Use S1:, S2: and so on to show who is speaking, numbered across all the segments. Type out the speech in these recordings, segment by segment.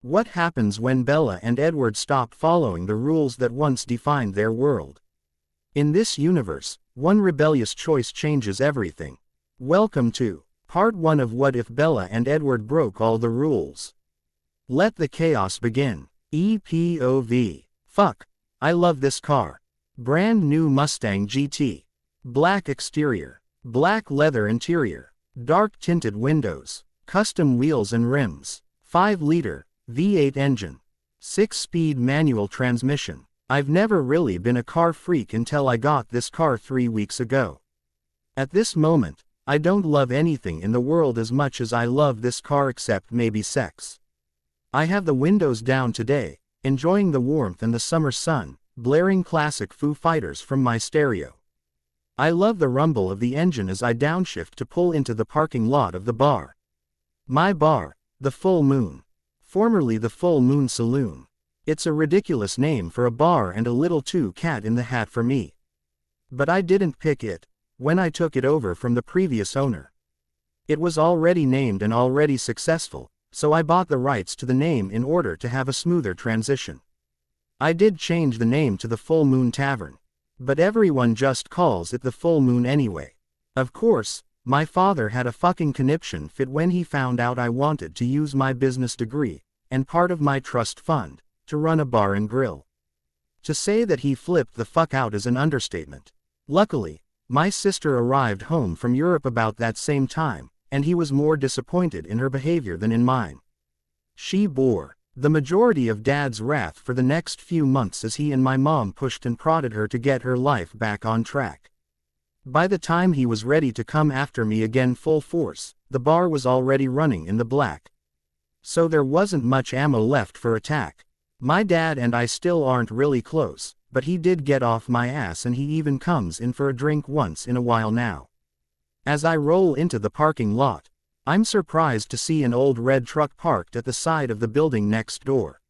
S1: What happens when Bella and Edward stop following the rules that once defined their world? In this universe, one rebellious choice changes everything. Welcome to Part 1 of What If Bella and Edward Broke All the Rules. Let the chaos begin. EPOV. Fuck. I love this car. Brand new Mustang GT. Black exterior. Black leather interior. Dark tinted windows. Custom wheels and rims. 5-liter V8 engine. 6-speed manual transmission. I've never really been a car freak until I got this car 3 weeks ago. At this moment, I don't love anything in the world as much as I love this car except maybe sex. I have the windows down today, enjoying the warmth and the summer sun, blaring classic Foo Fighters from my stereo. I love the rumble of the engine as I downshift to pull into the parking lot of the bar. My bar, the Full Moon. Formerly the Full Moon Saloon. It's a ridiculous name for a bar and a little too cat in the hat for me. But I didn't pick it when I took it over from the previous owner. It was already named and already successful, so I bought the rights to the name in order to have a smoother transition. I did change the name to the Full Moon Tavern, but everyone just calls it the Full Moon anyway. Of course, my father had a fucking conniption fit when he found out I wanted to use my business degree, and part of my trust fund, to run a bar and grill. To say that he flipped the fuck out is an understatement. Luckily, my sister arrived home from Europe about that same time, and he was more disappointed in her behavior than in mine. She bore the majority of Dad's wrath for the next few months as he and my mom pushed and prodded her to get her life back on track. By the time he was ready to come after me again full force, the bar was already running in the black. So there wasn't much ammo left for attack. My dad and I still aren't really close, but he did get off my ass and he even comes in for a drink once in a while now. As I roll into the parking lot, I'm surprised to see an old red truck parked at the side of the building next door.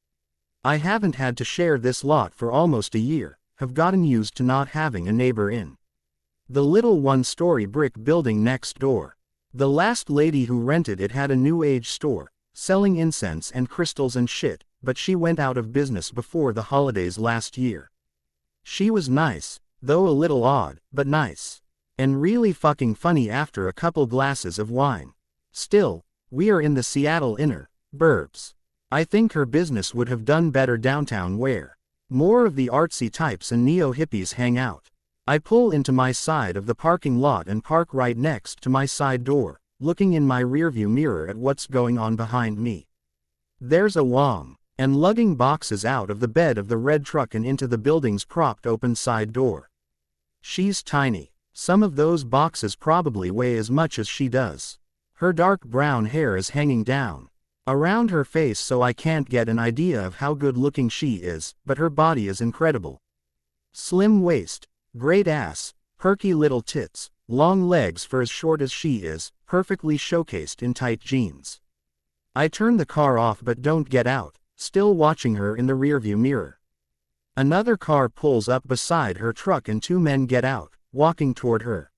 S1: I haven't had to share this lot for almost a year, have gotten used to not having a neighbor in the little one-story brick building next door. The last lady who rented it had a new age store, selling incense and crystals and shit, but she went out of business before the holidays last year. She was nice, though a little odd, but nice. And really fucking funny after a couple glasses of wine. Still, we are in the Seattle inner burbs. I think her business would have done better downtown where more of the artsy types and neo-hippies hang out. I pull into my side of the parking lot and park right next to my side door, looking in my rearview mirror at what's going on behind me. There's a Wong, and lugging boxes out of the bed of the red truck and into the building's propped open side door. She's tiny. Some of those boxes probably weigh as much as she does. Her dark brown hair is hanging down around her face so I can't get an idea of how good looking she is, but her body is incredible. Slim waist, great ass, perky little tits, long legs for as short as she is, perfectly showcased in tight jeans. I turn the car off but don't get out, still watching her in the rearview mirror. Another car pulls up beside her truck and 2 men get out, walking toward her.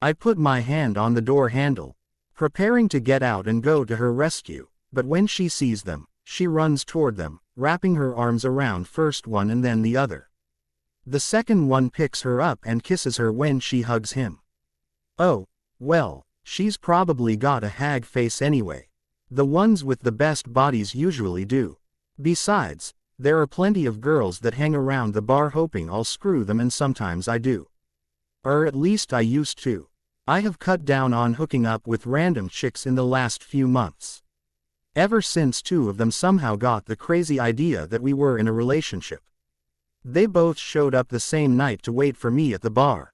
S1: I put my hand on the door handle, preparing to get out and go to her rescue, but when she sees them, she runs toward them, wrapping her arms around first one and then the other. The second one picks her up and kisses her when she hugs him. Oh, well, she's probably got a hag face anyway. The ones with the best bodies usually do. Besides, there are plenty of girls that hang around the bar hoping I'll screw them, and sometimes I do. Or at least I used to. I have cut down on hooking up with random chicks in the last few months. Ever since 2 of them somehow got the crazy idea that we were in a relationship. They both showed up the same night to wait for me at the bar.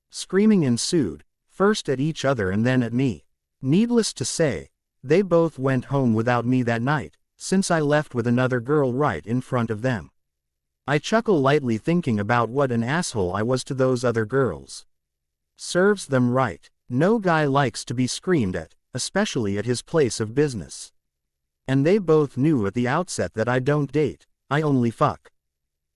S1: Screaming ensued, first at each other and then at me. Needless to say, they both went home without me that night, since I left with another girl right in front of them. I chuckle lightly thinking about what an asshole I was to those other girls. Serves them right. No guy likes to be screamed at, especially at his place of business. And they both knew at the outset that I don't date, I only fuck.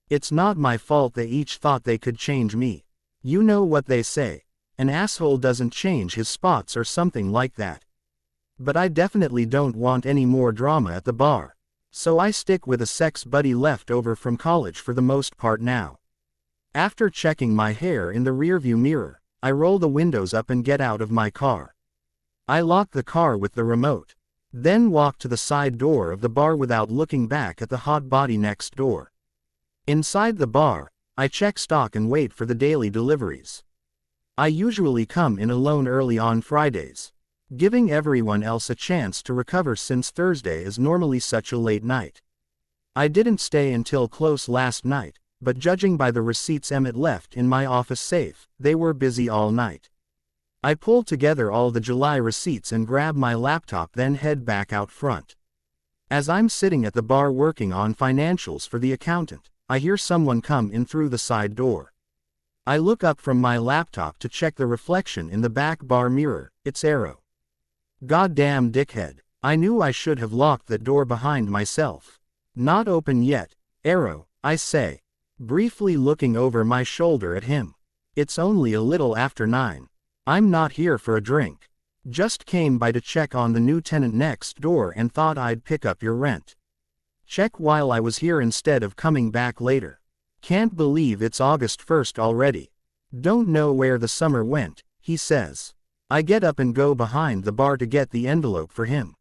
S1: It's not my fault they each thought they could change me. You know what they say, an asshole doesn't change his spots or something like that. But I definitely don't want any more drama at the bar. So I stick with a sex buddy left over from college for the most part now. After checking my hair in the rearview mirror, I roll the windows up and get out of my car. I lock the car with the remote. Then walk to the side door of the bar without looking back at the hot body next door. Inside the bar, I check stock and wait for the daily deliveries. I usually come in alone early on Fridays, giving everyone else a chance to recover since Thursday is normally such a late night. I didn't stay until close last night, but judging by the receipts Emmett left in my office safe, they were busy all night. I pull together all the July receipts and grab my laptop, then head back out front. As I'm sitting at the bar working on financials for the accountant, I hear someone come in through the side door. I look up from my laptop to check the reflection in the back bar mirror. It's Arrow. Goddamn dickhead. I knew I should have locked that door behind myself. Not open yet, Arrow, I say, briefly looking over my shoulder at him. It's only a little after 9. I'm not here for a drink. Just came by to check on the new tenant next door and thought I'd pick up your rent. Check while I was here instead of coming back later. Can't believe it's August 1st already. Don't know where the summer went, he says. I get up and go behind the bar to get the envelope for him.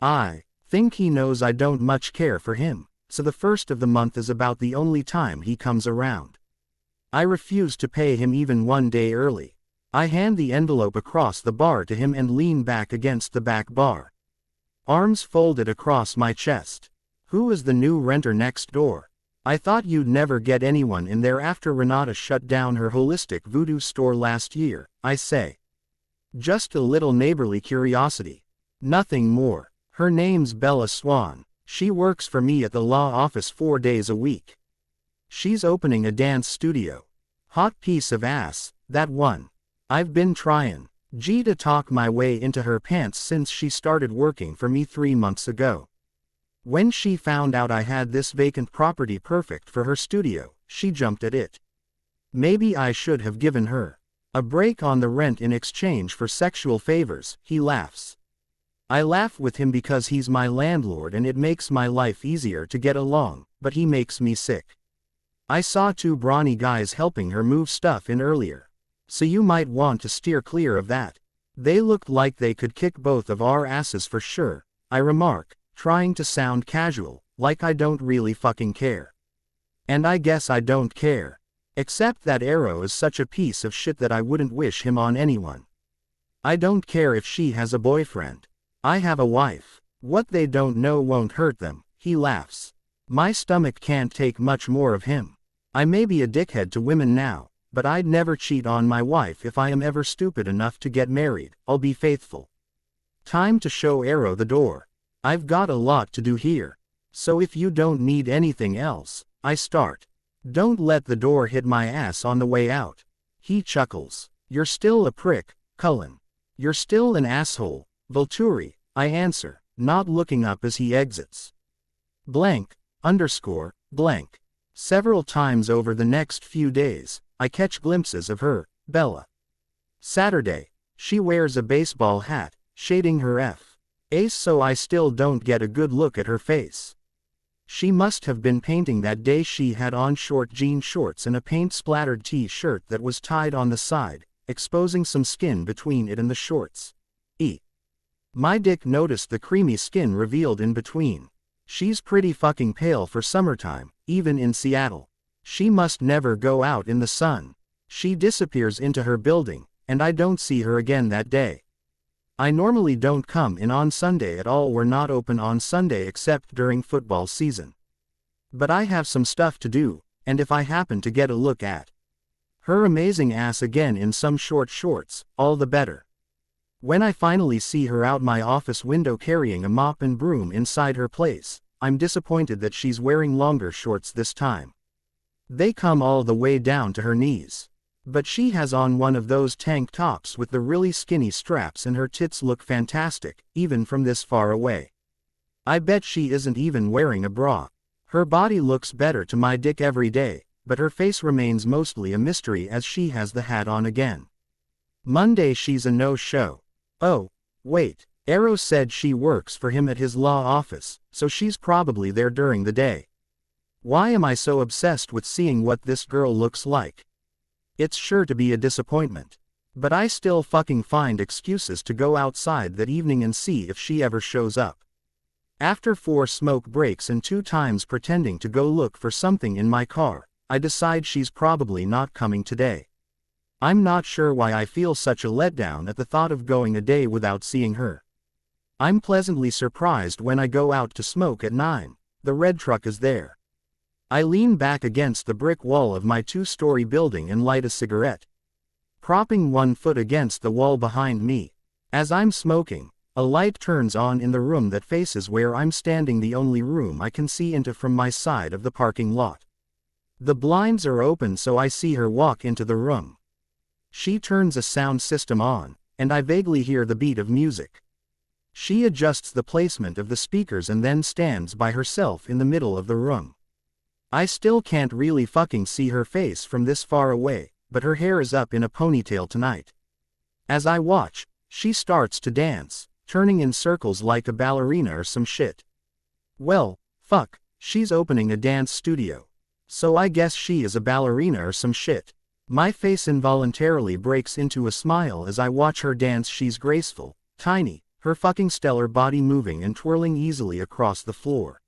S1: I think he knows I don't much care for him, so the first of the month is about the only time he comes around. I refuse to pay him even one day early. I hand the envelope across the bar to him and lean back against the back bar. Arms folded across my chest. Who is the new renter next door? I thought you'd never get anyone in there after Renata shut down her holistic voodoo store last year, I say. Just a little neighborly curiosity. Nothing more. Her name's Bella Swan. She works for me at the law office 4 days a week. She's opening a dance studio. Hot piece of ass, that one. I've been trying to talk my way into her pants since she started working for me 3 months ago. When she found out I had this vacant property perfect for her studio, she jumped at it. Maybe I should have given her a break on the rent in exchange for sexual favors, he laughs. I laugh with him because he's my landlord and it makes my life easier to get along, but he makes me sick. I saw 2 brawny guys helping her move stuff in earlier. So you might want to steer clear of that. They looked like they could kick both of our asses for sure, I remark, trying to sound casual, like I don't really fucking care. And I guess I don't care. Except that Arrow is such a piece of shit that I wouldn't wish him on anyone. I don't care if she has a boyfriend. I have a wife. What they don't know won't hurt them, he laughs. My stomach can't take much more of him. I may be a dickhead to women now, but I'd never cheat on my wife if I am ever stupid enough to get married. I'll be faithful. Time to show Arrow the door. I've got a lot to do here. So if you don't need anything else, I start. Don't let the door hit my ass on the way out. He chuckles. You're still a prick, Cullen. You're still an asshole, Volturi, I answer, not looking up as he exits. Blank, _ blank. Several times over the next few days, I catch glimpses of her, Bella. Saturday, she wears a baseball hat, shading her face so I still don't get a good look at her face. She must have been painting that day. She had on short jean shorts and a paint-splattered t-shirt that was tied on the side, exposing some skin between it and the shorts. My dick noticed the creamy skin revealed in between. She's pretty fucking pale for summertime, even in Seattle. She must never go out in the sun. She disappears into her building, and I don't see her again that day. I normally don't come in on Sunday at all. We're not open on Sunday except during football season. But I have some stuff to do, and if I happen to get a look at her amazing ass again in some short shorts, all the better. When I finally see her out my office window carrying a mop and broom inside her place, I'm disappointed that she's wearing longer shorts this time. They come all the way down to her knees. But she has on one of those tank tops with the really skinny straps and her tits look fantastic, even from this far away. I bet she isn't even wearing a bra. Her body looks better to my dick every day, but her face remains mostly a mystery as she has the hat on again. Monday she's a no-show. Oh, wait, Arrow said she works for him at his law office, so she's probably there during the day. Why am I so obsessed with seeing what this girl looks like? It's sure to be a disappointment. But I still fucking find excuses to go outside that evening and see if she ever shows up. After 4 smoke breaks and 2 times pretending to go look for something in my car, I decide she's probably not coming today. I'm not sure why I feel such a letdown at the thought of going a day without seeing her. I'm pleasantly surprised when I go out to smoke at 9, the red truck is there. I lean back against the brick wall of my 2-story building and light a cigarette. Propping one foot against the wall behind me. As I'm smoking, a light turns on in the room that faces where I'm standing, the only room I can see into from my side of the parking lot. The blinds are open so I see her walk into the room. She turns a sound system on, and I vaguely hear the beat of music. She adjusts the placement of the speakers and then stands by herself in the middle of the room. I still can't really fucking see her face from this far away, but her hair is up in a ponytail tonight. As I watch, she starts to dance, turning in circles like a ballerina or some shit. Well, fuck, she's opening a dance studio. So I guess she is a ballerina or some shit. My face involuntarily breaks into a smile as I watch her dance. She's graceful, tiny, her fucking stellar body moving and twirling easily across the floor.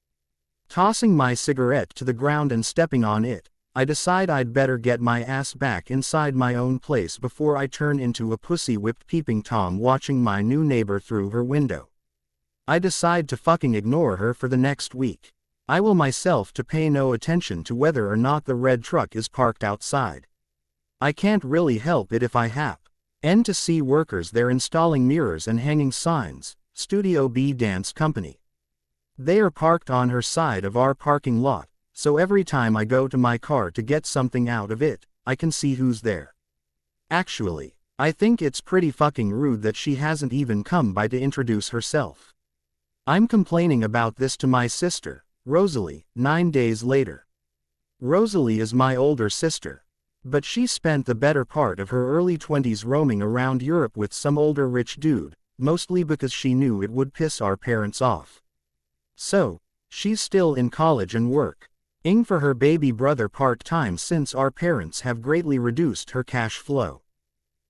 S1: Tossing my cigarette to the ground and stepping on it, I decide I'd better get my ass back inside my own place before I turn into a pussy-whipped peeping Tom watching my new neighbor through her window. I decide to fucking ignore her for the next week. I will myself to pay no attention to whether or not the red truck is parked outside. I can't really help it if I happen to see workers there installing mirrors and hanging signs, Studio B Dance Company. They are parked on her side of our parking lot, so every time I go to my car to get something out of it, I can see who's there. Actually, I think it's pretty fucking rude that she hasn't even come by to introduce herself. I'm complaining about this to my sister, Rosalie, 9 days later. Rosalie is my older sister. But she spent the better part of her early 20s roaming around Europe with some older rich dude, mostly because she knew it would piss our parents off. So, she's still in college and working for her baby brother part-time since our parents have greatly reduced her cash flow.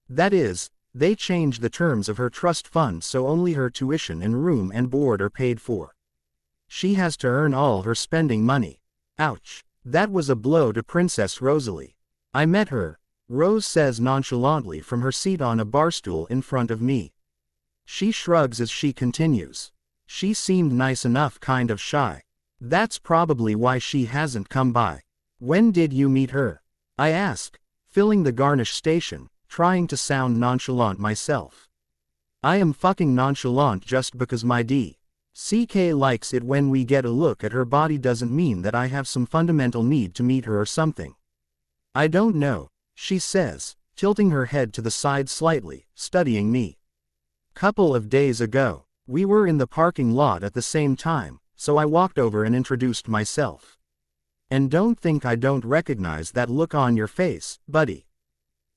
S1: That is, they changed the terms of her trust fund so only her tuition and room and board are paid for. She has to earn all her spending money. Ouch. That was a blow to Princess Rosalie. I met her, Rose says nonchalantly from her seat on a barstool in front of me. She shrugs as she continues. She seemed nice enough, kind of shy. That's probably why she hasn't come by. When did you meet her? I ask, filling the garnish station, trying to sound nonchalant myself. I am fucking nonchalant just because my DCK likes it when we get a look at her body doesn't mean that I have some fundamental need to meet her or something. I don't know, she says, tilting her head to the side slightly, studying me. Couple of days ago, we were in the parking lot at the same time, so I walked over and introduced myself. And don't think I don't recognize that look on your face, buddy.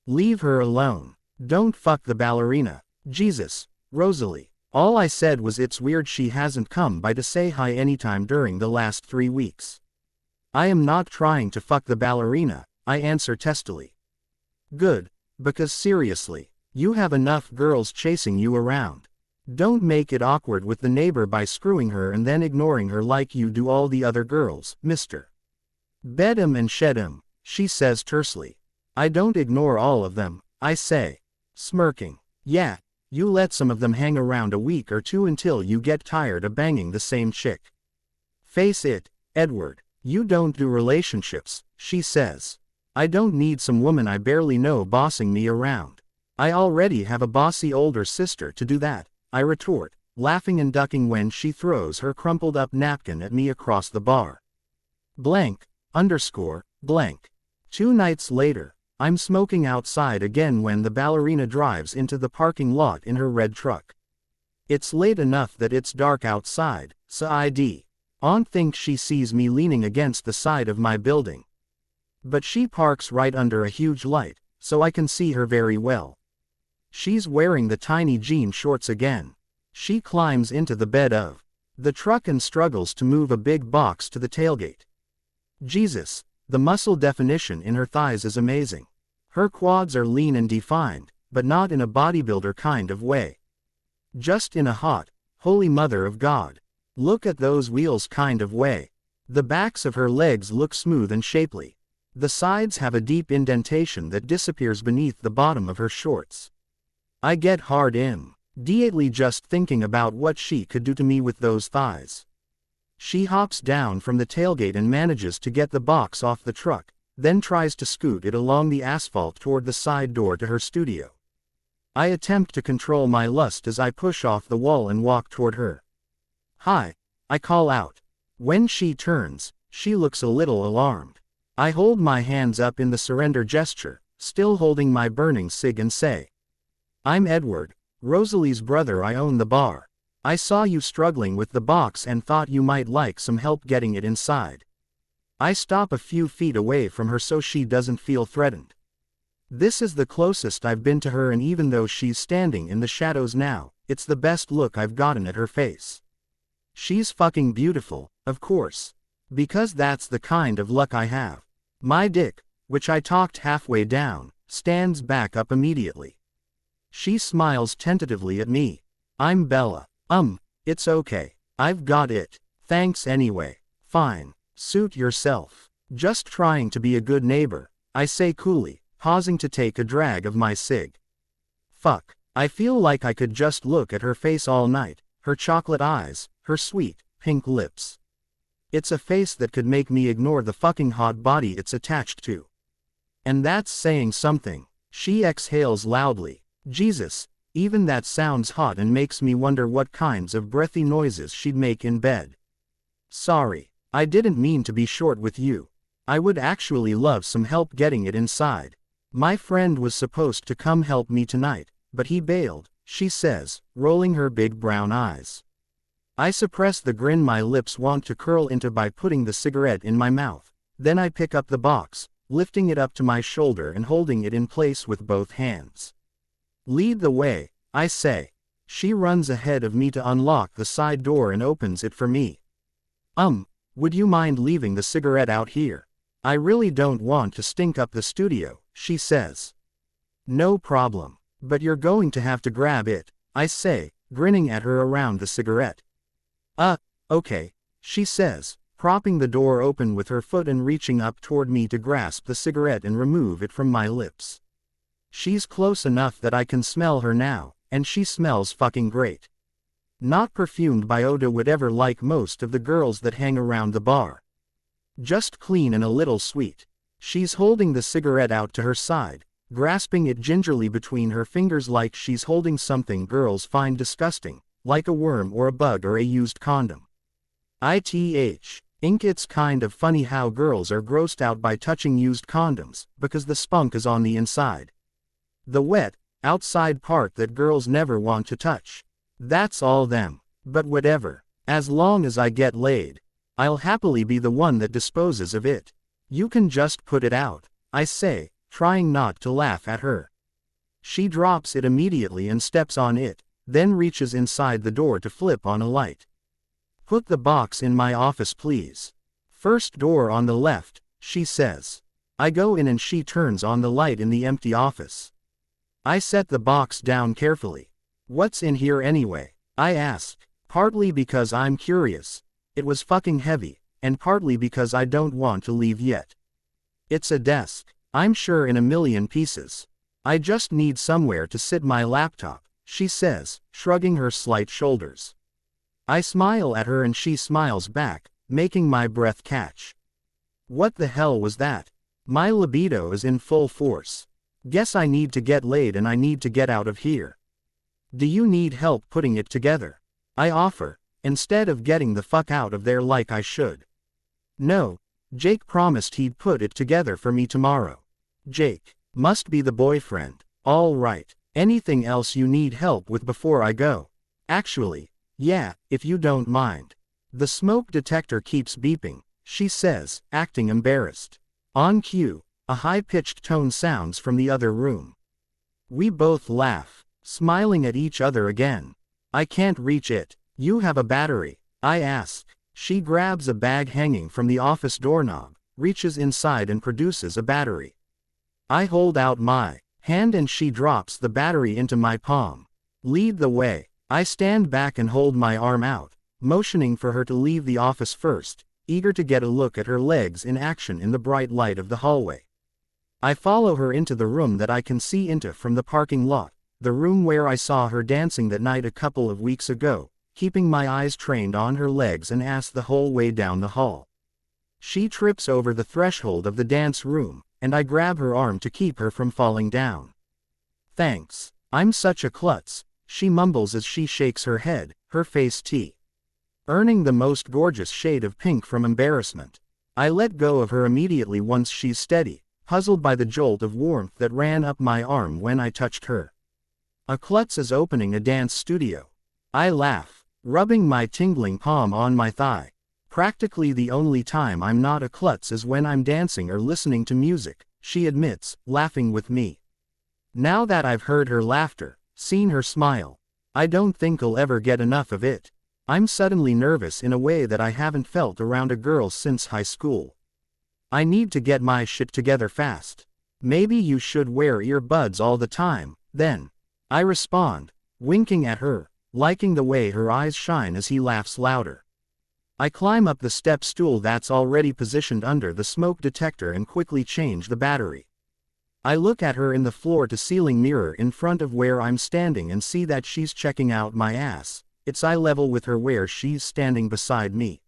S1: Leave her alone. Don't fuck the ballerina. Jesus, Rosalie. All I said was it's weird she hasn't come by to say hi anytime during the last 3 weeks. I am not trying to fuck the ballerina, I answer testily. Good, because seriously, you have enough girls chasing you around. Don't make it awkward with the neighbor by screwing her and then ignoring her like you do all the other girls, mister. Bed 'em and shed 'em, she says tersely. I don't ignore all of them, I say, smirking. Yeah, you let some of them hang around a week or 2 until you get tired of banging the same chick. Face it, Edward, you don't do relationships, she says. I don't need some woman I barely know bossing me around. I already have a bossy older sister to do that, I retort, laughing and ducking when she throws her crumpled up napkin at me across the bar. Blank, underscore, blank. 2 nights later, I'm smoking outside again when the ballerina drives into the parking lot in her red truck. It's late enough that it's dark outside, so I think she sees me leaning against the side of my building. But she parks right under a huge light, so I can see her very well. She's wearing the tiny jean shorts again. She climbs into the bed of the truck and struggles to move a big box to the tailgate. Jesus, the muscle definition in her thighs is amazing. Her quads are lean and defined, but not in a bodybuilder kind of way. Just in a hot, holy mother of God, look at those wheels kind of way. The backs of her legs look smooth and shapely. The sides have a deep indentation that disappears beneath the bottom of her shorts. I get hard immediately just thinking about what she could do to me with those thighs. She hops down from the tailgate and manages to get the box off the truck, then tries to scoot it along the asphalt toward the side door to her studio. I attempt to control my lust as I push off the wall and walk toward her. "Hi," I call out. When she turns, she looks a little alarmed. I hold my hands up in the surrender gesture, still holding my burning cig, and say, "I'm Edward, Rosalie's brother. I own the bar. I saw you struggling with the box and thought you might like some help getting it inside." I stop a few feet away from her so she doesn't feel threatened. This is the closest I've been to her, and even though she's standing in the shadows now, it's the best look I've gotten at her face. She's fucking beautiful, of course. Because that's the kind of luck I have. My dick, which I talked halfway down, stands back up immediately. She smiles tentatively at me. "I'm Bella. It's okay. I've got it. Thanks anyway." "Fine. Suit yourself. Just trying to be a good neighbor," I say coolly, pausing to take a drag of my cig. Fuck. I feel like I could just look at her face all night, her chocolate eyes, her sweet, pink lips. It's a face that could make me ignore the fucking hot body it's attached to. And that's saying something. She exhales loudly. Jesus, even that sounds hot and makes me wonder what kinds of breathy noises she'd make in bed. "Sorry, I didn't mean to be short with you. I would actually love some help getting it inside. My friend was supposed to come help me tonight, but he bailed," she says, rolling her big brown eyes. I suppress the grin my lips want to curl into by putting the cigarette in my mouth. Then I pick up the box, lifting it up to my shoulder and holding it in place with both hands. "Lead the way," I say. She runs ahead of me to unlock the side door and opens it for me. Would you mind leaving the cigarette out here? I really don't want to stink up the studio," she says. "No problem. But you're going to have to grab it," I say, grinning at her around the cigarette. Okay," she says, propping the door open with her foot and reaching up toward me to grasp the cigarette and remove it from my lips. She's close enough that I can smell her now, and she smells fucking great. Not perfumed by Oda whatever like most of the girls that hang around the bar. Just clean and a little sweet. She's holding the cigarette out to her side, grasping it gingerly between her fingers like she's holding something girls find disgusting, like a worm or a bug or a used condom. It's kind of funny how girls are grossed out by touching used condoms, because the spunk is on the inside. The wet, outside part that girls never want to touch. That's all them. But whatever. As long as I get laid, I'll happily be the one that disposes of it. "You can just put it out," I say, trying not to laugh at her. She drops it immediately and steps on it, then reaches inside the door to flip on a light. "Put the box in my office, please." "First door on the left," she says. I go in and she turns on the light in the empty office. I set the box down carefully. "What's in here anyway?" I ask, partly because I'm curious. It was fucking heavy, and partly because I don't want to leave yet. "It's a desk. I'm sure in a million pieces. I just need somewhere to sit my laptop," she says, shrugging her slight shoulders. I smile at her and she smiles back, making my breath catch. What the hell was that? My libido is in full force. Guess I need to get laid and I need to get out of here. "Do you need help putting it together?" I offer, instead of getting the fuck out of there like I should. "No, Jake promised he'd put it together for me tomorrow." "Jake, must be the boyfriend. All right, anything else you need help with before I go?" "Actually, yeah, if you don't mind. The smoke detector keeps beeping," she says, acting embarrassed. On cue, a high-pitched tone sounds from the other room. We both laugh, smiling at each other again. I can't reach it. You have a battery? I ask. She grabs a bag hanging from the office doorknob, reaches inside and produces a battery. I hold out my hand and she drops the battery into my palm. Lead the way. I stand back and hold my arm out, motioning for her to leave the office first, eager to get a look at her legs in action in the bright light of the hallway. I follow her into the room that I can see into from the parking lot, the room where I saw her dancing that night a couple of weeks ago, keeping my eyes trained on her legs and ass the whole way down the hall. She trips over the threshold of the dance room, and I grab her arm to keep her from falling down. Thanks. I'm such a klutz, she mumbles as she shakes her head, her face earning the most gorgeous shade of pink from embarrassment. I let go of her immediately once she's steady, puzzled by the jolt of warmth that ran up my arm when I touched her. A klutz is opening a dance studio. I laugh, rubbing my tingling palm on my thigh. Practically the only time I'm not a klutz is when I'm dancing or listening to music, she admits, laughing with me. Now that I've heard her laughter, seen her smile, I don't think I'll ever get enough of it. I'm suddenly nervous in a way that I haven't felt around a girl since high school. I need to get my shit together fast. Maybe you should wear earbuds all the time, then. I respond, winking at her, liking the way her eyes shine as he laughs louder. I climb up the step stool that's already positioned under the smoke detector and quickly change the battery. I look at her in the floor-to-ceiling mirror in front of where I'm standing and see that she's checking out my ass. It's eye level with her where she's standing beside me.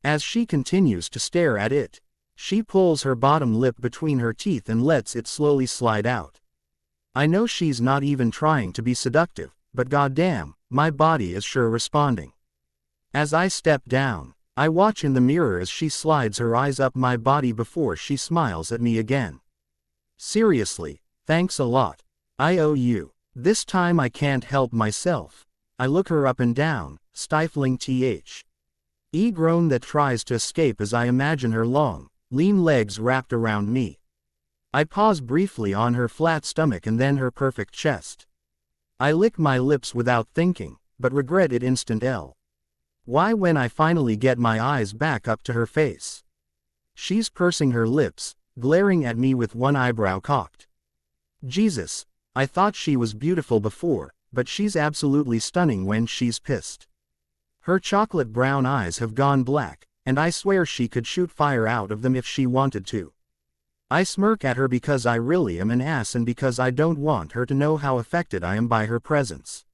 S1: As she continues to stare at it, she pulls her bottom lip between her teeth and lets it slowly slide out. I know she's not even trying to be seductive, but goddamn, my body is sure responding. As I step down, I watch in the mirror as she slides her eyes up my body before she smiles at me again. Seriously, thanks a lot. I owe you. This time I can't help myself. I look her up and down, stifling a groan that tries to escape as I imagine her long, lean legs wrapped around me. I pause briefly on her flat stomach and then her perfect chest. I lick my lips without thinking, but regret it Why when I finally get my eyes back up to her face. She's pursing her lips, glaring at me with one eyebrow cocked. Jesus, I thought she was beautiful before, but she's absolutely stunning when she's pissed. Her chocolate brown eyes have gone black, and I swear she could shoot fire out of them if she wanted to. I smirk at her because I really am an ass and because I don't want her to know how affected I am by her presence.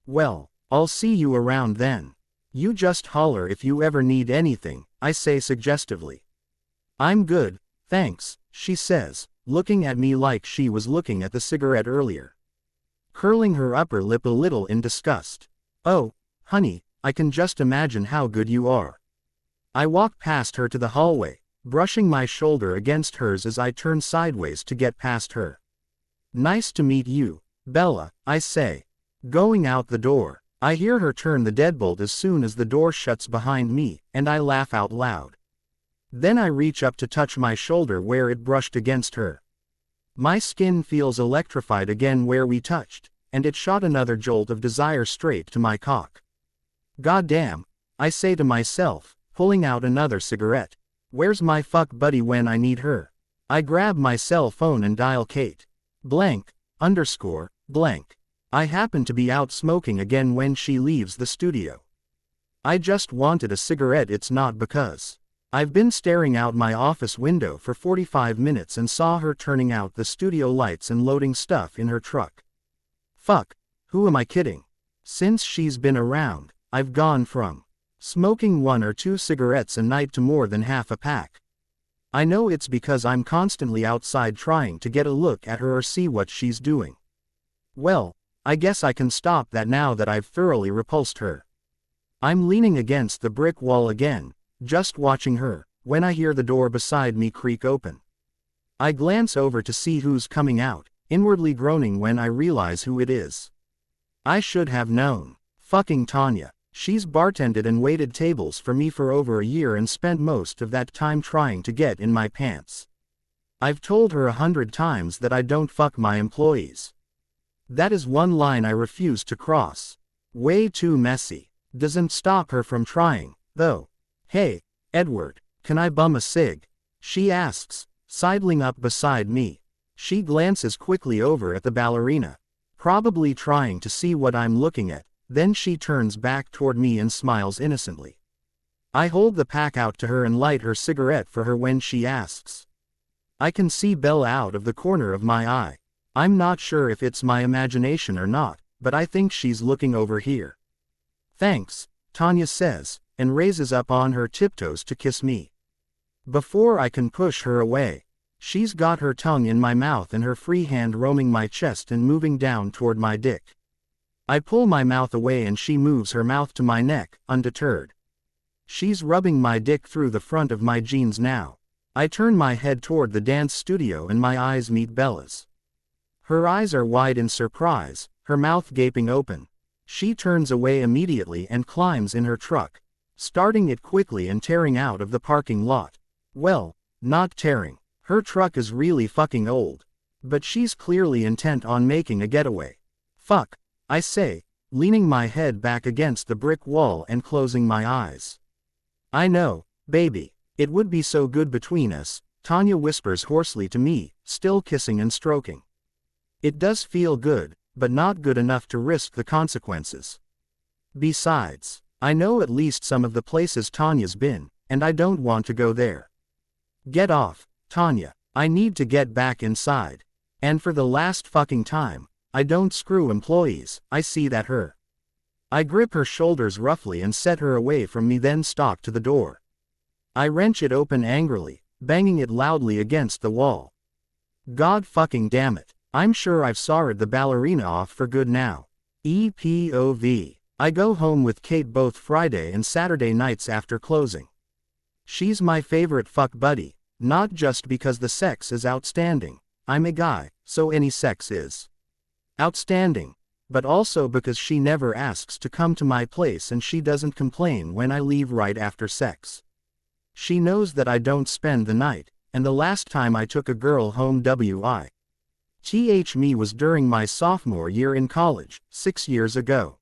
S1: Well, I'll see you around then. You just holler if you ever need anything, I say suggestively. I'm good, thanks, she says, looking at me like she was looking at the cigarette earlier. Curling her upper lip a little in disgust. Oh, honey, I can just imagine how good you are. I walk past her to the hallway, brushing my shoulder against hers as I turn sideways to get past her. Nice to meet you, Bella, I say. Going out the door, I hear her turn the deadbolt as soon as the door shuts behind me, and I laugh out loud. Then I reach up to touch my shoulder where it brushed against her. My skin feels electrified again where we touched, and it shot another jolt of desire straight to my cock. Goddamn, I say to myself, pulling out another cigarette. Where's my fuck buddy when I need her? I grab my cell phone and dial Kate. Blank, _ blank. I happen to be out smoking again when she leaves the studio. I just wanted a cigarette, it's not because. I've been staring out my office window for 45 minutes and saw her turning out the studio lights and loading stuff in her truck. Fuck, who am I kidding? Since she's been around, I've gone from smoking 1 or 2 cigarettes a night to more than half a pack. I know it's because I'm constantly outside trying to get a look at her or see what she's doing. Well, I guess I can stop that now that I've thoroughly repulsed her. I'm leaning against the brick wall again, just watching her, when I hear the door beside me creak open. I glance over to see who's coming out, inwardly groaning when I realize who it is. I should have known. Fucking Tanya. She's bartended and waited tables for me for over a year and spent most of that time trying to get in my pants. I've told her 100 times that I don't fuck my employees. That is one line I refuse to cross. Way too messy. Doesn't stop her from trying, though. Hey, Edward, can I bum a cig? She asks, sidling up beside me. She glances quickly over at the ballerina, probably trying to see what I'm looking at, then she turns back toward me and smiles innocently. I hold the pack out to her and light her cigarette for her when she asks. I can see Bella out of the corner of my eye. I'm not sure if it's my imagination or not, but I think she's looking over here. Thanks, Tanya says, and raises up on her tiptoes to kiss me. Before I can push her away, she's got her tongue in my mouth and her free hand roaming my chest and moving down toward my dick. I pull my mouth away and she moves her mouth to my neck, undeterred. She's rubbing my dick through the front of my jeans now. I turn my head toward the dance studio and my eyes meet Bella's. Her eyes are wide in surprise, her mouth gaping open. She turns away immediately and climbs in her truck, starting it quickly and tearing out of the parking lot. Well, not tearing. Her truck is really fucking old. But she's clearly intent on making a getaway. Fuck, I say, leaning my head back against the brick wall and closing my eyes. I know, baby, it would be so good between us, Tanya whispers hoarsely to me, still kissing and stroking. It does feel good, but not good enough to risk the consequences. Besides, I know at least some of the places Tanya's been, and I don't want to go there. Get off, Tanya, I need to get back inside. And for the last fucking time, I don't screw employees, I see that her. I grip her shoulders roughly and set her away from me, then stalk to the door. I wrench it open angrily, banging it loudly against the wall. God fucking damn it, I'm sure I've sawed the ballerina off for good now. EPOV. I go home with Kate both Friday and Saturday nights after closing. She's my favorite fuck buddy, not just because the sex is outstanding. I'm a guy, so any sex is outstanding. But also because she never asks to come to my place and she doesn't complain when I leave right after sex. She knows that I don't spend the night, and the last time I took a girl home me was during my sophomore year in college, 6 years ago.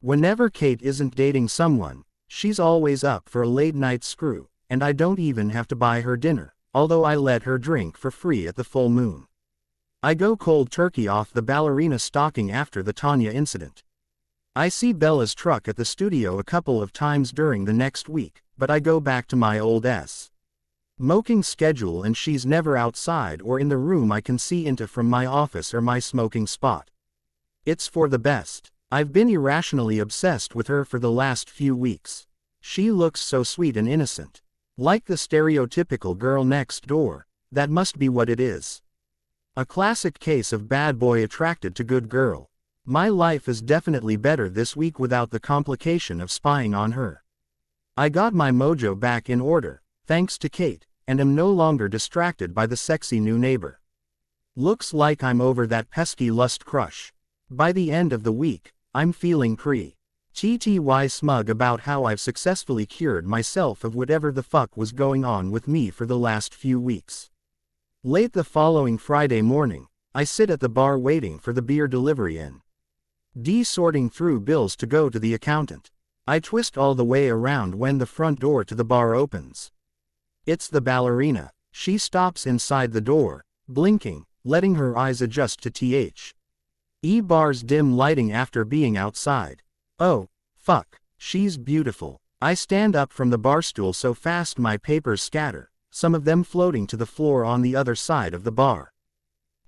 S1: Whenever Kate isn't dating someone, she's always up for a late night screw, and I don't even have to buy her dinner, although I let her drink for free at the full moon. I go cold turkey off the ballerina stalking after the Tanya incident. I see Bella's truck at the studio a couple of times during the next week, but I go back to my old smoking schedule and she's never outside or in the room I can see into from my office or my smoking spot. It's for the best. I've been irrationally obsessed with her for the last few weeks. She looks so sweet and innocent. Like the stereotypical girl next door, that must be what it is. A classic case of bad boy attracted to good girl. My life is definitely better this week without the complication of spying on her. I got my mojo back in order, thanks to Kate, and am no longer distracted by the sexy new neighbor. Looks like I'm over that pesky lust crush. By the end of the week, I'm feeling TTY smug about how I've successfully cured myself of whatever the fuck was going on with me for the last few weeks. Late the following Friday morning, I sit at the bar waiting for the beer delivery in. Sorting through bills to go to the accountant. I twist all the way around when the front door to the bar opens. It's the ballerina. She stops inside the door, blinking, letting her eyes adjust to bar's dim lighting after being outside. Oh, fuck, she's beautiful. I stand up from the bar stool so fast my papers scatter, some of them floating to the floor on the other side of the bar.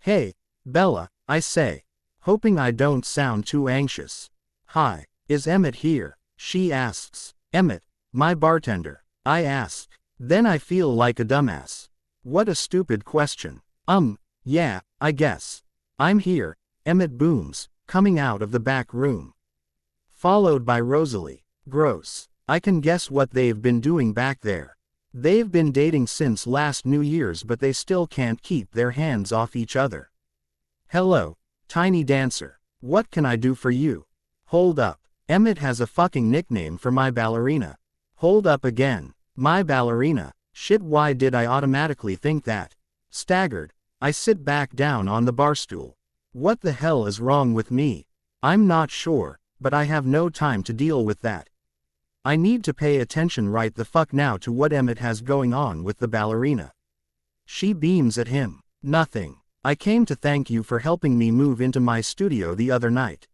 S1: Hey, Bella, I say, hoping I don't sound too anxious. Hi, is Emmett here? She asks. Emmett, my bartender, I ask. Then I feel like a dumbass. What a stupid question. Yeah, I guess. I'm here, Emmett booms, coming out of the back room. Followed by Rosalie. Gross. I can guess what they've been doing back there. They've been dating since last New Year's, but they still can't keep their hands off each other. Hello, tiny dancer. What can I do for you? Hold up. Emmett has a fucking nickname for my ballerina. Hold up again. My ballerina. Shit, why did I automatically think that? Staggered, I sit back down on the bar stool. What the hell is wrong with me? I'm not sure, but I have no time to deal with that. I need to pay attention right the fuck now to what Emmett has going on with the ballerina. She beams at him. Nothing. I came to thank you for helping me move into my studio the other night.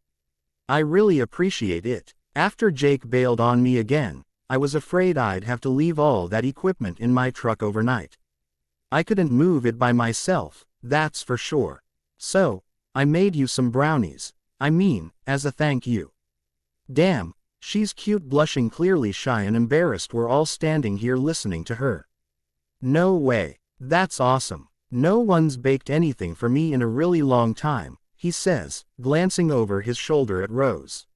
S1: I really appreciate it. After Jake bailed on me again, I was afraid I'd have to leave all that equipment in my truck overnight. I couldn't move it by myself, that's for sure. So, I made you some brownies. I mean, as a thank you. Damn, she's cute. Blushing, clearly shy and embarrassed. We're all standing here listening to her. No way. That's awesome. No one's baked anything for me in a really long time, he says, glancing over his shoulder at Rose.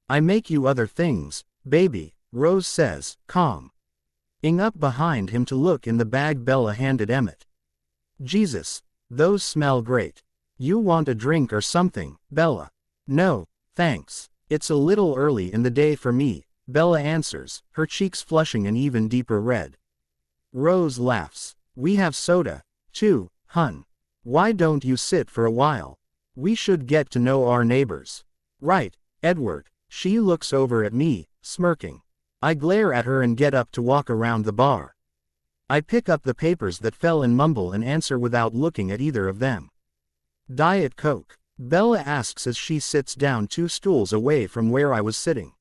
S1: I make you other things, baby, Rose says, calm. Ing up behind him to look in the bag Bella handed Emmett. Jesus, those smell great. You want a drink or something, Bella? No, thanks. It's a little early in the day for me, Bella answers, her cheeks flushing an even deeper red. Rose laughs. We have soda, too, hun. Why don't you sit for a while? We should get to know our neighbors. Right, Edward. She looks over at me, smirking. I glare at her and get up to walk around the bar. I pick up the papers that fell and mumble and answer without looking at either of them. Diet Coke, Bella asks as she sits down 2 stools away from where I was sitting.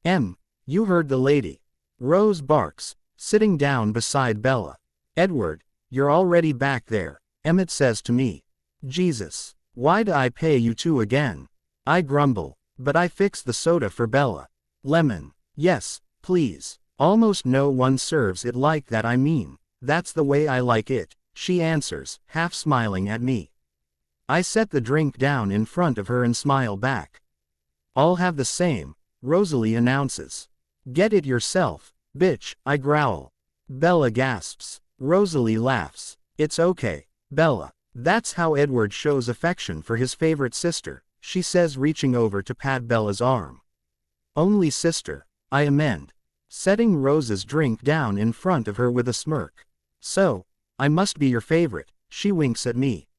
S1: You heard the lady. Rose barks, sitting down beside Bella. Edward, you're already back there, Emmett says to me. Jesus, why'd I pay you 2 again? I grumble, but I fix the soda for Bella. Lemon. Yes, please. Almost no one serves it like that. I mean, that's the way I like it, she answers, half smiling at me. I set the drink down in front of her and smile back. I'll have the same, Rosalie announces. Get it yourself, bitch, I growl. Bella gasps. Rosalie laughs. It's okay, Bella. That's how Edward shows affection for his favorite sister, she says, reaching over to pat Bella's arm. Only sister, I amend, setting Rose's drink down in front of her with a smirk. So, I must be your favorite, she winks at me.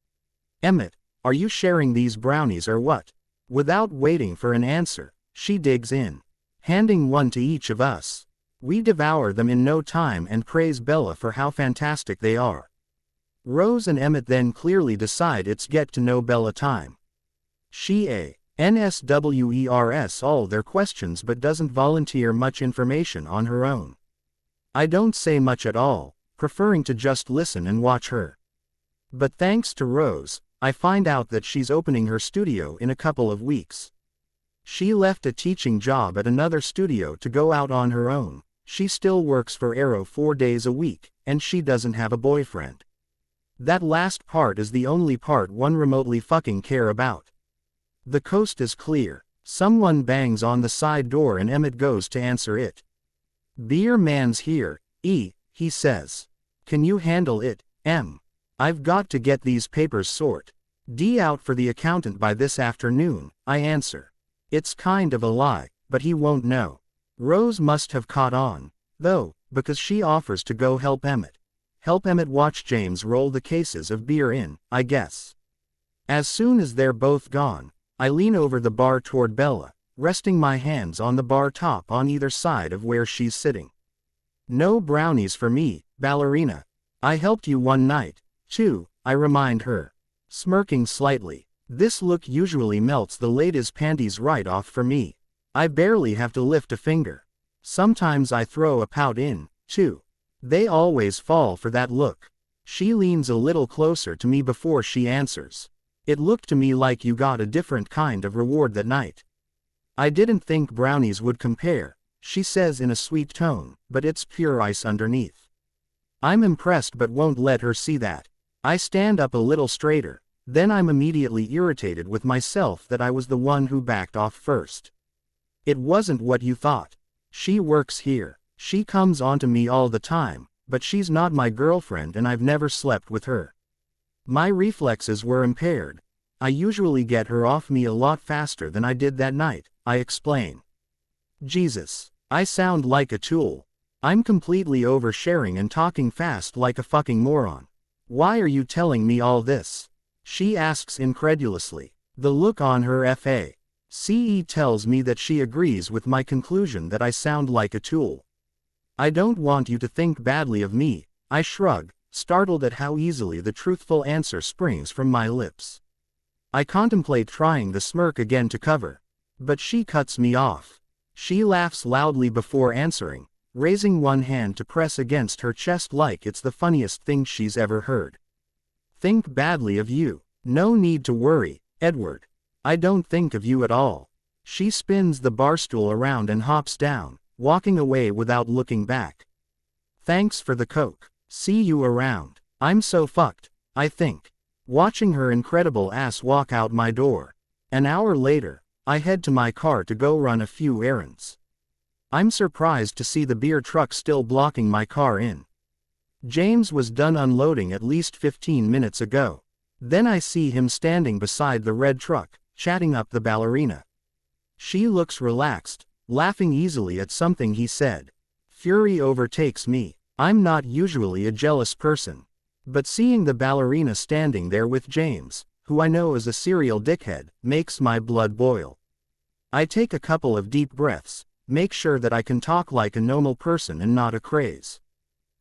S1: Emmett, are you sharing these brownies or what? Without waiting for an answer, she digs in, handing one to each of us. We devour them in no time and praise Bella for how fantastic they are. Rose and Emmett then clearly decide it's get to know Bella time. She answers all their questions but doesn't volunteer much information on her own. I don't say much at all, preferring to just listen and watch her. But thanks to Rose, I find out that she's opening her studio in a couple of weeks. She left a teaching job at another studio to go out on her own. She still works for Arrow 4 days a week, and she doesn't have a boyfriend. That last part is the only part one remotely fucking care about. The coast is clear. Someone bangs on the side door and Emmett goes to answer it. Beer man's here, he says. Can you handle it, Em? I've got to get these papers sort. D out for the accountant by this afternoon, I answer. It's kind of a lie, but he won't know. Rose must have caught on, though, because she offers to go help Emmett. Help Emmett watch James roll the cases of beer in, I guess. As soon as they're both gone, I lean over the bar toward Bella, resting my hands on the bar top on either side of where she's sitting. No brownies for me, ballerina. I helped you one night, too, I remind her. Smirking slightly. This look usually melts the lady's panties right off for me. I barely have to lift a finger. Sometimes I throw a pout in, too. They always fall for that look. She leans a little closer to me before she answers. It looked to me like you got a different kind of reward that night. I didn't think brownies would compare, she says in a sweet tone, but it's pure ice underneath. I'm impressed but won't let her see that. I stand up a little straighter, then I'm immediately irritated with myself that I was the one who backed off first. It wasn't what you thought. She works here. She comes onto me all the time, but she's not my girlfriend and I've never slept with her. My reflexes were impaired. I usually get her off me a lot faster than I did that night, I explain. Jesus, I sound like a tool. I'm completely oversharing and talking fast like a fucking moron. Why are you telling me all this? She asks incredulously. The look on her face CE tells me that she agrees with my conclusion that I sound like a tool. I don't want you to think badly of me, I shrug, startled at how easily the truthful answer springs from my lips. I contemplate trying the smirk again to cover. But she cuts me off. She laughs loudly before answering, raising one hand to press against her chest like it's the funniest thing she's ever heard. Think badly of you. No need to worry, Edward. I don't think of you at all. She spins the barstool around and hops down, walking away without looking back. Thanks for the coke. See you around. I'm so fucked, I think. Watching her incredible ass walk out my door. An hour later, I head to my car to go run a few errands. I'm surprised to see the beer truck still blocking my car in. James was done unloading at least 15 minutes ago. Then I see him standing beside the red truck, chatting up the ballerina. She looks relaxed, laughing easily at something he said. Fury overtakes me. I'm not usually a jealous person. But seeing the ballerina standing there with James, who I know is a serial dickhead, makes my blood boil. I take a couple of deep breaths, make sure that I can talk like a normal person and not a craze.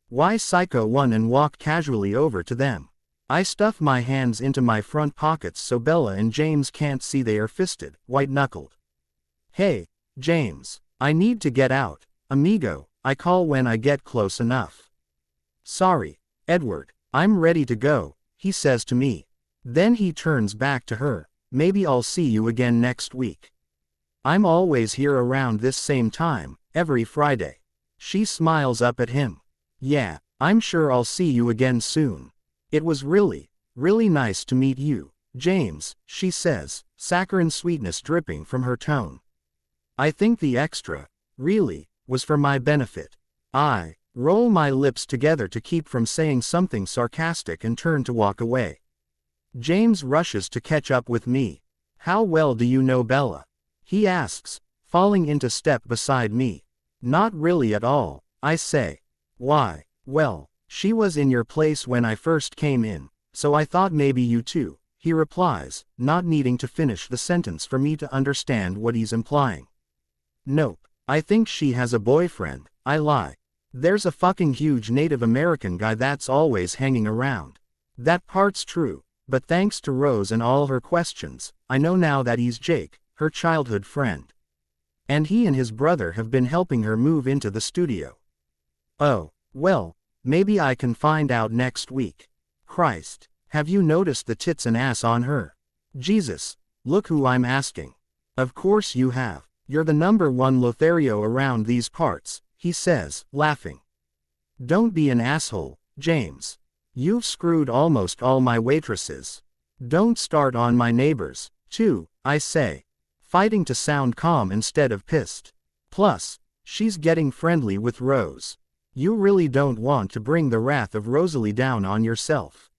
S1: Why psycho one and walk casually over to them. I stuff my hands into my front pockets so Bella and James can't see they are fisted, white-knuckled. Hey, James, I need to get out, amigo, I call when I get close enough. Sorry, Edward, I'm ready to go, he says to me. Then he turns back to her, maybe I'll see you again next week. I'm always here around this same time, every Friday. She smiles up at him. Yeah, I'm sure I'll see you again soon. It was really nice to meet you, James, she says, saccharine sweetness dripping from her tone. I think the extra, really, was for my benefit. I roll my lips together to keep from saying something sarcastic and turn to walk away. James rushes to catch up with me. How well do you know Bella? He asks, falling into step beside me. Not really at all, I say. Why? Well, she was in your place when I first came in, so I thought maybe you too, he replies, not needing to finish the sentence for me to understand what he's implying. Nope, I think she has a boyfriend, I lie. There's a fucking huge Native American guy that's always hanging around. That part's true, but thanks to Rose and all her questions, I know now that he's Jake, her childhood friend. And he and his brother have been helping her move into the studio. Oh, well, maybe I can find out next week. Christ, have you noticed the tits and ass on her? Jesus, look who I'm asking. Of course you have. You're the #1 Lothario around these parts, he says, laughing. Don't be an asshole, James. You've screwed almost all my waitresses. Don't start on my neighbors, too, I say, fighting to sound calm instead of pissed. Plus, she's getting friendly with Rose. You really don't want to bring the wrath of Rosalie down on yourself.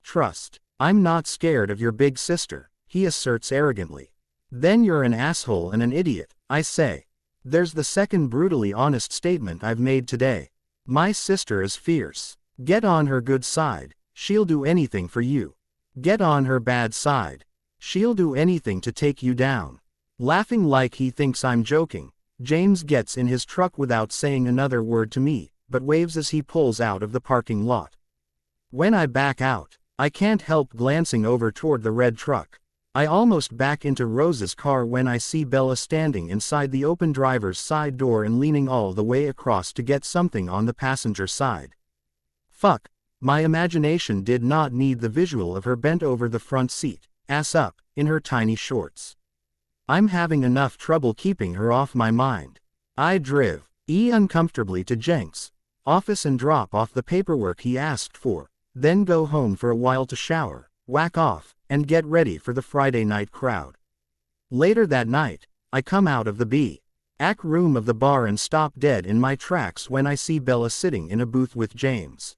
S1: Trust, I'm not scared of your big sister, he asserts arrogantly. Then you're an asshole and an idiot, I say. There's the second brutally honest statement I've made today. My sister is fierce. Get on her good side, she'll do anything for you. Get on her bad side. She'll do anything to take you down. Laughing like he thinks I'm joking, James gets in his truck without saying another word to me, but waves as he pulls out of the parking lot. When I back out, I can't help glancing over toward the red truck. I almost back into Rose's car when I see Bella standing inside the open driver's side door and leaning all the way across to get something on the passenger side. Fuck, my imagination did not need the visual of her bent over the front seat, ass up, in her tiny shorts. I'm having enough trouble keeping her off my mind. I drive uncomfortably to Jenks' office and drop off the paperwork he asked for, then go home for a while to shower, whack off, and get ready for the Friday night crowd. Later that night, I come out of the B.A.C room of the bar and stop dead in my tracks when I see Bella sitting in a booth with James.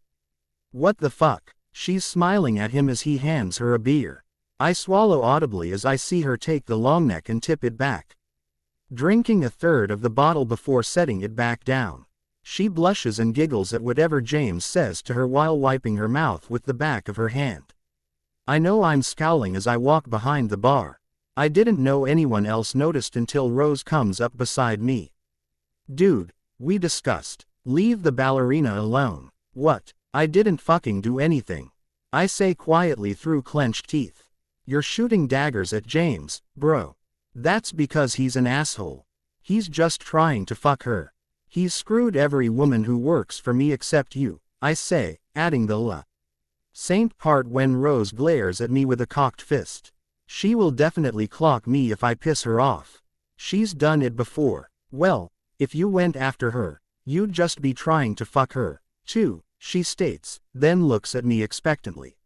S1: What the fuck? She's smiling at him as he hands her a beer. I swallow audibly as I see her take the long neck and tip it back, drinking a third of the bottle before setting it back down. She blushes and giggles at whatever James says to her while wiping her mouth with the back of her hand. I know I'm scowling as I walk behind the bar. I didn't know anyone else noticed until Rose comes up beside me. Dude, we discussed. Leave the ballerina alone. What? I didn't fucking do anything. I say quietly through clenched teeth. You're shooting daggers at James, bro. That's because he's an asshole. He's just trying to fuck her. He's screwed every woman who works for me except you, I say, adding the la. Saint part when Rose glares at me with a cocked fist. She will definitely clock me if I piss her off. She's done it before. Well, if you went after her, you'd just be trying to fuck her, too, she states, then looks at me expectantly.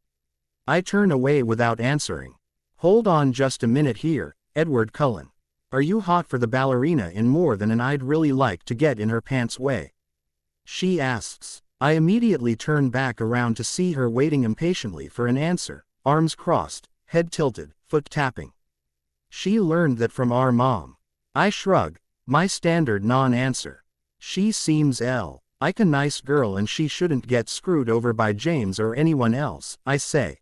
S1: I turn away without answering. Hold on just a minute here, Edward Cullen. Are you hot for the ballerina in more than an I'd really like to get in her pants way? She asks. I immediately turn back around to see her waiting impatiently for an answer, arms crossed, head tilted, foot tapping. She learned that from our mom. I shrug, my standard non-answer. She seems like a nice girl and she shouldn't get screwed over by James or anyone else, I say.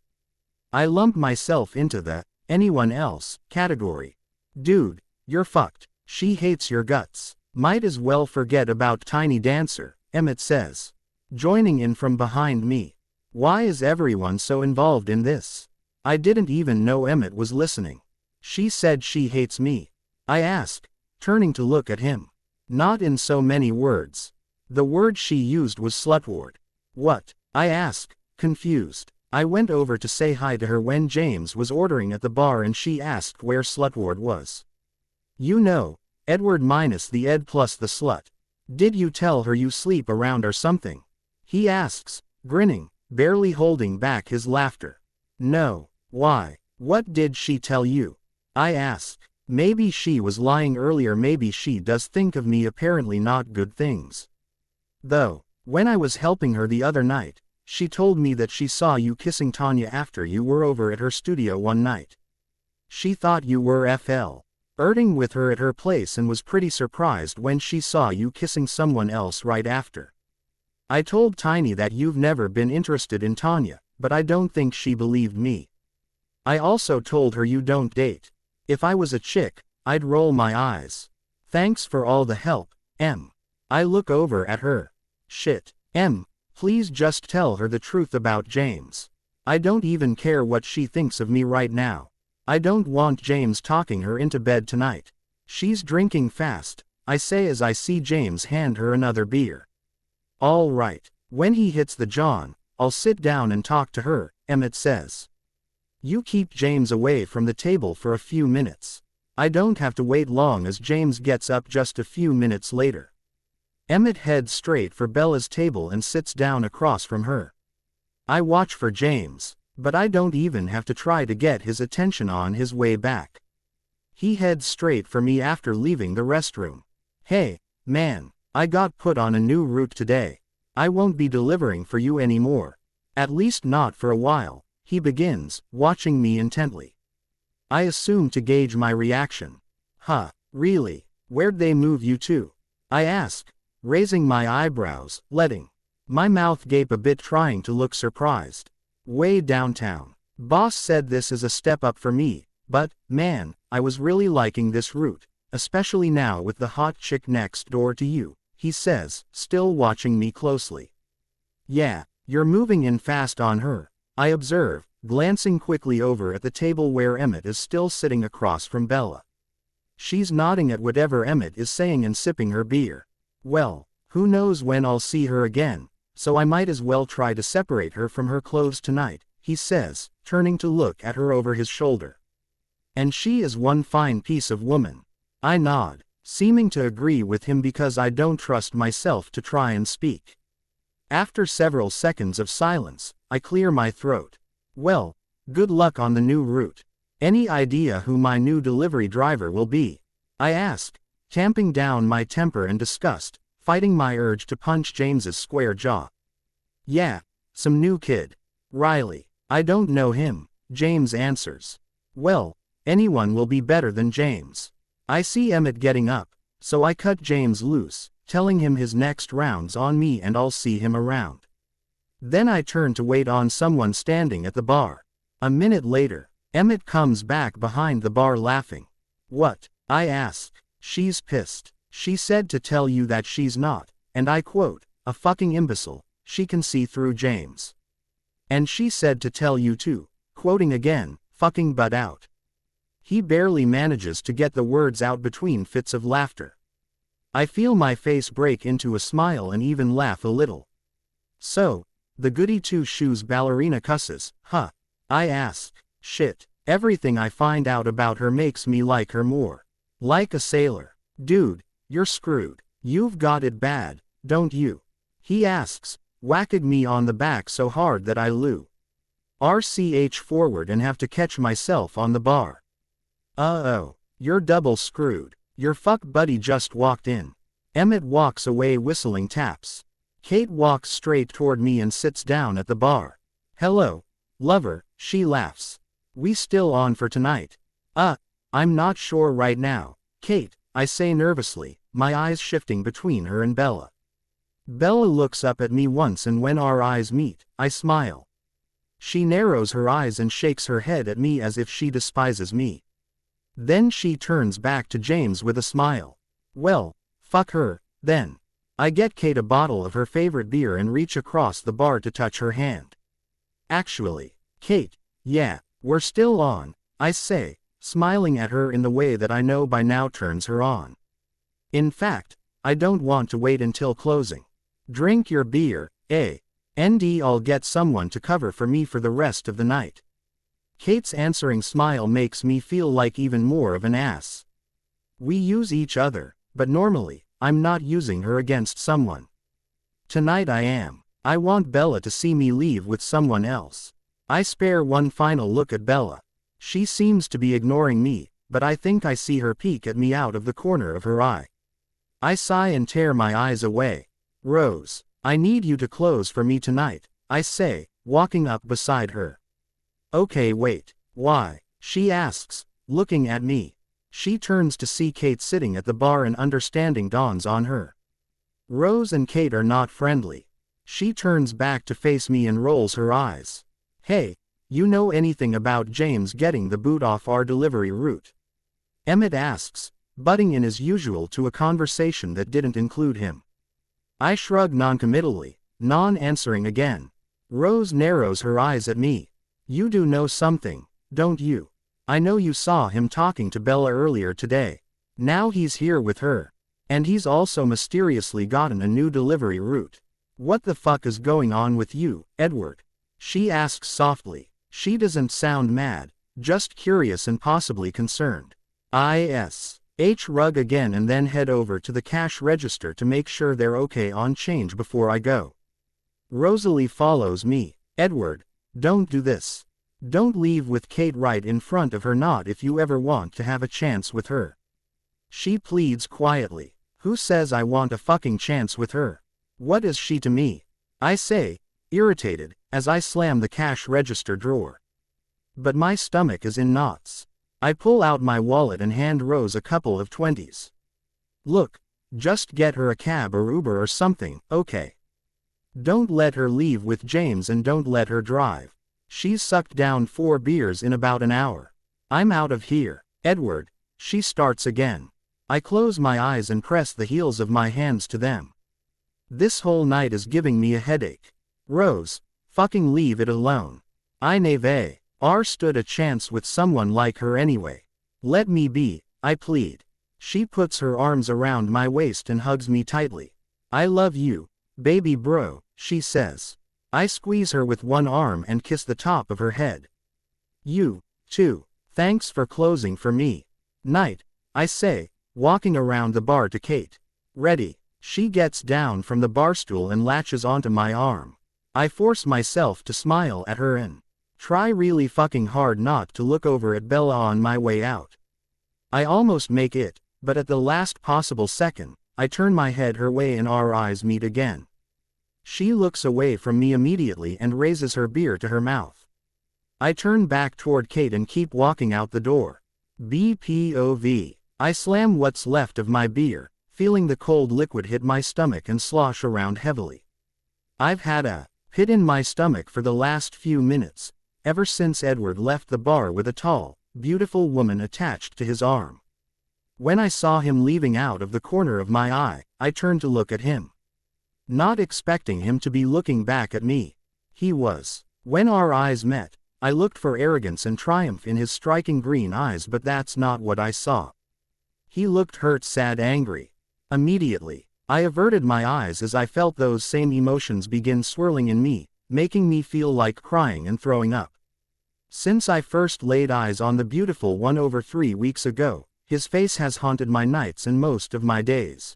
S1: I lump myself into the anyone else category. Dude, you're fucked. She hates your guts. Might as well forget about Tiny Dancer, Emmett says. Joining in from behind me. Why is everyone so involved in this? I didn't even know Emmett was listening. She said she hates me. I ask, turning to look at him. Not in so many words. The word she used was slutward. What? I ask, confused. I went over to say hi to her when James was ordering at the bar and she asked where slutward was. You know, Edward minus the ed plus the slut. Did you tell her you sleep around or something? He asks, grinning, barely holding back his laughter. No. Why? What did she tell you? I ask. Maybe she was lying earlier, maybe she does think of me apparently not good things. Though, when I was helping her the other night, she told me that she saw you kissing Tanya after you were over at her studio one night. She thought you were flirting with her at her place and was pretty surprised when she saw you kissing someone else right after. I told Tiny that you've never been interested in Tanya, but I don't think she believed me. I also told her you don't date. If I was a chick, I'd roll my eyes. Thanks for all the help, Em. I look over at her. Shit, Em, please just tell her the truth about James. I don't even care what she thinks of me right now. I don't want James talking her into bed tonight. She's drinking fast, I say as I see James hand her another beer. All right, when he hits the John, I'll sit down and talk to her, Emmett says. You keep James away from the table for a few minutes. I don't have to wait long as James gets up just a few minutes later. Emmett heads straight for Bella's table and sits down across from her. I watch for James, but I don't even have to try to get his attention on his way back. He heads straight for me after leaving the restroom. Hey, man, I got put on a new route today. I won't be delivering for you anymore. At least not for a while, he begins, watching me intently. I assume to gauge my reaction. Huh, really? Where'd they move you to? I ask, raising my eyebrows, letting my mouth gape a bit trying to look surprised. Way downtown. Boss said this is a step up for me, but, man, I was really liking this route, especially now with the hot chick next door to you, he says, still watching me closely. Yeah, you're moving in fast on her, I observe, glancing quickly over at the table where Emmett is still sitting across from Bella. She's nodding at whatever Emmett is saying and sipping her beer. Well, who knows when I'll see her again, so I might as well try to separate her from her clothes tonight, he says, turning to look at her over his shoulder. And she is one fine piece of woman. I nod, seeming to agree with him because I don't trust myself to try and speak. After several seconds of silence, I clear my throat. Well, good luck on the new route. Any idea who my new delivery driver will be? I ask, tamping down my temper and disgust, fighting my urge to punch James's square jaw. Yeah, some new kid. Riley. I don't know him, James answers. Well, anyone will be better than James. I see Emmett getting up, so I cut James loose, telling him his next round's on me and I'll see him around. Then I turn to wait on someone standing at the bar. A minute later, Emmett comes back behind the bar laughing. What? I ask. She's pissed. She said to tell you that she's not, and I quote, a fucking imbecile, she can see through James. And she said to tell you too, quoting again, fucking butt out. He barely manages to get the words out between fits of laughter. I feel my face break into a smile and even laugh a little. So, the goody two-shoes ballerina cusses, huh? I ask. Shit, everything I find out about her makes me like her more. Like a sailor. Dude, you're screwed. You've got it bad, don't you? He asks, whacking me on the back so hard that I RCH forward and have to catch myself on the bar. Uh-oh, you're double screwed. Your fuck buddy just walked in. Emmett walks away whistling taps. Kate walks straight toward me and sits down at the bar. Hello, lover, she laughs. We still on for tonight? I'm not sure right now, Kate, I say nervously, my eyes shifting between her and Bella. Bella looks up at me once and when our eyes meet, I smile. She narrows her eyes and shakes her head at me as if she despises me. Then she turns back to James with a smile. Well, fuck her, then. I get Kate a bottle of her favorite beer and reach across the bar to touch her hand. Actually, Kate, yeah, we're still on, I say, smiling at her in the way that I know by now turns her on. In fact, I don't want to wait until closing. Drink your beer, eh? And I'll get someone to cover for me for the rest of the night. Kate's answering smile makes me feel like even more of an ass. We use each other, but normally, I'm not using her against someone. Tonight I am. I want Bella to see me leave with someone else. I spare one final look at Bella. She seems to be ignoring me, but I think I see her peek at me out of the corner of her eye. I sigh and tear my eyes away. Rose, I need you to close for me tonight, I say, walking up beside her. Okay, wait, why? She asks, looking at me. She turns to see Kate sitting at the bar and understanding dawns on her. Rose and Kate are not friendly. She turns back to face me and rolls her eyes. Hey, you know anything about James getting the boot off our delivery route? Emmett asks, butting in as usual to a conversation that didn't include him. I shrug noncommittally, non-answering again. Rose narrows her eyes at me. You do know something, don't you? I know you saw him talking to Bella earlier today. Now he's here with her. And he's also mysteriously gotten a new delivery route. What the fuck is going on with you, Edward? She asks softly. She doesn't sound mad, just curious and possibly concerned. Rug again and then head over to the cash register to make sure they're okay on change before I go. Rosalie follows me. Edward, don't do this. Don't leave with Kate right in front of her, not if you ever want to have a chance with her. She pleads quietly. Who says I want a fucking chance with her? What is she to me? I say, irritated, as I slam the cash register drawer. But my stomach is in knots. I pull out my wallet and hand Rose a couple of 20s. Look, just get her a cab or Uber or something, okay? Don't let her leave with James and don't let her drive. She's sucked down 4 beers in about an hour. I'm out of here. Edward, she starts again. I close my eyes and press the heels of my hands to them. This whole night is giving me a headache. Rose, fucking leave it alone. I never stood a chance with someone like her anyway. Let me be, I plead. She puts her arms around my waist and hugs me tightly. I love you, baby bro, she says. I squeeze her with one arm and kiss the top of her head. You, too. Thanks for closing for me. Night, I say, walking around the bar to Kate. Ready. She gets down from the bar stool and latches onto my arm. I force myself to smile at her and try really fucking hard not to look over at Bella on my way out. I almost make it, but at the last possible second, I turn my head her way and our eyes meet again. She looks away from me immediately and raises her beer to her mouth. I turn back toward Kate and keep walking out the door. BPOV. I slam what's left of my beer, feeling the cold liquid hit my stomach and slosh around heavily. I've had a pit in my stomach for the last few minutes, ever since Edward left the bar with a tall, beautiful woman attached to his arm. When I saw him leaving out of the corner of my eye, I turned to look at him. Not expecting him to be looking back at me. He was. When our eyes met, I looked for arrogance and triumph in his striking green eyes, but that's not what I saw. He looked hurt, sad, angry. Immediately, I averted my eyes as I felt those same emotions begin swirling in me, making me feel like crying and throwing up. Since I first laid eyes on the beautiful one over 3 weeks ago, his face has haunted my nights and most of my days.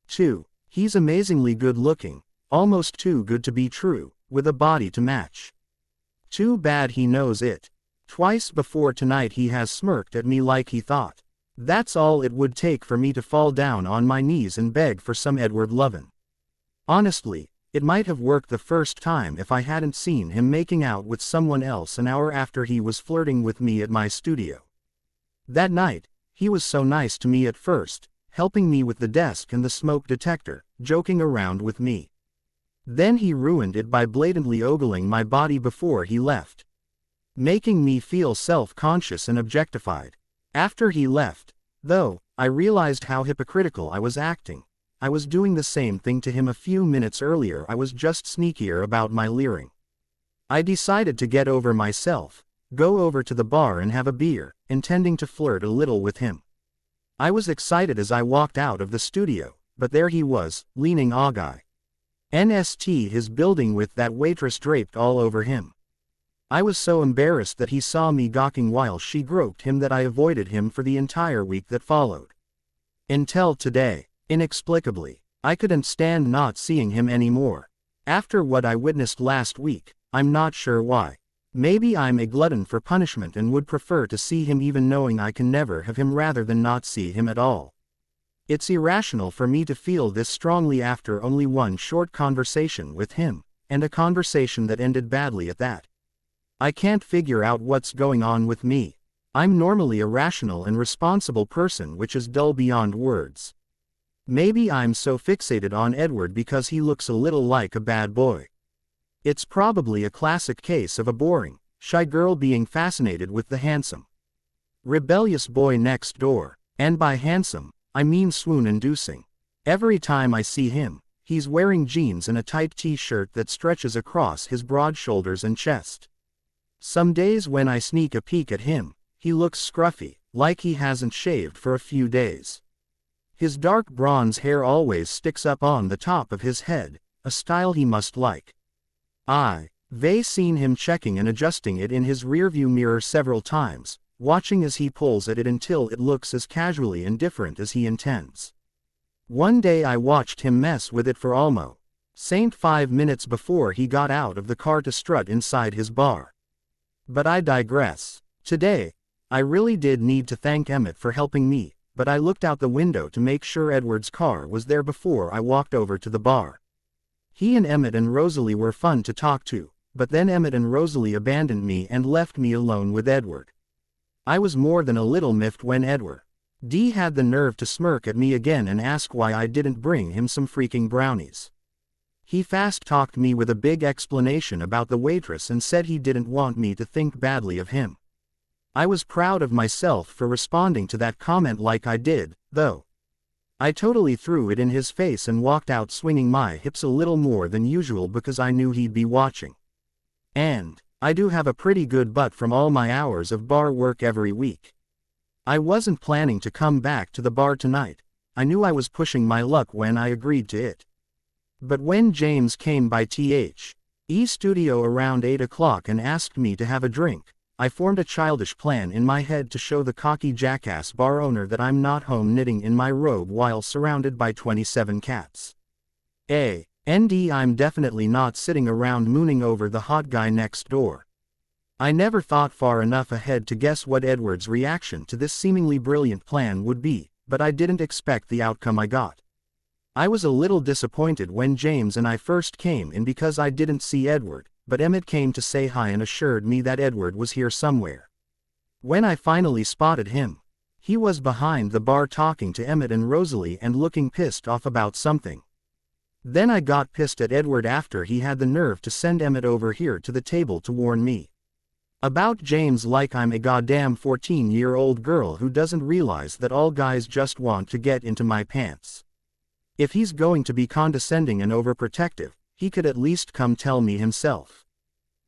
S1: 2. He's amazingly good looking, almost too good to be true, with a body to match. Too bad he knows it. Twice before tonight he has smirked at me like he thought that's all it would take for me to fall down on my knees and beg for some Edward lovin'. Honestly, it might have worked the first time if I hadn't seen him making out with someone else an hour after he was flirting with me at my studio. That night, he was so nice to me at first, helping me with the desk and the smoke detector, joking around with me. Then he ruined it by blatantly ogling my body before he left, making me feel self-conscious and objectified. After he left, though, I realized how hypocritical I was acting. I was doing the same thing to him a few minutes earlier. I was just sneakier about my leering. I decided to get over myself, go over to the bar and have a beer, intending to flirt a little with him. I was excited as I walked out of the studio, but there he was, leaning against his building with that waitress draped all over him. I was so embarrassed that he saw me gawking while she groped him that I avoided him for the entire week that followed. Until today, inexplicably, I couldn't stand not seeing him anymore. After what I witnessed last week, I'm not sure why. Maybe I'm a glutton for punishment and would prefer to see him even knowing I can never have him rather than not see him at all. It's irrational for me to feel this strongly after only one short conversation with him, and a conversation that ended badly at that. I can't figure out what's going on with me. I'm normally a rational and responsible person, which is dull beyond words. Maybe I'm so fixated on Edward because he looks a little like a bad boy. It's probably a classic case of a boring, shy girl being fascinated with the handsome, rebellious boy next door, and by handsome, I mean swoon-inducing. Every time I see him, he's wearing jeans and a tight t-shirt that stretches across his broad shoulders and chest. Some days when I sneak a peek at him, he looks scruffy, like he hasn't shaved for a few days. His dark bronze hair always sticks up on the top of his head, a style he must like. I've seen him checking and adjusting it in his rearview mirror several times, watching as he pulls at it until it looks as casually indifferent as he intends. One day I watched him mess with it for almost 5 minutes before he got out of the car to strut inside his bar. But I digress. Today, I really did need to thank Emmett for helping me, but I looked out the window to make sure Edward's car was there before I walked over to the bar. He and Emmett and Rosalie were fun to talk to, but then Emmett and Rosalie abandoned me and left me alone with Edward. I was more than a little miffed when Edward had the nerve to smirk at me again and ask why I didn't bring him some freaking brownies. He fast-talked me with a big explanation about the waitress and said he didn't want me to think badly of him. I was proud of myself for responding to that comment like I did, though. I totally threw it in his face and walked out swinging my hips a little more than usual because I knew he'd be watching. And I do have a pretty good butt from all my hours of bar work every week. I wasn't planning to come back to the bar tonight. I knew I was pushing my luck when I agreed to it. But when James came by the studio around 8 o'clock and asked me to have a drink, I formed a childish plan in my head to show the cocky jackass bar owner that I'm not home knitting in my robe while surrounded by 27 cats. I'm definitely not sitting around mooning over the hot guy next door. I never thought far enough ahead to guess what Edward's reaction to this seemingly brilliant plan would be, but I didn't expect the outcome I got. I was a little disappointed when James and I first came in because I didn't see Edward, but Emmett came to say hi and assured me that Edward was here somewhere. When I finally spotted him, he was behind the bar talking to Emmett and Rosalie and looking pissed off about something. Then I got pissed at Edward after he had the nerve to send Emmett over here to the table to warn me. About James like I'm a goddamn 14-year-old girl who doesn't realize that all guys just want to get into my pants. If he's going to be condescending and overprotective, he could at least come tell me himself.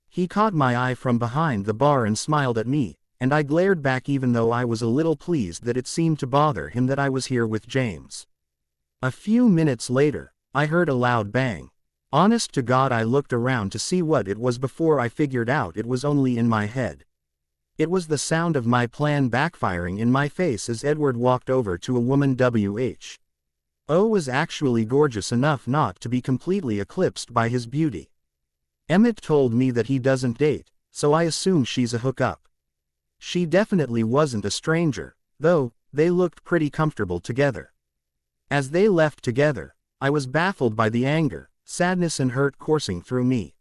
S1: He caught my eye from behind the bar and smiled at me, and I glared back even though I was a little pleased that it seemed to bother him that I was here with James. A few minutes later, I heard a loud bang. Honest to God, I looked around to see what it was before I figured out it was only in my head. It was the sound of my plan backfiring in my face as Edward walked over to a woman who was actually gorgeous enough not to be completely eclipsed by his beauty. Emmett told me that he doesn't date, so I assume she's a hookup. She definitely wasn't a stranger, though. They looked pretty comfortable together. As they left together, I was baffled by the anger, sadness and hurt coursing through me.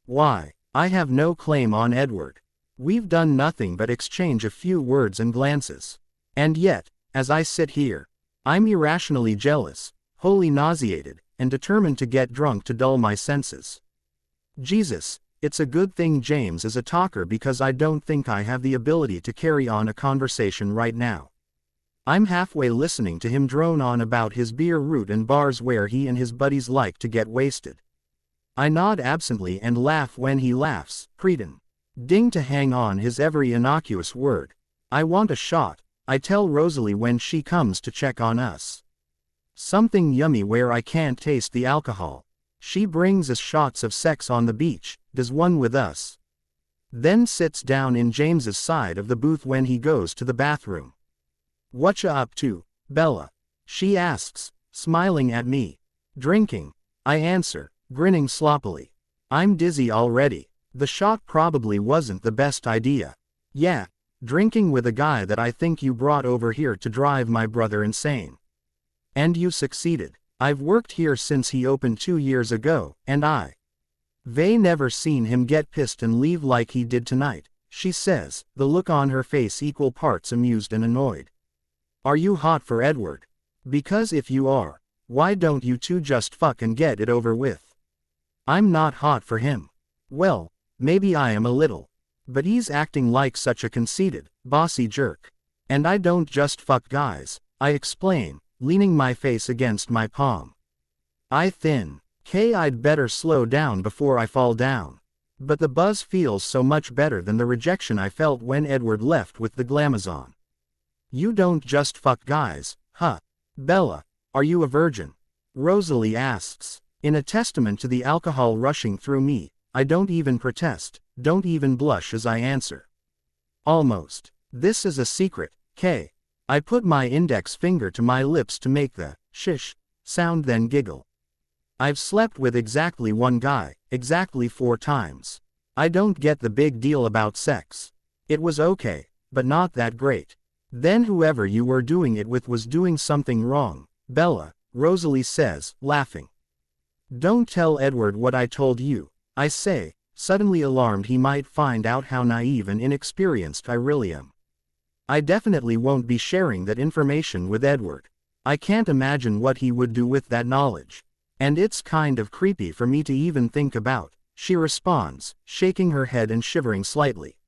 S1: Why? I have no claim on Edward. We've done nothing but exchange a few words and glances. And yet, as I sit here, I'm irrationally jealous, wholly nauseated, and determined to get drunk to dull my senses. Jesus, it's a good thing James is a talker because I don't think I have the ability to carry on a conversation right now. I'm halfway listening to him drone on about his beer route and bars where he and his buddies like to get wasted. I nod absently and laugh when he laughs, pretending to hang on his every innocuous word. I want a shot, I tell Rosalie when she comes to check on us. Something yummy where I can't taste the alcohol. She brings us shots of sex on the beach, does one with us. Then sits down in James's side of the booth when he goes to the bathroom. "Whatcha up to, Bella?" she asks, smiling at me. "Drinking," I answer, grinning sloppily. I'm dizzy already. The shot probably wasn't the best idea. Yeah, drinking with a guy that I think you brought over here to drive my brother insane. And you succeeded. I've worked here since he opened 2 years ago, and I've never seen him get pissed and leave like he did tonight, she says, the look on her face equal parts amused and annoyed. Are you hot for Edward? Because if you are, why don't you two just fuck and get it over with? I'm not hot for him. Well, maybe I am a little. But he's acting like such a conceited, bossy jerk. And I don't just fuck guys, I explain, leaning my face against my palm. I'd better slow down before I fall down. But the buzz feels so much better than the rejection I felt when Edward left with the glamazon. You don't just fuck guys, huh? Bella, are you a virgin? Rosalie asks. In a testament to the alcohol rushing through me, I don't even protest, don't even blush as I answer. Almost. This is a secret, Kay. I put my index finger to my lips to make the shish sound, then giggle. I've slept with exactly one guy, exactly 4 times. I don't get the big deal about sex. It was okay, but not that great. Then whoever you were doing it with was doing something wrong, Bella, Rosalie says, laughing. Don't tell Edward what I told you, I say, suddenly alarmed he might find out how naive and inexperienced I really am. I definitely won't be sharing that information with Edward. I can't imagine what he would do with that knowledge. And it's kind of creepy for me to even think about, she responds, shaking her head and shivering slightly.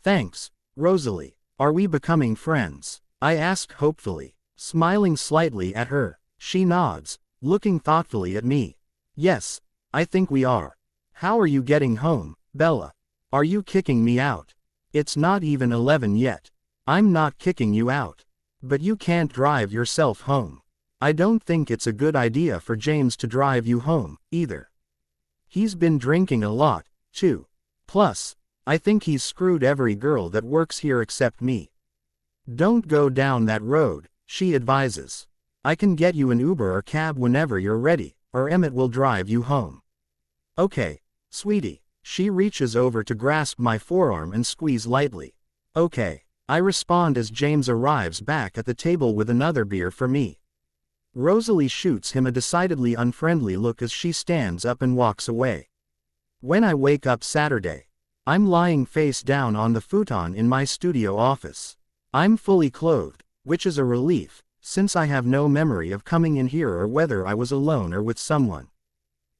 S1: Thanks, Rosalie. Are we becoming friends? I ask hopefully, smiling slightly at her. She nods, looking thoughtfully at me. Yes, I think we are. How are you getting home, Bella? Are you kicking me out? It's not even 11 yet. I'm not kicking you out. But you can't drive yourself home. I don't think it's a good idea for James to drive you home, either. He's been drinking a lot, too. Plus, I think he's screwed every girl that works here except me. Don't go down that road, she advises. I can get you an Uber or cab whenever you're ready, or Emmett will drive you home. Okay, sweetie. She reaches over to grasp my forearm and squeeze lightly. Okay, I respond as James arrives back at the table with another beer for me. Rosalie shoots him a decidedly unfriendly look as she stands up and walks away. When I wake up Saturday, I'm lying face down on the futon in my studio office. I'm fully clothed, which is a relief, since I have no memory of coming in here or whether I was alone or with someone.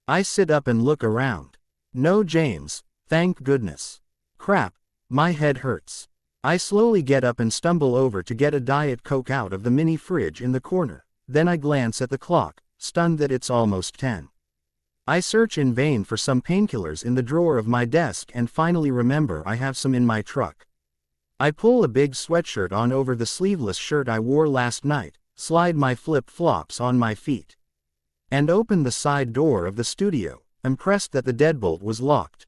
S1: I sit up and look around. No James, thank goodness. Crap, My head hurts. I slowly get up and stumble over to get a Diet Coke out of the mini fridge in the corner, then I glance at the clock, stunned that it's almost 10. I search in vain for some painkillers in the drawer of my desk and finally remember I have some in my truck. I pull a big sweatshirt on over the sleeveless shirt I wore last night, slide my flip-flops on my feet, and open the side door of the studio, impressed that the deadbolt was locked.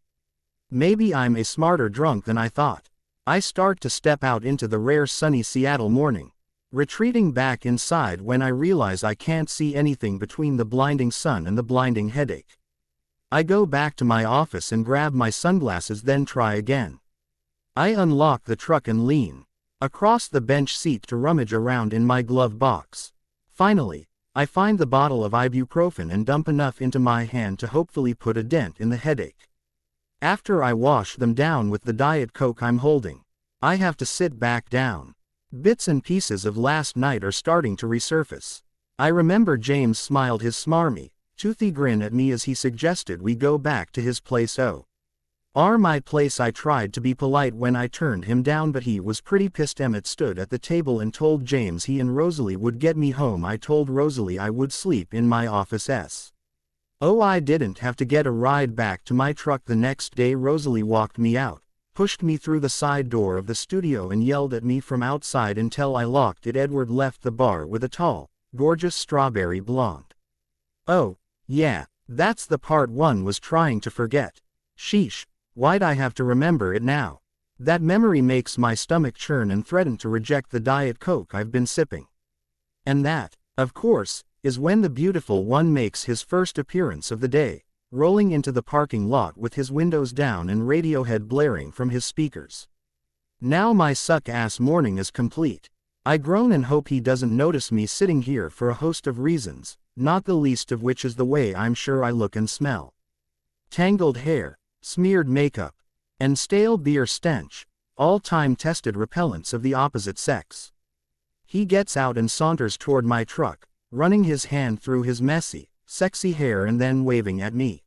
S1: Maybe I'm a smarter drunk than I thought. I start to step out into the rare sunny Seattle morning, retreating back inside when I realize I can't see anything between the blinding sun and the blinding headache. I go back to my office and grab my sunglasses, then try again. I unlock the truck and lean across the bench seat to rummage around in my glove box. Finally, I find the bottle of ibuprofen and dump enough into my hand to hopefully put a dent in the headache. After I wash them down with the Diet Coke I'm holding, I have to sit back down. Bits and pieces of last night are starting to resurface. I remember James smiled his smarmy, toothy grin at me as he suggested we go back to his place. My place. I tried to be polite when I turned him down, but he was pretty pissed. Emmett stood at the table and told James he and Rosalie would get me home. I told Rosalie I would sleep in my office. I didn't have to get a ride back to my truck the next day. Rosalie walked me out, pushed me through the side door of the studio and yelled at me from outside until I locked it. Edward left the bar with a tall, gorgeous strawberry blonde. Oh, yeah, that's the part one was trying to forget. Sheesh. Why'd I have to remember it now? That memory makes my stomach churn and threaten to reject the Diet Coke I've been sipping. And that, of course, is when the beautiful one makes his first appearance of the day, rolling into the parking lot with his windows down and Radiohead blaring from his speakers. Now my suck-ass morning is complete. I groan and hope he doesn't notice me sitting here for a host of reasons, not the least of which is the way I'm sure I look and smell. Tangled hair, smeared makeup, and stale beer stench, all time-tested repellents of the opposite sex. He gets out and saunters toward my truck, running his hand through his messy, sexy hair and then waving at me.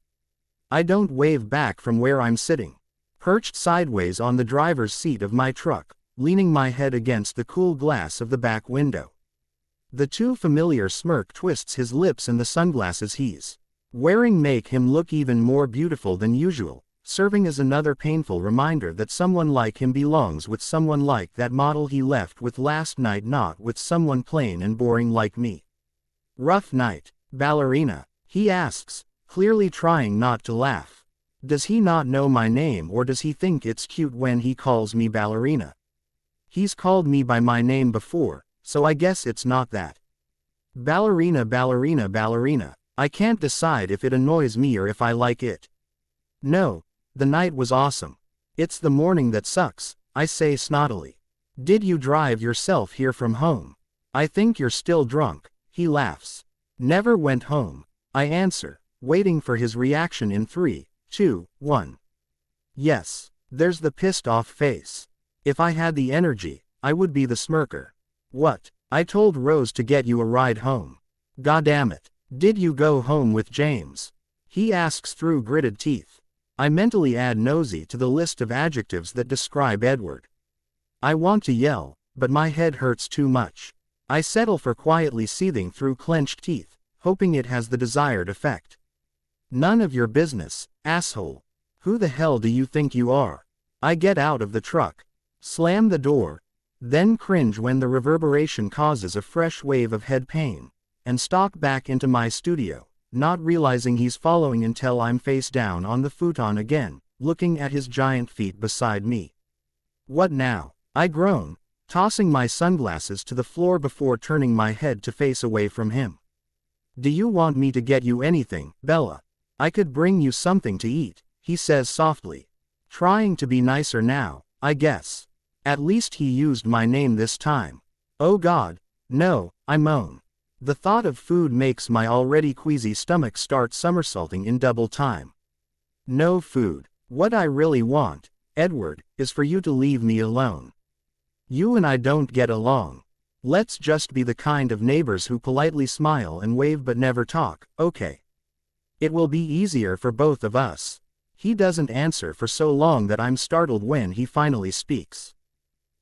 S1: I don't wave back from where I'm sitting, perched sideways on the driver's seat of my truck, leaning my head against the cool glass of the back window. The too familiar smirk twists his lips and the sunglasses he's wearing make him look even more beautiful than usual, serving as another painful reminder that someone like him belongs with someone like that model he left with last night, not with someone plain and boring like me. Rough night, ballerina? He asks, clearly trying not to laugh. Does he not know my name, or does he think it's cute when he calls me ballerina? He's called me by my name before, so I guess it's not that. Ballerina, ballerina, ballerina. I can't decide if it annoys me or if I like it. No, the night was awesome. It's the morning that sucks, I say snottily. Did you drive yourself here from home? I think you're still drunk, he laughs. Never went home, I answer, waiting for his reaction in 3, 2, 1. Yes, there's the pissed off face. If I had the energy, I would be the smirker. What? I told Rose to get you a ride home. Goddammit. Did you go home with James? He asks through gritted teeth. I mentally add nosy to the list of adjectives that describe Edward. I want to yell, but my head hurts too much. I settle for quietly seething through clenched teeth, hoping it has the desired effect. None of your business, asshole. Who the hell do you think you are? I get out of the truck, slam the door, then cringe when the reverberation causes a fresh wave of head pain, and stalk back into my studio, not realizing he's following until I'm face down on the futon again, looking at his giant feet beside me. What now? I groan, tossing my sunglasses to the floor before turning my head to face away from him. Do you want me to get you anything, Bella? I could bring you something to eat, he says softly. Trying to be nicer now, I guess. At least he used my name this time. Oh God, no, I moan. The thought of food makes my already queasy stomach start somersaulting in double time. No food. What I really want, Edward, is for you to leave me alone. You and I don't get along. Let's just be the kind of neighbors who politely smile and wave but never talk, okay? It will be easier for both of us. He doesn't answer for so long that I'm startled when he finally speaks.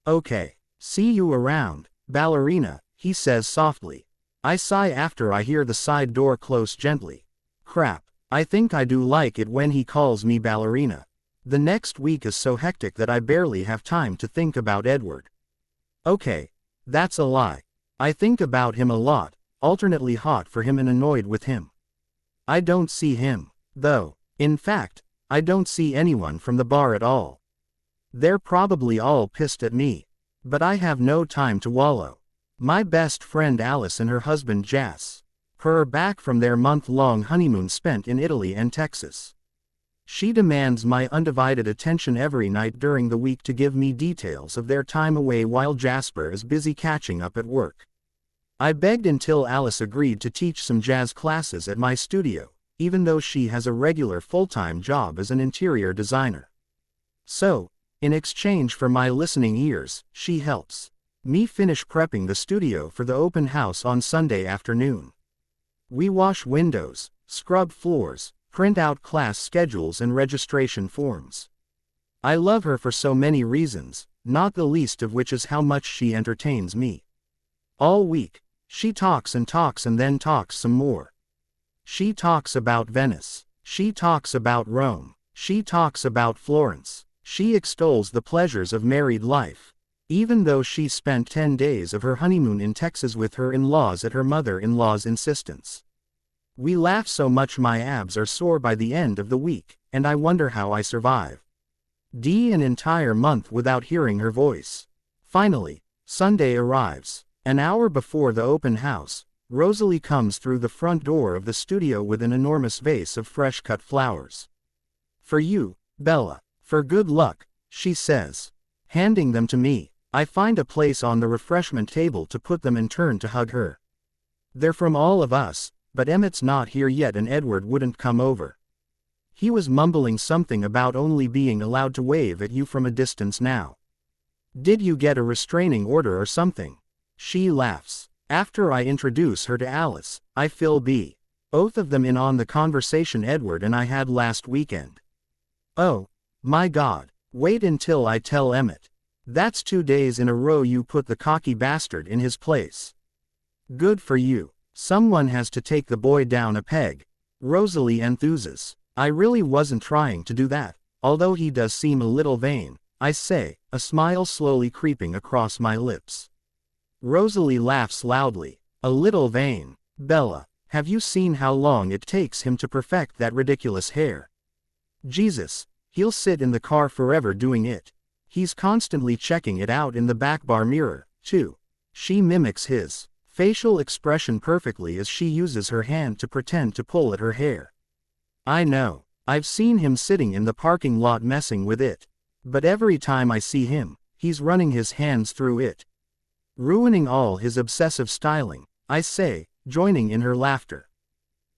S1: Okay. See you around, ballerina, he says softly. I sigh after I hear the side door close gently. Crap, I think I do like it when he calls me ballerina. The next week is so hectic that I barely have time to think about Edward. Okay, that's a lie. I think about him a lot, alternately hot for him and annoyed with him. I don't see him, though. In fact, I don't see anyone from the bar at all. They're probably all pissed at me. But I have no time to wallow. My best friend Alice and her husband Jas are back from their month-long honeymoon spent in Italy and Texas. She demands my undivided attention every night during the week to give me details of their time away while Jasper is busy catching up at work. I begged until Alice agreed to teach some jazz classes at my studio, even though she has a regular full-time job as an interior designer. So, in exchange for my listening ears, she helps me finish prepping the studio for the open house on Sunday afternoon. We wash windows, scrub floors, print out class schedules and registration forms. I love her for so many reasons, not the least of which is how much she entertains me. All week, she talks and then talks some more. She talks about Venice. She talks about Rome. She talks about Florence. She extols the pleasures of married life, even though she spent 10 days of her honeymoon in Texas with her in-laws at her mother-in-law's insistence. We laugh so much my abs are sore by the end of the week, and I wonder how I survive. An entire month without hearing her voice. Finally, Sunday arrives. An hour before the open house, Rosalie comes through the front door of the studio with an enormous vase of fresh-cut flowers. For you, Bella. For good luck, she says. Handing them to me, I find a place on the refreshment table to put them and turn to hug her. They're from all of us, but Emmett's not here yet and Edward wouldn't come over. He was mumbling something about only being allowed to wave at you from a distance now. Did you get a restraining order or something? She laughs. After I introduce her to Alice, I fill both of them in on the conversation Edward and I had last weekend. Oh. My God, wait until I tell Emmett. That's 2 days in a row you put the cocky bastard in his place. Good for you. Someone has to take the boy down a peg. Rosalie enthuses. I really wasn't trying to do that, although he does seem a little vain, I say, a smile slowly creeping across my lips. Rosalie laughs loudly. A little vain. Bella, have you seen how long it takes him to perfect that ridiculous hair? Jesus. He'll sit in the car forever doing it. He's constantly checking it out in the back bar mirror, too. She mimics his facial expression perfectly as she uses her hand to pretend to pull at her hair. I know. I've seen him sitting in the parking lot messing with it. But every time I see him, he's running his hands through it. Ruining all his obsessive styling, I say, joining in her laughter.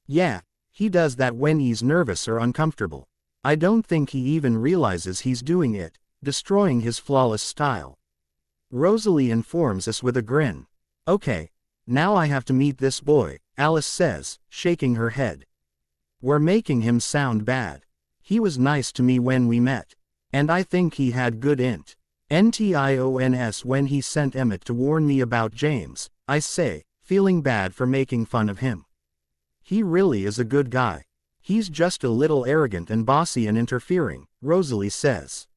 S1: Yeah, he does that when he's nervous or uncomfortable. I don't think he even realizes he's doing it, destroying his flawless style. Rosalie informs us with a grin. Okay, now I have to meet this boy, Alice says, shaking her head. We're making him sound bad. He was nice to me when we met. And I think he had good intions when he sent Emmett to warn me about James, I say, feeling bad for making fun of him. He really is a good guy. He's just a little arrogant and bossy and interfering, Rosalie says.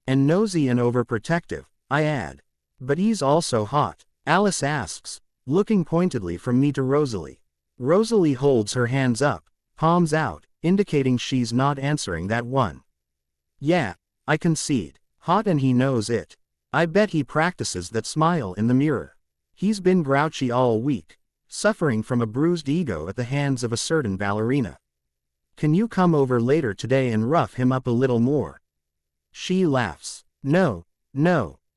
S1: And nosy and overprotective, I add. But he's also hot, Alice asks, looking pointedly from me to Rosalie. Rosalie holds her hands up, palms out, indicating she's not answering that one. Yeah, I concede. Hot and he knows it. I bet he practices that smile in the mirror. He's been grouchy all week, suffering from a bruised ego at the hands of a certain ballerina. Can you come over later today and rough him up a little more? She laughs. No,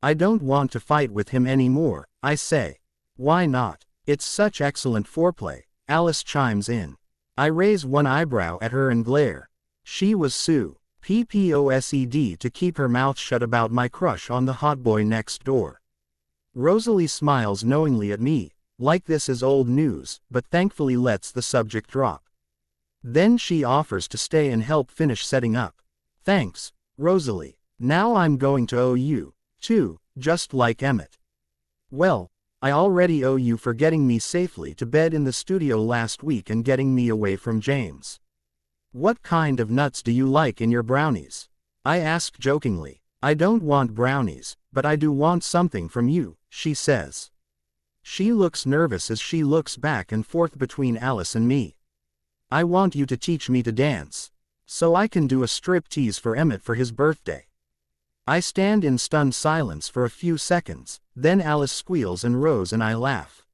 S1: I don't want to fight with him anymore, I say. Why not? It's such excellent foreplay, Alice chimes in. I raise one eyebrow at her and glare. She was PPOSED to keep her mouth shut about my crush on the hot boy next door. Rosalie smiles knowingly at me, like this is old news, but thankfully lets the subject drop. Then she offers to stay and help finish setting up. Thanks, Rosalie. Now I'm going to owe you, too, just like Emmett. Well, I already owe you for getting me safely to bed in the studio last week and getting me away from James. What kind of nuts do you like in your brownies? I asked jokingly. I don't want brownies, but I do want something from you, she says. She looks nervous as she looks back and forth between Alice and me. I want you to teach me to dance, so I can do a striptease for Emmett for his birthday. I stand in stunned silence for a few seconds, then Alice squeals and Rose and I laugh.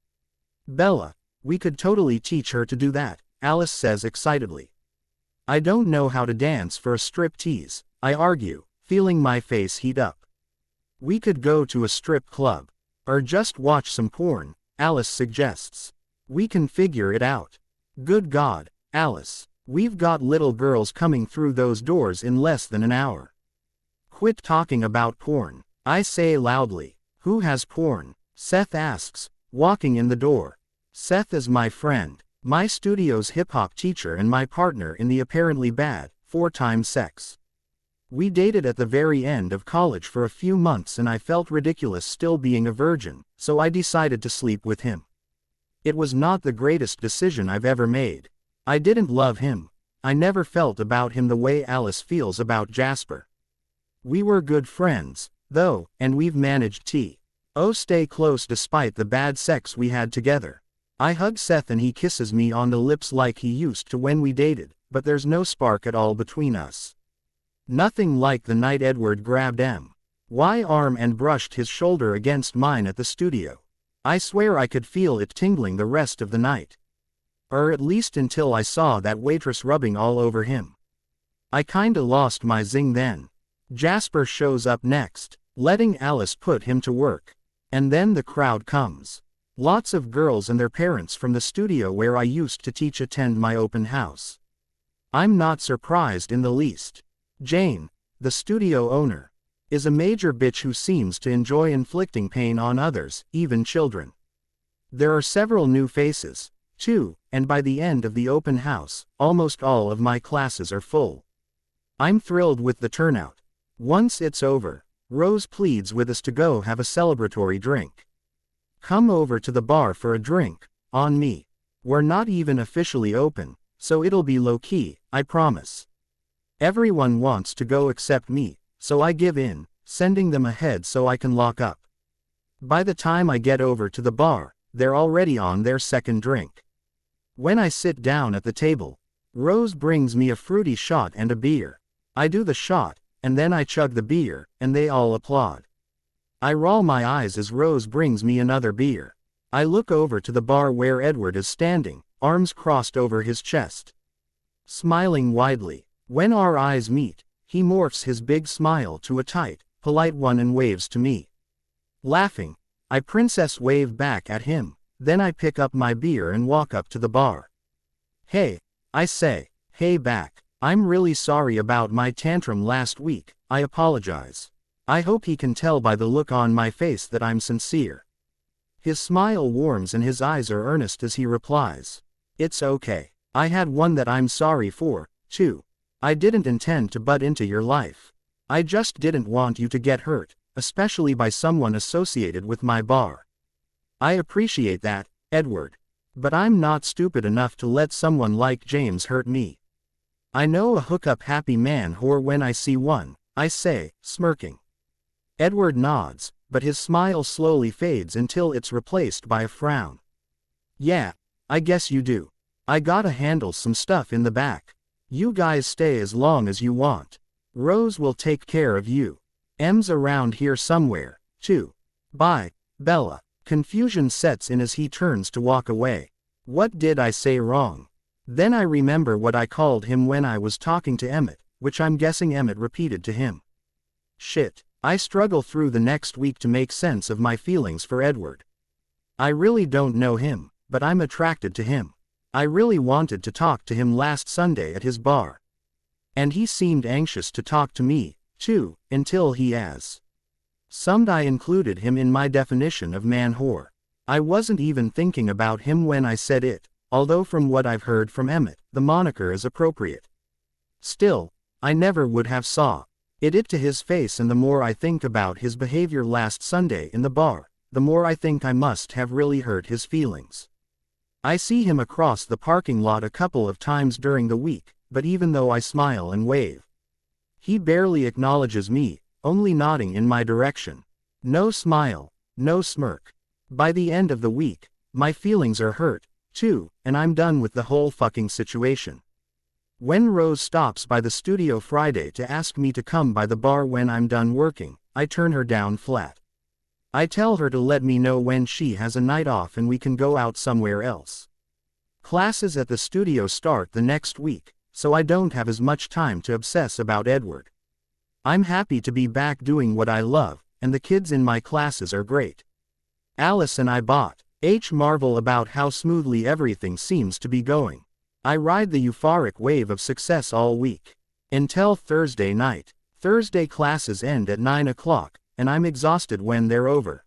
S1: Bella, we could totally teach her to do that, Alice says excitedly. I don't know how to dance for a striptease, I argue, feeling my face heat up. We could go to a strip club. Or just watch some porn, Alice suggests. We can figure it out. Good God, Alice, we've got little girls coming through those doors in less than an hour. Quit talking about porn, I say loudly. Who has porn? Seth asks, walking in the door. Seth is my friend, my studio's hip-hop teacher and my partner in the apparently bad, 4-time sex. We dated at the very end of college for a few months and I felt ridiculous still being a virgin, so I decided to sleep with him. It was not the greatest decision I've ever made. I didn't love him. I never felt about him the way Alice feels about Jasper. We were good friends, though, and we've managed to stay close despite the bad sex we had together. I hug Seth and he kisses me on the lips like he used to when we dated, but there's no spark at all between us. Nothing like the night Edward grabbed my arm and brushed his shoulder against mine at the studio. I swear I could feel it tingling the rest of the night. Or at least until I saw that waitress rubbing all over him. I kinda lost my zing then. Jasper shows up next, letting Alice put him to work. And then the crowd comes. Lots of girls and their parents from the studio where I used to teach attend my open house. I'm not surprised in the least. Jane, the studio owner, is a major bitch who seems to enjoy inflicting pain on others, even children. There are several new faces, too, and by the end of the open house, almost all of my classes are full. I'm thrilled with the turnout. Once it's over, Rose pleads with us to go have a celebratory drink. Come over to the bar for a drink, on me. We're not even officially open, so it'll be low-key, I promise. Everyone wants to go except me, so I give in, sending them ahead so I can lock up. By the time I get over to the bar, they're already on their second drink. When I sit down at the table, Rose brings me a fruity shot and a beer. I do the shot, and then I chug the beer, and they all applaud. I roll my eyes as Rose brings me another beer. I look over to the bar where Edward is standing, arms crossed over his chest, smiling widely. When our eyes meet, he morphs his big smile to a tight, polite one and waves to me. Laughing, I princess wave back at him, then I pick up my beer and walk up to the bar. Hey, I say, hey back, I'm really sorry about my tantrum last week, I apologize. I hope he can tell by the look on my face that I'm sincere. His smile warms and his eyes are earnest as he replies. It's okay. I had one that I'm sorry for, too. I didn't intend to butt into your life. I just didn't want you to get hurt, especially by someone associated with my bar. I appreciate that, Edward. But I'm not stupid enough to let someone like James hurt me. I know a hookup happy man whore when I see one, I say, smirking. Edward nods, but his smile slowly fades until it's replaced by a frown. Yeah, I guess you do. I gotta handle some stuff in the back. You guys stay as long as you want. Rose will take care of you. M's around here somewhere, too. Bye, Bella. Confusion sets in as he turns to walk away. What did I say wrong? Then I remember what I called him when I was talking to Emmett, which I'm guessing Emmett repeated to him. Shit. I struggle through the next week to make sense of my feelings for Edward. I really don't know him, but I'm attracted to him. I really wanted to talk to him last Sunday at his bar. And he seemed anxious to talk to me, too, until he I included him in my definition of man whore. I wasn't even thinking about him when I said it. although from what I've heard from Emmett, the moniker is appropriate. Still, I never would have saw it to his face, and the more I think about his behavior last Sunday in the bar, the more I think I must have really hurt his feelings. I see him across the parking lot a couple of times during the week, but even though I smile and wave, he barely acknowledges me, only nodding in my direction. No smile, no smirk. By the end of the week, my feelings are hurt, too, and I'm done with the whole fucking situation. When Rose stops by the studio Friday to ask me to come by the bar when I'm done working, I turn her down flat. I tell her to let me know when she has a night off and we can go out somewhere else. Classes at the studio start the next week, so I don't have as much time to obsess about Edward. I'm happy to be back doing what I love, and the kids in my classes are great. Alice and I marvel about how smoothly everything seems to be going. I ride the euphoric wave of success all week. Until Thursday night. Thursday classes end at 9 o'clock, and I'm exhausted when they're over.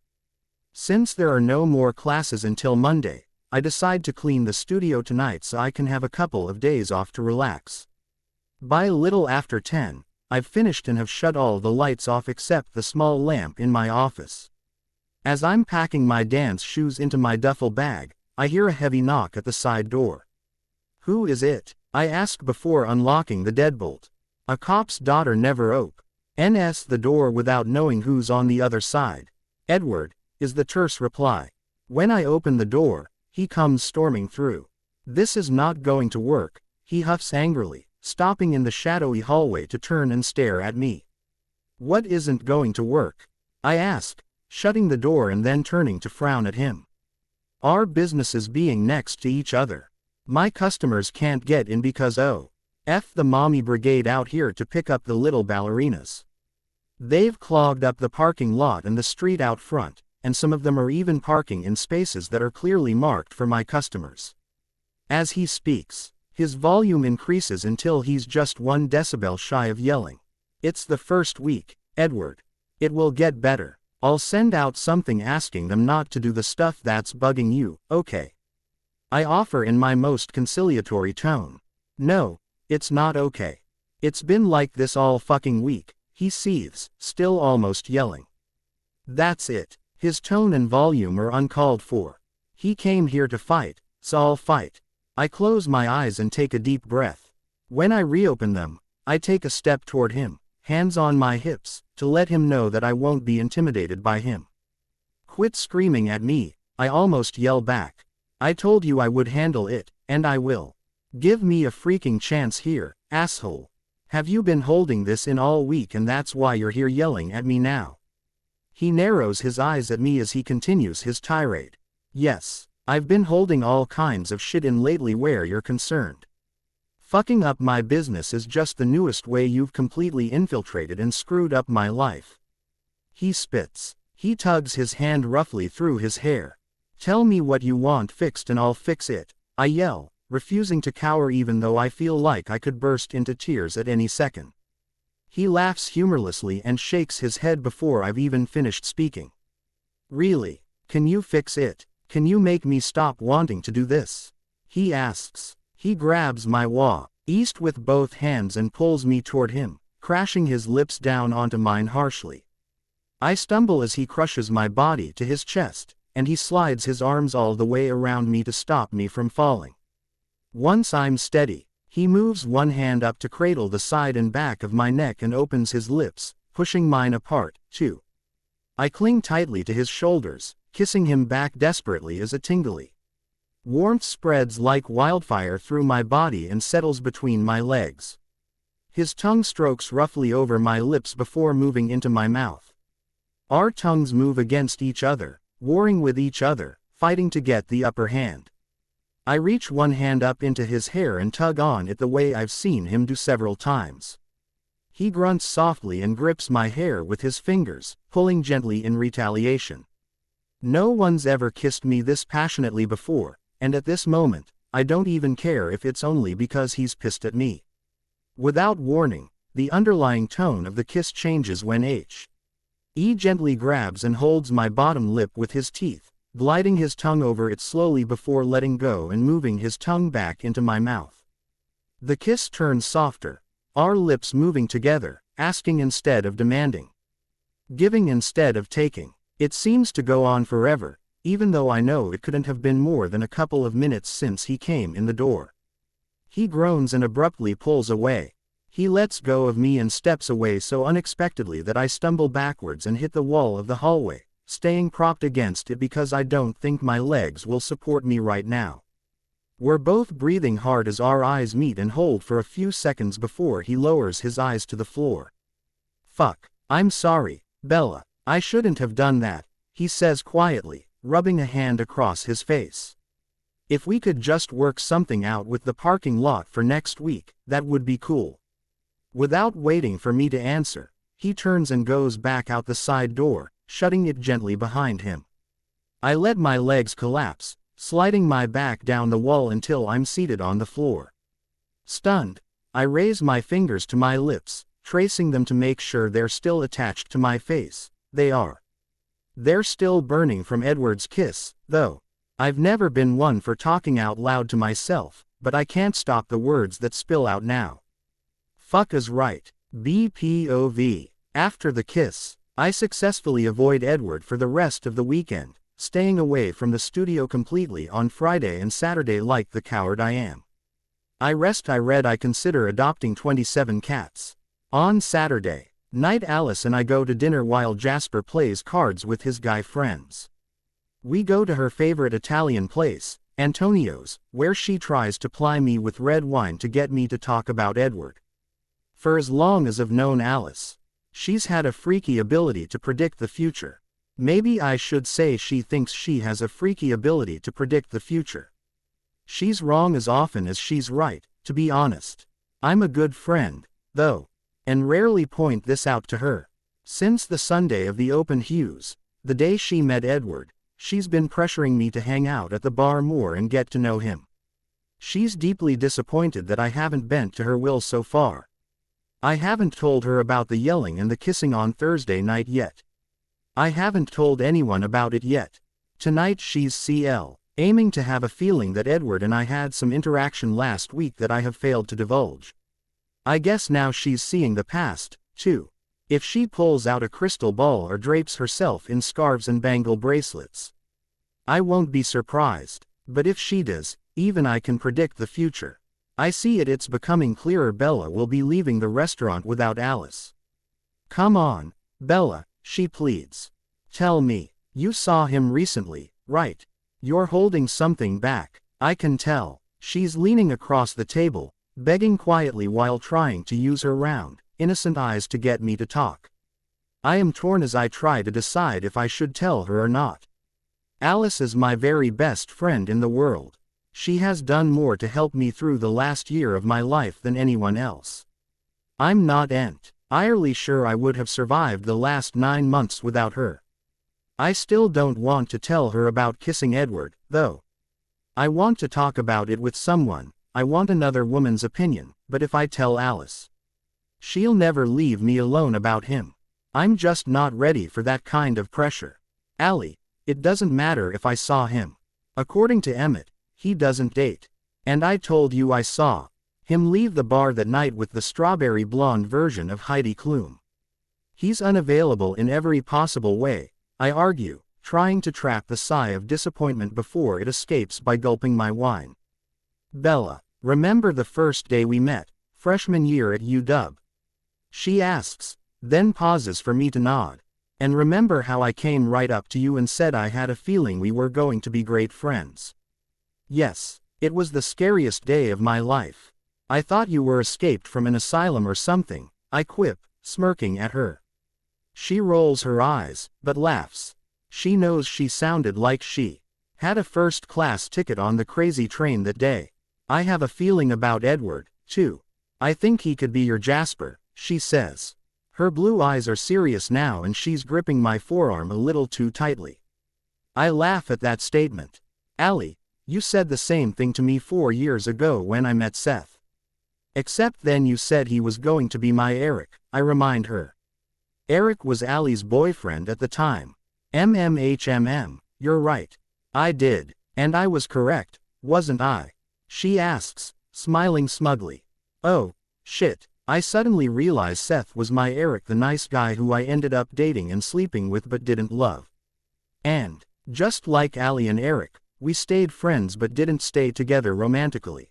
S1: Since there are no more classes until Monday, I decide to clean the studio tonight so I can have a couple of days off to relax. By a little after 10, I've finished and have shut all the lights off except the small lamp in my office. As I'm packing my dance shoes into my duffel bag, I hear a heavy knock at the side door. Who is it? I ask before unlocking the deadbolt. A cop's daughter never opens the door without knowing who's on the other side. Edward, is the terse reply. When I open the door, he comes storming through. This is not going to work, he huffs angrily, stopping in the shadowy hallway to turn and stare at me. What isn't going to work? I ask, shutting the door and then turning to frown at him. Our businesses being next to each other. My customers can't get in because the mommy brigade out here to pick up the little ballerinas. They've clogged up the parking lot and the street out front, and some of them are even parking in spaces that are clearly marked for my customers. As he speaks, his volume increases until he's just 1 decibel shy of yelling. It's the first week, Edward. It will get better. I'll send out something asking them not to do the stuff that's bugging you, okay? I offer in my most conciliatory tone. No, it's not okay. It's been like this all fucking week, he seethes, still almost yelling. That's it. His tone and volume are uncalled for. He came here to fight, so I'll fight. I close my eyes and take a deep breath. When I reopen them, I take a step toward him, hands on my hips, to let him know that I won't be intimidated by him. Quit screaming at me, I almost yell back. I told you I would handle it, and I will. Give me a freaking chance here, asshole. Have you been holding this in all week and that's why you're here yelling at me now? He narrows his eyes at me as he continues his tirade. Yes, I've been holding all kinds of shit in lately where you're concerned. Fucking up my business is just the newest way you've completely infiltrated and screwed up my life. He spits. He tugs his hand roughly through his hair. Tell me what you want fixed and I'll fix it, I yell, refusing to cower even though I feel like I could burst into tears at any second. He laughs humorlessly and shakes his head before I've even finished speaking. Really? Can you fix it? Can you make me stop wanting to do this? He asks. He grabs my waist with both hands and pulls me toward him, crashing his lips down onto mine harshly. I stumble as he crushes my body to his chest, and he slides his arms all the way around me to stop me from falling. Once I'm steady, he moves one hand up to cradle the side and back of my neck and opens his lips, pushing mine apart, too. I cling tightly to his shoulders, kissing him back desperately as a tingly warmth spreads like wildfire through my body and settles between my legs. His tongue strokes roughly over my lips before moving into my mouth. Our tongues move against each other, warring with each other, fighting to get the upper hand. I reach one hand up into his hair and tug on it the way I've seen him do several times. He grunts softly and grips my hair with his fingers, pulling gently in retaliation. No one's ever kissed me this passionately before, and at this moment, I don't even care if it's only because he's pissed at me. Without warning, the underlying tone of the kiss changes when He gently grabs and holds my bottom lip with his teeth, gliding his tongue over it slowly before letting go and moving his tongue back into my mouth. The kiss turns softer, our lips moving together, asking instead of demanding, giving instead of taking. It seems to go on forever, even though I know it couldn't have been more than a couple of minutes since he came in the door. He groans and abruptly pulls away. He lets go of me and steps away so unexpectedly that I stumble backwards and hit the wall of the hallway, staying propped against it because I don't think my legs will support me right now. We're both breathing hard as our eyes meet and hold for a few seconds before he lowers his eyes to the floor. "Fuck. I'm sorry, Bella. I shouldn't have done that," he says quietly, rubbing a hand across his face. "If we could just work something out with the parking lot for next week, that would be cool." Without waiting for me to answer, he turns and goes back out the side door, shutting it gently behind him. I let my legs collapse, sliding my back down the wall until I'm seated on the floor. Stunned, I raise my fingers to my lips, tracing them to make sure they're still attached to my face. They are. They're still burning from Edward's kiss, though. I've never been one for talking out loud to myself, but I can't stop the words that spill out now. Fuck is right. BPOV. After the kiss, I successfully avoid Edward for the rest of the weekend, staying away from the studio completely on Friday and Saturday like the coward I am. I read I consider adopting 27 cats. On Saturday night, Alice and I go to dinner while Jasper plays cards with his guy friends. We go to her favorite Italian place, Antonio's, where she tries to ply me with red wine to get me to talk about Edward. For as long as I've known Alice, she's had a freaky ability to predict the future. Maybe I should say she thinks she has a freaky ability to predict the future. She's wrong as often as she's right, to be honest. I'm a good friend, though, and rarely point this out to her. Since the Sunday of the open Hughes, the day she met Edward, she's been pressuring me to hang out at the bar more and get to know him. She's deeply disappointed that I haven't bent to her will so far. I haven't told her about the yelling and the kissing on Thursday night yet. I haven't told anyone about it yet. Tonight she's aiming to have a feeling that Edward and I had some interaction last week that I have failed to divulge. I guess now she's seeing the past, too. If she pulls out a crystal ball or drapes herself in scarves and bangle bracelets, I won't be surprised. But if she does, even I can predict the future. I see it's becoming clearer Bella will be leaving the restaurant without Alice. "Come on, Bella," she pleads. "Tell me, you saw him recently, right? You're holding something back, I can tell." She's leaning across the table, begging quietly while trying to use her round, innocent eyes to get me to talk. I am torn as I try to decide if I should tell her or not. Alice is my very best friend in the world. She has done more to help me through the last year of my life than anyone else. I'm not entirely sure I would have survived the last 9 months without her. I still don't want to tell her about kissing Edward, though. I want to talk about it with someone. I want another woman's opinion, but if I tell Alice, she'll never leave me alone about him. I'm just not ready for that kind of pressure. Allie, it doesn't matter if I saw him. According to Emmett, he doesn't date. And I told you I saw him leave the bar that night with the strawberry blonde version of Heidi Klum. He's unavailable in every possible way, I argue, trying to trap the sigh of disappointment before it escapes by gulping my wine. "Bella, remember the first day we met, freshman year at UW?" she asks, then pauses for me to nod. "And remember how I came right up to you and said I had a feeling we were going to be great friends?" "Yes, it was the scariest day of my life. I thought you were escaped from an asylum or something," I quip, smirking at her. She rolls her eyes, but laughs. She knows she sounded like she had a first-class ticket on the crazy train that day. "I have a feeling about Edward, too. I think he could be your Jasper," she says. Her blue eyes are serious now and she's gripping my forearm a little too tightly. I laugh at that statement. "Allie, you said the same thing to me 4 years ago when I met Seth. Except then you said he was going to be my Eric," I remind her. "Eric was Allie's boyfriend at the time." "MMHMM, you're right. I did. And I was correct, wasn't I? She asks, smiling smugly. Oh, shit. I suddenly realize Seth was my Eric, the nice guy who I ended up dating and sleeping with but didn't love. And, just like Allie and Eric, we stayed friends but didn't stay together romantically.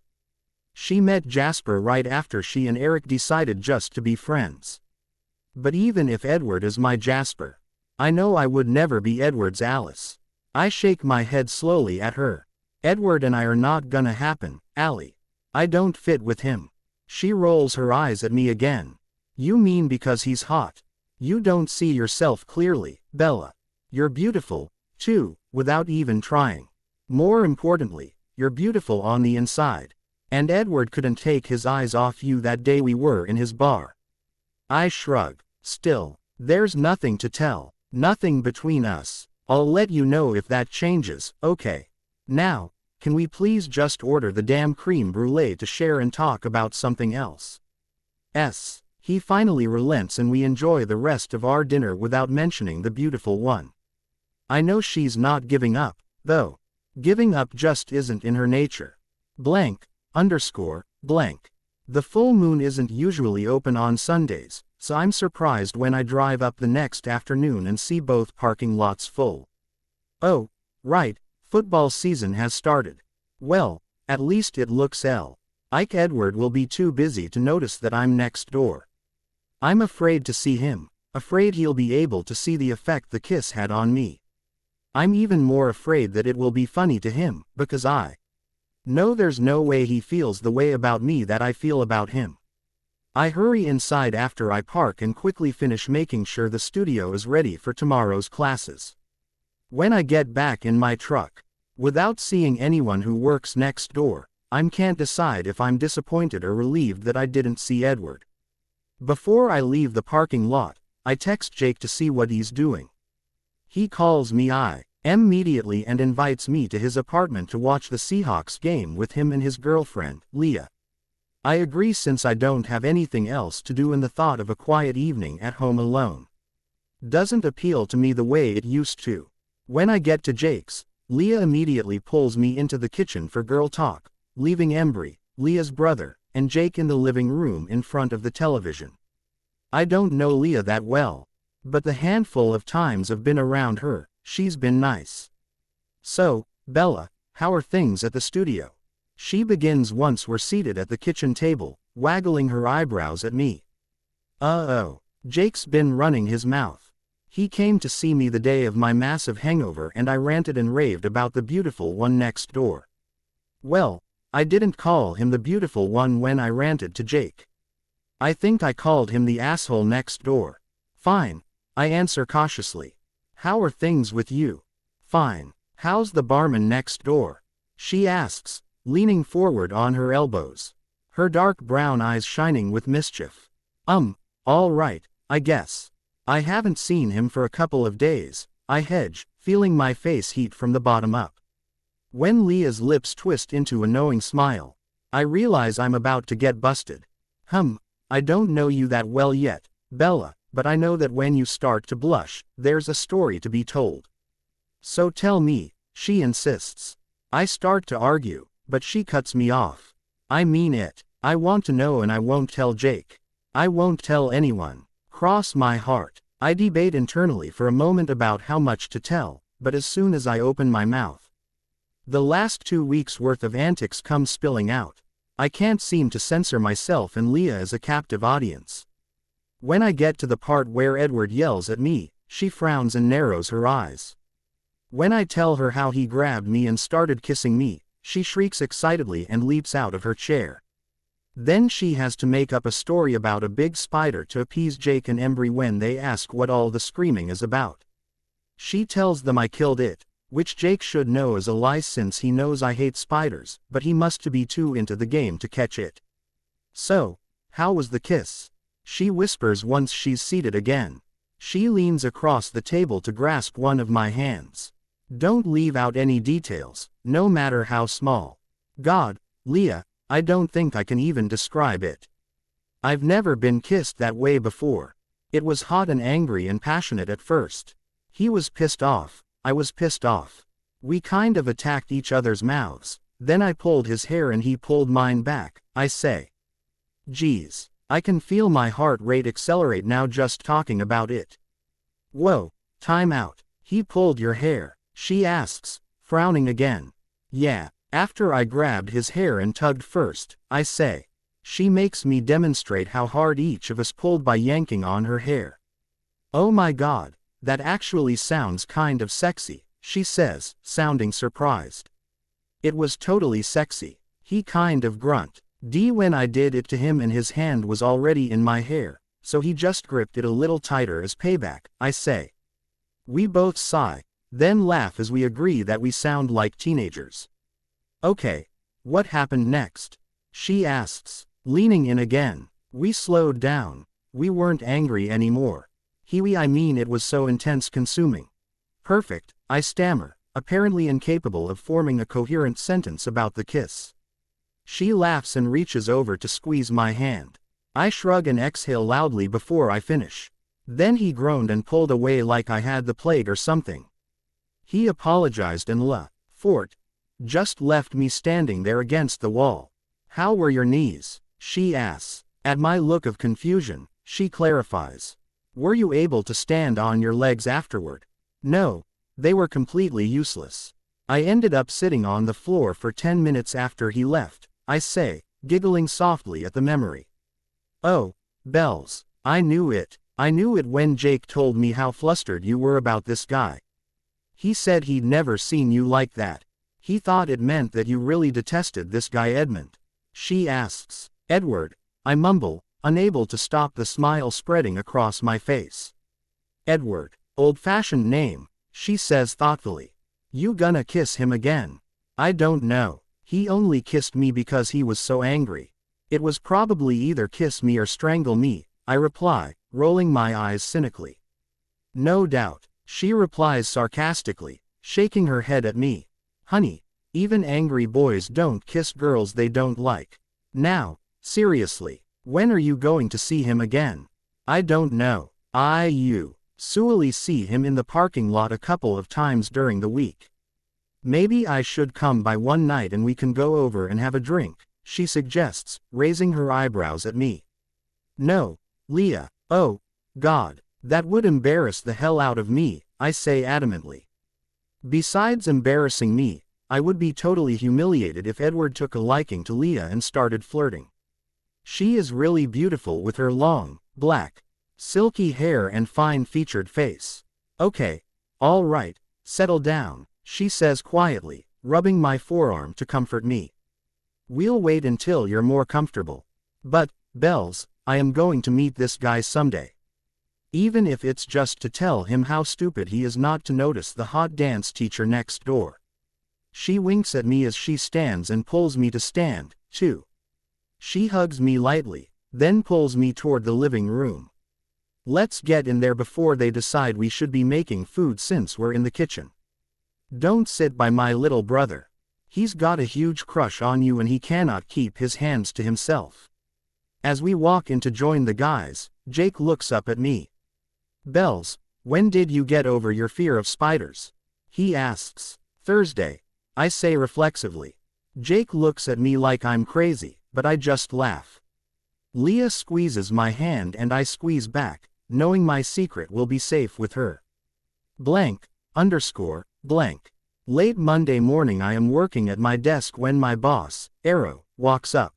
S1: She met Jasper right after she and Eric decided just to be friends. But even if Edward is my Jasper, I know I would never be Edward's Alice. I shake my head slowly at her. Edward and I are not gonna happen, Allie. I don't fit with him. She rolls her eyes at me again. You mean because he's hot? You don't see yourself clearly, Bella. You're beautiful, too, without even trying. More importantly, you're beautiful on the inside. And Edward couldn't take his eyes off you that day we were in his bar. I shrug. Still, there's nothing to tell. Nothing between us. I'll let you know if that changes, okay? Now, can we please just order the damn creme brulee to share and talk about something else? He finally relents and we enjoy the rest of our dinner without mentioning the beautiful one. I know she's not giving up, though. Giving up just isn't in her nature. Blank. The full moon isn't usually open on Sundays, so I'm surprised when I drive up the next afternoon and see both parking lots full. Oh, right, football season has started. Well, at least it looks like Edward will be too busy to notice that I'm next door. I'm afraid to see him, afraid he'll be able to see the effect the kiss had on me. I'm even more afraid that it will be funny to him, because I know there's no way he feels the way about me that I feel about him. I hurry inside after I park and quickly finish making sure the studio is ready for tomorrow's classes. When I get back in my truck, without seeing anyone who works next door, I can't decide if I'm disappointed or relieved that I didn't see Edward. Before I leave the parking lot, I text Jake to see what he's doing. He calls me immediately and invites me to his apartment to watch the Seahawks game with him and his girlfriend, Leah. I agree since I don't have anything else to do and the thought of a quiet evening at home alone doesn't appeal to me the way it used to. When I get to Jake's, Leah immediately pulls me into the kitchen for girl talk, leaving Embry, Leah's brother, and Jake in the living room in front of the television. I don't know Leah that well, but the handful of times I've been around her, she's been nice. So, Bella, how are things at the studio? She begins once we're seated at the kitchen table, waggling her eyebrows at me. Jake's been running his mouth. He came to see me the day of my massive hangover and I ranted and raved about the beautiful one next door. Well, I didn't call him the beautiful one when I ranted to Jake. I think I called him the asshole next door. Fine, I answer cautiously. How are things with you? Fine. How's the barman next door? She asks, leaning forward on her elbows, her dark brown eyes shining with mischief. All right, I guess. I haven't seen him for a couple of days, I hedge, feeling my face heat from the bottom up. When Leah's lips twist into a knowing smile, I realize I'm about to get busted. I don't know you that well yet, Bella, but I know that when you start to blush, there's a story to be told. So tell me, she insists. I start to argue, but she cuts me off. I mean it. I want to know and I won't tell Jake. I won't tell anyone. Cross my heart. I debate internally for a moment about how much to tell, but as soon as I open my mouth, the last 2 weeks' worth of antics come spilling out. I can't seem to censor myself and Leah is a captive audience. When I get to the part where Edward yells at me, she frowns and narrows her eyes. When I tell her how he grabbed me and started kissing me, she shrieks excitedly and leaps out of her chair. Then she has to make up a story about a big spider to appease Jake and Embry when they ask what all the screaming is about. She tells them I killed it, which Jake should know is a lie since he knows I hate spiders, but he must be too into the game to catch it. So, how was the kiss? She whispers once she's seated again. She leans across the table to grasp one of my hands. Don't leave out any details, no matter how small. God, Leah, I don't think I can even describe it. I've never been kissed that way before. It was hot and angry and passionate at first. He was pissed off, I was pissed off. We kind of attacked each other's mouths, then I pulled his hair and he pulled mine back, I say. Geez, I can feel my heart rate accelerate now just talking about it. Whoa, time out, he pulled your hair, she asks, frowning again. Yeah, after I grabbed his hair and tugged first, I say. She makes me demonstrate how hard each of us pulled by yanking on her hair. Oh my god, that actually sounds kind of sexy, she says, sounding surprised. It was totally sexy, he kind of grunt. When I did it to him and his hand was already in my hair, so he just gripped it a little tighter as payback, I say. We both sigh, then laugh as we agree that we sound like teenagers. Okay, what happened next? She asks, leaning in again. We slowed down. We weren't angry anymore. I mean it was so intense consuming. Perfect, I stammer, apparently incapable of forming a coherent sentence about the kiss. She laughs and reaches over to squeeze my hand. I shrug and exhale loudly before I finish. Then he groaned and pulled away like I had the plague or something. He apologized and just left me standing there against the wall. How were your knees? She asks. At my look of confusion, she clarifies. Were you able to stand on your legs afterward? No, they were completely useless. I ended up sitting on the floor for 10 minutes after he left, I say, giggling softly at the memory. Oh, bells, I knew it when Jake told me how flustered you were about this guy. He said he'd never seen you like that. He thought it meant that you really detested this guy Edmund. She asks. Edward, I mumble, unable to stop the smile spreading across my face. Edward, old-fashioned name, she says thoughtfully. You gonna kiss him again? I don't know. He only kissed me because he was so angry. It was probably either kiss me or strangle me, I reply, rolling my eyes cynically. No doubt, she replies sarcastically, shaking her head at me. Honey, even angry boys don't kiss girls they don't like. Now, seriously, when are you going to see him again? I don't know. I usually see him in the parking lot a couple of times during the week. Maybe I should come by one night and we can go over and have a drink, she suggests, raising her eyebrows at me. No, Leah, oh, God, that would embarrass the hell out of me, I say adamantly. Besides embarrassing me, I would be totally humiliated if Edward took a liking to Leah and started flirting. She is really beautiful with her long, black, silky hair and fine-featured face. Okay, all right, settle down, she says quietly, rubbing my forearm to comfort me. We'll wait until you're more comfortable. But, bells, I am going to meet this guy someday. Even if it's just to tell him how stupid he is not to notice the hot dance teacher next door. She winks at me as she stands and pulls me to stand, too. She hugs me lightly, then pulls me toward the living room. Let's get in there before they decide we should be making food since we're in the kitchen. Don't sit by my little brother. He's got a huge crush on you and he cannot keep his hands to himself. As we walk in to join the guys, Jake looks up at me. Bells, when did you get over your fear of spiders? He asks. Thursday, I say reflexively. Jake looks at me like I'm crazy, but I just laugh. Leah squeezes my hand and I squeeze back, knowing my secret will be safe with her. Blank. Late Monday morning I am working at my desk when my boss, Arrow, walks up.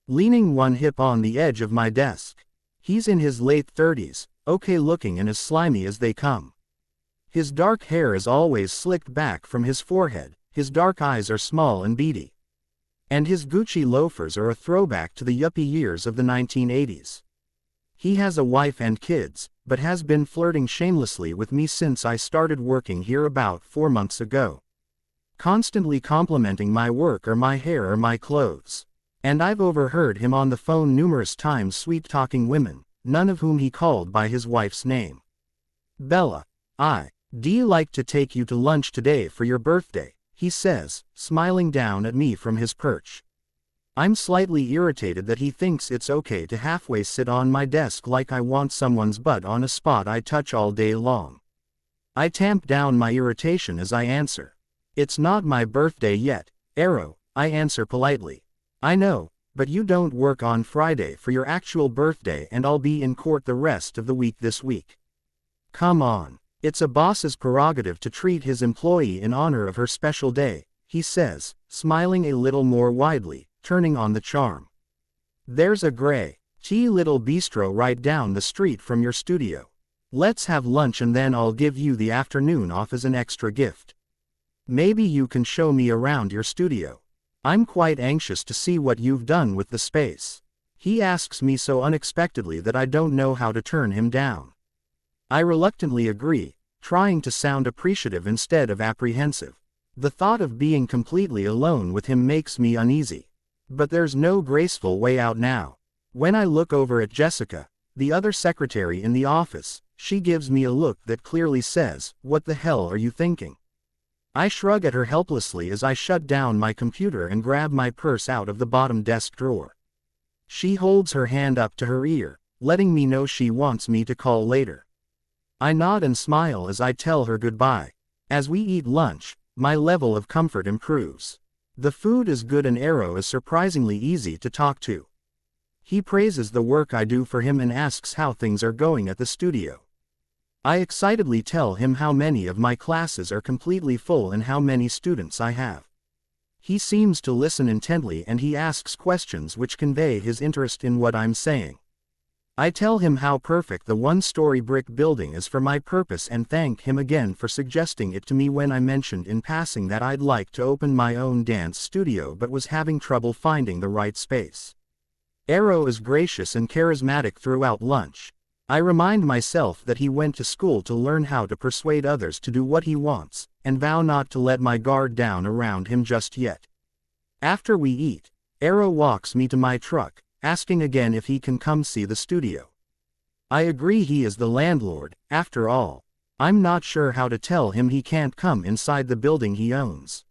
S1: Leaning one hip on the edge of my desk. He's in his late 30s, okay looking and as slimy as they come. His dark hair is always slicked back from his forehead, his dark eyes are small and beady. And his Gucci loafers are a throwback to the yuppie years of the 1980s. He has a wife and kids, but has been flirting shamelessly with me since I started working here about 4 months ago. Constantly complimenting my work or my hair or my clothes. And I've overheard him on the phone numerous times sweet-talking women, none of whom he called by his wife's name. Bella, I'd like to take you to lunch today for your birthday, he says, smiling down at me from his perch. I'm slightly irritated that he thinks it's okay to halfway sit on my desk like I want someone's butt on a spot I touch all day long. I tamp down my irritation as I answer. It's not my birthday yet, Arrow, I answer politely. I know, but you don't work on Friday for your actual birthday and I'll be in court the rest of the week this week. Come on. It's a boss's prerogative to treat his employee in honor of her special day, he says, smiling a little more widely, turning on the charm. There's a gray-tea little bistro right down the street from your studio. Let's have lunch and then I'll give you the afternoon off as an extra gift. Maybe you can show me around your studio. I'm quite anxious to see what you've done with the space. He asks me so unexpectedly that I don't know how to turn him down. I reluctantly agree, trying to sound appreciative instead of apprehensive. The thought of being completely alone with him makes me uneasy. But there's no graceful way out now. When I look over at Jessica, the other secretary in the office, she gives me a look that clearly says, "What the hell are you thinking?" I shrug at her helplessly as I shut down my computer and grab my purse out of the bottom desk drawer. She holds her hand up to her ear, letting me know she wants me to call later. I nod and smile as I tell her goodbye. As we eat lunch, my level of comfort improves. The food is good and Arrow is surprisingly easy to talk to. He praises the work I do for him and asks how things are going at the studio. I excitedly tell him how many of my classes are completely full and how many students I have. He seems to listen intently and he asks questions which convey his interest in what I'm saying. I tell him how perfect the one-story brick building is for my purpose and thank him again for suggesting it to me when I mentioned in passing that I'd like to open my own dance studio but was having trouble finding the right space. Arrow is gracious and charismatic throughout lunch. I remind myself that he went to school to learn how to persuade others to do what he wants, and vow not to let my guard down around him just yet. After we eat, Arrow walks me to my truck, asking again if he can come see the studio. I agree. He is the landlord, after all. I'm not sure how to tell him he can't come inside the building he owns.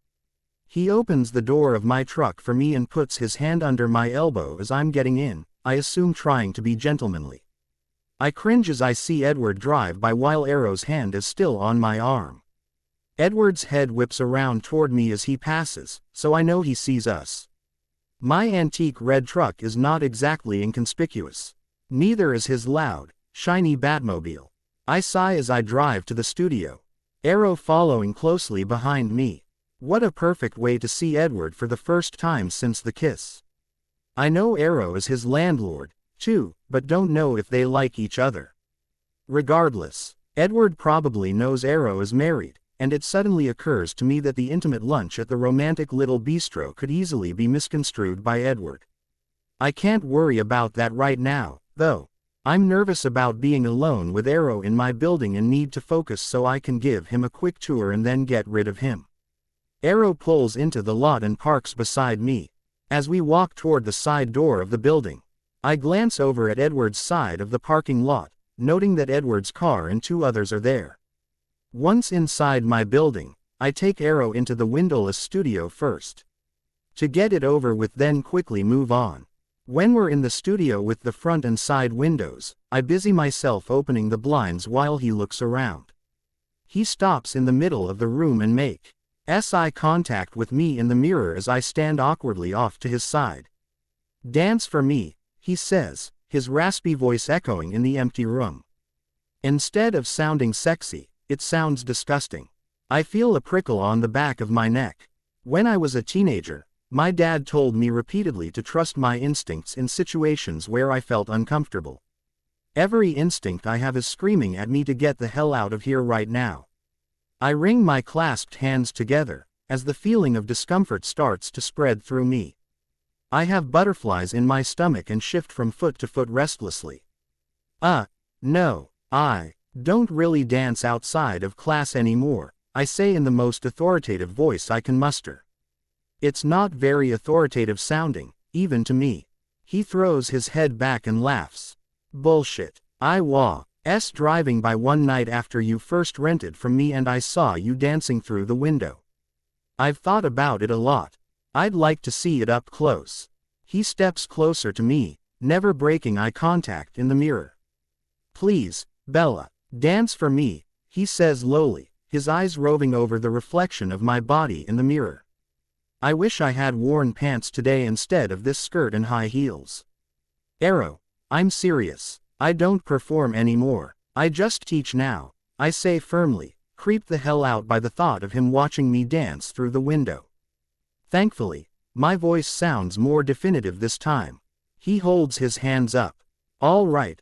S1: He opens the door of my truck for me and puts his hand under my elbow as I'm getting in, I assume trying to be gentlemanly. I cringe as I see Edward drive by while Arrow's hand is still on my arm. Edward's head whips around toward me as he passes, so I know he sees us. My antique red truck is not exactly inconspicuous. Neither is his loud, shiny Batmobile. I sigh as I drive to the studio, Arrow following closely behind me. What a perfect way to see Edward for the first time since the kiss. I know Arrow is his landlord, too, but don't know if they like each other. Regardless, Edward probably knows Arrow is married, and it suddenly occurs to me that the intimate lunch at the romantic little bistro could easily be misconstrued by Edward. I can't worry about that right now, though. I'm nervous about being alone with Arrow in my building and need to focus so I can give him a quick tour and then get rid of him. Arrow pulls into the lot and parks beside me. As we walk toward the side door of the building, I glance over at Edward's side of the parking lot, noting that Edward's car and two others are there. Once inside my building, I take Arrow into the windowless studio first. To get it over with, then quickly move on. When we're in the studio with the front and side windows, I busy myself opening the blinds while he looks around. He stops in the middle of the room and makes eye contact with me in the mirror as I stand awkwardly off to his side. "Dance for me," he says, his raspy voice echoing in the empty room. Instead of sounding sexy, it sounds disgusting. I feel a prickle on the back of my neck. When I was a teenager, my dad told me repeatedly to trust my instincts in situations where I felt uncomfortable. Every instinct I have is screaming at me to get the hell out of here right now. I wring my clasped hands together, as the feeling of discomfort starts to spread through me. I have butterflies in my stomach and shift from foot to foot restlessly. No, I don't really dance outside of class anymore, I say in the most authoritative voice I can muster. It's not very authoritative sounding, even to me. He throws his head back and laughs. "Bullshit. I was driving by one night after you first rented from me and I saw you dancing through the window. I've thought about it a lot. I'd like to see it up close." He steps closer to me, never breaking eye contact in the mirror. "Please, Bella, dance for me," he says lowly, his eyes roving over the reflection of my body in the mirror. I wish I had worn pants today instead of this skirt and high heels. Arrow, I'm serious. I don't perform anymore. I just teach now, I say firmly, creeped the hell out by the thought of him watching me dance through the window. Thankfully, my voice sounds more definitive this time. He holds his hands up. All right.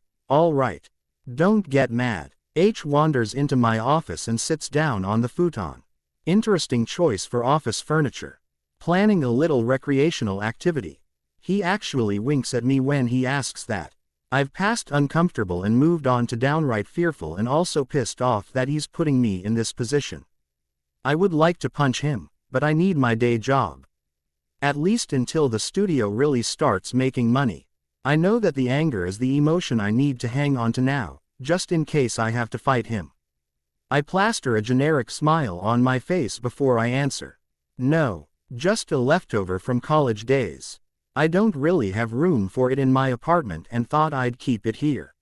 S1: Don't get mad. H wanders into my office and sits down on the futon. Interesting choice for office furniture. Planning a little recreational activity. He actually winks at me when he asks that. I've passed uncomfortable and moved on to downright fearful and also pissed off that he's putting me in this position. I would like to punch him, but I need my day job. At least until the studio really starts making money. I know that the anger is the emotion I need to hang on to now, just in case I have to fight him. I plaster a generic smile on my face before I answer. No, just a leftover from college days. I don't really have room for it in my apartment and thought I'd keep it here.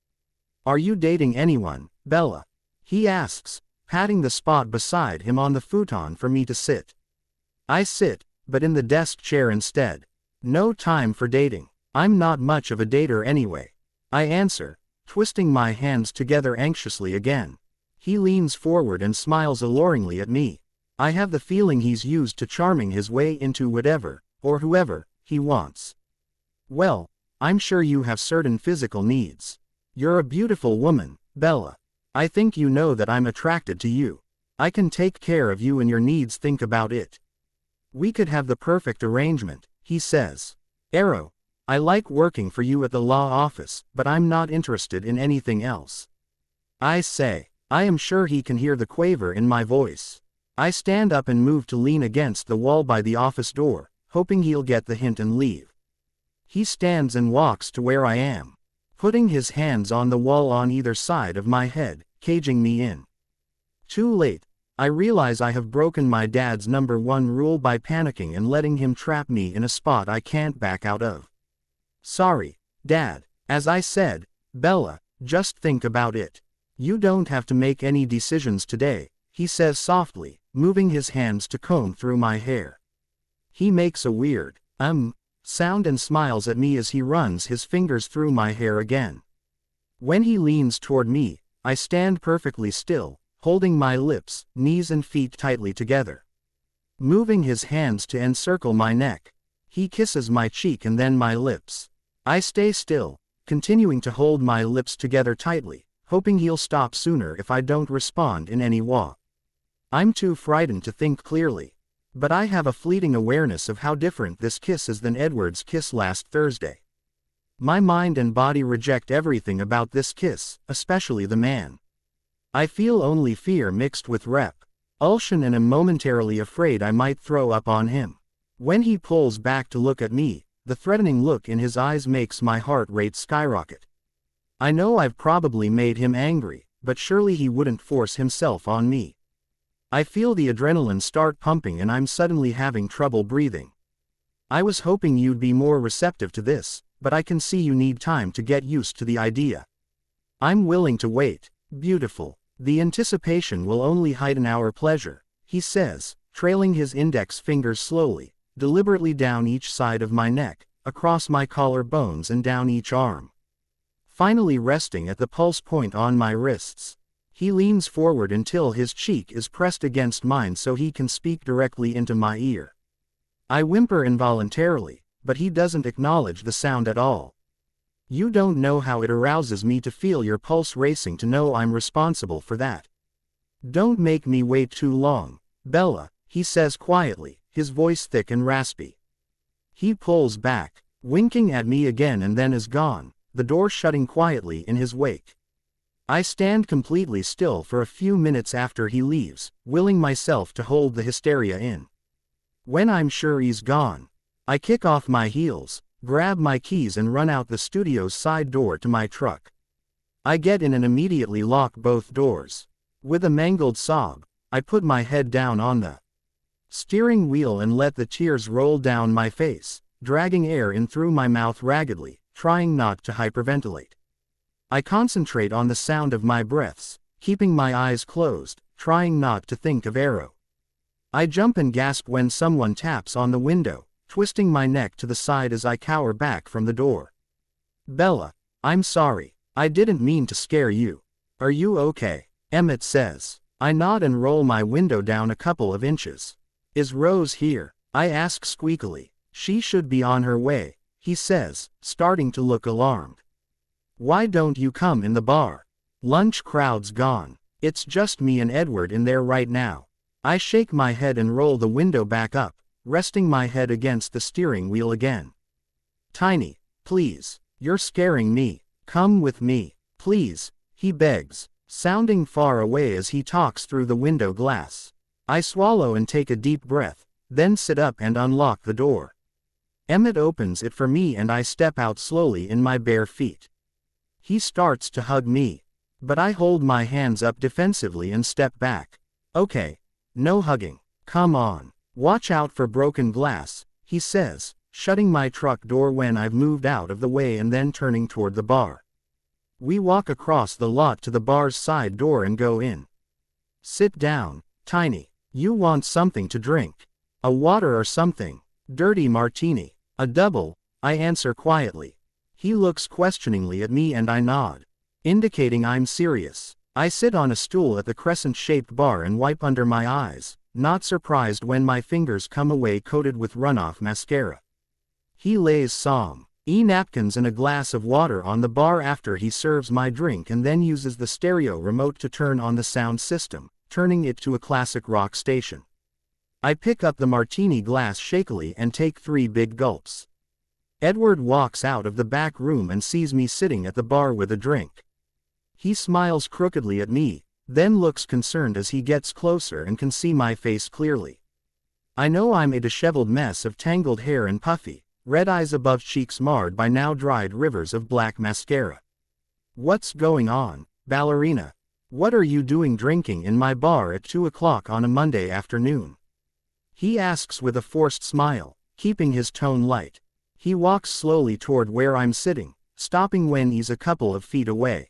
S1: Are you dating anyone, Bella? He asks, patting the spot beside him on the futon for me to sit. I sit, but in the desk chair instead. No time for dating. I'm not much of a dater anyway. I answer, twisting my hands together anxiously again. He leans forward and smiles alluringly at me. I have the feeling he's used to charming his way into whatever, or whoever, he wants. Well, I'm sure you have certain physical needs. You're a beautiful woman, Bella. I think you know that I'm attracted to you. I can take care of you and your needs, think about it. We could have the perfect arrangement, he says. Arrow, I like working for you at the law office, but I'm not interested in anything else. I say. I am sure he can hear the quaver in my voice. I stand up and move to lean against the wall by the office door, hoping he'll get the hint and leave. He stands and walks to where I am, putting his hands on the wall on either side of my head, caging me in. Too late, I realize I have broken my dad's #1 rule by panicking and letting him trap me in a spot I can't back out of. Sorry, Dad. As I said, Bella, just think about it. You don't have to make any decisions today, he says softly, moving his hands to comb through my hair. He makes a weird, sound and smiles at me as he runs his fingers through my hair again. When he leans toward me, I stand perfectly still, holding my lips, knees and feet tightly together. Moving his hands to encircle my neck, he kisses my cheek and then my lips. I stay still, continuing to hold my lips together tightly, hoping he'll stop sooner if I don't respond in any way. I'm too frightened to think clearly. But I have a fleeting awareness of how different this kiss is than Edward's kiss last Thursday. My mind and body reject everything about this kiss, especially the man. I feel only fear mixed with repulsion and am momentarily afraid I might throw up on him. When he pulls back to look at me, the threatening look in his eyes makes my heart rate skyrocket. I know I've probably made him angry, but surely he wouldn't force himself on me. I feel the adrenaline start pumping and I'm suddenly having trouble breathing. I was hoping you'd be more receptive to this, but I can see you need time to get used to the idea. I'm willing to wait. Beautiful. The anticipation will only heighten our pleasure, he says, trailing his index fingers slowly, deliberately down each side of my neck, across my collar bones and down each arm. Finally resting at the pulse point on my wrists. He leans forward until his cheek is pressed against mine so he can speak directly into my ear. I whimper involuntarily, but he doesn't acknowledge the sound at all. You don't know how it arouses me to feel your pulse racing, to know I'm responsible for that. Don't make me wait too long, Bella, he says quietly, his voice thick and raspy. He pulls back, winking at me again and then is gone, the door shutting quietly in his wake. I stand completely still for a few minutes after he leaves, willing myself to hold the hysteria in. When I'm sure he's gone, I kick off my heels, grab my keys and run out the studio's side door to my truck. I get in and immediately lock both doors. With a mangled sob, I put my head down on the steering wheel and let the tears roll down my face, dragging air in through my mouth raggedly, trying not to hyperventilate. I concentrate on the sound of my breaths, keeping my eyes closed, trying not to think of Arrow. I jump and gasp when someone taps on the window, twisting my neck to the side as I cower back from the door. Bella, I'm sorry. I didn't mean to scare you. Are you okay? Emmett says. I nod and roll my window down a couple of inches. Is Rose here? I ask squeakily. She should be on her way, he says, starting to look alarmed. Why don't you come in the bar? Lunch crowd's gone. It's just me and Edward in there right now. I shake my head and roll the window back up, resting my head against the steering wheel again. Tiny, please, you're scaring me. Come with me, please, he begs, sounding far away as he talks through the window glass. I swallow and take a deep breath, then sit up and unlock the door. Emmett opens it for me and I step out slowly in my bare feet. He starts to hug me, but I hold my hands up defensively and step back. Okay, no hugging. Come on. Watch out for broken glass, he says, shutting my truck door when I've moved out of the way and then turning toward the bar. We walk across the lot to the bar's side door and go in. Sit down, Tiny. You want something to drink? A water or something? Dirty martini. A double, I answer quietly. He looks questioningly at me and I nod, indicating I'm serious. I sit on a stool at the crescent-shaped bar and wipe under my eyes, not surprised when my fingers come away coated with runoff mascara. He lays some napkins and a glass of water on the bar after he serves my drink and then uses the stereo remote to turn on the sound system, turning it to a classic rock station. I pick up the martini glass shakily and take 3 big gulps. Edward walks out of the back room and sees me sitting at the bar with a drink. He smiles crookedly at me, then looks concerned as he gets closer and can see my face clearly. I know I'm a disheveled mess of tangled hair and puffy, red eyes above cheeks marred by now dried rivers of black mascara. What's going on, ballerina? What are you doing drinking in my bar at 2 o'clock on a Monday afternoon? He asks with a forced smile, keeping his tone light. He walks slowly toward where I'm sitting, stopping when he's a couple of feet away.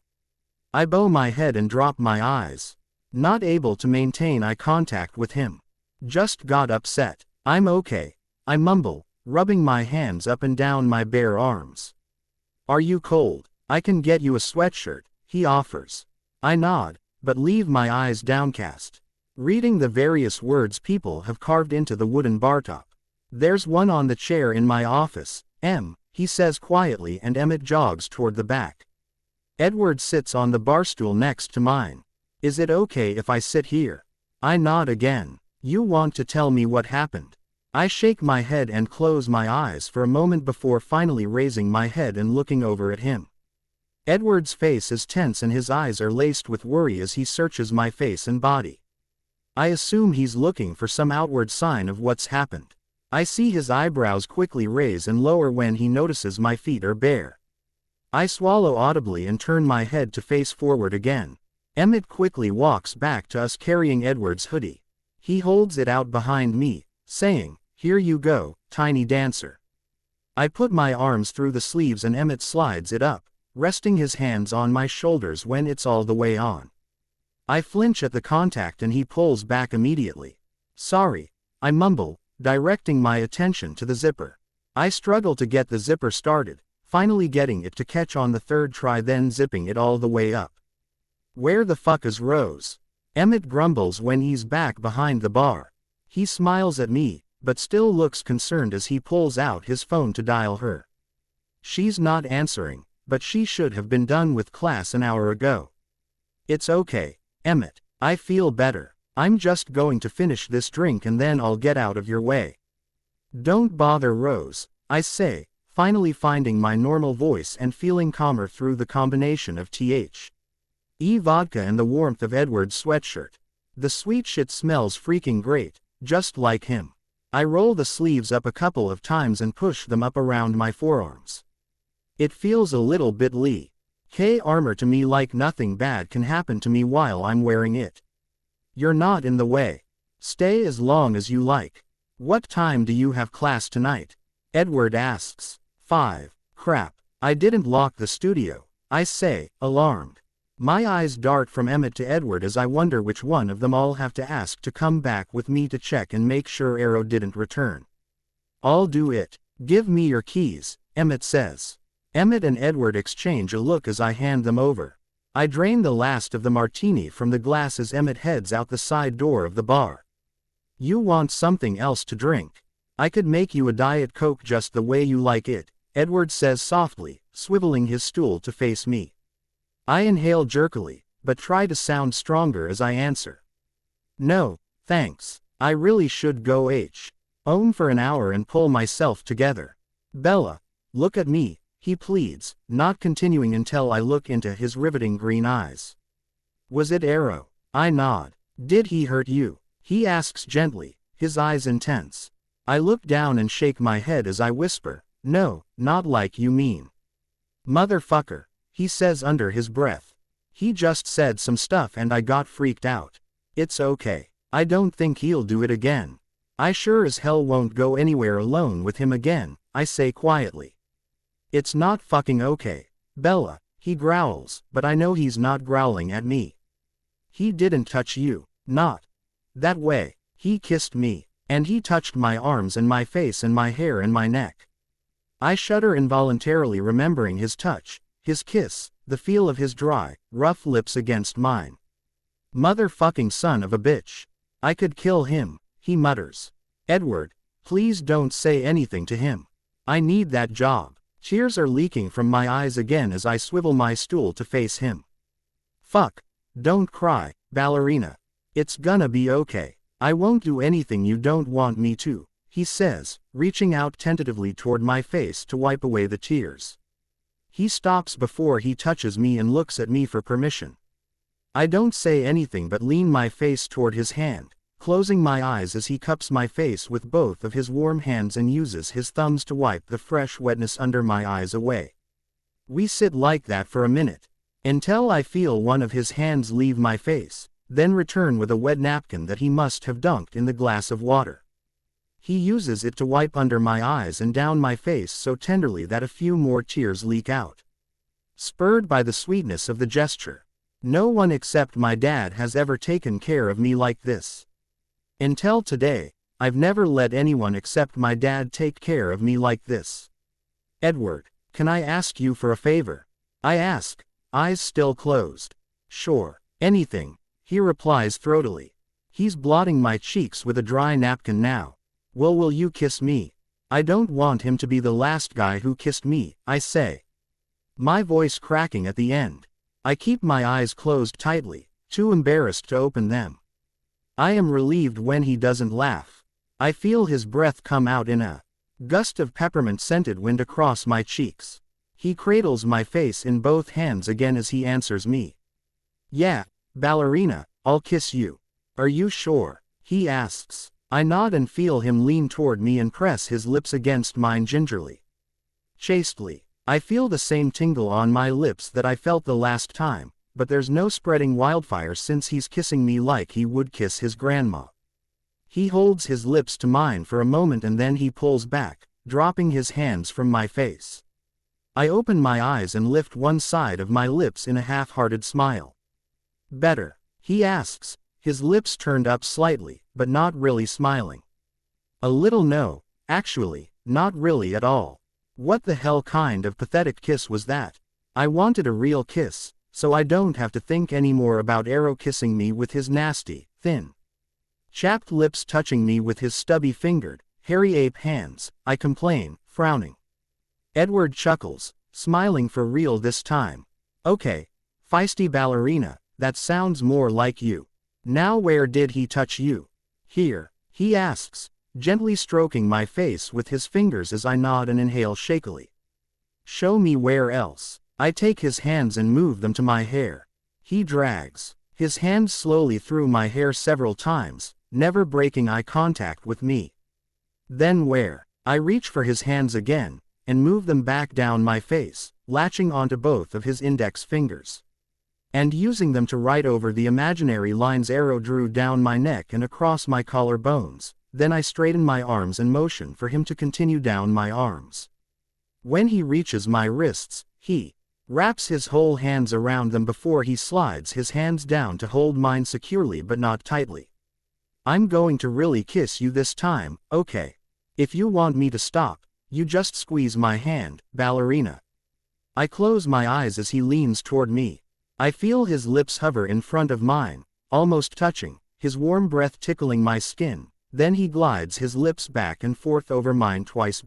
S1: I bow my head and drop my eyes, not able to maintain eye contact with him. Just got upset. I'm okay, I mumble, rubbing my hands up and down my bare arms. Are you cold? I can get you a sweatshirt, he offers. I nod, but leave my eyes downcast, reading the various words people have carved into the wooden bar top. There's one on the chair in my office, he says quietly, and Emmett jogs toward the back. Edward sits on the bar stool next to mine. Is it okay if I sit here? I nod again. You want to tell me what happened? I shake my head and close my eyes for a moment before finally raising my head and looking over at him. Edward's face is tense and his eyes are laced with worry as he searches my face and body. I assume he's looking for some outward sign of what's happened. I see his eyebrows quickly raise and lower when he notices my feet are bare. I swallow audibly and turn my head to face forward again. Emmett quickly walks back to us carrying Edward's hoodie. He holds it out behind me, saying, "Here you go, tiny dancer." I put my arms through the sleeves and Emmett slides it up, resting his hands on my shoulders when it's all the way on. I flinch at the contact and he pulls back immediately. Sorry, I mumble, directing my attention to the zipper. I struggle to get the zipper started, finally getting it to catch on the third try, then zipping it all the way up. Where the fuck is Rose? Emmett grumbles when he's back behind the bar. He smiles at me, but still looks concerned as he pulls out his phone to dial her. She's not answering, but she should have been done with class an hour ago. It's okay, Emmett, I feel better. I'm just going to finish this drink and then I'll get out of your way. Don't bother Rose, I say, finally finding my normal voice and feeling calmer through the combination of vodka and the warmth of Edward's sweatshirt. The sweet shit smells freaking great, just like him. I roll the sleeves up a couple of times and push them up around my forearms. It feels a little bit armor to me, like nothing bad can happen to me while I'm wearing it. You're not in the way. Stay as long as you like. What time do you have class tonight? Edward asks. 5. Crap. I didn't lock the studio, I say, alarmed. My eyes dart from Emmett to Edward as I wonder which one of them I'll have to ask to come back with me to check and make sure Arrow didn't return. I'll do it. Give me your keys, Emmett says. Emmett and Edward exchange a look as I hand them over. I drain the last of the martini from the glass as Emmett heads out the side door of the bar. You want something else to drink? I could make you a Diet Coke just the way you like it, Edward says softly, swiveling his stool to face me. I inhale jerkily, but try to sound stronger as I answer. No, thanks. I really should go home for an hour and pull myself together. Bella, look at me, he pleads, not continuing until I look into his riveting green eyes. Was it Arrow? I nod. Did he hurt you? He asks gently, his eyes intense. I look down and shake my head as I whisper, no, not like you mean. Motherfucker, he says under his breath. He just said some stuff and I got freaked out. It's okay. I don't think he'll do it again. I sure as hell won't go anywhere alone with him again, I say quietly. It's not fucking okay, Bella, he growls, but I know he's not growling at me. He didn't touch you, not that way. He kissed me, and he touched my arms and my face and my hair and my neck. I shudder involuntarily remembering his touch, his kiss, the feel of his dry, rough lips against mine. Motherfucking son of a bitch. I could kill him, he mutters. Edward, please don't say anything to him. I need that job. Tears are leaking from my eyes again as I swivel my stool to face him. Fuck. Don't cry, ballerina. It's gonna be okay. I won't do anything you don't want me to, he says, reaching out tentatively toward my face to wipe away the tears. He stops before he touches me and looks at me for permission. I don't say anything but lean my face toward his hand, closing my eyes as he cups my face with both of his warm hands and uses his thumbs to wipe the fresh wetness under my eyes away. We sit like that for a minute, until I feel one of his hands leave my face, then return with a wet napkin that he must have dunked in the glass of water. He uses it to wipe under my eyes and down my face so tenderly that a few more tears leak out. Spurred by the sweetness of the gesture. No one except my dad has ever taken care of me like this. Until today, I've never let anyone except my dad take care of me like this. Edward, can I ask you for a favor? I ask, eyes still closed. Sure, anything, he replies throatily. He's blotting my cheeks with a dry napkin now. Well, will you kiss me? I don't want him to be the last guy who kissed me, I say. My voice cracking at the end. I keep my eyes closed tightly, too embarrassed to open them. I am relieved when he doesn't laugh. I feel his breath come out in a gust of peppermint-scented wind across my cheeks. He cradles my face in both hands again as he answers me. Yeah, ballerina, I'll kiss you. Are you sure? He asks. I nod and feel him lean toward me and press his lips against mine gingerly. Chastely, I feel the same tingle on my lips that I felt the last time, but there's no spreading wildfire since he's kissing me like he would kiss his grandma. He holds his lips to mine for a moment and then he pulls back, dropping his hands from my face. I open my eyes and lift one side of my lips in a half-hearted smile. Better? He asks, his lips turned up slightly, but not really smiling. A little no, actually, not really at all. What the hell kind of pathetic kiss was that? I wanted a real kiss, so I don't have to think anymore about Arrow kissing me with his nasty, thin, chapped lips touching me with his stubby-fingered, hairy ape hands, I complain, frowning. Edward chuckles, smiling for real this time. Okay, feisty ballerina, that sounds more like you. Now where did he touch you? Here, he asks, gently stroking my face with his fingers as I nod and inhale shakily. Show me where else. I take his hands and move them to my hair. He drags his hands slowly through my hair several times, never breaking eye contact with me. Then where? I reach for his hands again, and move them back down my face, latching onto both of his index fingers. And using them to write over the imaginary lines Arrow drew down my neck and across my collarbones, then I straighten my arms and motion for him to continue down my arms. When he reaches my wrists, he wraps his whole hands around them before he slides his hands down to hold mine securely but not tightly. I'm going to really kiss you this time, okay? If you want me to stop, you just squeeze my hand, ballerina. I close my eyes as he leans toward me. I feel his lips hover in front of mine, almost touching, his warm breath tickling my skin, then he glides his lips back and forth over mine twice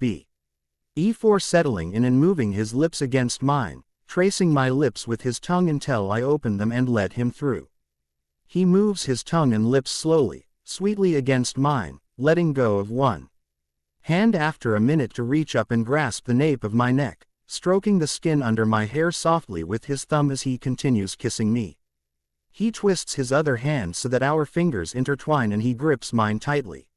S1: before settling in and moving his lips against mine, tracing my lips with his tongue until I open them and let him through. He moves his tongue and lips slowly, sweetly against mine, letting go of one hand after a minute to reach up and grasp the nape of my neck, stroking the skin under my hair softly with his thumb as he continues kissing me. He twists his other hand so that our fingers intertwine and he grips mine tightly.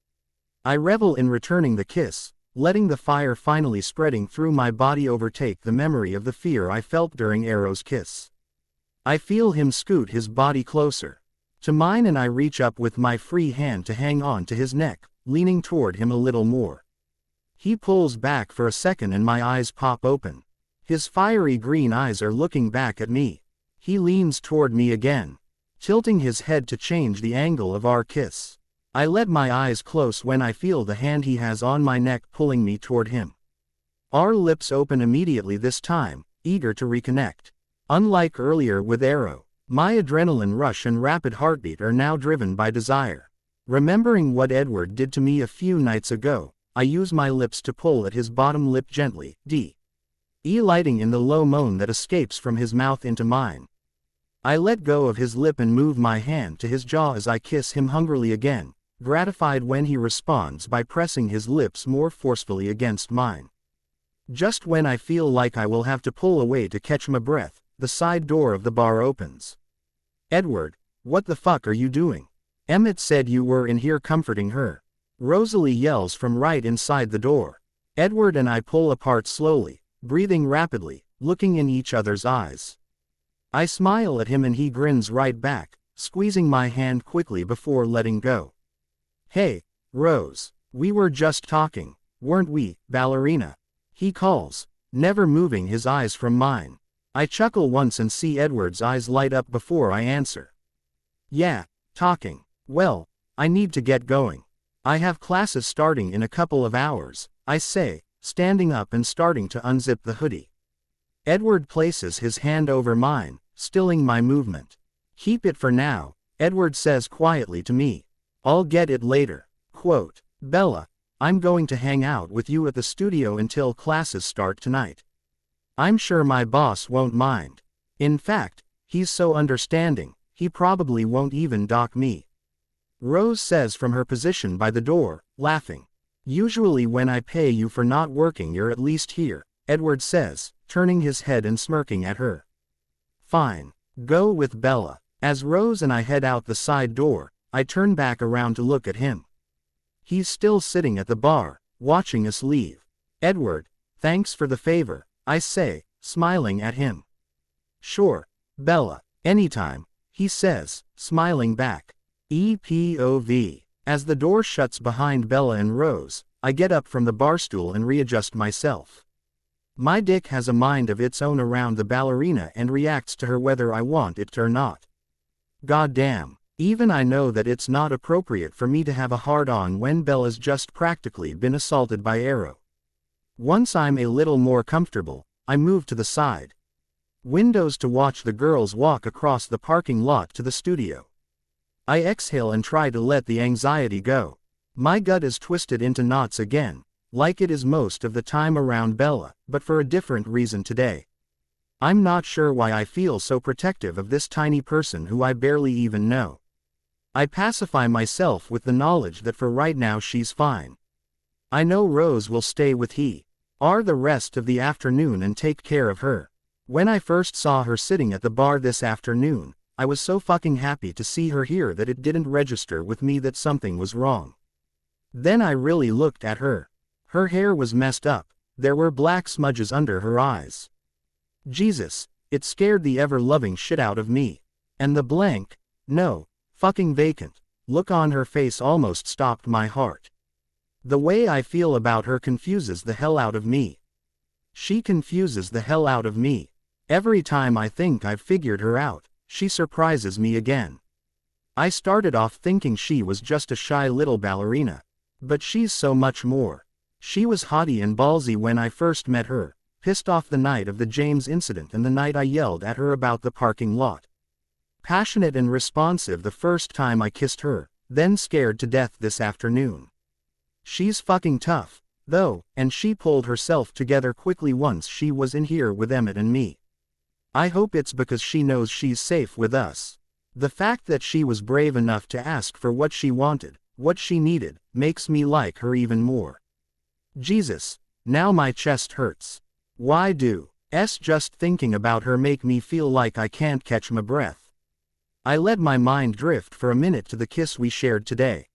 S1: I revel in returning the kiss, letting the fire finally spreading through my body overtake the memory of the fear I felt during Arrow's kiss. I feel him scoot his body closer to mine and I reach up with my free hand to hang on to his neck, leaning toward him a little more. He pulls back for a second and my eyes pop open. His fiery green eyes are looking back at me. He leans toward me again, tilting his head to change the angle of our kiss. I let my eyes close when I feel the hand he has on my neck pulling me toward him. Our lips open immediately this time, eager to reconnect. Unlike earlier with Arrow, my adrenaline rush and rapid heartbeat are now driven by desire. Remembering what Edward did to me a few nights ago, I use my lips to pull at his bottom lip gently, lighting in the low moan that escapes from his mouth into mine. I let go of his lip and move my hand to his jaw as I kiss him hungrily again, gratified when he responds by pressing his lips more forcefully against mine. Just when I feel like I will have to pull away to catch my breath, the side door of the bar opens. Edward, what the fuck are you doing? Emmett said you were in here comforting her. Rosalie yells from right inside the door. Edward and I pull apart slowly, breathing rapidly, looking in each other's eyes. I smile at him and he grins right back, squeezing my hand quickly before letting go. Hey, Rose, we were just talking, weren't we, ballerina? He calls, never moving his eyes from mine. I chuckle once and see Edward's eyes light up before I answer. Yeah, talking. Well, I need to get going. I have classes starting in a couple of hours, I say, standing up and starting to unzip the hoodie. Edward places his hand over mine, stilling my movement. Keep it for now, Edward says quietly to me. I'll get it later. Quote, Bella, I'm going to hang out with you at the studio until classes start tonight. I'm sure my boss won't mind. In fact, he's so understanding, he probably won't even dock me. Rose says from her position by the door, laughing. Usually when I pay you for not working you're at least here, Edward says, turning his head and smirking at her. Fine. Go with Bella. As Rose and I head out the side door, I turn back around to look at him. He's still sitting at the bar, watching us leave. Edward, thanks for the favor, I say, smiling at him. Sure, Bella, anytime, he says, smiling back. EPOV. As the door shuts behind Bella and Rose, I get up from the bar stool and readjust myself. My dick has a mind of its own around the ballerina and reacts to her whether I want it or not. Goddamn, even I know that it's not appropriate for me to have a hard-on when Bella's just practically been assaulted by Arrow. Once I'm a little more comfortable, I move to the side windows to watch the girls walk across the parking lot to the studio. I exhale and try to let the anxiety go. My gut is twisted into knots again, like it is most of the time around Bella, but for a different reason today. I'm not sure why I feel so protective of this tiny person who I barely even know. I pacify myself with the knowledge that for right now she's fine. I know Rose will stay with her the rest of the afternoon and take care of her. When I first saw her sitting at the bar this afternoon, I was so fucking happy to see her here that it didn't register with me that something was wrong. Then I really looked at her. Her hair was messed up, there were black smudges under her eyes. Jesus, it scared the ever-loving shit out of me. And the blank, no, fucking vacant, look on her face almost stopped my heart. The way I feel about her confuses the hell out of me. She confuses the hell out of me. Every time I think I've figured her out, she surprises me again. I started off thinking she was just a shy little ballerina. But she's so much more. She was haughty and ballsy when I first met her, pissed off the night of the James incident and the night I yelled at her about the parking lot. Passionate and responsive the first time I kissed her, then scared to death this afternoon. She's fucking tough, though, and she pulled herself together quickly once she was in here with Emmett and me. I hope it's because she knows she's safe with us. The fact that she was brave enough to ask for what she wanted, what she needed, makes me like her even more. Jesus, now my chest hurts. Why do just thinking about her make me feel like I can't catch my breath? I let my mind drift for a minute to the kiss we shared today.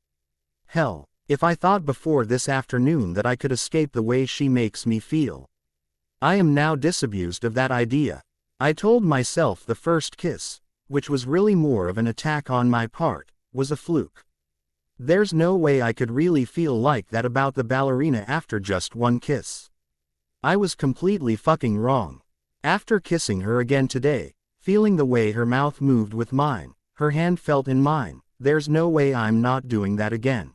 S1: Hell, if I thought before this afternoon that I could escape the way she makes me feel. I am now disabused of that idea. I told myself the first kiss, which was really more of an attack on my part, was a fluke. There's no way I could really feel like that about the ballerina after just one kiss. I was completely fucking wrong. After kissing her again today, feeling the way her mouth moved with mine, her hand felt in mine, there's no way I'm not doing that again.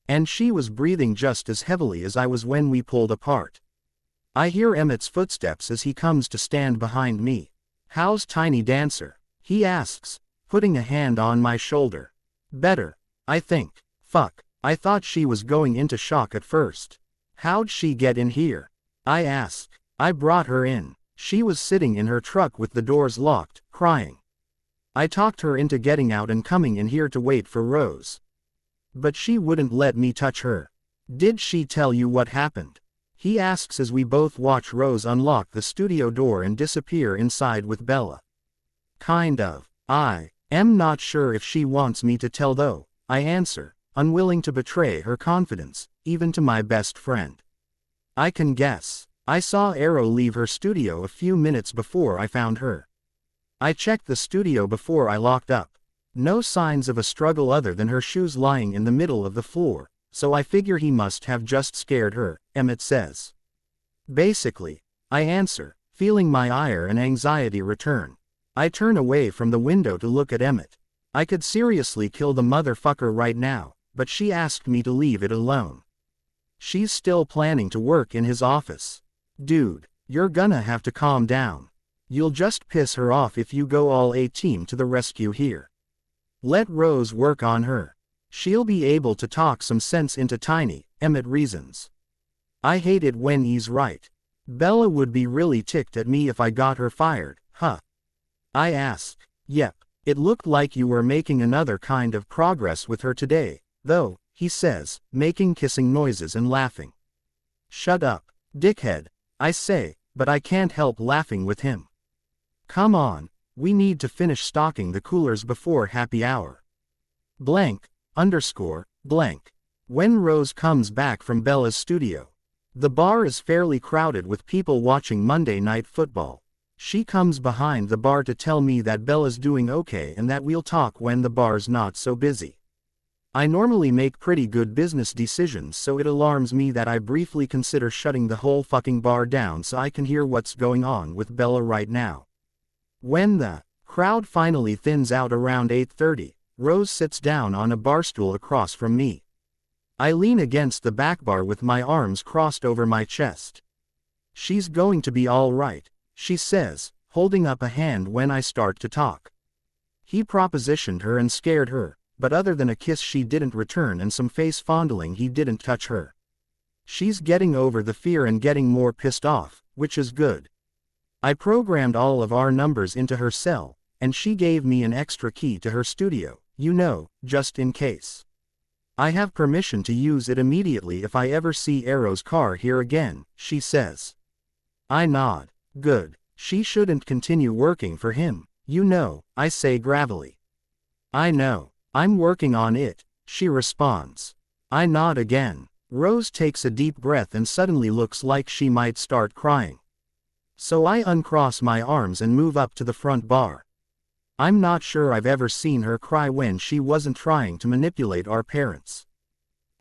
S1: And she was breathing just as heavily as I was when we pulled apart. I hear Emmett's footsteps as he comes to stand behind me. "How's Tiny Dancer?" he asks, putting a hand on my shoulder. "Better, I think." Fuck, I thought she was going into shock at first. "How'd she get in here?" I ask. "I brought her in. She was sitting in her truck with the doors locked, crying. I talked her into getting out and coming in here to wait for Rose. But she wouldn't let me touch her." "Did she tell you what happened?" he asks as we both watch Rose unlock the studio door and disappear inside with Bella. "Kind of. I am not sure if she wants me to tell though," I answer, unwilling to betray her confidence, even to my best friend. "I can guess. I saw Arrow leave her studio a few minutes before I found her. I checked the studio before I locked up. No signs of a struggle other than her shoes lying in the middle of the floor, so I figure he must have just scared her," Emmett says. "Basically," I answer, feeling my ire and anxiety return. I turn away from the window to look at Emmett. I could seriously kill the motherfucker right now, but she asked me to leave it alone. She's still planning to work in his office. Dude, you're gonna have to calm down. You'll just piss her off if you go all A-team to the rescue here. Let Rose work on her. She'll be able to talk some sense into Tiny," Emmett reasons. "I hate it when he's right. Bella would be really ticked at me if I got her fired, huh?" I ask. "Yep, it looked like you were making another kind of progress with her today, though," he says, making kissing noises and laughing. "Shut up, dickhead," I say, but I can't help laughing with him. "Come on, we need to finish stocking the coolers before happy hour. Blank. Blank. When Rose comes back from Bella's studio. The bar is fairly crowded with people watching Monday Night Football. She comes behind the bar to tell me that Bella's doing okay and that we'll talk when the bar's not so busy. I normally make pretty good business decisions, so it alarms me that I briefly consider shutting the whole fucking bar down so I can hear what's going on with Bella right now. When the crowd finally thins out around 8:30, Rose sits down on a barstool across from me. I lean against the back bar with my arms crossed over my chest. "She's going to be all right," she says, holding up a hand when I start to talk. He propositioned her and scared her, but other than a kiss she didn't return and some face fondling he didn't touch her. She's getting over the fear and getting more pissed off, which is good. I programmed all of our numbers into her cell, and she gave me an extra key to her studio, just in case. I have permission to use it immediately if I ever see Arrow's car here again, she says. I nod. Good. She shouldn't continue working for him, I say gravelly. I know. I'm working on it, she responds. I nod again. Rose takes a deep breath and suddenly looks like she might start crying. So I uncross my arms and move up to the front bar. I'm not sure I've ever seen her cry when she wasn't trying to manipulate our parents.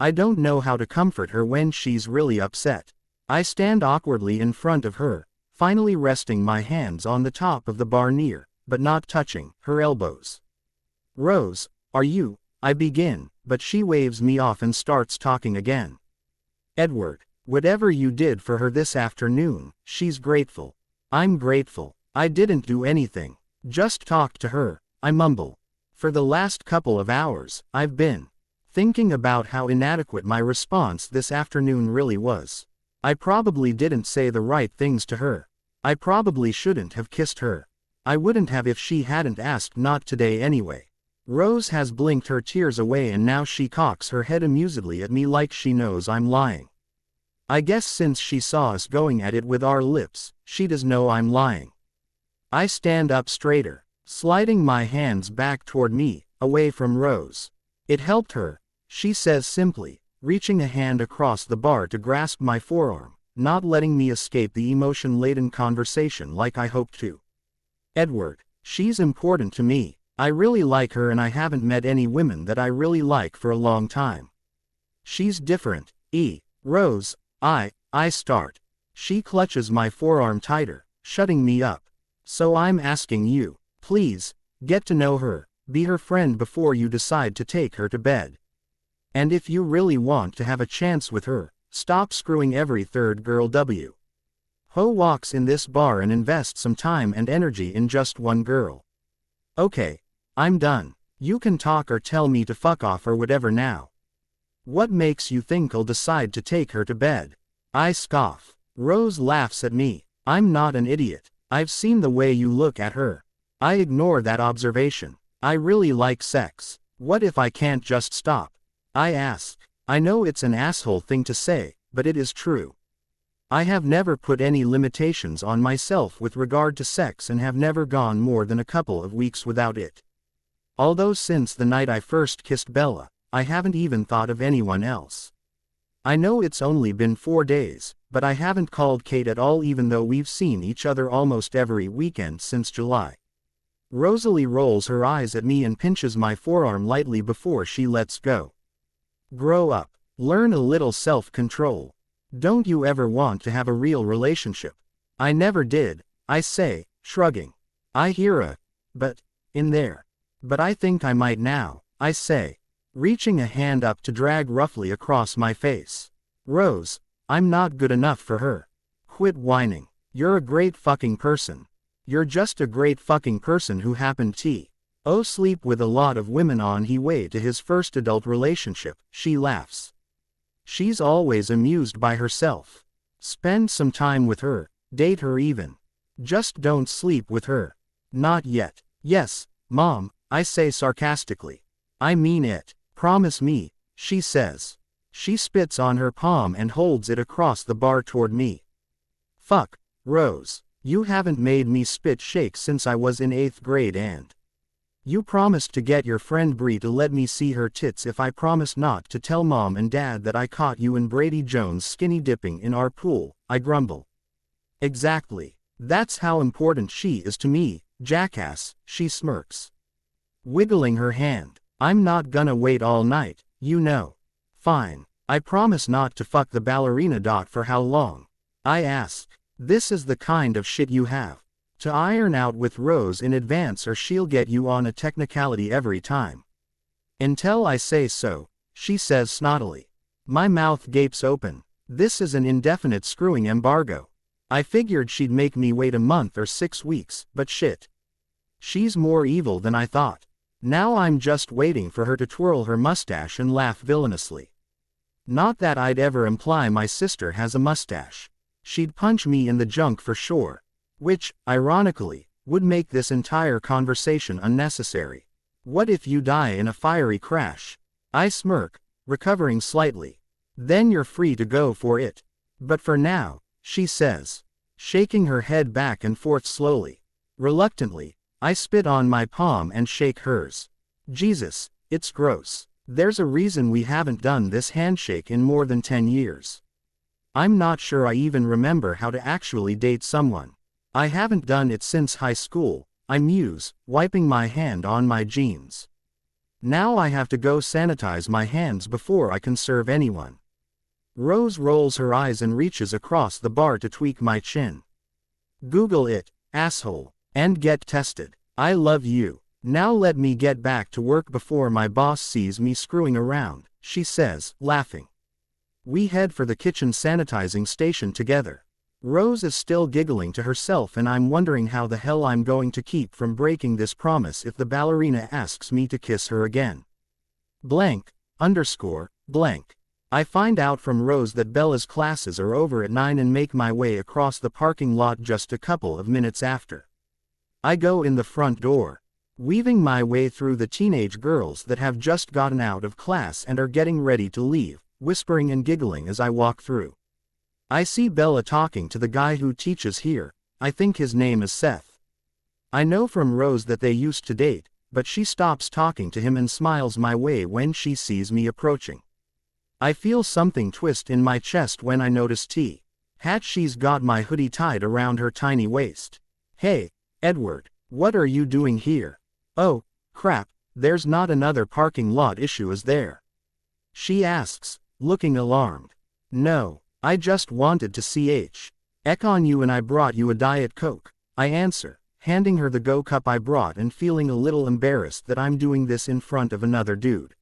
S1: I don't know how to comfort her when she's really upset. I stand awkwardly in front of her, finally resting my hands on the top of the bar near, but not touching, her elbows. Rose, are you, I begin, but she waves me off and starts talking again. Edward, whatever you did for her this afternoon, she's grateful. I'm grateful. I didn't do anything. Just talk to her, I mumble. For the last couple of hours, I've been thinking about how inadequate my response this afternoon really was. I probably didn't say the right things to her. I probably shouldn't have kissed her. I wouldn't have if she hadn't asked not today anyway. Rose has blinked her tears away and now she cocks her head amusedly at me like she knows I'm lying. I guess since she saw us going at it with our lips, she does know I'm lying. I stand up straighter, sliding my hands back toward me, away from Rose. It helped her, she says simply, reaching a hand across the bar to grasp my forearm, not letting me escape the emotion-laden conversation like I hoped to. Edward, she's important to me. I really like her and I haven't met any women that I really like for a long time. She's different, Rose, I start. She clutches my forearm tighter, shutting me up. So I'm asking you, please, get to know her, be her friend before you decide to take her to bed. And if you really want to have a chance with her, stop screwing every third girl W. Ho walks in this bar and invests some time and energy in just one girl. Okay, I'm done. You can talk or tell me to fuck off or whatever now. What makes you think I'll decide to take her to bed? I scoff. Rose laughs at me. I'm not an idiot. I've seen the way you look at her. I ignore that observation. I really like sex. What if I can't just stop? I ask. I know it's an asshole thing to say, but it is true. I have never put any limitations on myself with regard to sex and have never gone more than a couple of weeks without it. Although since the night I first kissed Bella, I haven't even thought of anyone else. I know it's only been 4 days, but I haven't called Kate at all even though we've seen each other almost every weekend since July. Rosalie rolls her eyes at me and pinches my forearm lightly before she lets go. Grow up. Learn a little self-control. Don't you ever want to have a real relationship? I never did, I say, shrugging. I hear a but in there. But I think I might now, I say, reaching a hand up to drag roughly across my face. Rose, I'm not good enough for her. Quit whining. You're a great fucking person. You're just a great fucking person who happened to sleep with a lot of women on his way to his first adult relationship, she laughs. She's always amused by herself. Spend some time with her, date her even. Just don't sleep with her. Not yet. Yes, Mom, I say sarcastically. I mean it. Promise me, she says. She spits on her palm and holds it across the bar toward me. Fuck, Rose, you haven't made me spit shake since I was in 8th grade and you promised to get your friend Bree to let me see her tits if I promise not to tell Mom and Dad that I caught you and Brady Jones skinny dipping in our pool, I grumble. Exactly. That's how important she is to me, jackass, she smirks. Wiggling her hand. I'm not gonna wait all night, you know. Fine. I promise not to fuck the ballerina. For how long? I ask. This is the kind of shit you have to iron out with Rose in advance or she'll get you on a technicality every time. Until I say so, she says snottily. My mouth gapes open. This is an indefinite screwing embargo. I figured she'd make me wait a month or 6 weeks, but shit. She's more evil than I thought. Now I'm just waiting for her to twirl her mustache and laugh villainously. Not that I'd ever imply my sister has a mustache. She'd punch me in the junk for sure. Which, ironically, would make this entire conversation unnecessary. What if you die in a fiery crash? I smirk, recovering slightly. Then you're free to go for it. But for now, she says, shaking her head back and forth slowly. Reluctantly, I spit on my palm and shake hers. Jesus, it's gross. There's a reason we haven't done this handshake in more than 10 years. I'm not sure I even remember how to actually date someone. I haven't done it since high school, I muse, wiping my hand on my jeans. Now I have to go sanitize my hands before I can serve anyone. Rose rolls her eyes and reaches across the bar to tweak my chin. Google it, asshole, and get tested. I love you. Now let me get back to work before my boss sees me screwing around, she says, laughing. We head for the kitchen sanitizing station together. Rose is still giggling to herself and I'm wondering how the hell I'm going to keep from breaking this promise if the ballerina asks me to kiss her again. Blank, underscore, blank. I find out from Rose that Bella's classes are over at 9 and make my way across the parking lot just a couple of minutes after. I go in the front door, weaving my way through the teenage girls that have just gotten out of class and are getting ready to leave, whispering and giggling as I walk through. I see Bella talking to the guy who teaches here. I think his name is Seth. I know from Rose that they used to date, but she stops talking to him and smiles my way when she sees me approaching. I feel something twist in my chest when I notice T. She's got my hoodie tied around her tiny waist. Hey, Edward, what are you doing here? Oh, crap, there's not another parking lot issue, is there? She asks, looking alarmed. No, I just wanted to check on you and I brought you a Diet Coke, I answer, handing her the Go cup I brought and feeling a little embarrassed that I'm doing this in front of another dude.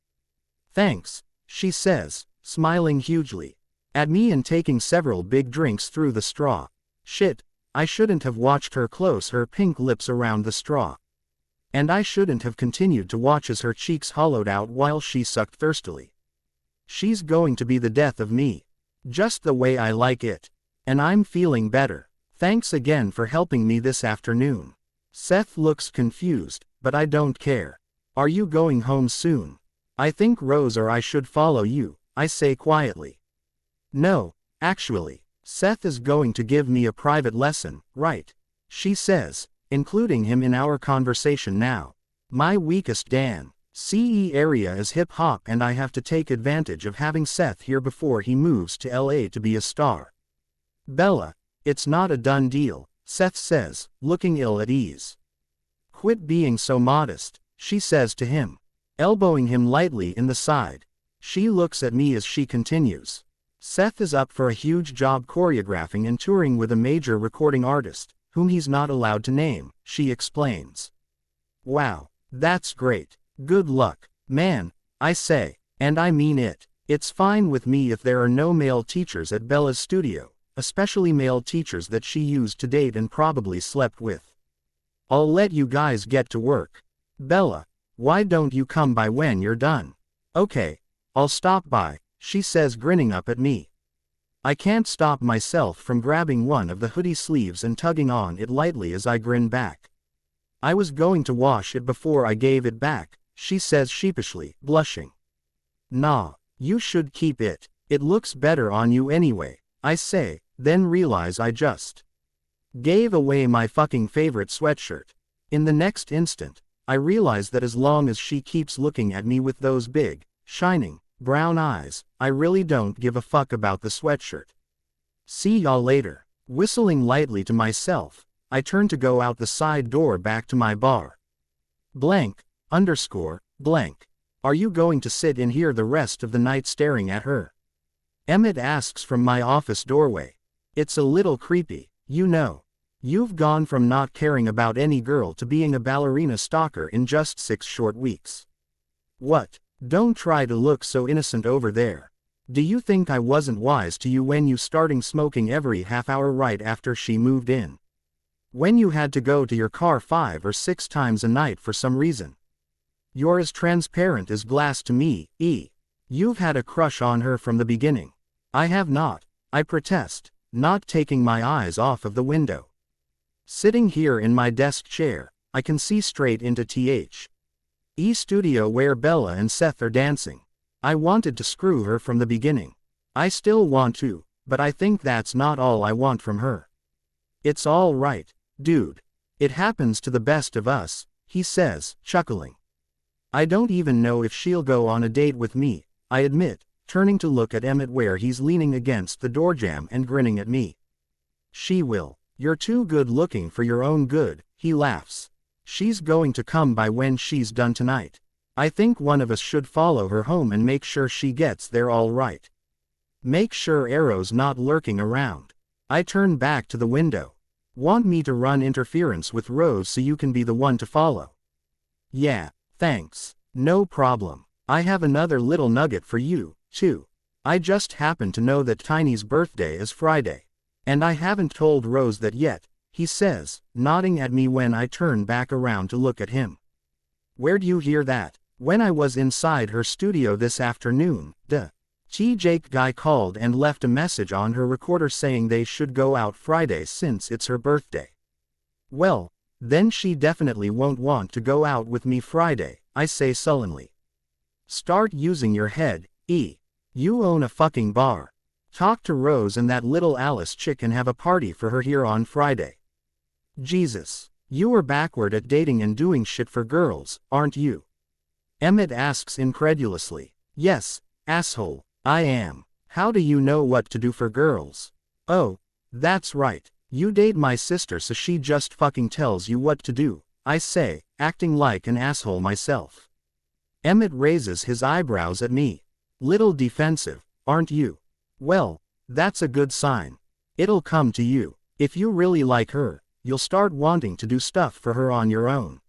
S1: Thanks, she says, smiling hugely at me and taking several big drinks through the straw. Shit, I shouldn't have watched her close her pink lips around the straw. And I shouldn't have continued to watch as her cheeks hollowed out while she sucked thirstily. She's going to be the death of me. Just the way I like it. And I'm feeling better. Thanks again for helping me this afternoon. Seth looks confused, but I don't care. Are you going home soon? I think Rose or I should follow you, I say quietly. No, actually, Seth is going to give me a private lesson, right? She says, including him in our conversation now. My weakest CE area is hip-hop and I have to take advantage of having Seth here before he moves to LA to be a star. Bella, it's not a done deal, Seth says, looking ill at ease. Quit being so modest, she says to him, elbowing him lightly in the side. She looks at me as she continues. Seth is up for a huge job choreographing and touring with a major recording artist, whom he's not allowed to name, she explains. Wow, that's great. Good luck, man, I say, and I mean it. It's fine with me if there are no male teachers at Bella's studio, especially male teachers that she used to date and probably slept with. I'll let you guys get to work. Bella, why don't you come by when you're done? Okay, I'll stop by, she says, grinning up at me. I can't stop myself from grabbing one of the hoodie sleeves and tugging on it lightly as I grin back. I was going to wash it before I gave it back, she says sheepishly, blushing. Nah, you should keep it. It looks better on you anyway, I say, then realize I just gave away my fucking favorite sweatshirt. In the next instant, I realize that as long as she keeps looking at me with those big, shining, brown eyes, I really don't give a fuck about the sweatshirt. See y'all later. Whistling lightly to myself, I turn to go out the side door back to my bar. Blank, underscore, blank. Are you going to sit in here the rest of the night staring at her? Emmett asks from my office doorway. It's a little creepy, you know. You've gone from not caring about any girl to being a ballerina stalker in just 6 short weeks. What? Don't try to look so innocent over there. Do you think I wasn't wise to you when you started smoking every half hour right after she moved in? When you had to go to your car 5 or 6 times a night for some reason? You're as transparent as glass to me, You've had a crush on her from the beginning. I have not, I protest, not taking my eyes off of the window. Sitting here in my desk chair, I can see straight into the studio where Bella and Seth are dancing. I wanted to screw her from the beginning. I still want to, but I think that's not all I want from her. It's all right, dude. It happens to the best of us, he says, chuckling. I don't even know if she'll go on a date with me, I admit, turning to look at Emmett where he's leaning against the doorjamb and grinning at me. She will. You're too good looking for your own good, he laughs. She's going to come by when she's done tonight. I think one of us should follow her home and make sure she gets there all right. Make sure Arrow's not lurking around. I turn back to the window. Want me to run interference with Rose so you can be the one to follow? Yeah, thanks. No problem. I have another little nugget for you, too. I just happen to know that Tiny's birthday is Friday. And I haven't told Rose that yet, he says, nodding at me when I turn back around to look at him. Where'd you hear that? When I was inside her studio this afternoon, Jake guy called and left a message on her recorder saying they should go out Friday since it's her birthday. Well, then she definitely won't want to go out with me Friday, I say sullenly. Start using your head, E. You own a fucking bar. Talk to Rose and that little Alice chick and have a party for her here on Friday. Jesus, you are backward at dating and doing shit for girls, aren't you? Emmett asks incredulously. Yes, asshole, I am. How do you know what to do for girls? Oh, that's right. You date my sister so she just fucking tells you what to do, I say, acting like an asshole myself. Emmett raises his eyebrows at me. Little defensive, aren't you? Well, that's a good sign. It'll come to you. If you really like her, you'll start wanting to do stuff for her on your own.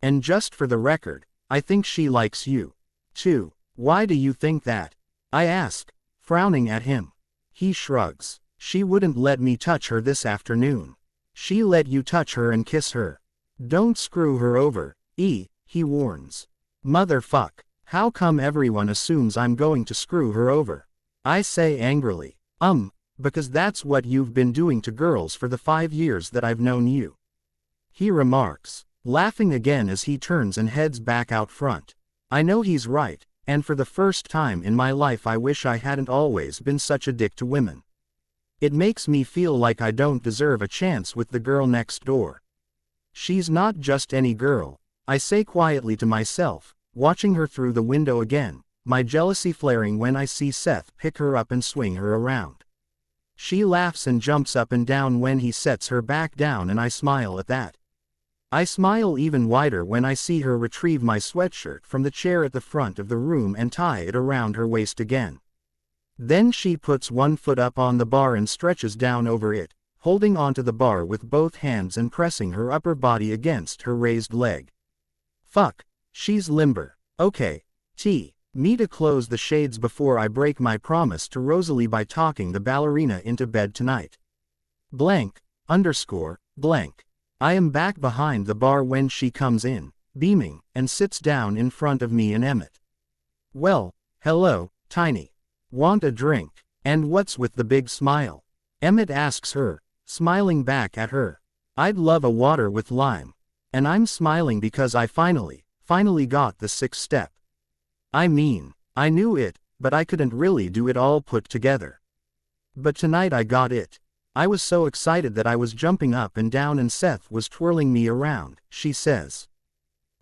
S1: And just for the record, I think she likes you, too. Why do you think that? I ask, frowning at him. He shrugs. She wouldn't let me touch her this afternoon. She let you touch her and kiss her. Don't screw her over, E, he warns. Motherfuck. How come everyone assumes I'm going to screw her over? I say angrily. Because that's what you've been doing to girls for the 5 years that I've known you. He remarks, laughing again as he turns and heads back out front. I know he's right, and for the first time in my life I wish I hadn't always been such a dick to women. It makes me feel like I don't deserve a chance with the girl next door. She's not just any girl, I say quietly to myself, watching her through the window again, my jealousy flaring when I see Seth pick her up and swing her around. She laughs and jumps up and down when he sets her back down and I smile at that. I smile even wider when I see her retrieve my sweatshirt from the chair at the front of the room and tie it around her waist again. Then she puts one foot up on the bar and stretches down over it, holding onto the bar with both hands and pressing her upper body against her raised leg. Fuck, she's limber. Okay, me to close the shades before I break my promise to Rosalie by talking the ballerina into bed tonight. Blank. I am back behind the bar when she comes in, beaming, and sits down in front of me and Emmett. Well, hello, Tiny. Want a drink? And what's with the big smile? Emmett asks her, smiling back at her. I'd love a water with lime. And I'm smiling because I finally got the 6th step. I mean, I knew it, but I couldn't really do it all put together. But tonight I got it. I was so excited that I was jumping up and down and Seth was twirling me around, she says.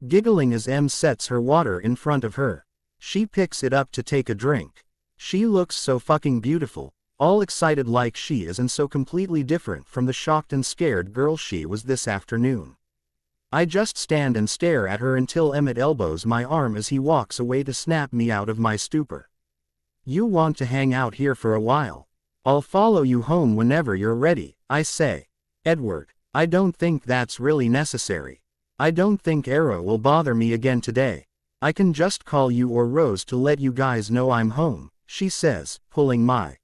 S1: Giggling as Em sets her water in front of her. She picks it up to take a drink. She looks so fucking beautiful, all excited like she is and so completely different from the shocked and scared girl she was this afternoon. I just stand and stare at her until Emmett elbows my arm as he walks away to snap me out of my stupor. You want to hang out here for a while? I'll follow you home whenever you're ready, I say. Edward, I don't think that's really necessary. I don't think Arrow will bother me again today. I can just call you or Rose to let you guys know I'm home, she says, pulling my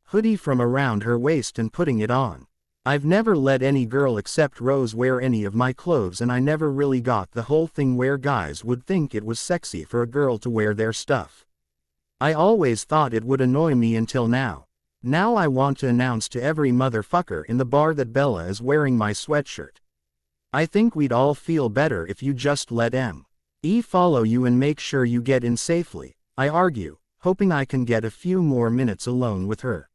S1: hoodie from around her waist and putting it on. I've never let any girl except Rose wear any of my clothes and I never really got the whole thing where guys would think it was sexy for a girl to wear their stuff. I always thought it would annoy me until now. Now I want to announce to every motherfucker in the bar that Bella is wearing my sweatshirt. I think we'd all feel better if you just let M.E. follow you and make sure you get in safely, I argue, hoping I can get a few more minutes alone with her.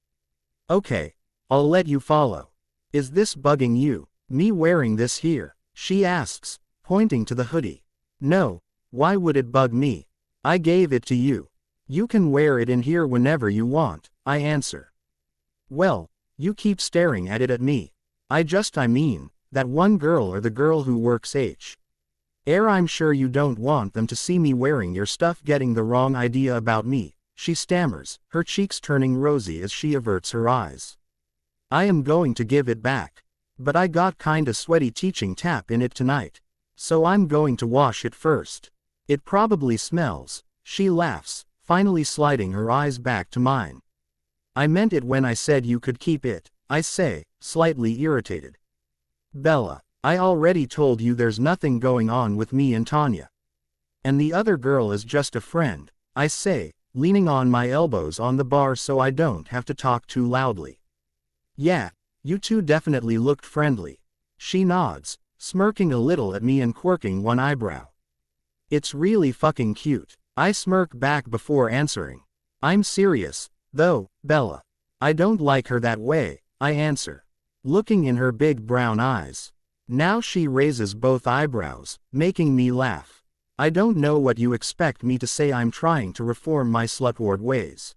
S1: Okay, I'll let you follow. Is this bugging you, me wearing this here? She asks, pointing to the hoodie. No, why would it bug me? I gave it to you. You can wear it in here whenever you want, I answer. Well, you keep staring at it at me. I mean, that one girl or the girl who works H.R. I'm sure you don't want them to see me wearing your stuff getting the wrong idea about me, she stammers, her cheeks turning rosy as she averts her eyes. I am going to give it back. But I got kinda sweaty teaching tap in it tonight. So I'm going to wash it first. It probably smells. She laughs, finally sliding her eyes back to mine. I meant it when I said you could keep it, I say, slightly irritated. Bella, I already told you there's nothing going on with me and Tanya. And the other girl is just a friend, I say, leaning on my elbows on the bar so I don't have to talk too loudly. Yeah, you two definitely looked friendly. She nods, smirking a little at me and quirking one eyebrow. It's really fucking cute. I smirk back before answering. I'm serious, though, Bella. I don't like her that way, I answer, looking in her big brown eyes. Now she raises both eyebrows, making me laugh. I don't know what you expect me to say. I'm trying to reform my slutward ways.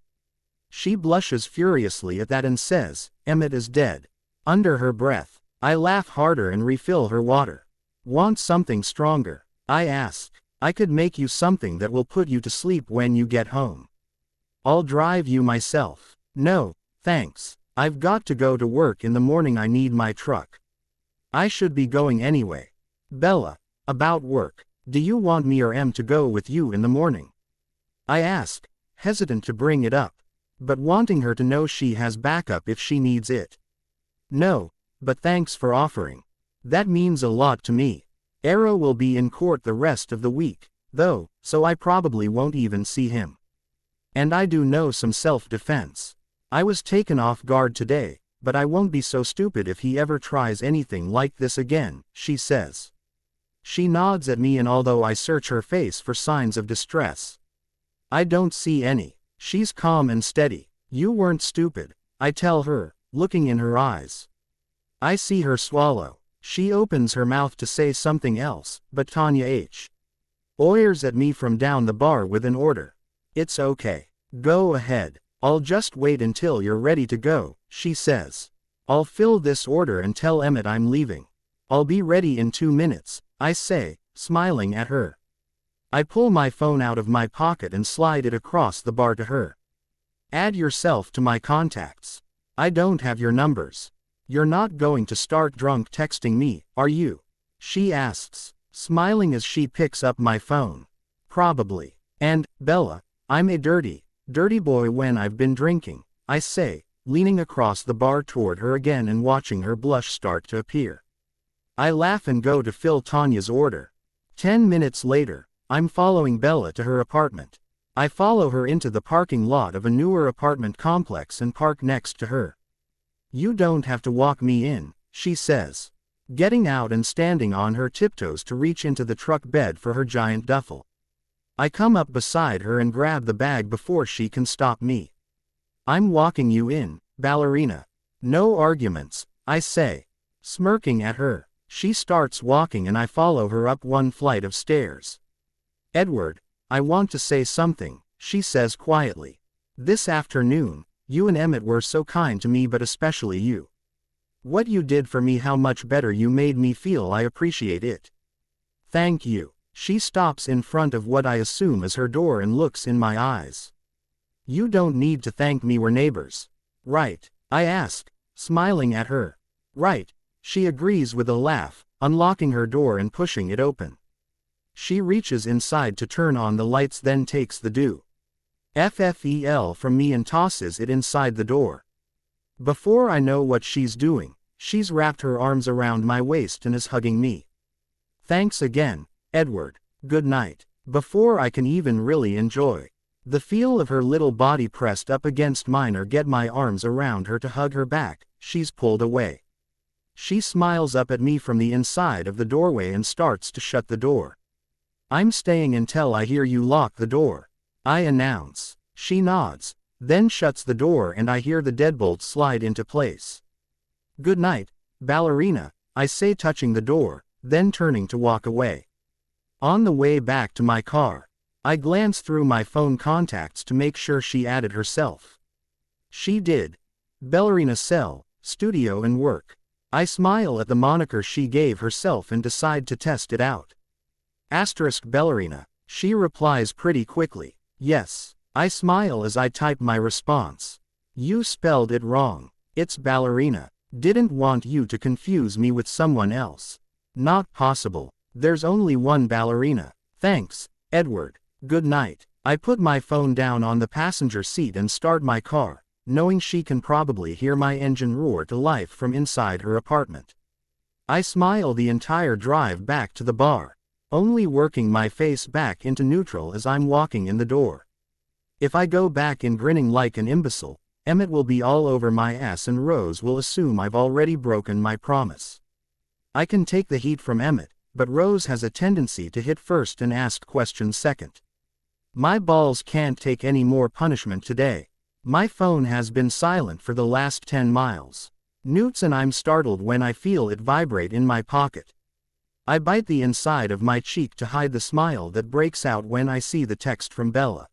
S1: She blushes furiously at that and says, Emmett is dead. Under her breath. I laugh harder and refill her water. Want something stronger? I ask. I could make you something that will put you to sleep when you get home. I'll drive you myself. No, thanks. I've got to go to work in the morning. I need my truck. I should be going anyway. Bella, about work. Do you want me or Em to go with you in the morning? I ask, hesitant to bring it up, but wanting her to know she has backup if she needs it. No, but thanks for offering. That means a lot to me. Arrow will be in court the rest of the week, though, so I probably won't even see him. And I do know some self-defense. I was taken off guard today, but I won't be so stupid if he ever tries anything like this again, she says. She nods at me, and although I search her face for signs of distress, I don't see any. She's calm and steady. You weren't stupid, I tell her, looking in her eyes. I see her swallow. She opens her mouth to say something else, but Tanya oyers at me from down the bar with an order. It's okay. Go ahead. I'll just wait until you're ready to go, she says. I'll fill this order and tell Emmett I'm leaving. I'll be ready in 2 minutes, I say, smiling at her. I pull my phone out of my pocket and slide it across the bar to her. Add yourself to my contacts. I don't have your numbers. You're not going to start drunk texting me, are you? She asks, smiling as she picks up my phone. Probably. And, Bella, I'm a dirty boy when I've been drinking, I say, leaning across the bar toward her again and watching her blush start to appear. I laugh and go to fill Tanya's order. 10 minutes later, I'm following Bella to her apartment. I follow her into the parking lot of a newer apartment complex and park next to her. You don't have to walk me in, she says, getting out and standing on her tiptoes to reach into the truck bed for her giant duffel. I come up beside her and grab the bag before she can stop me. I'm walking you in, ballerina. No arguments, I say, smirking at her. She starts walking and I follow her up one flight of stairs. Edward, I want to say something, she says quietly. This afternoon, you and Emmett were so kind to me, but especially you. What you did for me, how much better you made me feel. I appreciate it. Thank you. She stops in front of what I assume is her door and looks in my eyes. You don't need to thank me, we're neighbors. Right? I ask, smiling at her. Right, she agrees with a laugh, unlocking her door and pushing it open. She reaches inside to turn on the lights, then takes the FFEL from me and tosses it inside the door. Before I know what she's doing, she's wrapped her arms around my waist and is hugging me. Thanks again, Edward. Good night. Before I can even really enjoy the feel of her little body pressed up against mine or get my arms around her to hug her back, she's pulled away. She smiles up at me from the inside of the doorway and starts to shut the door. I'm staying until I hear you lock the door, I announce. She nods, then shuts the door and I hear the deadbolt slide into place. Good night, ballerina, I say, touching the door, then turning to walk away. On the way back to my car, I glance through my phone contacts to make sure she added herself. She did. Ballerina cell, studio and work. I smile at the moniker she gave herself and decide to test it out. Ballerina, she replies pretty quickly. Yes. I smile as I type my response. You spelled it wrong. It's ballerina. Didn't want you to confuse me with someone else. Not possible. There's only one ballerina. Thanks, Edward. Good night. I put my phone down on the passenger seat and start my car, knowing she can probably hear my engine roar to life from inside her apartment. I smile the entire drive back to the bar, only working my face back into neutral as I'm walking in the door. If I go back in grinning like an imbecile, Emmett will be all over my ass and Rose will assume I've already broken my promise. I can take the heat from Emmett, but Rose has a tendency to hit first and ask questions second. My balls can't take any more punishment today. My phone has been silent for the last 10 miles. Newts, and I'm startled when I feel it vibrate in my pocket. I bite the inside of my cheek to hide the smile that breaks out when I see the text from Bella.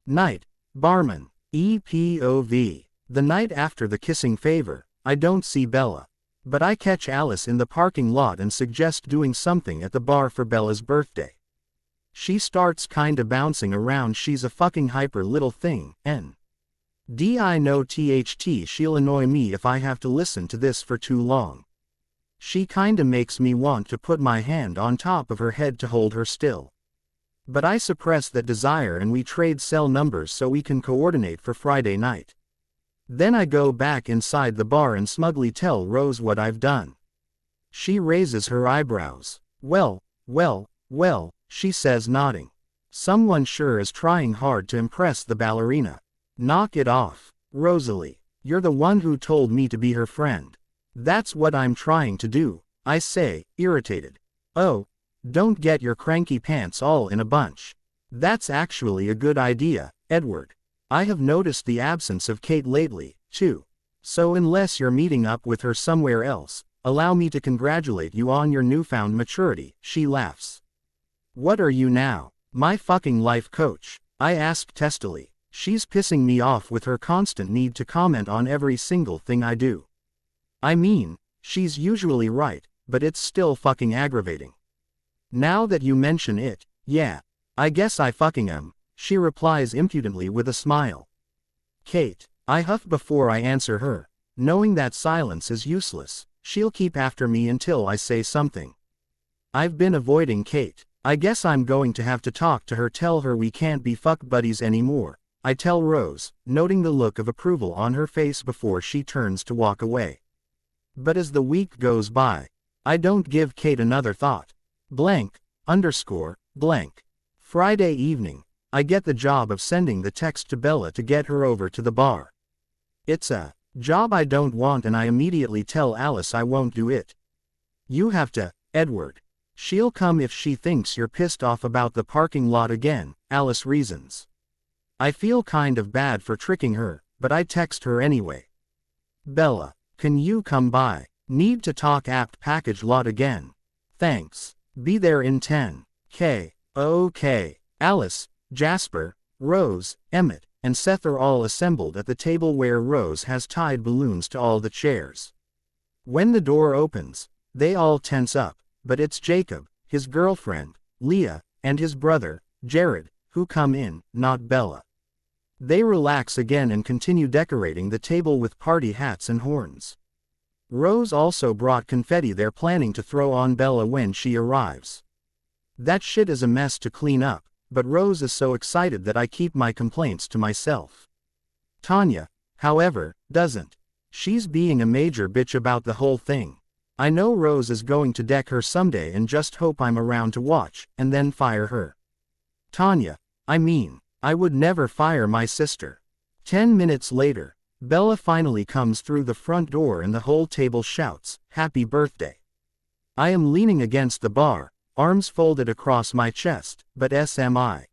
S1: Night, barman, EPOV. The night after the kissing favor, I don't see Bella. But I catch Alice in the parking lot and suggest doing something at the bar for Bella's birthday. She starts kinda bouncing around. She's a fucking hyper little thing, I know THT she'll annoy me if I have to listen to this for too long. She kinda makes me want to put my hand on top of her head to hold her still. But I suppress that desire and we trade cell numbers so we can coordinate for Friday night. Then I go back inside the bar and smugly tell Rose what I've done. She raises her eyebrows. Well, she says, nodding. Someone sure is trying hard to impress the ballerina. Knock it off, Rosalie. You're the one who told me to be her friend. That's what I'm trying to do, I say, irritated. Oh, don't get your cranky pants all in a bunch. That's actually a good idea, Edward. I have noticed the absence of Kate lately, too. So unless you're meeting up with her somewhere else, allow me to congratulate you on your newfound maturity, she laughs. What are you now? My fucking life coach? I ask testily. She's pissing me off with her constant need to comment on every single thing I do. I mean, she's usually right, but it's still fucking aggravating. Now that you mention it, yeah, I guess I fucking am, she replies impudently with a smile. Kate, I huff before I answer her, knowing that silence is useless. She'll keep after me until I say something. I've been avoiding Kate. I guess I'm going to have to talk to her, tell her we can't be fuck buddies anymore. I tell Rose, noting the look of approval on her face before she turns to walk away. But as the week goes by, I don't give Kate another thought. __. Friday evening, I get the job of sending the text to Bella to get her over to the bar. It's a job I don't want and I immediately tell Alice I won't do it. You have to, Edward. She'll come if she thinks you're pissed off about the parking lot again, Alice reasons. I feel kind of bad for tricking her, but I text her anyway. Bella, can you come by? Need to talk apt package lot again. Thanks. Be there in 10K. Okay. Alice, Jasper, Rose, Emmett, and Seth are all assembled at the table where Rose has tied balloons to all the chairs. When the door opens, they all tense up, but it's Jacob, his girlfriend, Leah, and his brother, Jared, who come in, not Bella. They relax again and continue decorating the table with party hats and horns. Rose also brought confetti they're planning to throw on Bella when she arrives. That shit is a mess to clean up, but Rose is so excited that I keep my complaints to myself. Tanya, however, doesn't. She's being a major bitch about the whole thing. I know Rose is going to deck her someday and just hope I'm around to watch, and then fire her. Tanya, I would never fire my sister. 10 minutes later, Bella finally comes through the front door and the whole table shouts, "Happy birthday." I am leaning against the bar, arms folded across my chest, but SMI.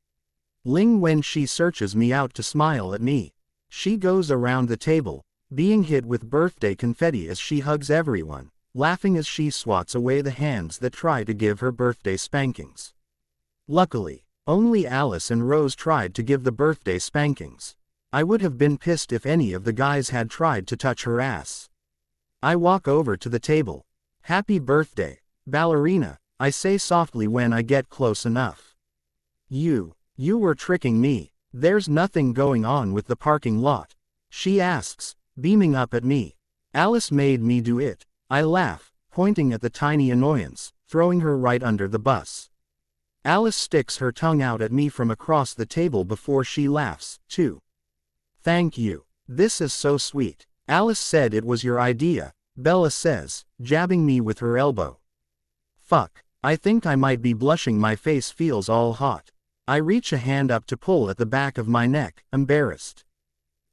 S1: Ling when she searches me out to smile at me. She goes around the table, being hit with birthday confetti as she hugs everyone, laughing as she swats away the hands that try to give her birthday spankings. Luckily, only Alice and Rose tried to give the birthday spankings. I would have been pissed if any of the guys had tried to touch her ass. I walk over to the table. "Happy birthday, ballerina," I say softly when I get close enough. You were tricking me. There's nothing going on with the parking lot," she asks, beaming up at me. Alice made me do it. I laugh, pointing at the tiny annoyance, throwing her right under the bus. Alice sticks her tongue out at me from across the table before she laughs, too. Thank you. This is so sweet. Alice said it was your idea, Bella says, jabbing me with her elbow. Fuck. I think I might be blushing. My face feels all hot. I reach a hand up to pull at the back of my neck, embarrassed.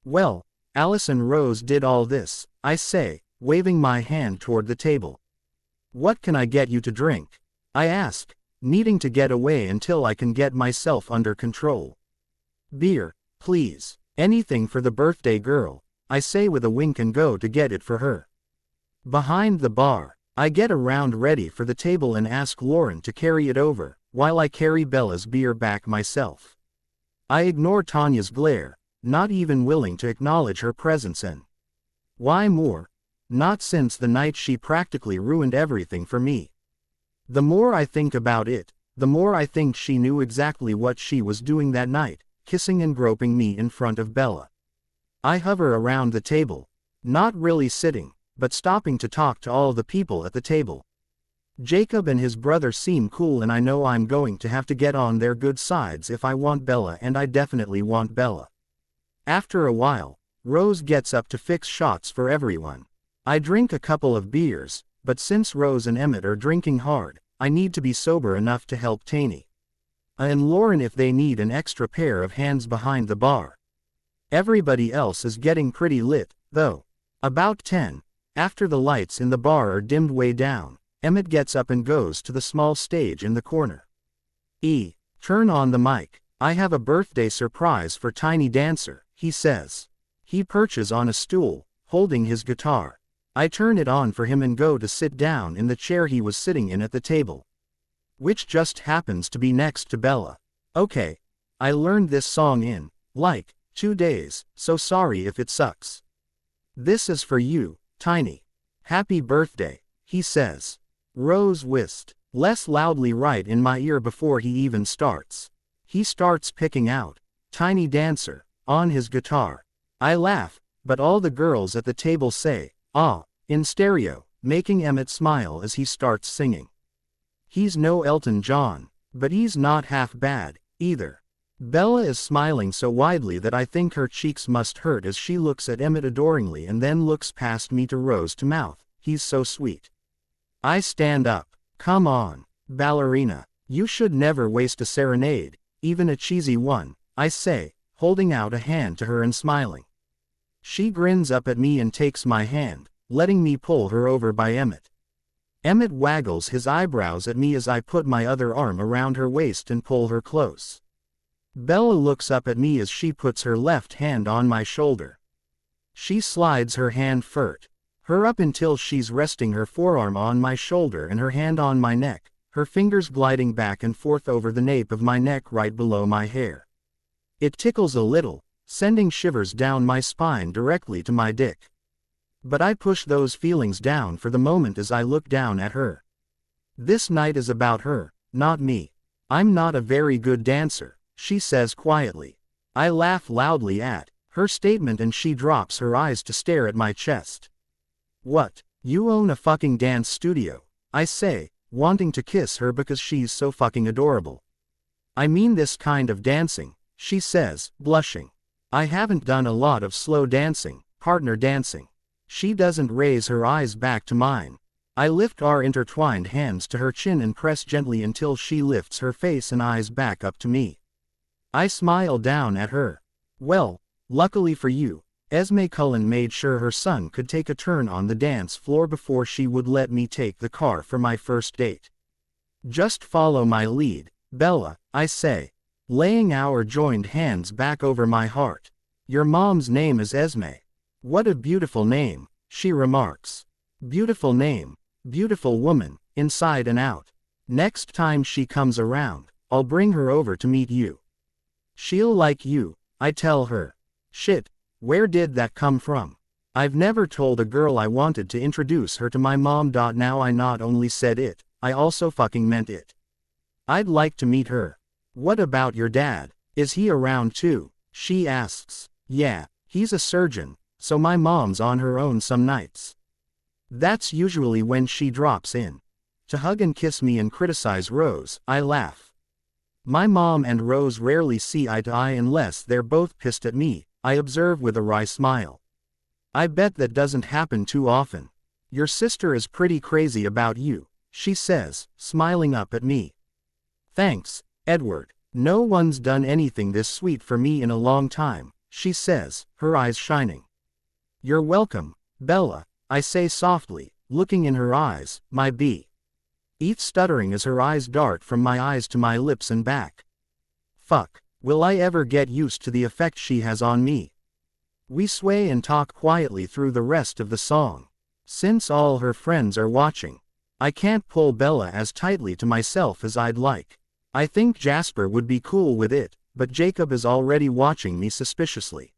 S1: Well, Alice and Rose did all this, I say, waving my hand toward the table. What can I get you to drink? I ask, needing to get away until I can get myself under control. Beer, please. Anything for the birthday girl, I say with a wink and go to get it for her. Behind the bar, I get around ready for the table and ask Lauren to carry it over, while I carry Bella's beer back myself. I ignore Tanya's glare, not even willing to acknowledge her presence and why more? Not since the night she practically ruined everything for me. The more I think about it, the more I think she knew exactly what she was doing that night, kissing and groping me in front of Bella. I hover around the table, not really sitting, but stopping to talk to all the people at the table. Jacob and his brother seem cool and I know I'm going to have to get on their good sides if I want Bella, and I definitely want Bella. After a while, Rose gets up to fix shots for everyone. I drink a couple of beers, but since Rose and Emmett are drinking hard, I need to be sober enough to help Taney and Lauren if they need an extra pair of hands behind the bar. Everybody else is getting pretty lit, though. About 10, after the lights in the bar are dimmed way down, Emmett gets up and goes to the small stage in the corner. Turn on the mic. I have a birthday surprise for Tiny Dancer, he says. He perches on a stool, holding his guitar. I turn it on for him and go to sit down in the chair he was sitting in at the table, which just happens to be next to Bella. Okay, I learned this song in, like, 2 days, so sorry if it sucks. This is for you, Tiny. Happy birthday, he says. Rose whisked less loudly right in my ear before he even starts. He starts picking out Tiny Dancer on his guitar. I laugh, but all the girls at the table say, ah, in stereo, making Emmett smile as he starts singing. He's no Elton John, but he's not half bad, either. Bella is smiling so widely that I think her cheeks must hurt as she looks at Emmett adoringly and then looks past me to Rose to mouth, he's so sweet. I stand up. Come on, ballerina. You should never waste a serenade, even a cheesy one, I say, holding out a hand to her and smiling. She grins up at me and takes my hand, letting me pull her over by Emmett. Emmett waggles his eyebrows at me as I put my other arm around her waist and pull her close. Bella looks up at me as she puts her left hand on my shoulder. She slides her hand her up until she's resting her forearm on my shoulder and her hand on my neck, her fingers gliding back and forth over the nape of my neck right below my hair. It tickles a little, sending shivers down my spine directly to my dick. But I push those feelings down for the moment as I look down at her. This night is about her, not me. I'm not a very good dancer, she says quietly. I laugh loudly at her statement and she drops her eyes to stare at my chest. What? You own a fucking dance studio, I say, wanting to kiss her because she's so fucking adorable. I mean this kind of dancing, she says, blushing. I haven't done a lot of slow dancing, partner dancing. She doesn't raise her eyes back to mine. I lift our intertwined hands to her chin and press gently until she lifts her face and eyes back up to me. I smile down at her. Well, luckily for you, Esme Cullen made sure her son could take a turn on the dance floor before she would let me take the car for my first date. Just follow my lead, Bella, I say, laying our joined hands back over my heart. Your mom's name is Esme. What a beautiful name, she remarks. Beautiful name, beautiful woman, inside and out. Next time she comes around, I'll bring her over to meet you. She'll like you, I tell her. Shit, where did that come from? I've never told a girl I wanted to introduce her to my mom. Now I not only said it, I also fucking meant it. I'd like to meet her. What about your dad? Is he around too? She asks. Yeah, he's a surgeon, so my mom's on her own some nights. That's usually when she drops in to hug and kiss me and criticize Rose. I laugh. My mom and Rose rarely see eye to eye unless they're both pissed at me, I observe with a wry smile. I bet that doesn't happen too often. Your sister is pretty crazy about you, she says, smiling up at me. Thanks, Edward. No one's done anything this sweet for me in a long time, she says, her eyes shining. You're welcome, Bella, I say softly, looking in her eyes, my B. Eat stuttering as her eyes dart from my eyes to my lips and back. Fuck, will I ever get used to the effect she has on me? We sway and talk quietly through the rest of the song. Since all her friends are watching, I can't pull Bella as tightly to myself as I'd like. I think Jasper would be cool with it, but Jacob is already watching me suspiciously.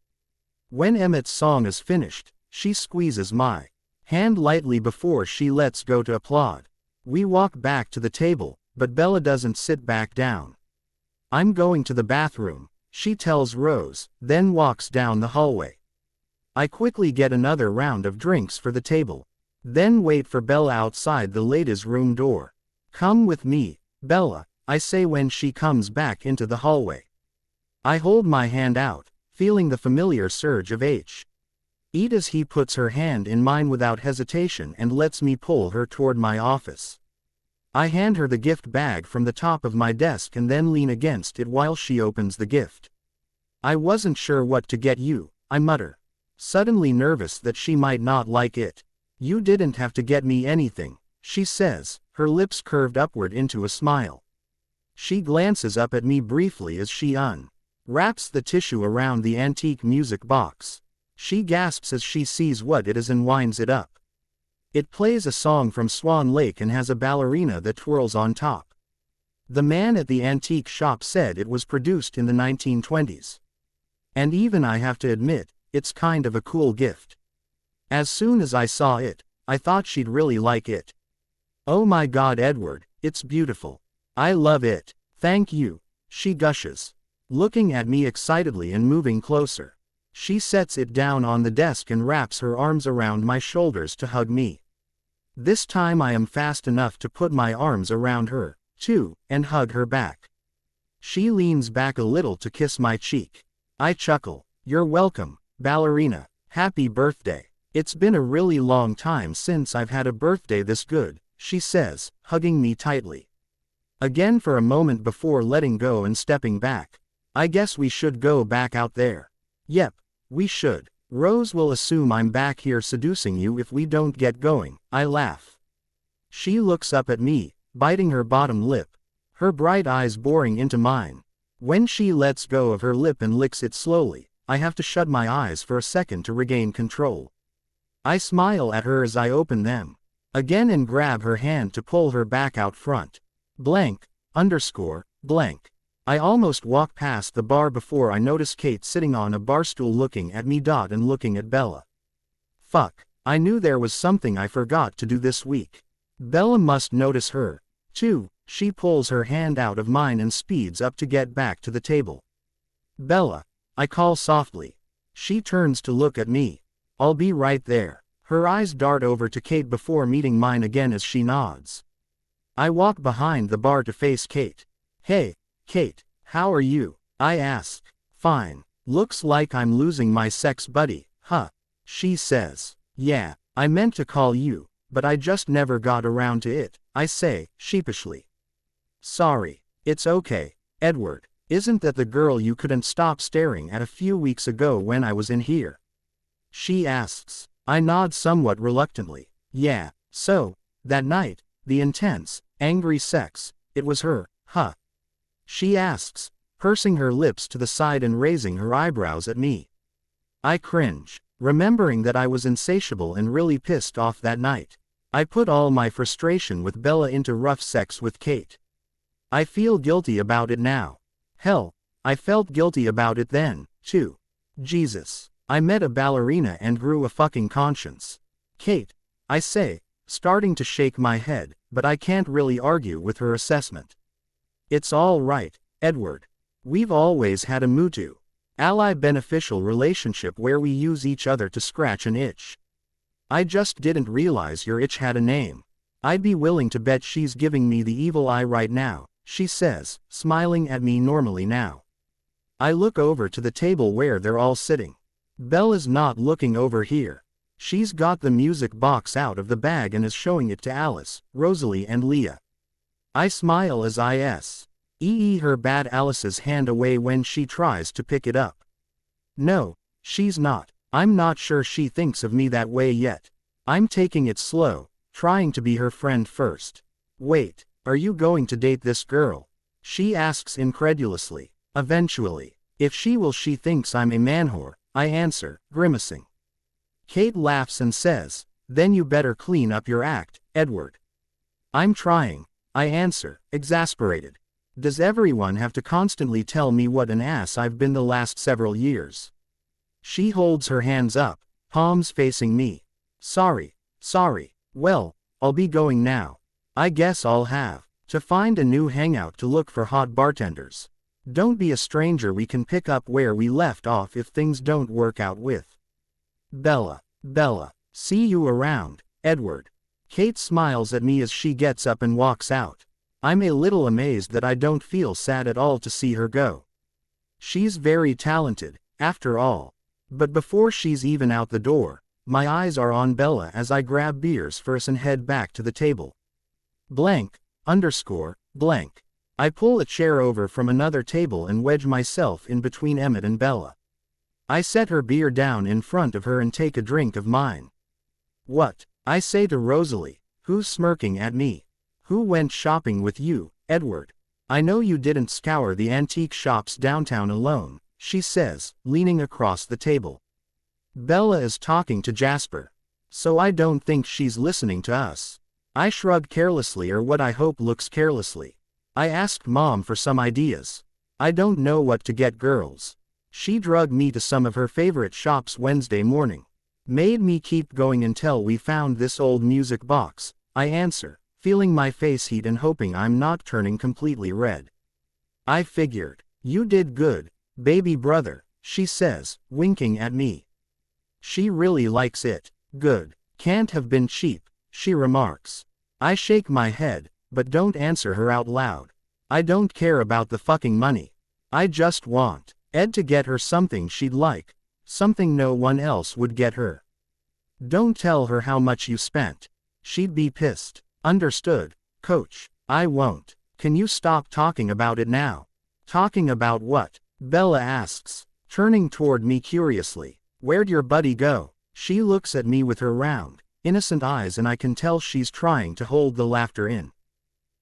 S1: When Emmett's song is finished, she squeezes my hand lightly before she lets go to applaud. We walk back to the table, but Bella doesn't sit back down. I'm going to the bathroom, she tells Rose, then walks down the hallway. I quickly get another round of drinks for the table, then wait for Bella outside the ladies' room door. Come with me, Bella, I say when she comes back into the hallway. I hold my hand out, feeling the familiar surge of Eat as he puts her hand in mine without hesitation and lets me pull her toward my office. I hand her the gift bag from the top of my desk and then lean against it while she opens the gift. I wasn't sure what to get you, I mutter, suddenly nervous that she might not like it. You didn't have to get me anything, she says, her lips curved upward into a smile. She glances up at me briefly as she unwraps the tissue around the antique music box. She gasps as she sees what it is and winds it up. It plays a song from Swan Lake and has a ballerina that twirls on top. The man at the antique shop said it was produced in the 1920s. And even I have to admit, it's kind of a cool gift. As soon as I saw it, I thought she'd really like it. Oh my God, Edward, it's beautiful. I love it. Thank you, she gushes, looking at me excitedly and moving closer. She sets it down on the desk and wraps her arms around my shoulders to hug me. This time I am fast enough to put my arms around her, too, and hug her back. She leans back a little to kiss my cheek. I chuckle. You're welcome, ballerina. Happy birthday. It's been a really long time since I've had a birthday this good, she says, hugging me tightly. Again for a moment before letting go and stepping back. I guess we should go back out there. Yep, we should. Rose will assume I'm back here seducing you if we don't get going, I laugh. She looks up at me, biting her bottom lip, her bright eyes boring into mine. When she lets go of her lip and licks it slowly, I have to shut my eyes for a second to regain control. I smile at her as I open them again and grab her hand to pull her back out front. Blank. I almost walk past the bar before I notice Kate sitting on a bar stool looking at me and looking at Bella. Fuck, I knew there was something I forgot to do this week. Bella must notice her, too. She pulls her hand out of mine and speeds up to get back to the table. Bella, I call softly. She turns to look at me. I'll be right there. Her eyes dart over to Kate before meeting mine again as she nods. I walk behind the bar to face Kate. Hey, Kate, how are you? I ask. Fine. Looks like I'm losing my sex buddy, huh? She says. Yeah, I meant to call you, but I just never got around to it, I say, sheepishly. Sorry. It's okay, Edward. Isn't that the girl you couldn't stop staring at a few weeks ago when I was in here? She asks. I nod somewhat reluctantly. Yeah, so, that night, the intense, angry sex, it was her, huh? She asks, pursing her lips to the side and raising her eyebrows at me. I cringe, remembering that I was insatiable and really pissed off that night. I put all my frustration with Bella into rough sex with Kate. I feel guilty about it now. Hell, I felt guilty about it then, too. Jesus, I met a ballerina and grew a fucking conscience. Kate, I say, starting to shake my head, but I can't really argue with her assessment. It's all right, Edward. We've always had a mutu. Ally beneficial relationship where we use each other to scratch an itch. I just didn't realize your itch had a name. I'd be willing to bet she's giving me the evil eye right now, she says, smiling at me normally now. I look over to the table where they're all sitting. Bella's not looking over here. She's got the music box out of the bag and is showing it to Alice, Rosalie and Leah. I smile as I her bat Alice's hand away when she tries to pick it up. No, she's not. I'm not sure she thinks of me that way yet. I'm taking it slow, trying to be her friend first. Wait, are you going to date this girl? She asks incredulously. Eventually. If she will, she thinks I'm a man-whore, I answer, grimacing. Kate laughs and says, then you better clean up your act, Edward. I'm trying, I answer, exasperated. Does everyone have to constantly tell me what an ass I've been the last several years? She holds her hands up, palms facing me. Sorry. Well, I'll be going now. I guess I'll have to find a new hangout to look for hot bartenders. Don't be a stranger, we can pick up where we left off if things don't work out with Bella. See you around, Edward. Kate smiles at me as she gets up and walks out. I'm a little amazed that I don't feel sad at all to see her go. She's very talented, after all. But before she's even out the door, my eyes are on Bella as I grab beers first and head back to the table. Blank. I pull a chair over from another table and wedge myself in between Emmett and Bella. I set her beer down in front of her and take a drink of mine. What? I say to Rosalie, who's smirking at me. Who went shopping with you, Edward? I know you didn't scour the antique shops downtown alone, she says, leaning across the table. Bella is talking to Jasper. So I don't think she's listening to us. I shrug carelessly, or what I hope looks carelessly. I asked Mom for some ideas. I don't know what to get girls. She drugged me to some of her favorite shops Wednesday morning. Made me keep going until we found this old music box, I answer, feeling my face heat and hoping I'm not turning completely red. I figured. You did good, baby brother, she says, winking at me. She really likes it. Good. Can't have been cheap, she remarks. I shake my head, but don't answer her out loud. I don't care about the fucking money. I just want Ed to get her something she'd like, something no one else would get her. Don't tell her how much you spent. She'd be pissed. Understood, Coach. I won't. Can you stop talking about it now? Talking about what? Bella asks, turning toward me curiously. Where'd your buddy go? She looks at me with her round, innocent eyes and I can tell she's trying to hold the laughter in.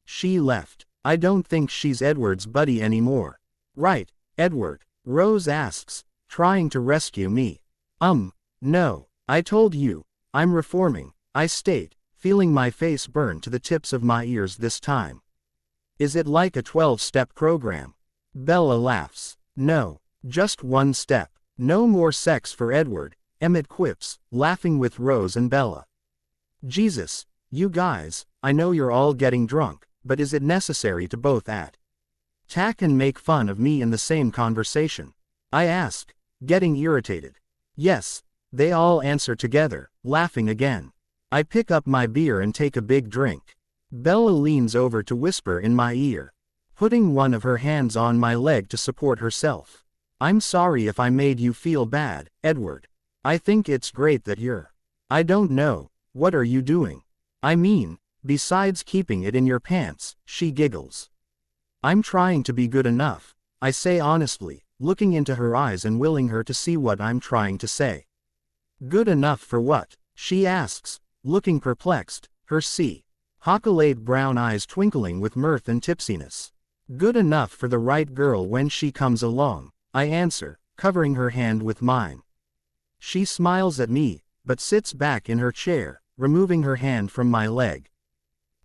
S1: She left. I don't think she's Edward's buddy anymore. Right, Edward? Rose asks, trying to rescue me. No. I told you, I'm reforming, I state, feeling my face burn to the tips of my ears this time. Is it like a 12-step program? Bella laughs. No, just one step. No more sex for Edward, Emmett quips, laughing with Rose and Bella. Jesus, you guys, I know you're all getting drunk, but is it necessary to both attack and make fun of me in the same conversation? I ask, getting irritated. Yes, they all answer together, laughing again. I pick up my beer and take a big drink. Bella leans over to whisper in my ear, putting one of her hands on my leg to support herself. I'm sorry if I made you feel bad, Edward. I think it's great that you're. I don't know, what are you doing? I mean, besides keeping it in your pants, she giggles. I'm trying to be good enough, I say honestly, looking into her eyes and willing her to see what I'm trying to say. Good enough for what? She asks, looking perplexed, her hawk-eyed brown eyes twinkling with mirth and tipsiness. Good enough for the right girl when she comes along, I answer, covering her hand with mine. She smiles at me, but sits back in her chair, removing her hand from my leg.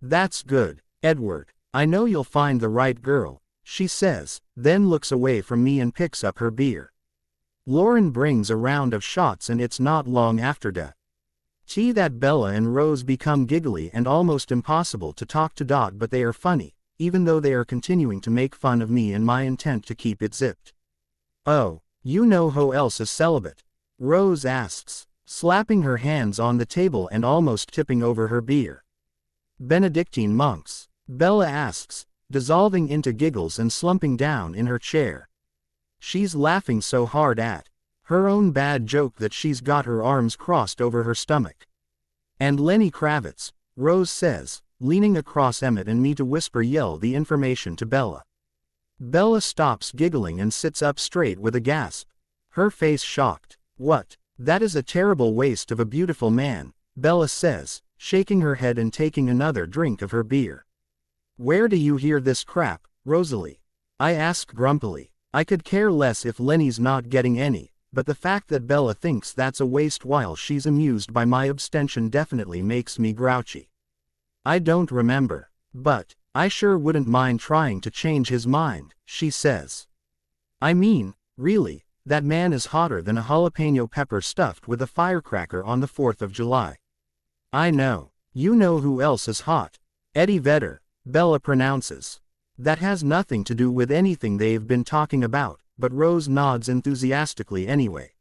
S1: That's good, Edward. I know you'll find the right girl, she says, then looks away from me and picks up her beer. Lauren brings a round of shots and it's not long after tea that Bella and Rose become giggly and almost impossible to talk to. But they are funny, even though they are continuing to make fun of me and my intent to keep it zipped. Oh, You know who else is celibate? Rose asks, slapping her hands on the table and almost tipping over her beer. Benedictine monks, Bella asks, dissolving into giggles and slumping down in her chair. She's laughing so hard at her own bad joke that she's got her arms crossed over her stomach. And Lenny Kravitz, Rose says, leaning across Emmett and me to yell the information to Bella. Bella stops giggling and sits up straight with a gasp. Her face shocked. What? That is a terrible waste of a beautiful man, Bella says, shaking her head and taking another drink of her beer. Where do you hear this crap, Rosalie? I ask grumpily. I could care less if Lenny's not getting any, but the fact that Bella thinks that's a waste while she's amused by my abstention definitely makes me grouchy. I don't remember, but I sure wouldn't mind trying to change his mind, she says. I mean, really, that man is hotter than a jalapeno pepper stuffed with a firecracker on the 4th of July. I know. You know who else is hot? Eddie Vedder, Bella pronounces. That has nothing to do with anything they've been talking about, but Rose nods enthusiastically anyway.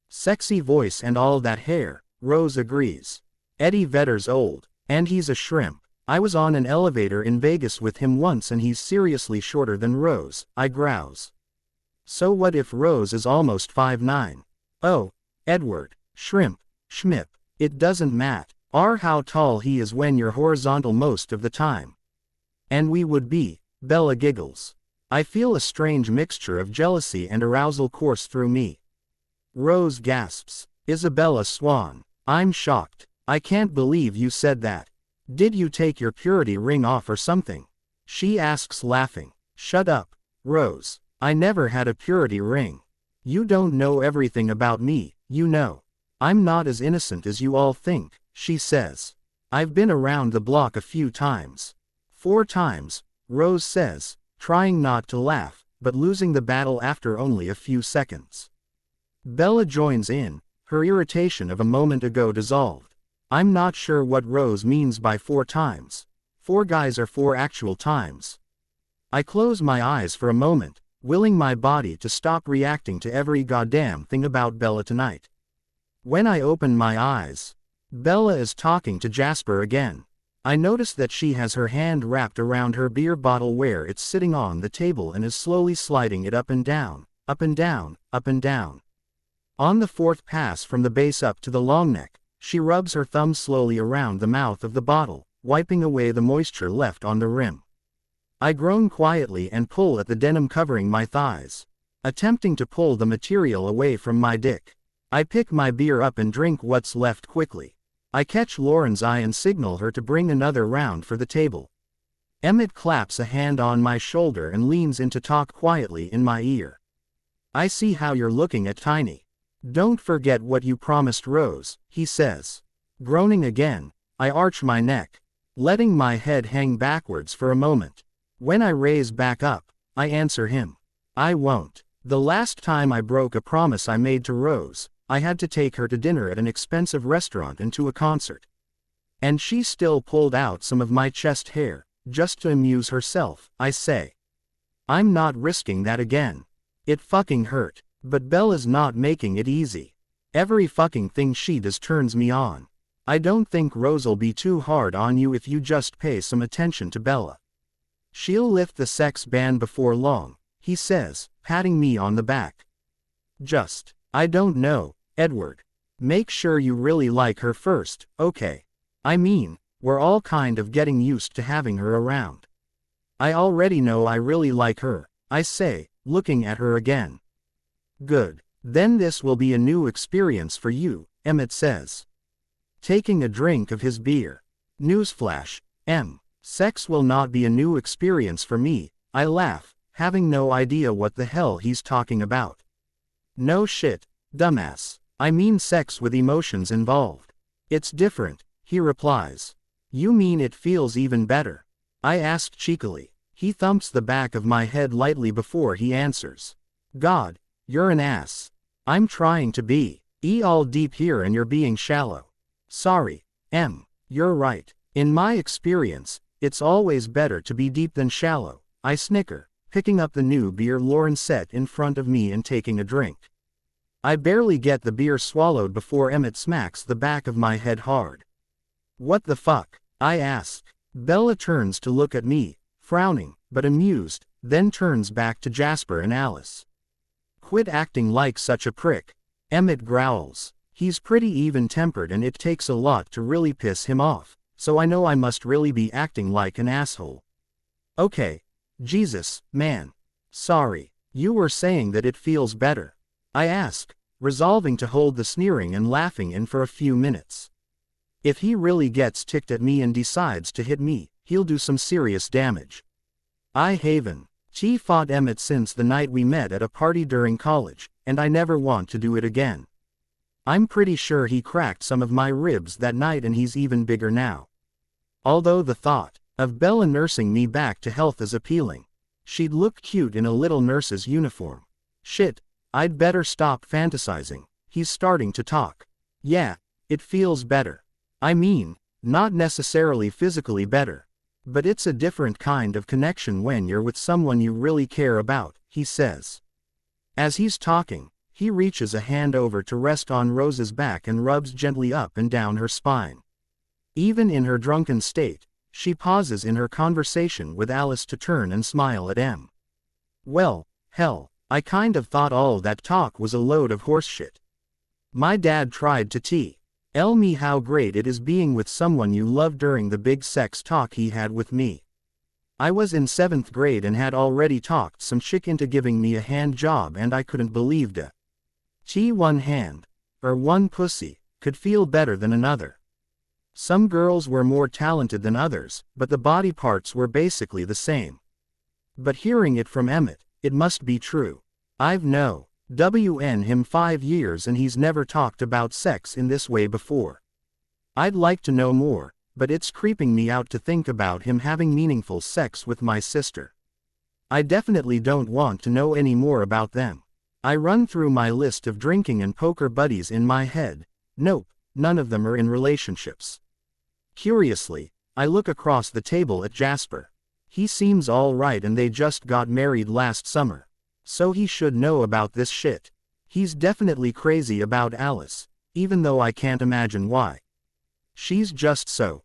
S1: Sexy voice and all that hair, Rose agrees. Eddie Vedder's old, and he's a shrimp. I was on an elevator in Vegas with him once and he's seriously shorter than Rose, I grouse. So what if Rose is almost 5'9"? Oh, Edward, shrimp, schmip, it doesn't matter how tall he is when you're horizontal most of the time. And we would be, Bella giggles. I feel a strange mixture of jealousy and arousal course through me. Rose gasps. Isabella Swan. I'm shocked. I can't believe you said that. Did you take your purity ring off or something? She asks laughing. Shut up, Rose. I never had a purity ring. You don't know everything about me, you know. I'm not as innocent as you all think, she says. I've been around the block a few times. 4 times, Rose says, trying not to laugh, but losing the battle after only a few seconds. Bella joins in, her irritation of a moment ago dissolved. I'm not sure what Rose means by 4 times. 4 guys are 4 actual times. I close my eyes for a moment, willing my body to stop reacting to every goddamn thing about Bella tonight. When I open my eyes, Bella is talking to Jasper again. I notice that she has her hand wrapped around her beer bottle where it's sitting on the table and is slowly sliding it up and down, up and down, up and down. On the 4th pass from the base up to the long neck, she rubs her thumb slowly around the mouth of the bottle, wiping away the moisture left on the rim. I groan quietly and pull at the denim covering my thighs, attempting to pull the material away from my dick. I pick my beer up and drink what's left quickly. I catch Lauren's eye and signal her to bring another round for the table. Emmett claps a hand on my shoulder and leans in to talk quietly in my ear. I see how you're looking at Tiny. Don't forget what you promised Rose, he says. Groaning again, I arch my neck, letting my head hang backwards for a moment. When I raise back up, I answer him. I won't. The last time I broke a promise I made to Rose, I had to take her to dinner at an expensive restaurant and to a concert. And she still pulled out some of my chest hair, just to amuse herself, I say. I'm not risking that again. It fucking hurt, but Bella's not making it easy. Every fucking thing she does turns me on. I don't think Rose'll be too hard on you if you just pay some attention to Bella. She'll lift the sex ban before long, he says, patting me on the back. I don't know, Edward. Make sure you really like her first, okay? I mean, we're all kind of getting used to having her around. I already know I really like her, I say, looking at her again. Good. Then this will be a new experience for you, Emmett says. Taking a drink of his beer. Newsflash, sex will not be a new experience for me, I laugh, having no idea what the hell he's talking about. No shit, dumbass. I mean sex with emotions involved. It's different, he replies. You mean it feels even better? I ask cheekily. He thumps the back of my head lightly before he answers. God, you're an ass. I'm trying to be all deep here and you're being shallow. Sorry, you're right. In my experience, it's always better to be deep than shallow, I snicker, picking up the new beer Lauren set in front of me and taking a drink. I barely get the beer swallowed before Emmett smacks the back of my head hard. "What the fuck?" I ask. Bella turns to look at me, frowning, but amused, then turns back to Jasper and Alice. "Quit acting like such a prick," Emmett growls. He's pretty even-tempered and it takes a lot to really piss him off, so I know I must really be acting like an asshole. "Okay. Jesus, man. Sorry. You were saying that it feels better?" I ask, resolving to hold the sneering and laughing in for a few minutes. If he really gets ticked at me and decides to hit me, he'll do some serious damage. I haven't fought Emmett since the night we met at a party during college, and I never want to do it again. I'm pretty sure he cracked some of my ribs that night and he's even bigger now. Although the thought of Bella nursing me back to health is appealing. She'd look cute in a little nurse's uniform. Shit. I'd better stop fantasizing. He's starting to talk. "Yeah, it feels better. I mean, not necessarily physically better. But it's a different kind of connection when you're with someone you really care about," he says. As he's talking, he reaches a hand over to rest on Rose's back and rubs gently up and down her spine. Even in her drunken state, she pauses in her conversation with Alice to turn and smile at Em. "Well, hell. I kind of thought all that talk was a load of horseshit. My dad tried to tell me how great it is being with someone you love during the big sex talk he had with me. I was in 7th grade and had already talked some chick into giving me a hand job and I couldn't believe it. One hand, or one pussy, could feel better than another. Some girls were more talented than others, but the body parts were basically the same. But hearing it from Emmett, it must be true. I've known him 5 years and he's never talked about sex in this way before. I'd like to know more, but it's creeping me out to think about him having meaningful sex with my sister. I definitely don't want to know any more about them. I run through my list of drinking and poker buddies in my head. Nope, none of them are in relationships. Curiously, I look across the table at Jasper. He seems all right and they just got married last summer. So he should know about this shit. He's definitely crazy about Alice, even though I can't imagine why. She's just so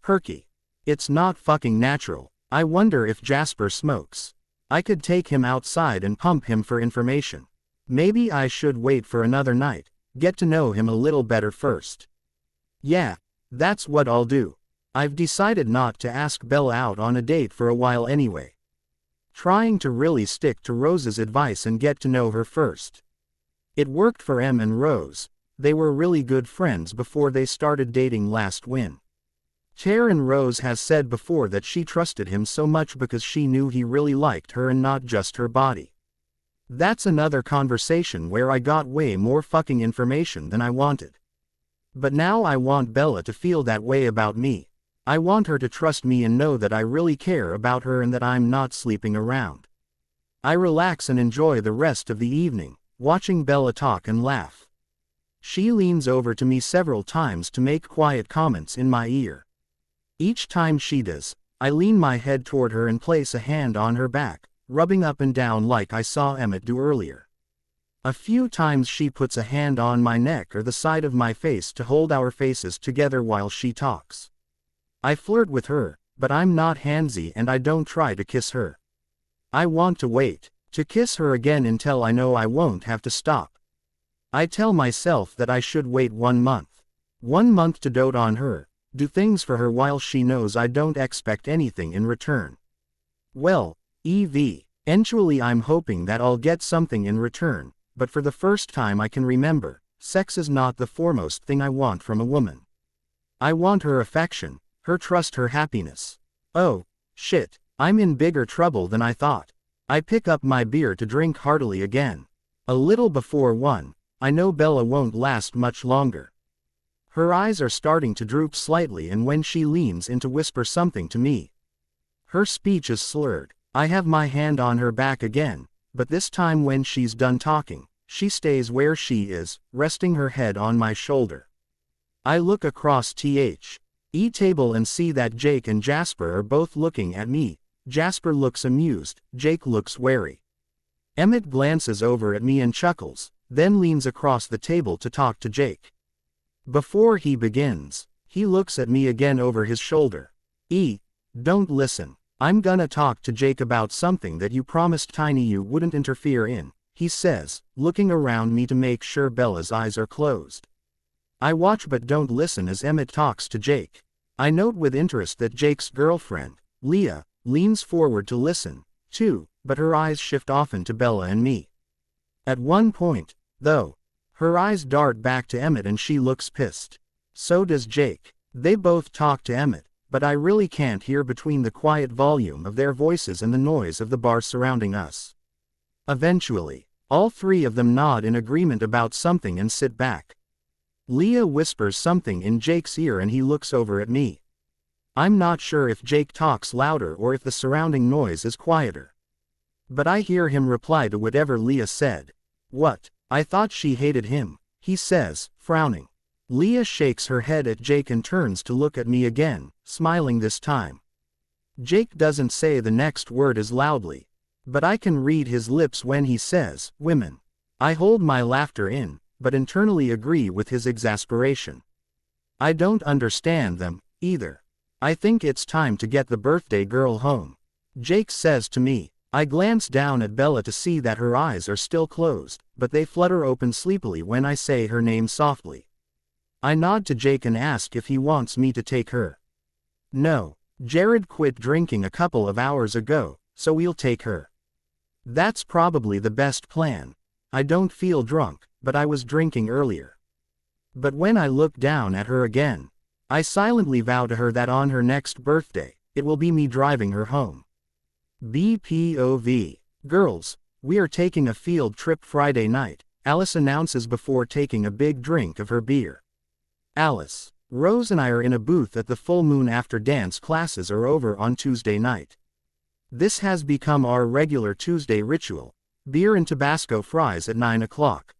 S1: perky. It's not fucking natural. I wonder if Jasper smokes. I could take him outside and pump him for information. Maybe I should wait for another night, get to know him a little better first. Yeah, that's what I'll do. I've decided not to ask Bella out on a date for a while anyway. Trying to really stick to Rose's advice and get to know her first. It worked for Em and Rose. They were really good friends before they started dating last winter. And Rose has said before that she trusted him so much because she knew he really liked her and not just her body. That's another conversation where I got way more fucking information than I wanted. But now I want Bella to feel that way about me. I want her to trust me and know that I really care about her and that I'm not sleeping around. I relax and enjoy the rest of the evening, watching Bella talk and laugh. She leans over to me several times to make quiet comments in my ear. Each time she does, I lean my head toward her and place a hand on her back, rubbing up and down like I saw Emmett do earlier. A few times she puts a hand on my neck or the side of my face to hold our faces together while she talks. I flirt with her, but I'm not handsy and I don't try to kiss her. I want to wait to kiss her again until I know I won't have to stop. I tell myself that I should wait 1 month. 1 month to dote on her, do things for her while she knows I don't expect anything in return. Well, eventually I'm hoping that I'll get something in return, but for the first time I can remember, sex is not the foremost thing I want from a woman. I want her affection, her trust, her happiness. Oh, shit, I'm in bigger trouble than I thought. I pick up my beer to drink heartily again. A little before 1, I know Bella won't last much longer. Her eyes are starting to droop slightly and when she leans in to whisper something to me. Her speech is slurred. I have my hand on her back again, but this time when she's done talking, she stays where she is, resting her head on my shoulder. I look across the table and see that Jake and Jasper are both looking at me, Jasper looks amused, Jake looks wary. Emmett glances over at me and chuckles, then leans across the table to talk to Jake. Before he begins, he looks at me again over his shoulder. Don't listen. I'm gonna talk to Jake about something that you promised Tiny you wouldn't interfere in, he says, looking around me to make sure Bella's eyes are closed. I watch but don't listen as Emmett talks to Jake. I note with interest that Jake's girlfriend, Leah, leans forward to listen, too, but her eyes shift often to Bella and me. At one point, though, her eyes dart back to Emmett and she looks pissed. So does Jake. They both talk to Emmett, but I really can't hear between the quiet volume of their voices and the noise of the bar surrounding us. Eventually, all three of them nod in agreement about something and sit back. Leah whispers something in Jake's ear and he looks over at me. I'm not sure if Jake talks louder or if the surrounding noise is quieter. But I hear him reply to whatever Leah said. What? I thought she hated him, he says, frowning. Leah shakes her head at Jake and turns to look at me again, smiling this time. Jake doesn't say the next word as loudly, but I can read his lips when he says, women. I hold my laughter in, but internally agree with his exasperation. I don't understand them, either. I think it's time to get the birthday girl home, Jake says to me. I glance down at Bella to see that her eyes are still closed, but they flutter open sleepily when I say her name softly. I nod to Jake and ask if he wants me to take her. No, Jared quit drinking a couple of hours ago, so we'll take her. That's probably the best plan. I don't feel drunk, but I was drinking earlier. But when I look down at her again, I silently vow to her that on her next birthday, it will be me driving her home. BPOV. Girls, we are taking a field trip Friday night, Alice announces before taking a big drink of her beer. Alice, Rose and I are in a booth at the full moon after dance classes are over on Tuesday night. This has become our regular Tuesday ritual, beer and Tabasco fries at 9 o'clock.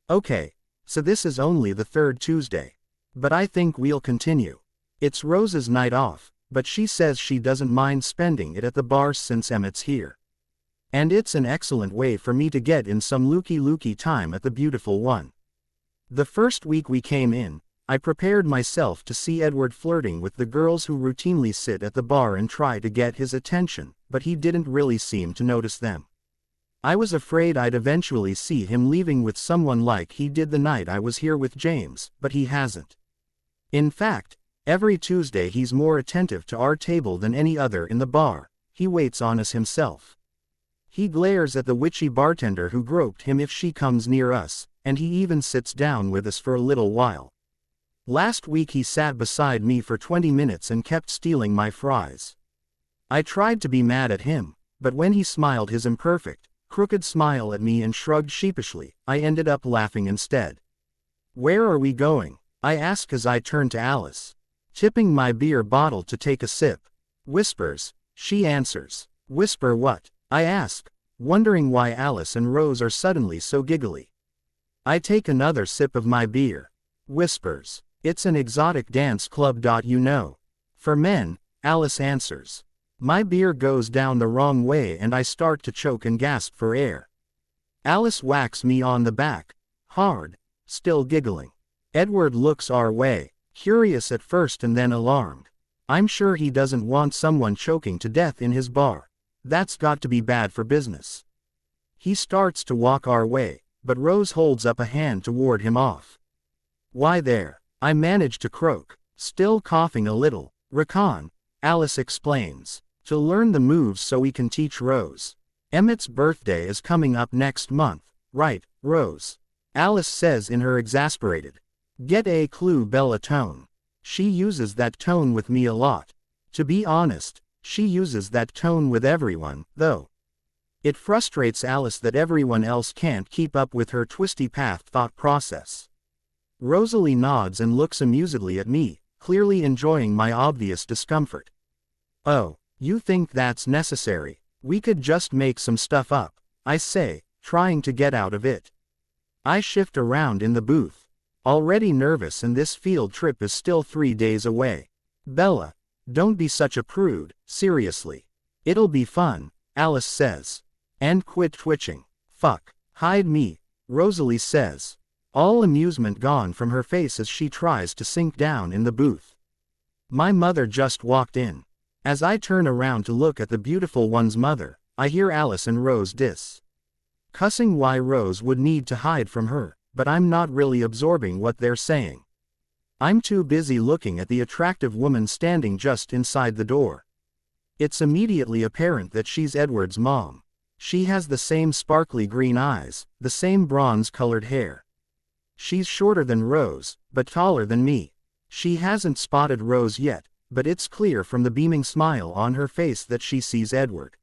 S1: Okay, so this is only the third Tuesday. But I think we'll continue. It's Rose's night off, but she says she doesn't mind spending it at the bar since Emmett's here. And it's an excellent way for me to get in some looky-looky time at the beautiful one. The first week we came in, I prepared myself to see Edward flirting with the girls who routinely sit at the bar and try to get his attention, but he didn't really seem to notice them. I was afraid I'd eventually see him leaving with someone like he did the night I was here with James, but he hasn't. In fact, every Tuesday he's more attentive to our table than any other in the bar. He waits on us himself. He glares at the witchy bartender who groped him if she comes near us, and he even sits down with us for a little while. Last week he sat beside me for 20 minutes and kept stealing my fries. I tried to be mad at him, but when he smiled his imperfect, crooked smile at me and shrugged sheepishly, I ended up laughing instead. Where are we going? I ask as I turn to Alice. Tipping my beer bottle to take a sip. Whispers, she answers. Whisper what? I ask, wondering why Alice and Rose are suddenly so giggly. I take another sip of my beer. Whispers, it's an exotic dance club. You know. For men, Alice answers. My beer goes down the wrong way and I start to choke and gasp for air. Alice whacks me on the back, hard, still giggling. Edward looks our way, curious at first and then alarmed. I'm sure he doesn't want someone choking to death in his bar. That's got to be bad for business. He starts to walk our way, but Rose holds up a hand to ward him off. Why there? I manage to croak, still coughing a little. Recon, Alice explains. To learn the moves so we can teach Rose. Emmett's birthday is coming up next month, right, Rose? Alice says in her exasperated, get a clue Bella tone. She uses that tone with me a lot. To be honest, she uses that tone with everyone, though. It frustrates Alice that everyone else can't keep up with her twisty path thought process. Rosalie nods and looks amusedly at me, clearly enjoying my obvious discomfort. Oh, you think that's necessary? We could just make some stuff up, I say, trying to get out of it. I shift around in the booth, already nervous, and this field trip is still 3 days away. Bella, don't be such a prude, seriously. It'll be fun, Alice says. And quit twitching. Fuck. Hide me, Rosalie says. All amusement gone from her face as she tries to sink down in the booth. My mother just walked in. As I turn around to look at the beautiful one's mother, I hear Alice and Rose cussing why Rose would need to hide from her, but I'm not really absorbing what they're saying. I'm too busy looking at the attractive woman standing just inside the door. It's immediately apparent that she's Edward's mom. She has the same sparkly green eyes, the same bronze-colored hair. She's shorter than Rose, but taller than me. She hasn't spotted Rose yet, but it's clear from the beaming smile on her face that she sees Edward.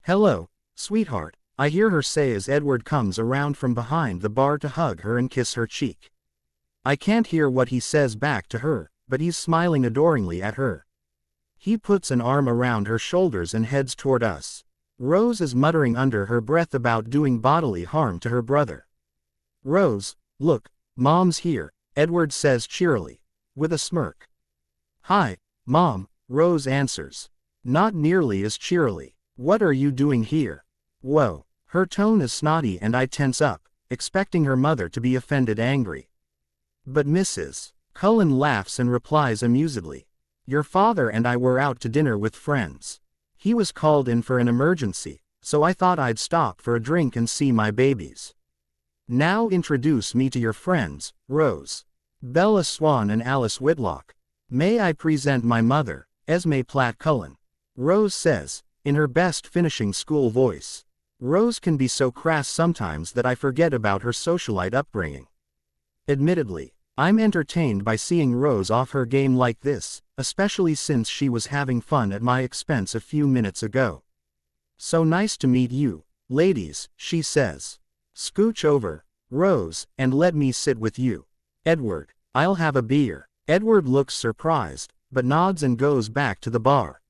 S1: "Hello, sweetheart," I hear her say as Edward comes around from behind the bar to hug her and kiss her cheek. I can't hear what he says back to her, but he's smiling adoringly at her. He puts an arm around her shoulders and heads toward us. Rose is muttering under her breath about doing bodily harm to her brother. "Rose, look, Mom's here," Edward says cheerily, with a smirk. "Hi, Mom," Rose answers. Not nearly as cheerily. "What are you doing here?" Whoa. Her tone is snotty and I tense up, expecting her mother to be offended angry. But Mrs. Cullen laughs and replies amusedly. "Your father and I were out to dinner with friends. He was called in for an emergency, so I thought I'd stop for a drink and see my babies. Now introduce me to your friends, Rose. Bella Swan and Alice Whitlock. May I present my mother, Esme Platt Cullen," Rose says, in her best finishing school voice. Rose can be so crass sometimes that I forget about her socialite upbringing. Admittedly, I'm entertained by seeing Rose off her game like this, especially since she was having fun at my expense a few minutes ago. "So nice to meet you, ladies," she says. "Scooch over, Rose, and let me sit with you. Edward, I'll have a beer." Edward looks surprised, but nods and goes back to the bar.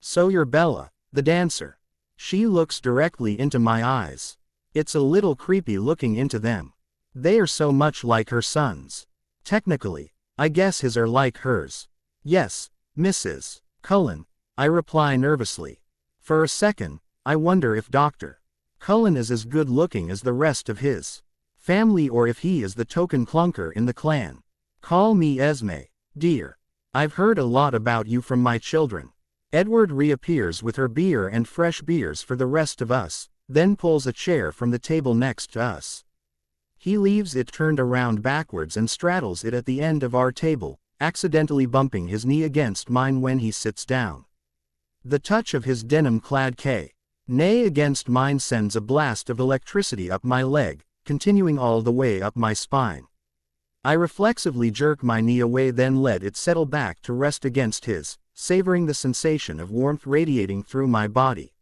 S1: "So you're Bella, the dancer." She looks directly into my eyes. It's a little creepy looking into them. They are so much like her son's. Technically, I guess his are like hers. "Yes, Mrs. Cullen," I reply nervously. For a second, I wonder if Dr. Cullen is as good looking as the rest of his family or if he is the token clunker in the clan. "Call me Esme, dear. I've heard a lot about you from my children." Edward reappears with her beer and fresh beers for the rest of us, then pulls a chair from the table next to us. He leaves it turned around backwards and straddles it at the end of our table, accidentally bumping his knee against mine when he sits down. The touch of his denim-clad knee against mine sends a blast of electricity up my leg, continuing all the way up my spine. I reflexively jerk my knee away, then let it settle back to rest against his, savoring the sensation of warmth radiating through my body,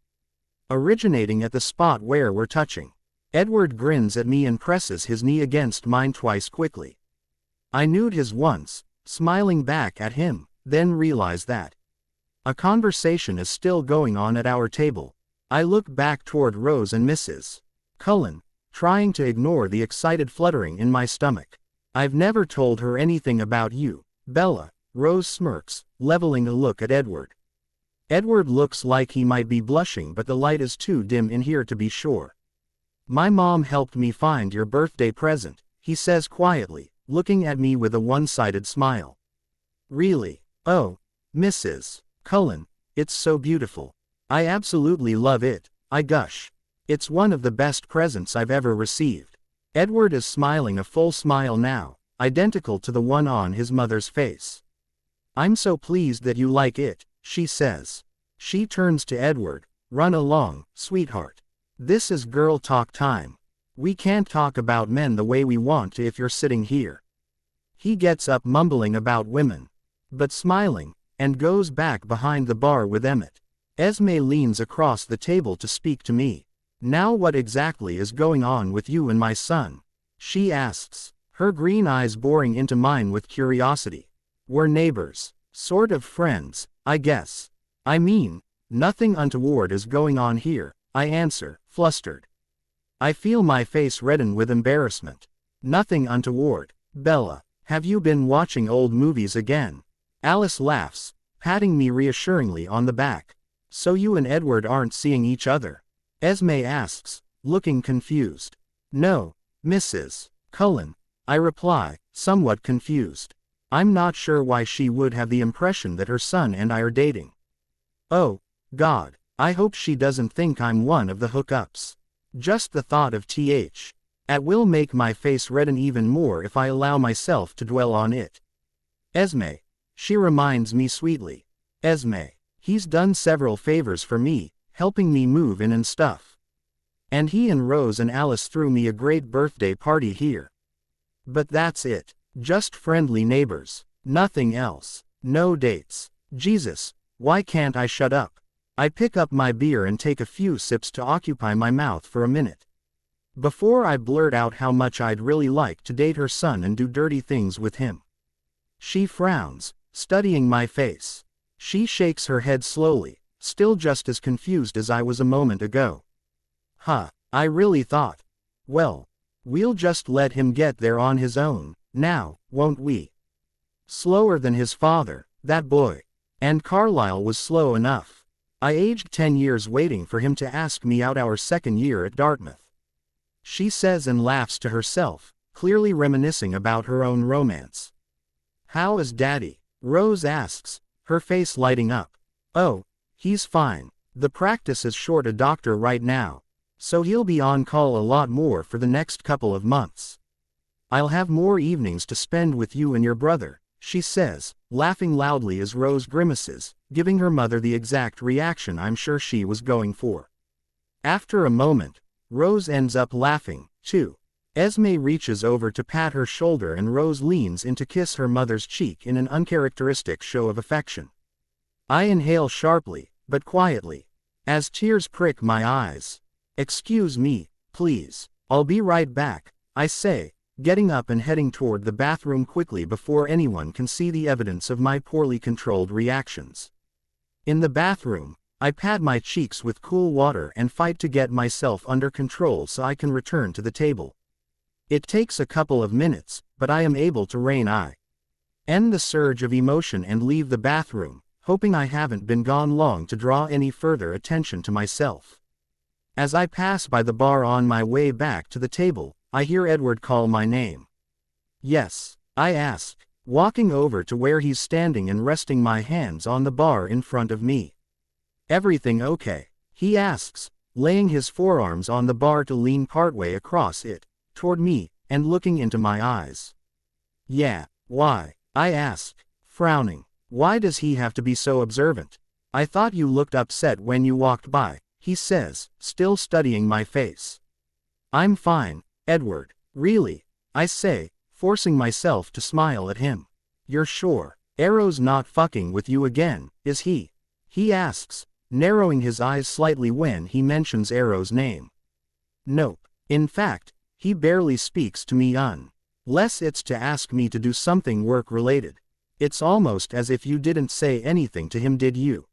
S1: originating at the spot where we're touching. Edward grins at me and presses his knee against mine twice quickly. I nude his once, smiling back at him, then realize that a conversation is still going on at our table. I look back toward Rose and Mrs. Cullen, trying to ignore the excited fluttering in my stomach. "I've never told her anything about you, Bella," Rose smirks, leveling a look at Edward. Edward looks like he might be blushing, but the light is too dim in here to be sure. "My mom helped me find your birthday present," he says quietly, looking at me with a one-sided smile. "Really? Oh, Mrs. Cullen, it's so beautiful. I absolutely love it," I gush. "It's one of the best presents I've ever received." Edward is smiling a full smile now, identical to the one on his mother's face. "I'm so pleased that you like it," she says. She turns to Edward. "Run along, sweetheart. This is girl talk time. We can't talk about men the way we want to if you're sitting here." He gets up mumbling about women, but smiling, and goes back behind the bar with Emmett. Esme leans across the table to speak to me. "Now what exactly is going on with you and my son?" she asks, her green eyes boring into mine with curiosity. "We're neighbors. Sort of friends, I guess. I mean, nothing untoward is going on here," I answer, flustered. I feel my face redden with embarrassment. "Nothing untoward. Bella, have you been watching old movies again?" Alice laughs, patting me reassuringly on the back. So you and Edward aren't seeing each other? Esme asks, looking confused. No, Mrs. Cullen, I reply, somewhat confused. I'm not sure why she would have the impression that her son and I are dating. Oh, God, I hope she doesn't think I'm one of the hookups. Just the thought of It will make my face redden even more if I allow myself to dwell on it. Esme, she reminds me sweetly. Esme, he's done several favors for me, helping me move in and stuff. And he and Rose and Alice threw me a great birthday party here. But that's it. Just friendly neighbors. Nothing else. No dates. Jesus, why can't I shut up? I pick up my beer and take a few sips to occupy my mouth for a minute. Before I blurt out how much I'd really like to date her son and do dirty things with him. She frowns, studying my face. She shakes her head slowly, still just as confused as I was a moment ago. Huh, I really thought. Well, we'll just let him get there on his own, now, won't we? Slower than his father, that boy. And Carlisle was slow enough. I aged 10 years waiting for him to ask me out our second year at Dartmouth. She says and laughs to herself, clearly reminiscing about her own romance. How is Daddy? Rose asks, her face lighting up. Oh, he's fine. The practice is short a doctor right now, so he'll be on call a lot more for the next couple of months. I'll have more evenings to spend with you and your brother, she says, laughing loudly as Rose grimaces, giving her mother the exact reaction I'm sure she was going for. After a moment, Rose ends up laughing, too. Esme reaches over to pat her shoulder and Rose leans in to kiss her mother's cheek in an uncharacteristic show of affection. I inhale sharply, but quietly, as tears prick my eyes. Excuse me, please. I'll be right back, I say, getting up and heading toward the bathroom quickly before anyone can see the evidence of my poorly controlled reactions. In the bathroom, I pad my cheeks with cool water and fight to get myself under control so I can return to the table. It takes a couple of minutes, but I am able to rein in the surge of emotion and leave the bathroom, hoping I haven't been gone long to draw any further attention to myself. As I pass by the bar on my way back to the table, I hear Edward call my name. Yes, I ask, walking over to where he's standing and resting my hands on the bar in front of me. Everything okay? He asks, laying his forearms on the bar to lean partway across it, toward me, and looking into my eyes. Yeah, why? I ask, frowning. Why does he have to be so observant? I thought you looked upset when you walked by, he says, still studying my face. I'm fine, Edward. Really? I say, forcing myself to smile at him. You're sure? Arrow's not fucking with you again, is he? He asks, narrowing his eyes slightly when he mentions Arrow's name. Nope. In fact, he barely speaks to me unless it's to ask me to do something work-related. It's almost as if you didn't say anything to him, did you?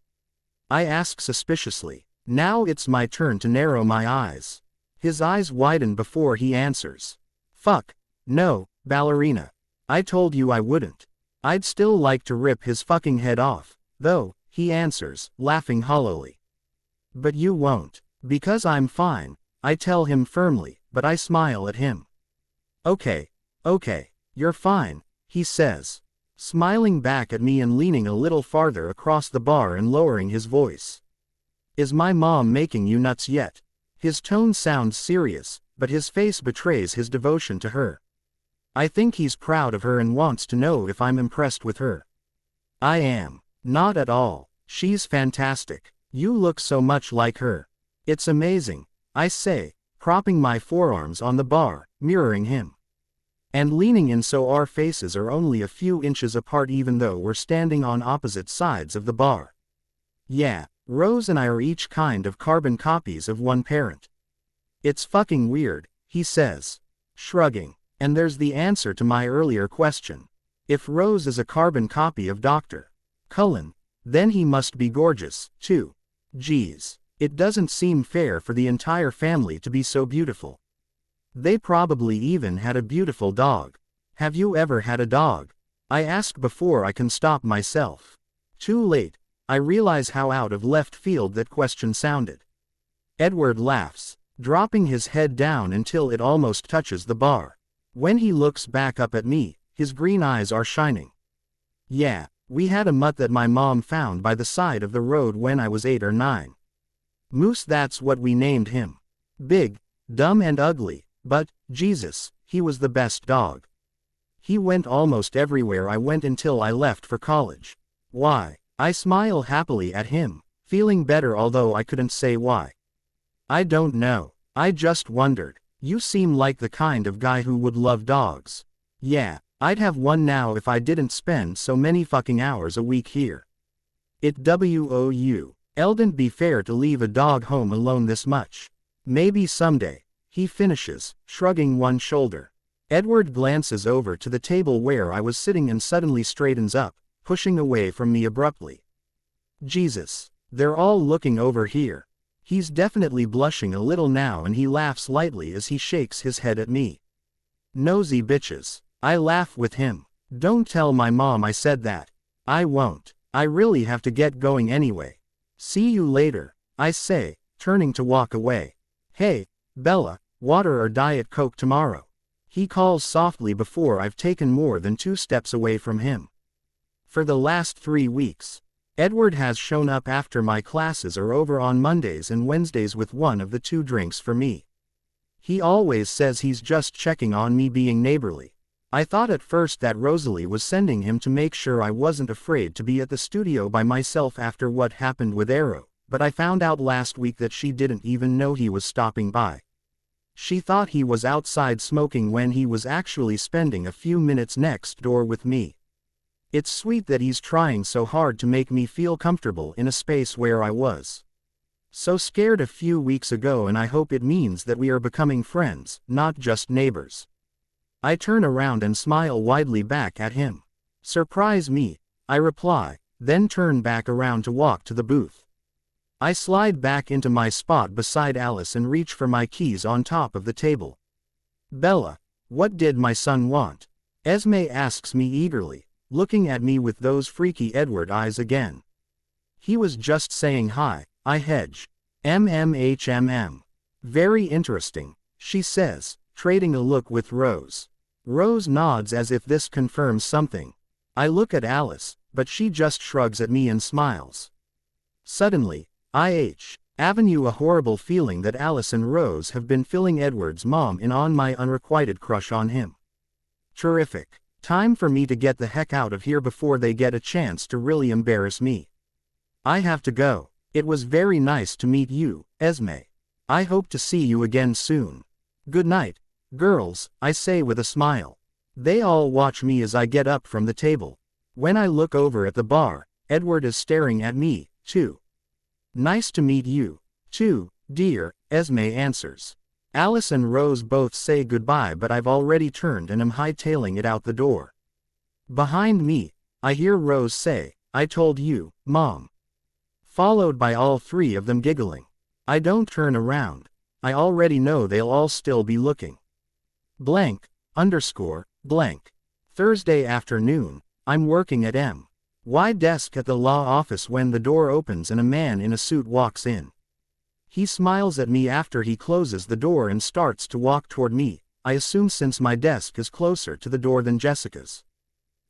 S1: I ask suspiciously. Now it's my turn to narrow my eyes. His eyes widen before he answers. Fuck. No, ballerina. I told you I wouldn't. I'd still like to rip his fucking head off, though, he answers, laughing hollowly. But you won't. Because I'm fine, I tell him firmly, but I smile at him. Okay, you're fine, he says, smiling back at me and leaning a little farther across the bar and lowering his voice. Is my mom making you nuts yet? His tone sounds serious, but his face betrays his devotion to her. I think he's proud of her and wants to know if I'm impressed with her. I am. Not at all. She's fantastic. You look so much like her. It's amazing, I say, propping my forearms on the bar, mirroring him. And leaning in so our faces are only a few inches apart even though we're standing on opposite sides of the bar. Yeah, Rose and I are each kind of carbon copies of one parent. It's fucking weird, he says, shrugging. And there's the answer to my earlier question. If Rose is a carbon copy of Dr. Cullen, then he must be gorgeous, too. Geez, it doesn't seem fair for the entire family to be so beautiful. They probably even had a beautiful dog. Have you ever had a dog? I ask before I can stop myself. Too late. I realize how out of left field that question sounded. Edward laughs, dropping his head down until it almost touches the bar. When he looks back up at me, his green eyes are shining. Yeah, we had a mutt that my mom found by the side of the road when I was 8 or 9. Moose, that's what we named him. Big, dumb and ugly, but, Jesus, he was the best dog. He went almost everywhere I went until I left for college. Why? I smile happily at him, feeling better although I couldn't say why. I don't know. I just wondered. You seem like the kind of guy who would love dogs. Yeah, I'd have one now if I didn't spend so many fucking hours a week here. Eldn't be fair to leave a dog home alone this much. Maybe someday, he finishes, shrugging one shoulder. Edward glances over to the table where I was sitting and suddenly straightens up, pushing away from me abruptly. Jesus, they're all looking over here. He's definitely blushing a little now and he laughs lightly as he shakes his head at me. Nosy bitches. I laugh with him. Don't tell my mom I said that. I won't. I really have to get going anyway. See you later, I say, turning to walk away. Hey, Bella, water or Diet Coke tomorrow? He calls softly before I've taken more than 2 steps away from him. For the last 3 weeks, Edward has shown up after my classes are over on Mondays and Wednesdays with one of the 2 drinks for me. He always says he's just checking on me, being neighborly. I thought at first that Rosalie was sending him to make sure I wasn't afraid to be at the studio by myself after what happened with Arrow, but I found out last week that she didn't even know he was stopping by. She thought he was outside smoking when he was actually spending a few minutes next door with me. It's sweet that he's trying so hard to make me feel comfortable in a space where I was so scared a few weeks ago, and I hope it means that we are becoming friends, not just neighbors. I turn around and smile widely back at him. Surprise me, I reply, then turn back around to walk to the booth. I slide back into my spot beside Alice and reach for my keys on top of the table. Bella, what did my son want? Esme asks me eagerly, looking at me with those freaky Edward eyes again. He was just saying hi, I hedge. Very interesting, she says, trading a look with Rose. Rose nods as if this confirms something. I look at Alice, but she just shrugs at me and smiles. Suddenly, Avenue a horrible feeling that Alice and Rose have been filling Edward's mom in on my unrequited crush on him. Terrific. Time for me to get the heck out of here before they get a chance to really embarrass me. I have to go. It was very nice to meet you, Esme. I hope to see you again soon. Good night, girls, I say with a smile. They all watch me as I get up from the table. When I look over at the bar, Edward is staring at me, too. Nice to meet you, too, dear, Esme answers. Alice and Rose both say goodbye, but I've already turned and am hightailing it out the door. Behind me, I hear Rose say, I told you, Mom. Followed by all 3 of them giggling. I don't turn around. I already know they'll all still be looking. Thursday afternoon, I'm working at M.Y. desk at the law office when the door opens and a man in a suit walks in. He smiles at me after he closes the door and starts to walk toward me, I assume since my desk is closer to the door than Jessica's.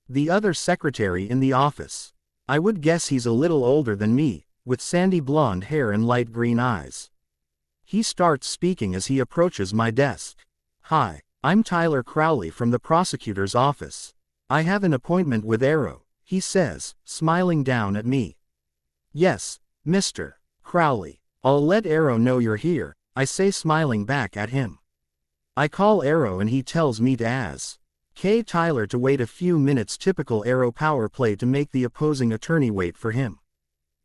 S1: The other secretary in the office. I would guess he's a little older than me, with sandy blonde hair and light green eyes. He starts speaking as he approaches my desk. Hi, I'm Tyler Crowley from the prosecutor's office. I have an appointment with Arrow, he says, smiling down at me. Yes, Mr. Crowley. I'll let Arrow know you're here, I say, smiling back at him. I call Arrow and he tells me to ask Tyler to wait a few minutes, typical Arrow power play to make the opposing attorney wait for him.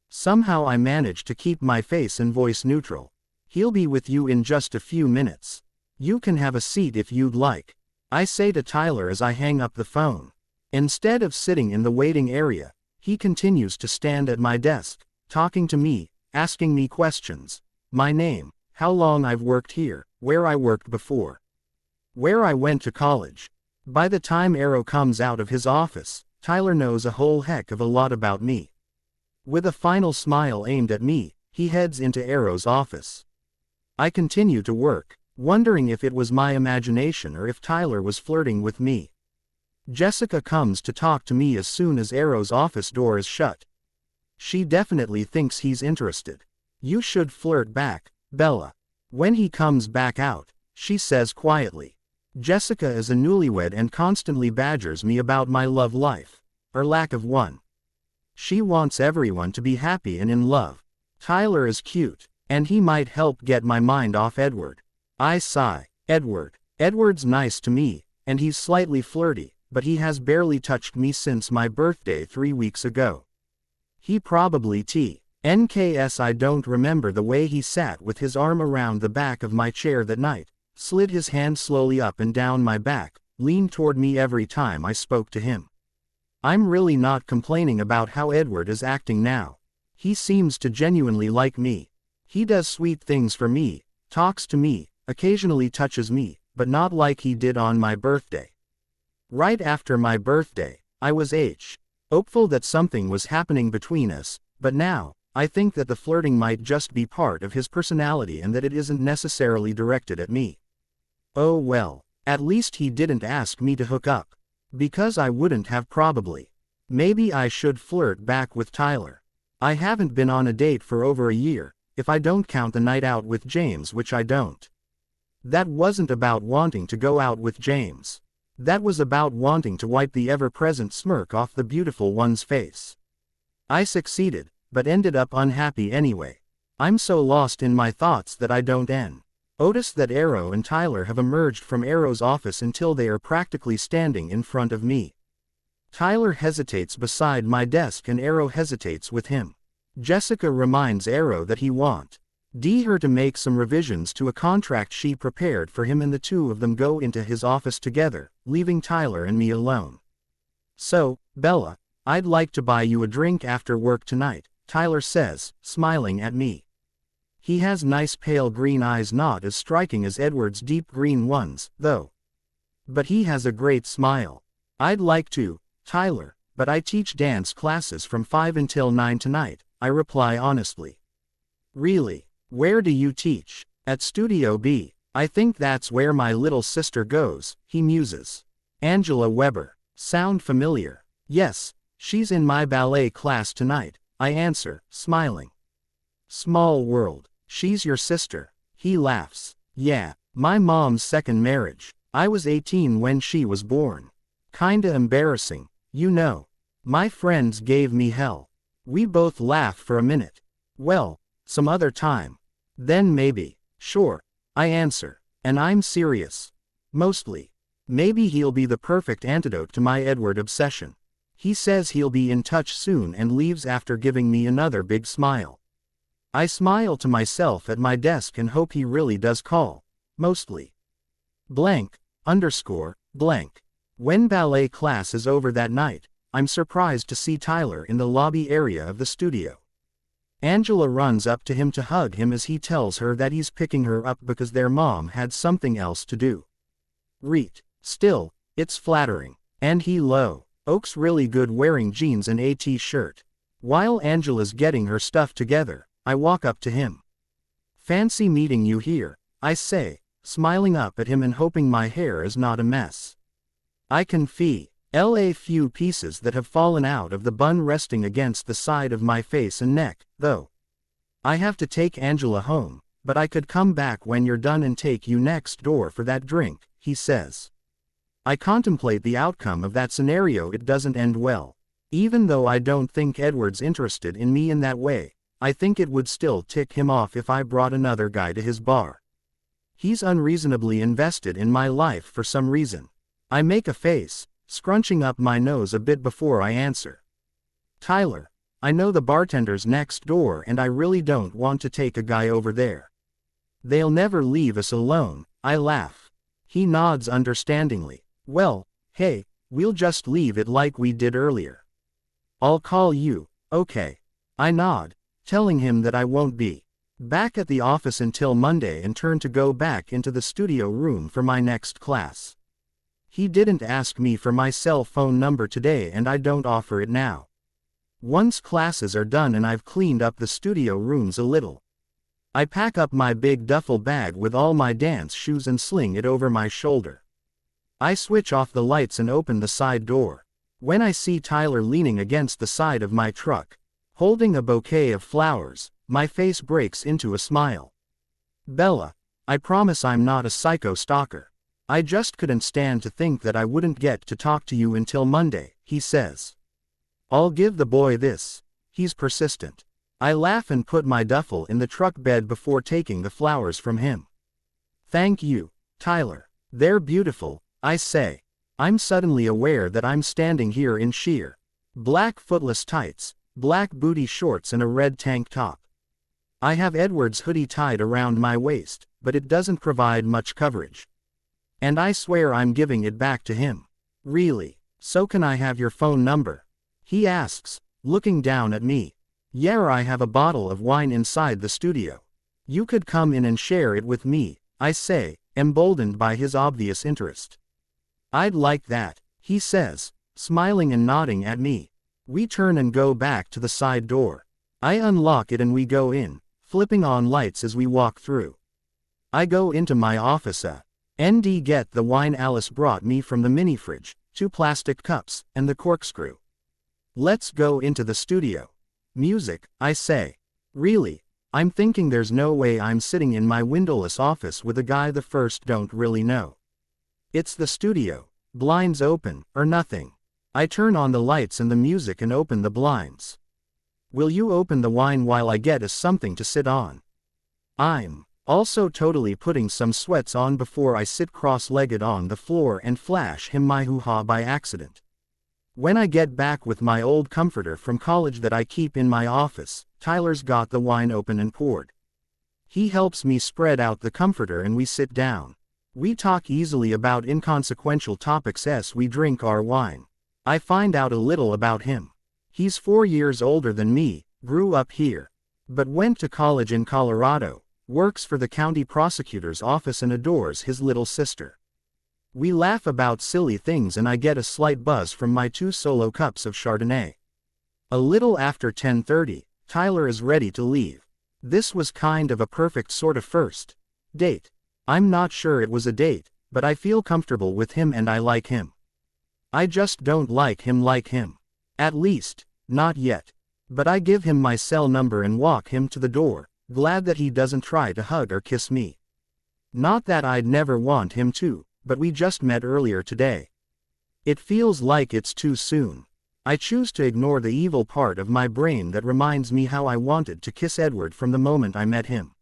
S1: Somehow I manage to keep my face and voice neutral. He'll be with you in just a few minutes. You can have a seat if you'd like, I say to Tyler as I hang up the phone. Instead of sitting in the waiting area, he continues to stand at my desk, talking to me, asking me questions. My name, how long I've worked here, where I worked before, where I went to college. By the time Arrow comes out of his office, Tyler knows a whole heck of a lot about me. With a final smile aimed at me, he heads into Arrow's office. I continue to work, wondering if it was my imagination or if Tyler was flirting with me. Jessica comes to talk to me as soon as Arrow's office door is shut. She definitely thinks he's interested. You should flirt back, Bella. When he comes back out, she says quietly. Jessica is a newlywed and constantly badgers me about my love life, or lack of one. She wants everyone to be happy and in love. Tyler is cute, and he might help get my mind off Edward. I sigh. Edward's nice to me, and he's slightly flirty, but he has barely touched me since my birthday 3 weeks ago. He probably NKS. I don't remember the way he sat with his arm around the back of my chair that night, slid his hand slowly up and down my back, leaned toward me every time I spoke to him. I'm really not complaining about how Edward is acting now. He seems to genuinely like me. He does sweet things for me, talks to me, occasionally touches me, but not like he did on my birthday. Right after my birthday, I was hopeful that something was happening between us, but now, I think that the flirting might just be part of his personality and that it isn't necessarily directed at me. Oh well, at least he didn't ask me to hook up. Because I wouldn't have probably. Maybe I should flirt back with Tyler. I haven't been on a date for over a year, if I don't count the night out with James, which I don't. That wasn't about wanting to go out with James. That was about wanting to wipe the ever-present smirk off the beautiful one's face. I succeeded, but ended up unhappy anyway. I'm so lost in my thoughts that I don't notice that Arrow and Tyler have emerged from Arrow's office until they are practically standing in front of me. Tyler hesitates beside my desk and Arrow hesitates with him. Jessica reminds Arrow that he wants her to make some revisions to a contract she prepared for him, and the two of them go into his office together, leaving Tyler and me alone. So, Bella, I'd like to buy you a drink after work tonight, Tyler says, smiling at me. He has nice pale green eyes, not as striking as Edward's deep green ones, though. But he has a great smile. I'd like to, Tyler, but I teach dance classes from 5 until 9 tonight, I reply honestly. Really? Where do you teach? At Studio B. I think that's where my little sister goes, he muses. Angela Weber. Sound familiar? Yes, she's in my ballet class tonight, I answer, smiling. Small world. She's your sister. He laughs. Yeah, my mom's second marriage. I was 18 when she was born. Kinda embarrassing, you know. My friends gave me hell. We both laugh for a minute. Well, some other time. Then maybe. Sure, I answer. And I'm serious. Mostly. Maybe he'll be the perfect antidote to my Edward obsession. He says he'll be in touch soon and leaves after giving me another big smile. I smile to myself at my desk and hope he really does call. Mostly. Blank. When ballet class is over that night, I'm surprised to see Tyler in the lobby area of the studio. Angela runs up to him to hug him as he tells her that he's picking her up because their mom had something else to do. Still, it's flattering. And he looks really good wearing jeans and a t-shirt. While Angela's getting her stuff together, I walk up to him. Fancy meeting you here, I say, smiling up at him and hoping my hair is not a mess. I can feel a few pieces that have fallen out of the bun resting against the side of my face and neck, though. I have to take Angela home, but I could come back when you're done and take you next door for that drink, he says. I contemplate the outcome of that scenario. It doesn't end well. Even though I don't think Edward's interested in me in that way, I think it would still tick him off if I brought another guy to his bar. He's unreasonably invested in my life for some reason. I make a face, scrunching up my nose a bit before I answer. Tyler, I know the bartenders next door and I really don't want to take a guy over there. They'll never leave us alone, I laugh. He nods understandingly. Well, hey, we'll just leave it like we did earlier. I'll call you, okay? I nod, telling him that I won't be back at the office until Monday and turn to go back into the studio room for my next class. He didn't ask me for my cell phone number today and I don't offer it now. Once classes are done and I've cleaned up the studio rooms a little, I pack up my big duffel bag with all my dance shoes and sling it over my shoulder. I switch off the lights and open the side door. When I see Tyler leaning against the side of my truck, holding a bouquet of flowers, my face breaks into a smile. Bella, I promise I'm not a psycho stalker. I just couldn't stand to think that I wouldn't get to talk to you until Monday, he says. I'll give the boy this. He's persistent. I laugh and put my duffel in the truck bed before taking the flowers from him. Thank you, Tyler. They're beautiful, I say. I'm suddenly aware that I'm standing here in sheer black footless tights, black booty shorts and a red tank top. I have Edward's hoodie tied around my waist, but it doesn't provide much coverage. And I swear I'm giving it back to him. Really? So can I have your phone number? He asks, looking down at me. Yeah, I have a bottle of wine inside the studio. You could come in and share it with me, I say, emboldened by his obvious interest. I'd like that, he says, smiling and nodding at me. We turn and go back to the side door. I unlock it and we go in, flipping on lights as we walk through. I go into my office. ND get the wine Alice brought me from the mini fridge, 2 plastic cups, and the corkscrew. Let's go into the studio. Music, I say. Really? I'm thinking there's no way I'm sitting in my windowless office with a guy the first don't really know. It's the studio, blinds open, or nothing. I turn on the lights and the music and open the blinds. Will you open the wine while I get us something to sit on? I'm also totally putting some sweats on before I sit cross-legged on the floor and flash him my hoo-ha by accident. When I get back with my old comforter from college that I keep in my office, Tyler's got the wine open and poured. He helps me spread out the comforter and we sit down. We talk easily about inconsequential topics as we drink our wine. I find out a little about him. He's 4 years older than me, grew up here, but went to college in Colorado, works for the county prosecutor's office and adores his little sister. We laugh about silly things and I get a slight buzz from my 2 solo cups of Chardonnay. A little after 10:30, Tyler is ready to leave. This was kind of a perfect sort of first date. I'm not sure it was a date, but I feel comfortable with him and I like him. I just don't like him. At least, not yet. But I give him my cell number and walk him to the door, glad that he doesn't try to hug or kiss me. Not that I'd never want him to, but we just met earlier today. It feels like it's too soon. I choose to ignore the evil part of my brain that reminds me how I wanted to kiss Edward from the moment I met him.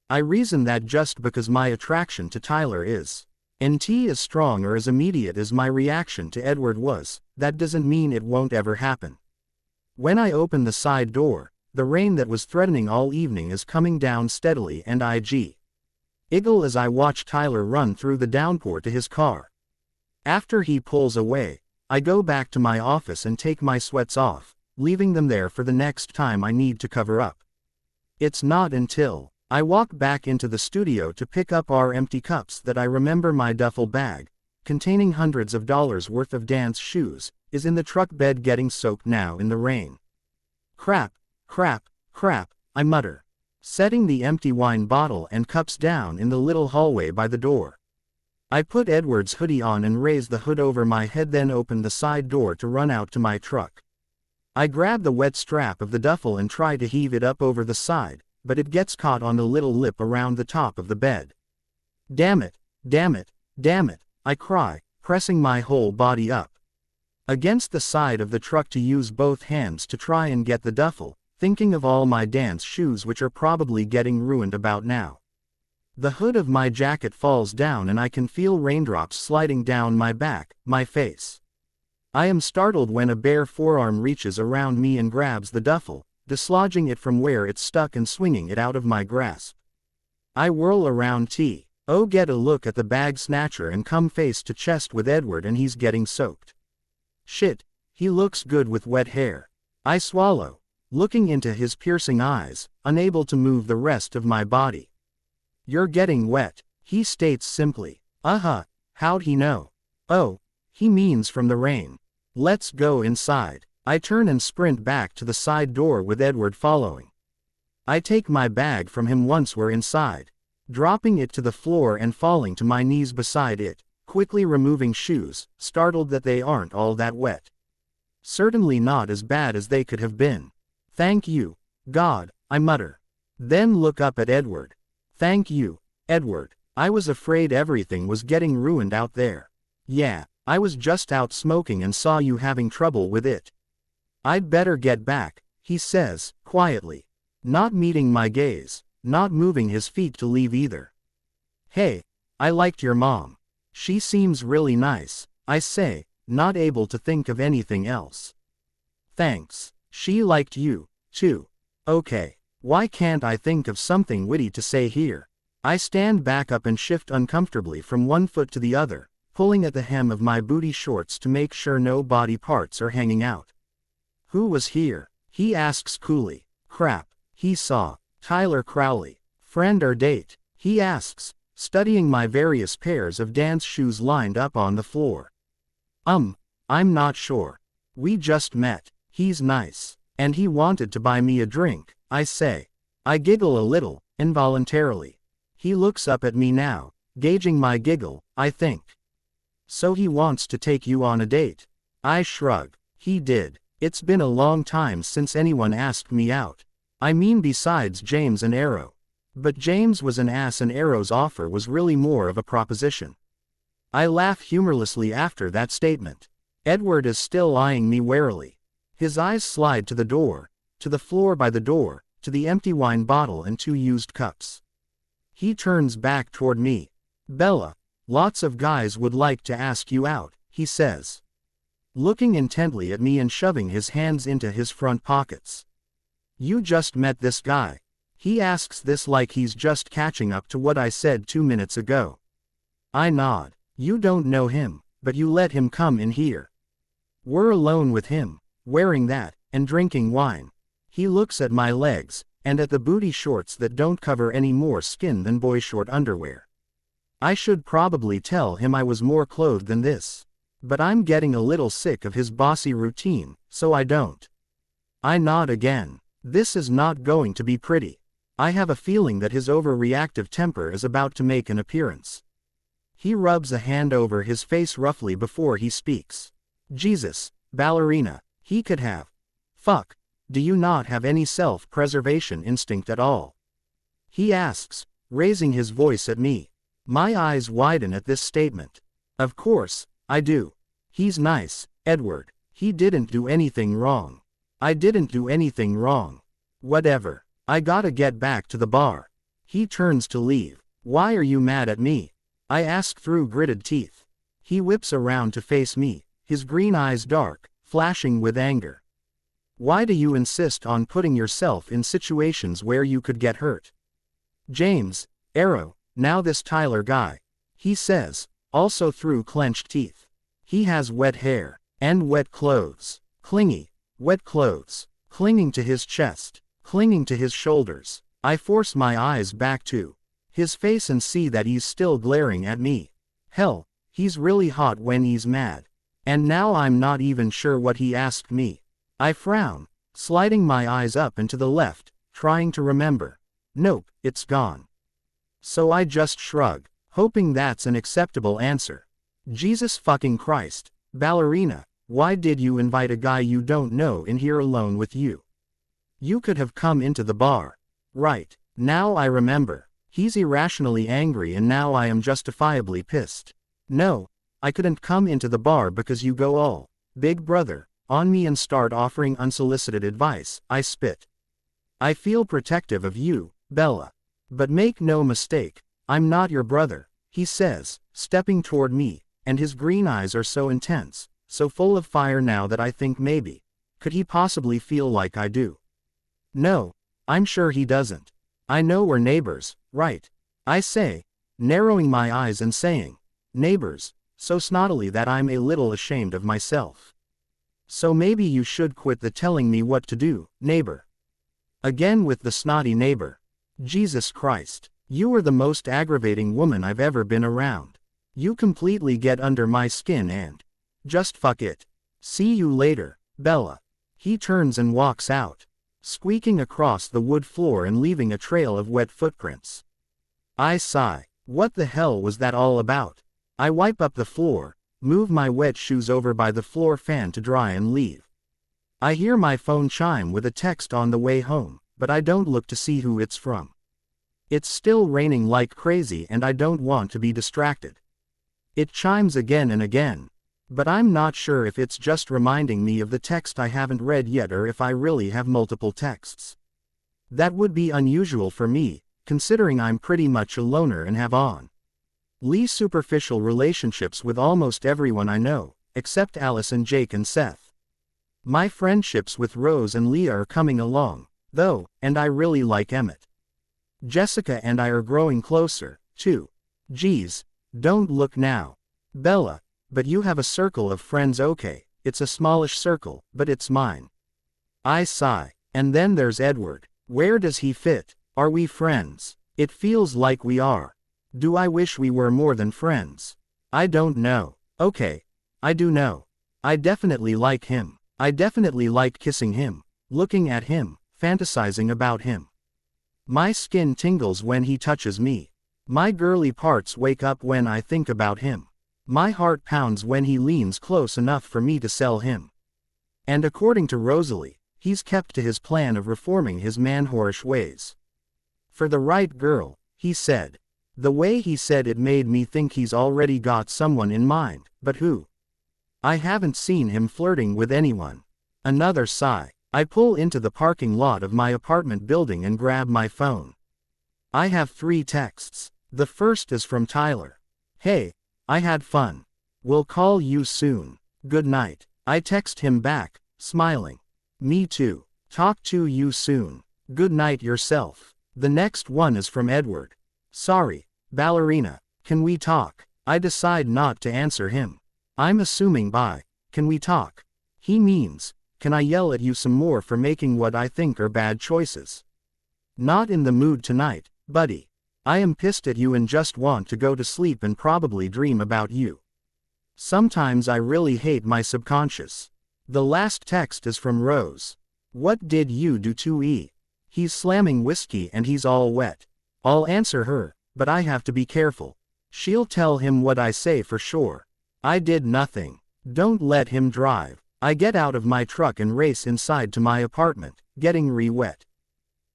S1: I reason that just because my attraction to Tyler is NT as strong or as immediate as my reaction to Edward was, that doesn't mean it won't ever happen. When I open the side door, the rain that was threatening all evening is coming down steadily and I giggle as I watch Tyler run through the downpour to his car. After he pulls away, I go back to my office and take my sweats off, leaving them there for the next time I need to cover up. It's not until I walk back into the studio to pick up our empty cups that I remember my duffel bag, containing hundreds of dollars worth of dance shoes, is in the truck bed getting soaked now in the rain. Crap, I mutter, setting the empty wine bottle and cups down in the little hallway by the door. I put Edward's hoodie on and raise the hood over my head, then open the side door to run out to my truck. I grab the wet strap of the duffel and try to heave it up over the side, but it gets caught on the little lip around the top of the bed. Damn it, I cry, pressing my whole body up against the side of the truck to use both hands to try and get the duffel, thinking of all my dance shoes which are probably getting ruined about now. The hood of my jacket falls down and I can feel raindrops sliding down my back, my face. I am startled when a bare forearm reaches around me and grabs the duffel, dislodging it from where it's stuck and swinging it out of my grasp. I whirl around get a look at the bag snatcher and come face to chest with Edward and he's getting soaked. Shit, he looks good with wet hair. I swallow, looking into his piercing eyes, unable to move the rest of my body. You're getting wet, he states simply. How'd he know? Oh, he means from the rain. Let's go inside. I turn and sprint back to the side door with Edward following. I take my bag from him once we're inside, dropping it to the floor and falling to my knees beside it, quickly removing shoes, startled that they aren't all that wet. Certainly not as bad as they could have been. Thank you, God, I mutter. Then look up at Edward. Thank you, Edward. I was afraid everything was getting ruined out there. Yeah, I was just out smoking and saw you having trouble with it. I'd better get back, he says, quietly. Not meeting my gaze, not moving his feet to leave either. Hey, I liked your mom. She seems really nice, I say, not able to think of anything else. Thanks. She liked you, too. Okay, why can't I think of something witty to say here? I stand back up and shift uncomfortably from one foot to the other, pulling at the hem of my booty shorts to make sure no body parts are hanging out. Who was here? He asks coolly. Crap, he saw. Tyler Crowley. Friend or date? He asks, studying my various pairs of dance shoes lined up on the floor. I'm not sure. We just met. He's nice. And he wanted to buy me a drink, I say. I giggle a little, involuntarily. He looks up at me now, gauging my giggle, I think. So he wants to take you on a date. I shrug. He did. It's been a long time since anyone asked me out. I mean besides James and Arrow. But James was an ass and Arrow's offer was really more of a proposition. I laugh humorlessly after that statement. Edward is still eyeing me warily. His eyes slide to the door, to the floor by the door, to the empty wine bottle and 2 used cups. He turns back toward me. Bella, lots of guys would like to ask you out, he says. Looking intently at me and shoving his hands into his front pockets. You just met this guy. He asks this like he's just catching up to what I said 2 minutes ago. I nod. You don't know him, but you let him come in here. We're alone with him, wearing that, and drinking wine. He looks at my legs, and at the booty shorts that don't cover any more skin than boy short underwear. I should probably tell him I was more clothed than this. But I'm getting a little sick of his bossy routine, so I don't. I nod again. This is not going to be pretty. I have a feeling that his overreactive temper is about to make an appearance. He rubs a hand over his face roughly before he speaks. Jesus, ballerina, he could have. Fuck, do you not have any self-preservation instinct at all? He asks, raising his voice at me. My eyes widen at this statement. Of course, I do. He's nice, Edward. He didn't do anything wrong. I didn't do anything wrong. Whatever. I gotta get back to the bar. He turns to leave. Why are you mad at me? I ask through gritted teeth. He whips around to face me, his green eyes dark, flashing with anger. Why do you insist on putting yourself in situations where you could get hurt? James, Arrow, now this Tyler guy. He says, also through clenched teeth. He has wet hair, and wet clothes. Clingy, wet clothes, clinging to his chest, clinging to his shoulders. I force my eyes back to his face and see that he's still glaring at me. Hell, he's really hot when he's mad. And now I'm not even sure what he asked me. I frown, sliding my eyes up and to the left, trying to remember. Nope, it's gone. So I just shrug, hoping that's an acceptable answer. Jesus fucking Christ, ballerina, why did you invite a guy you don't know in here alone with you? You could have come into the bar. Right, now I remember. He's irrationally angry and now I am justifiably pissed. No, I couldn't come into the bar because you go all big brother on me and start offering unsolicited advice. I spit. I feel protective of you, Bella. But make no mistake, I'm not your brother, he says, stepping toward me, and his green eyes are so intense, so full of fire now that I think maybe, could he possibly feel like I do? No, I'm sure he doesn't. I know we're neighbors, right? I say, narrowing my eyes and saying, neighbors, so snottily that I'm a little ashamed of myself. So maybe you should quit the telling me what to do, neighbor. Again with the snotty neighbor. Jesus Christ, you are the most aggravating woman I've ever been around. You completely get under my skin and just fuck it. See you later, Bella. He turns and walks out, squeaking across the wood floor and leaving a trail of wet footprints. I sigh. What the hell was that all about? I wipe up the floor, move my wet shoes over by the floor fan to dry and leave. I hear my phone chime with a text on the way home, but I don't look to see who it's from. It's still raining like crazy and I don't want to be distracted. It chimes again and again, but I'm not sure if it's just reminding me of the text I haven't read yet or if I really have multiple texts. That would be unusual for me, considering I'm pretty much a loner and have only superficial relationships with almost everyone I know, except Alice and Jake and Seth. My friendships with Rose and Leah are coming along, though, and I really like Emmett. Jessica and I are growing closer, too. Geez, don't look now, Bella, but you have a circle of friends. Okay, it's a smallish circle, but it's mine. I sigh. And then there's Edward. Where does he fit? Are we friends? It feels like we are. Do I wish we were more than friends? I don't know. Okay, I do know. I definitely like him. I definitely like kissing him, looking at him, fantasizing about him. My skin tingles when he touches me. My girly parts wake up when I think about him. My heart pounds when he leans close enough for me to sell him. And according to Rosalie, he's kept to his plan of reforming his man-whorish ways. For the right girl, he said. The way he said it made me think he's already got someone in mind, but who? I haven't seen him flirting with anyone. Another sigh. I pull into the parking lot of my apartment building and grab my phone. I have 3 texts. The first is from Tyler. Hey, I had fun. We'll call you soon. Good night. I text him back, smiling. Me too. Talk to you soon. Good night yourself. The next one is from Edward. Sorry, ballerina, can we talk? I decide not to answer him. I'm assuming by, can we talk? He means, can I yell at you some more for making what I think are bad choices? Not in the mood tonight, buddy. I am pissed at you and just want to go to sleep and probably dream about you. Sometimes I really hate my subconscious. The last text is from Rose. What did you do to E? He's slamming whiskey and he's all wet. I'll answer her, but I have to be careful. She'll tell him what I say for sure. I did nothing. Don't let him drive. I get out of my truck and race inside to my apartment, getting re-wet.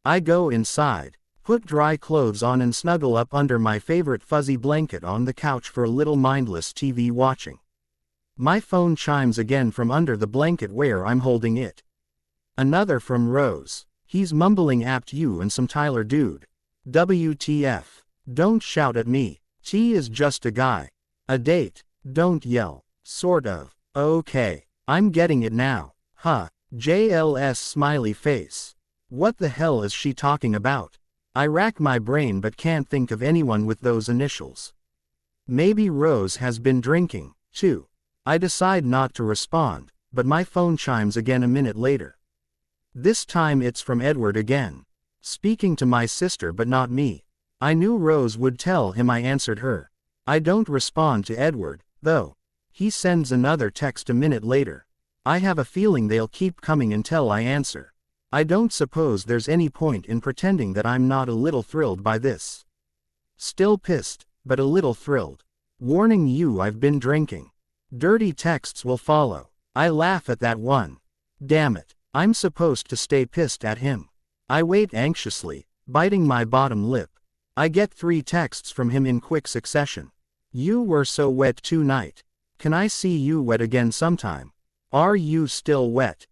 S1: I go inside, put dry clothes on and snuggle up under my favorite fuzzy blanket on the couch for a little mindless TV watching. My phone chimes again from under the blanket where I'm holding it. Another from Rose. He's mumbling apt you and some Tyler dude. WTF. Don't shout at me. T is just a guy. A date. Don't yell. Sort of. Okay. I'm getting it now. Huh. JLS smiley face. What the hell is she talking about? I rack my brain but can't think of anyone with those initials. Maybe Rose has been drinking, too. I decide not to respond, but my phone chimes again a minute later. This time it's from Edward again. Speaking to my sister but not me. I knew Rose would tell him I answered her. I don't respond to Edward, though. He sends another text a minute later. I have a feeling they'll keep coming until I answer. I don't suppose there's any point in pretending that I'm not a little thrilled by this. Still pissed, but a little thrilled. Warning you, I've been drinking. Dirty texts will follow. I laugh at that one. Damn it, I'm supposed to stay pissed at him. I wait anxiously, biting my bottom lip. I get 3 texts from him in quick succession. You were so wet tonight. Can I see you wet again sometime? Are you still wet?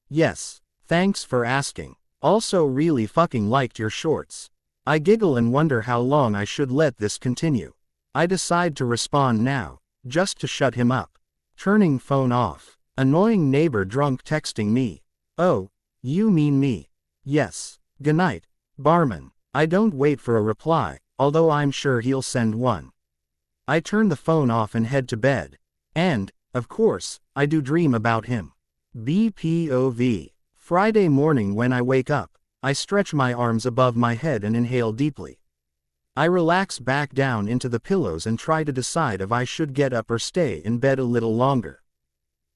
S1: Yes. Thanks for asking. Also really fucking liked your shorts. I giggle and wonder how long I should let this continue. I decide to respond now, just to shut him up. Turning phone off. Annoying neighbor drunk texting me. Oh, you mean me? Yes. Goodnight, barman. I don't wait for a reply, although I'm sure he'll send one. I turn the phone off and head to bed. And, of course, I do dream about him. BPOV. Friday morning when I wake up, I stretch my arms above my head and inhale deeply. I relax back down into the pillows and try to decide if I should get up or stay in bed a little longer.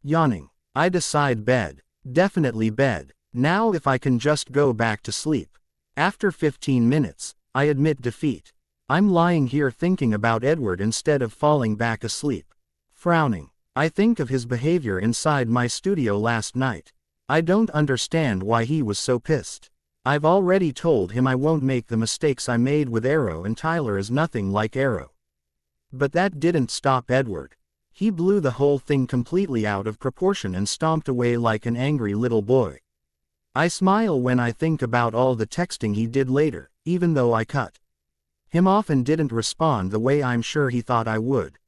S1: Yawning. I decide bed. Definitely bed. Now if I can just go back to sleep. After 15 minutes, I admit defeat. I'm lying here thinking about Edward instead of falling back asleep. Frowning. I think of his behavior inside my studio last night. I don't understand why he was so pissed. I've already told him I won't make the mistakes I made with Arrow, and Tyler is nothing like Arrow. But that didn't stop Edward. He blew the whole thing completely out of proportion and stomped away like an angry little boy. I smile when I think about all the texting he did later, even though I cut him off and didn't respond the way I'm sure he thought I would.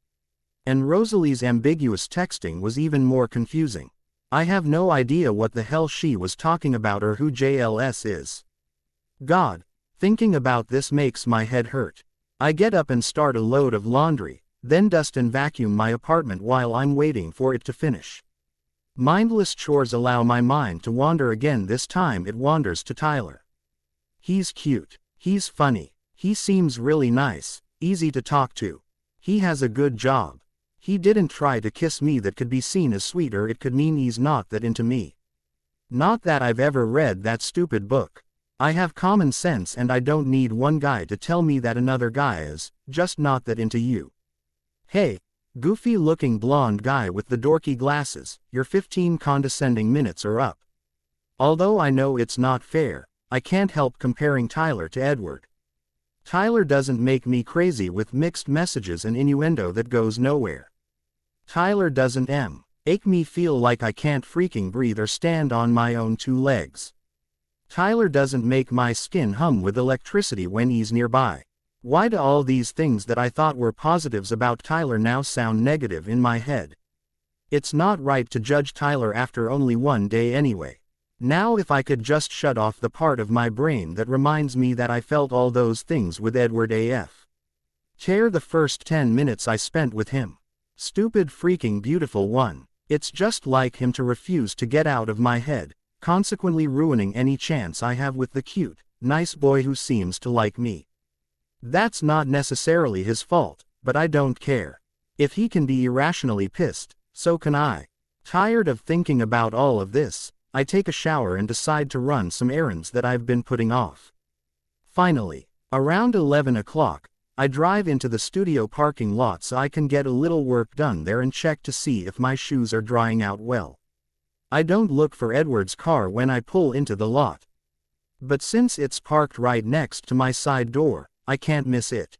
S1: And Rosalie's ambiguous texting was even more confusing. I have no idea what the hell she was talking about or who JLS is. God, thinking about this makes my head hurt. I get up and start a load of laundry, then dust and vacuum my apartment while I'm waiting for it to finish. Mindless chores allow my mind to wander again. This time it wanders to Tyler. He's cute. He's funny. He seems really nice, easy to talk to. He has a good job. He didn't try to kiss me. That could be seen as sweet, or it could mean he's not that into me. Not that I've ever read that stupid book. I have common sense and I don't need one guy to tell me that another guy is just not that into you. Hey, goofy looking blonde guy with the dorky glasses, your 15 condescending minutes are up. Although I know it's not fair, I can't help comparing Tyler to Edward. Tyler doesn't make me crazy with mixed messages and innuendo that goes nowhere. Tyler doesn't make me feel like I can't freaking breathe or stand on my own two legs. Tyler doesn't make my skin hum with electricity when he's nearby. Why do all these things that I thought were positives about Tyler now sound negative in my head? It's not right to judge Tyler after only one day anyway. Now if I could just shut off the part of my brain that reminds me that I felt all those things with Edward AF. Tear the first 10 minutes I spent with him. Stupid freaking beautiful one. It's just like him to refuse to get out of my head, consequently ruining any chance I have with the cute, nice boy who seems to like me. That's not necessarily his fault, but I don't care. If he can be irrationally pissed, so can I. Tired of thinking about all of this, I take a shower and decide to run some errands that I've been putting off. Finally, around 11 o'clock, I drive into the studio parking lot so I can get a little work done there and check to see if my shoes are drying out well. I don't look for Edward's car when I pull into the lot. But since it's parked right next to my side door, I can't miss it.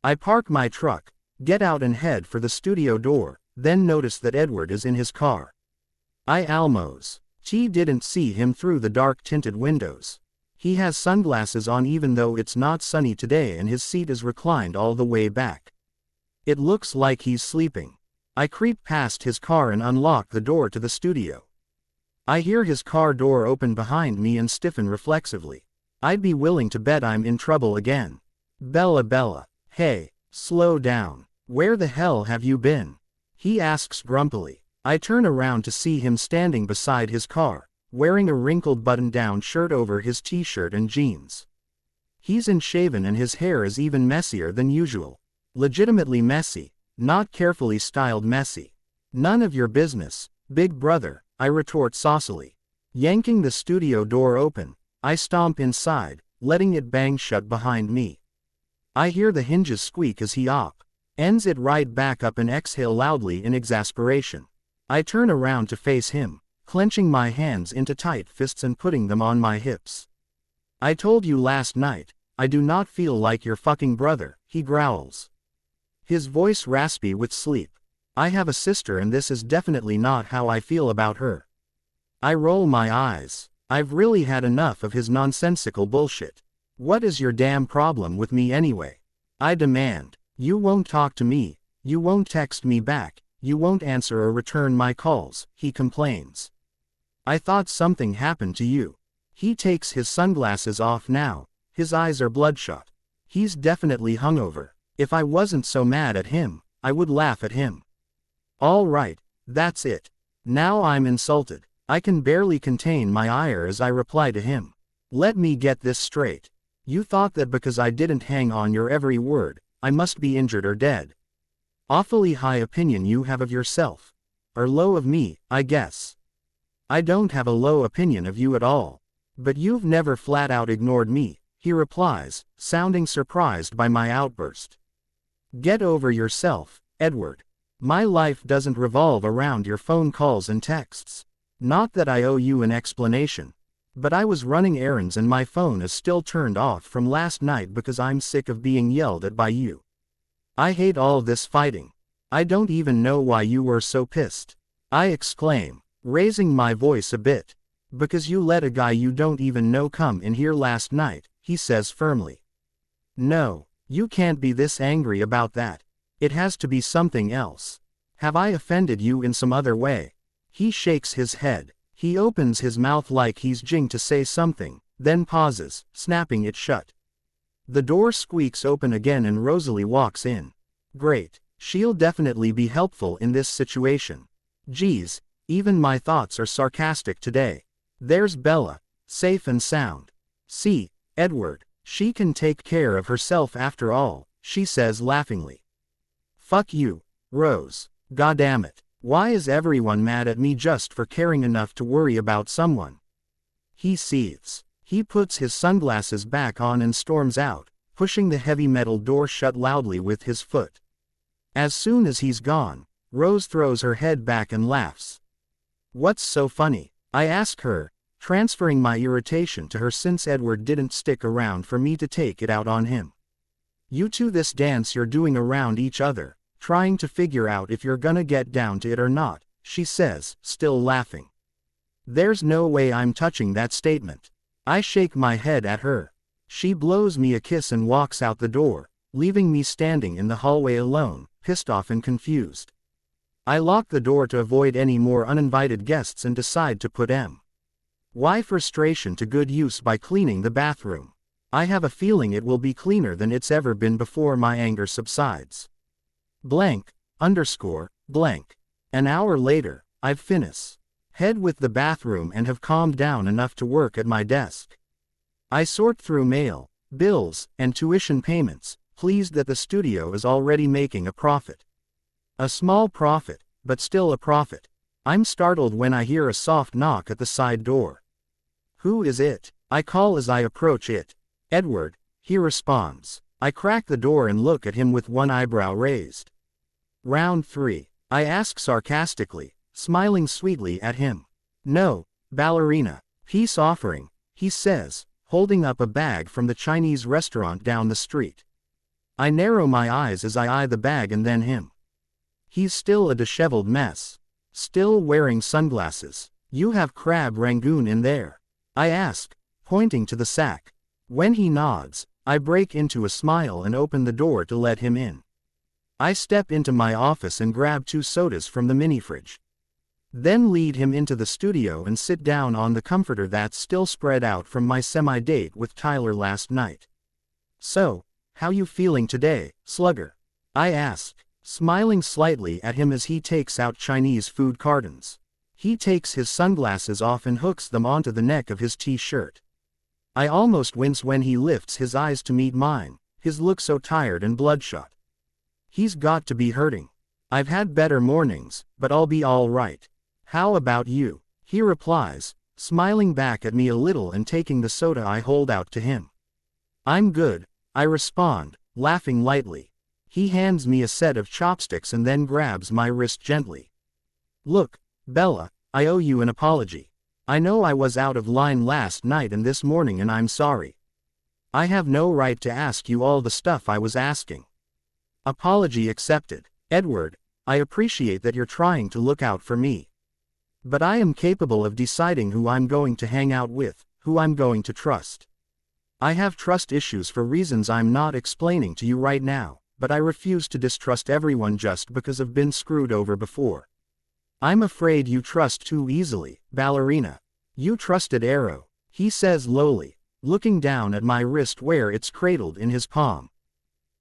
S1: I park my truck, get out and head for the studio door, then notice that Edward is in his car. I almost didn't see him through the dark tinted windows. He has sunglasses on even though it's not sunny today, and his seat is reclined all the way back. It looks like he's sleeping. I creep past his car and unlock the door to the studio. I hear his car door open behind me and stiffen reflexively. I'd be willing to bet I'm in trouble again. Bella, hey, slow down. Where the hell have you been? He asks grumpily. I turn around to see him standing beside his car, wearing a wrinkled button-down shirt over his t-shirt and jeans. He's unshaven and his hair is even messier than usual. Legitimately messy, not carefully styled messy. None of your business, big brother, I retort saucily. Yanking the studio door open, I stomp inside, letting it bang shut behind me. I hear the hinges squeak as he ends it right back up and exhale loudly in exasperation. I turn around to face him, clenching my hands into tight fists and putting them on my hips. I told you last night, I do not feel like your fucking brother, he growls. His voice raspy with sleep. I have a sister and this is definitely not how I feel about her. I roll my eyes. I've really had enough of his nonsensical bullshit. What is your damn problem with me anyway? I demand. You won't talk to me, you won't text me back, you won't answer or return my calls, he complains. I thought something happened to you. He takes his sunglasses off now, his eyes are bloodshot. He's definitely hungover. If I wasn't so mad at him, I would laugh at him. All right, that's it. Now I'm insulted. I can barely contain my ire as I reply to him. Let me get this straight. You thought that because I didn't hang on your every word, I must be injured or dead. Awfully high opinion you have of yourself. Or low of me, I guess. I don't have a low opinion of you at all. But you've never flat out ignored me, he replies, sounding surprised by my outburst. Get over yourself, Edward. My life doesn't revolve around your phone calls and texts. Not that I owe you an explanation. But I was running errands and my phone is still turned off from last night because I'm sick of being yelled at by you. I hate all this fighting. I don't even know why you were so pissed. I exclaim, raising my voice a bit. Because you let a guy you don't even know come in here last night, he says firmly. No, you can't be this angry about that. It has to be something else. Have I offended you in some other way? He shakes his head. He opens his mouth like he's going to say something, then pauses, snapping it shut. The door squeaks open again and Rosalie walks in. Great, she'll definitely be helpful in this situation. Geez, even my thoughts are sarcastic today. There's Bella, safe and sound. See, Edward, she can take care of herself after all, she says laughingly. Fuck you, Rose. Goddammit. Why is everyone mad at me just for caring enough to worry about someone? He seethes. He puts his sunglasses back on and storms out, pushing the heavy metal door shut loudly with his foot. As soon as he's gone, Rose throws her head back and laughs. What's so funny? I ask her, transferring my irritation to her since Edward didn't stick around for me to take it out on him. You two, this dance you're doing around each other, trying to figure out if you're gonna get down to it or not, she says, still laughing. There's no way I'm touching that statement. I shake my head at her. She blows me a kiss and walks out the door, leaving me standing in the hallway alone, pissed off and confused. I lock the door to avoid any more uninvited guests and decide to put my frustration to good use by cleaning the bathroom. I have a feeling it will be cleaner than it's ever been before my anger subsides. Blank, underscore, blank. An hour later, I've finished head with the bathroom and have calmed down enough to work at my desk. I sort through mail, bills, and tuition payments, pleased that the studio is already making a profit. A small profit, but still a profit. I'm startled when I hear a soft knock at the side door. Who is it? I call as I approach it. Edward, he responds. I crack the door and look at him with one eyebrow raised. Round 3. I ask sarcastically, smiling sweetly at him. No, ballerina. Peace offering, he says, holding up a bag from the Chinese restaurant down the street. I narrow my eyes as I eye the bag and then him. He's still a disheveled mess. Still wearing sunglasses. You have crab rangoon in there? I ask, pointing to the sack. When he nods, I break into a smile and open the door to let him in. I step into my office and grab 2 sodas from the mini fridge. Then lead him into the studio and sit down on the comforter that's still spread out from my semi-date with Tyler last night. So, how you feeling today, slugger? I ask, smiling slightly at him as he takes out Chinese food cartons. He takes his sunglasses off and hooks them onto the neck of his t-shirt. I almost wince when he lifts his eyes to meet mine, his look so tired and bloodshot. He's got to be hurting. I've had better mornings, but I'll be all right. How about you? He replies, smiling back at me a little and taking the soda I hold out to him. I'm good, I respond, laughing lightly. He hands me a set of chopsticks and then grabs my wrist gently. Look, Bella, I owe you an apology. I know I was out of line last night and this morning and I'm sorry. I have no right to ask you all the stuff I was asking. Apology accepted. Edward, I appreciate that you're trying to look out for me. But I am capable of deciding who I'm going to hang out with, who I'm going to trust. I have trust issues for reasons I'm not explaining to you right now, but I refuse to distrust everyone just because I've been screwed over before. I'm afraid you trust too easily, ballerina. You trusted Arrow, he says lowly, looking down at my wrist where it's cradled in his palm.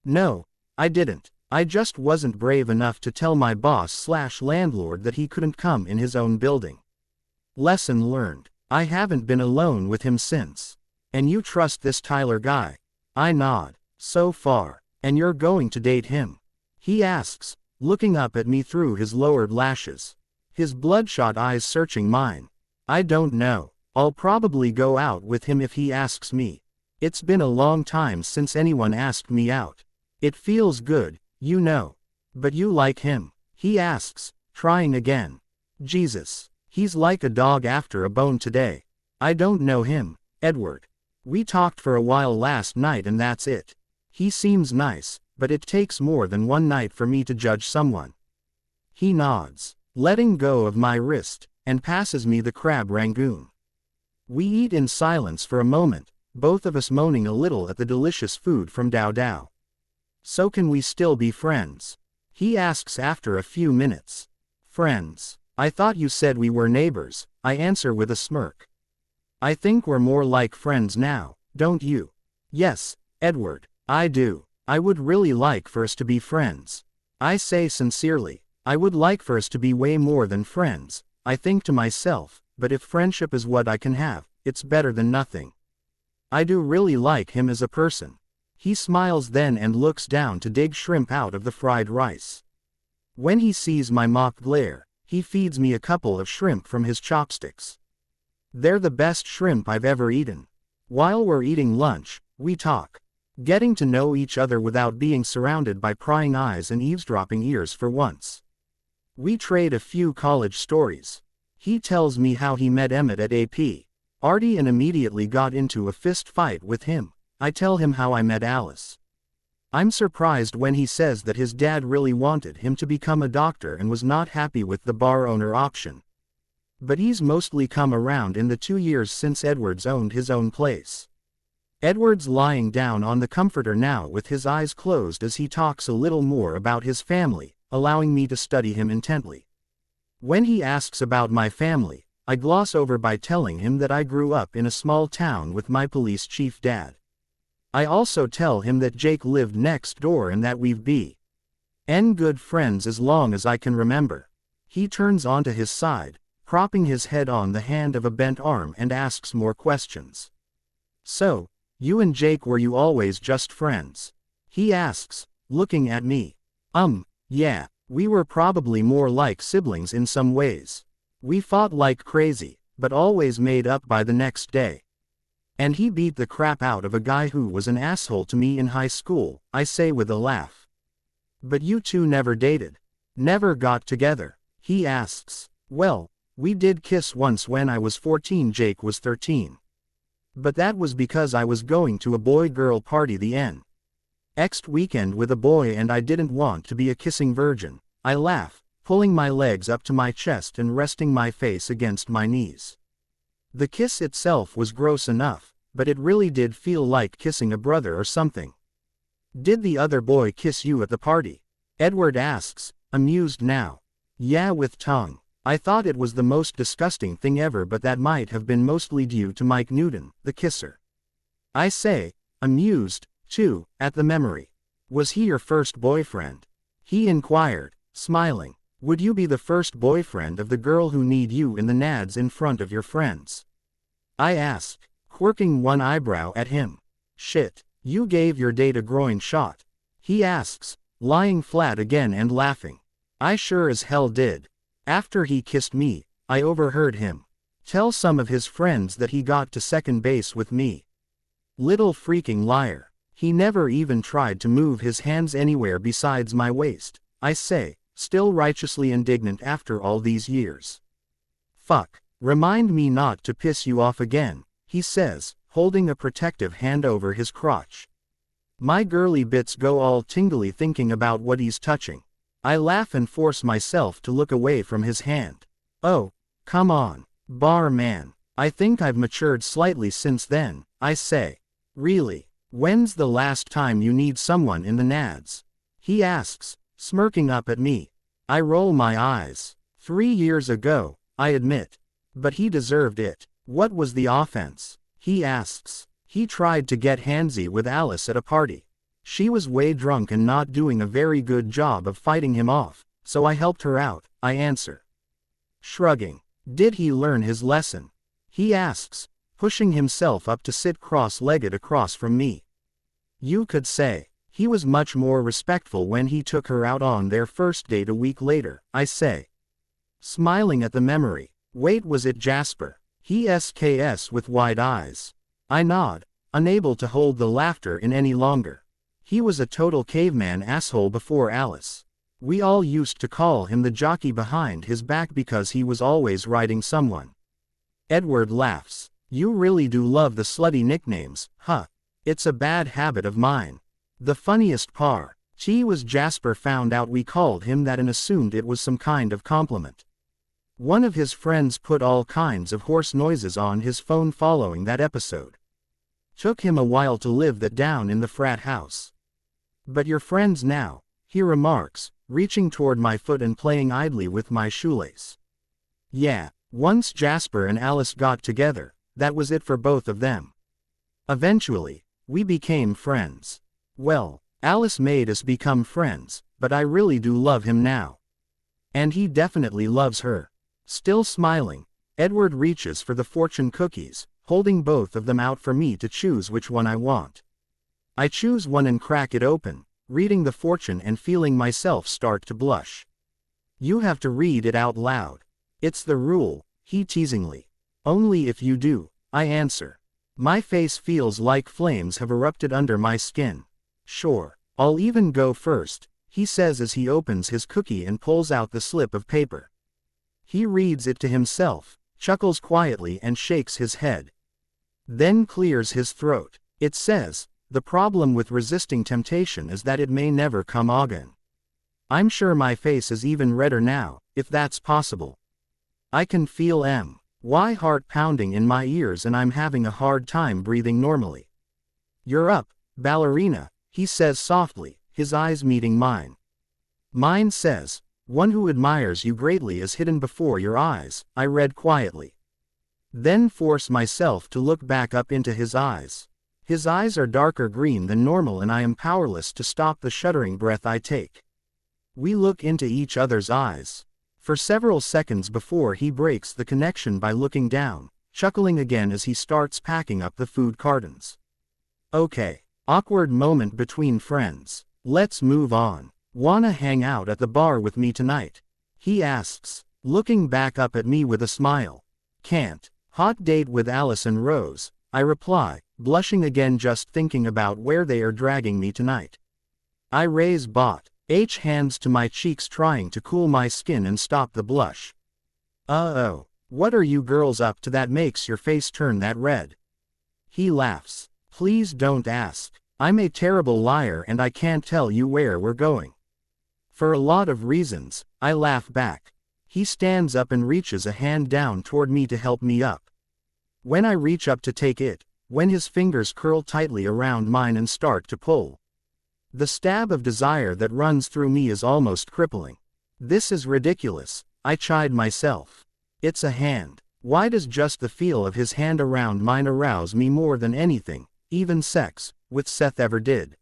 S1: No, I didn't. I just wasn't brave enough to tell my boss/landlord that he couldn't come in his own building. Lesson learned. I haven't been alone with him since. And you trust this Tyler guy? I nod. So far. And you're going to date him? He asks, looking up at me through his lowered lashes. His bloodshot eyes searching mine. I don't know. I'll probably go out with him if he asks me. It's been a long time since anyone asked me out. It feels good, you know. But you like him? He asks, trying again. Jesus. He's like a dog after a bone today. I don't know him, Edward. We talked for a while last night and that's it. He seems nice, but it takes more than one night for me to judge someone. He nods, letting go of my wrist, and passes me the crab rangoon. We eat in silence for a moment, both of us moaning a little at the delicious food from Dao Dao. So can we still be friends? He asks after a few minutes. Friends? I thought you said we were neighbors, I answer with a smirk. I think we're more like friends now, don't you? Yes, Edward, I do. I would really like for us to be friends. I say sincerely, I would like for us to be way more than friends, I think to myself, but if friendship is what I can have, it's better than nothing. I do really like him as a person. He smiles then and looks down to dig shrimp out of the fried rice. When he sees my mock glare, he feeds me a couple of shrimp from his chopsticks. They're the best shrimp I've ever eaten. While we're eating lunch, we talk. Getting to know each other without being surrounded by prying eyes and eavesdropping ears for once. We trade a few college stories. He tells me how he met Emmett at AP. Artie and immediately got into a fist fight with him. I tell him how I met Alice. I'm surprised when he says that his dad really wanted him to become a doctor and was not happy with the bar owner option. But he's mostly come around in the 2 years since Edward's owned his own place. Edward's lying down on the comforter now with his eyes closed as he talks a little more about his family, allowing me to study him intently. When he asks about my family, I gloss over by telling him that I grew up in a small town with my police chief dad. I also tell him that Jake lived next door and that we've been good friends as long as I can remember. He turns onto his side, propping his head on the hand of a bent arm and asks more questions. So, you and Jake, were you always just friends? He asks, looking at me. Yeah, we were probably more like siblings in some ways. We fought like crazy, but always made up by the next day. And he beat the crap out of a guy who was an asshole to me in high school, I say with a laugh. But you two never dated? Never got together? He asks. Well, we did kiss once when I was 14, Jake was 13. But that was because I was going to a boy-girl party the next weekend with a boy and I didn't want to be a kissing virgin. I laugh, pulling my legs up to my chest and resting my face against my knees. The kiss itself was gross enough, but it really did feel like kissing a brother or something. Did the other boy kiss you at the party? Edward asks, amused now. Yeah, with tongue. I thought it was the most disgusting thing ever, but that might have been mostly due to Mike Newton, the kisser. I say, amused, too, at the memory. Was he your first boyfriend? He inquired, smiling. Would you be the first boyfriend of the girl who need you in the nads in front of your friends? I asked, quirking one eyebrow at him. Shit, you gave your date a groin shot. He asks, lying flat again and laughing. I sure as hell did. After he kissed me, I overheard him tell some of his friends that he got to second base with me. Little freaking liar. He never even tried to move his hands anywhere besides my waist, I say, still righteously indignant after all these years. Fuck. Remind me not to piss you off again, he says, holding a protective hand over his crotch. My girly bits go all tingly thinking about what he's touching. I laugh and force myself to look away from his hand. Oh, come on, bar man. I think I've matured slightly since then, I say. Really? When's the last time you need someone in the nads? He asks, smirking up at me. I roll my eyes. 3 years ago, I admit. But he deserved it. What was the offense? He asks. He tried to get handsy with Alice at a party. She was way drunk and not doing a very good job of fighting him off, so I helped her out, I answer. Shrugging. Did he learn his lesson? He asks, pushing himself up to sit cross-legged across from me. You could say. He was much more respectful when he took her out on their first date a week later, I say. Smiling at the memory. Wait, was it Jasper? He asks with wide eyes. I nod, unable to hold the laughter in any longer. He was a total caveman asshole before Alice. We all used to call him the jockey behind his back because he was always riding someone. Edward laughs. You really do love the slutty nicknames, huh? It's a bad habit of mine. The funniest part was Jasper found out we called him that and assumed it was some kind of compliment. One of his friends put all kinds of horse noises on his phone following that episode. Took him a while to live that down in the frat house. But you're friends now, he remarks, reaching toward my foot and playing idly with my shoelace. Yeah, once Jasper and Alice got together, that was it for both of them. Eventually, we became friends. Well, Alice made us become friends, but I really do love him now. And he definitely loves her. Still smiling, Edward reaches for the fortune cookies, holding both of them out for me to choose which one I want. I choose one and crack it open, reading the fortune and feeling myself start to blush. You have to read it out loud. It's the rule, he teasingly. Only if you do, I answer. My face feels like flames have erupted under my skin. Sure, I'll even go first, he says as he opens his cookie and pulls out the slip of paper. He reads it to himself, chuckles quietly and shakes his head. Then clears his throat. It says, the problem with resisting temptation is that it may never come again. I'm sure my face is even redder now, if that's possible. I can feel my heart pounding in my ears and I'm having a hard time breathing normally. You're up, ballerina, he says softly, his eyes meeting mine. Mine says, one who admires you greatly is hidden before your eyes, I read quietly. Then force myself to look back up into his eyes. His eyes are darker green than normal and I am powerless to stop the shuddering breath I take. We look into each other's eyes for several seconds before he breaks the connection by looking down, chuckling again as he starts packing up the food cartons. Okay, awkward moment between friends. Let's move on. Wanna hang out at the bar with me tonight? He asks, looking back up at me with a smile. Can't. Hot date with Alice and Rose, I reply, blushing again just thinking about where they are dragging me tonight. I raise hands to my cheeks trying to cool my skin and stop the blush. What are you girls up to that makes your face turn that red? He laughs. Please don't ask. I'm a terrible liar and I can't tell you where we're going. For a lot of reasons, I laugh back. He stands up and reaches a hand down toward me to help me up. When I reach up to take it, when his fingers curl tightly around mine and start to pull. The stab of desire that runs through me is almost crippling. This is ridiculous, I chide myself. It's a hand. Why does just the feel of his hand around mine arouse me more than anything, even sex, with Seth ever did?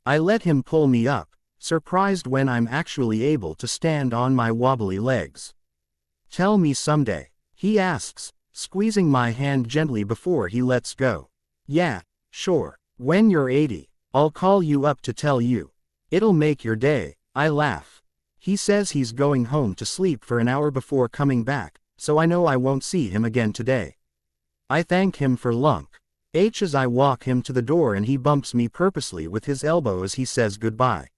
S1: I let him pull me up, surprised when I'm actually able to stand on my wobbly legs. Tell me someday, he asks, squeezing my hand gently before he lets go. Yeah, sure, when you're 80, I'll call you up to tell you. It'll make your day, I laugh. He says he's going home to sleep for an hour before coming back, so I know I won't see him again today. I thank him for as I walk him to the door and he bumps me purposely with his elbow as he says goodbye.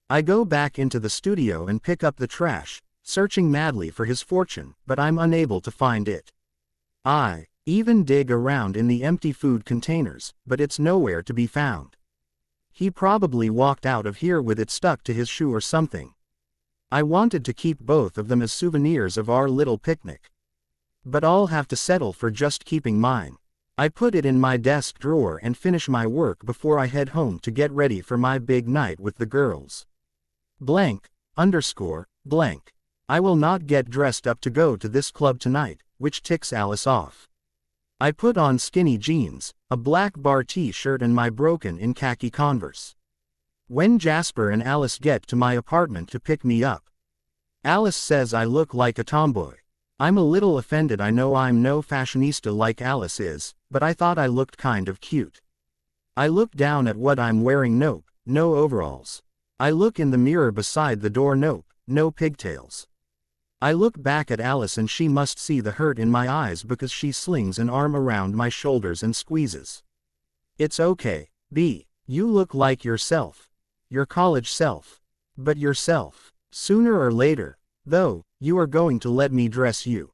S1: I go back into the studio and pick up the trash, searching madly for his fortune, but I'm unable to find it. I even dig around in the empty food containers, but it's nowhere to be found. He probably walked out of here with it stuck to his shoe or something. I wanted to keep both of them as souvenirs of our little picnic. But I'll have to settle for just keeping mine. I put it in my desk drawer and finish my work before I head home to get ready for my big night with the girls. ___. I will not get dressed up to go to this club tonight, which ticks Alice off. I put on skinny jeans, a black bar t-shirt and my broken-in khaki Converse. When Jasper and Alice get to my apartment to pick me up, Alice says I look like a tomboy. I'm a little offended. I know I'm no fashionista like Alice is, but I thought I looked kind of cute. I look down at what I'm wearing. Nope, no overalls. I look in the mirror beside the door. Nope, no pigtails. I look back at Alice and she must see the hurt in my eyes because she slings an arm around my shoulders and squeezes. It's okay, B. You look like yourself. Your college self. But yourself. Sooner or later, though, you are going to let me dress you.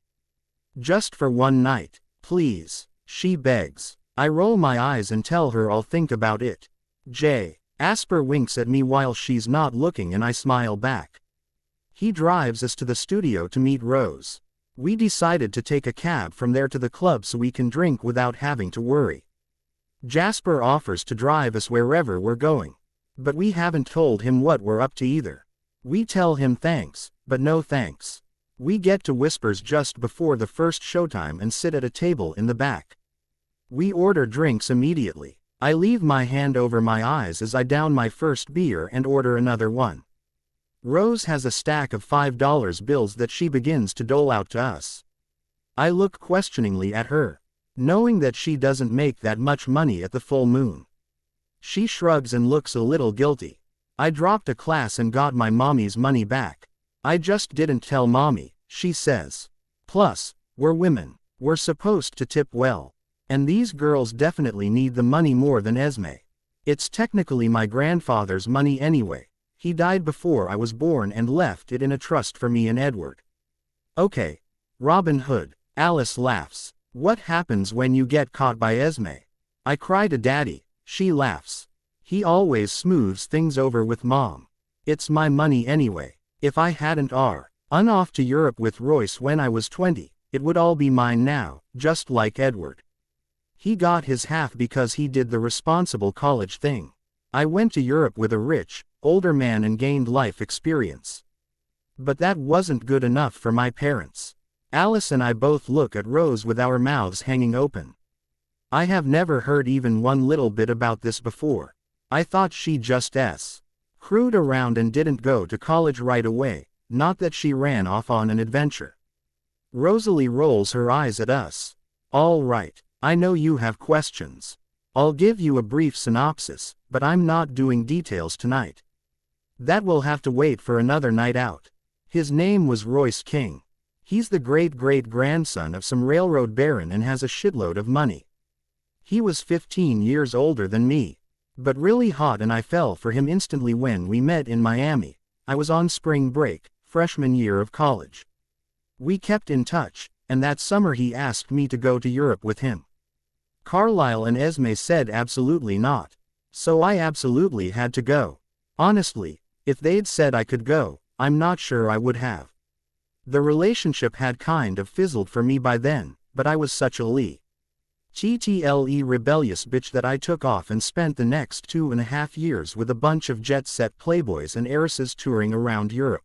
S1: Just for one night, please, she begs. I roll my eyes and tell her I'll think about it. J. Asper winks at me while she's not looking and I smile back. He drives us to the studio to meet Rose. We decided to take a cab from there to the club so we can drink without having to worry. Jasper offers to drive us wherever we're going. But we haven't told him what we're up to either. We tell him thanks, but no thanks. We get to Whispers just before the first showtime and sit at a table in the back. We order drinks immediately. I leave my hand over my eyes as I down my first beer and order another one. Rose has a stack of $5 bills that she begins to dole out to us. I look questioningly at her, knowing that she doesn't make that much money at the full moon. She shrugs and looks a little guilty. I dropped a class and got my mommy's money back. I just didn't tell mommy, she says. Plus, we're women. We're supposed to tip well. And these girls definitely need the money more than Esme. It's technically my grandfather's money anyway. He died before I was born and left it in a trust for me and Edward. Okay. Robin Hood. Alice laughs. What happens when you get caught by Esme? I cry to Daddy. She laughs. He always smooths things over with Mom. It's my money anyway. If I hadn't run off to Europe with Royce when I was 20, it would all be mine now, just like Edward. He got his half because he did the responsible college thing. I went to Europe with a rich, older man and gained life experience. But that wasn't good enough for my parents. Alice and I both look at Rose with our mouths hanging open. I have never heard even one little bit about this before. I thought she just screwed around and didn't go to college right away, not that she ran off on an adventure. Rosalie rolls her eyes at us. All right, I know you have questions. I'll give you a brief synopsis, but I'm not doing details tonight. That will have to wait for another night out. His name was Royce King. He's the great-great-grandson of some railroad baron and has a shitload of money. He was 15 years older than me, but really hot and I fell for him instantly when we met in Miami. I was on spring break, freshman year of college. We kept in touch, and that summer he asked me to go to Europe with him. Carlisle and Esme said absolutely not. So I absolutely had to go. Honestly, if they'd said I could go, I'm not sure I would have. The relationship had kind of fizzled for me by then, but I was such a rebellious bitch that I took off and spent the next 2.5 years with a bunch of jet-set playboys and heiresses touring around Europe.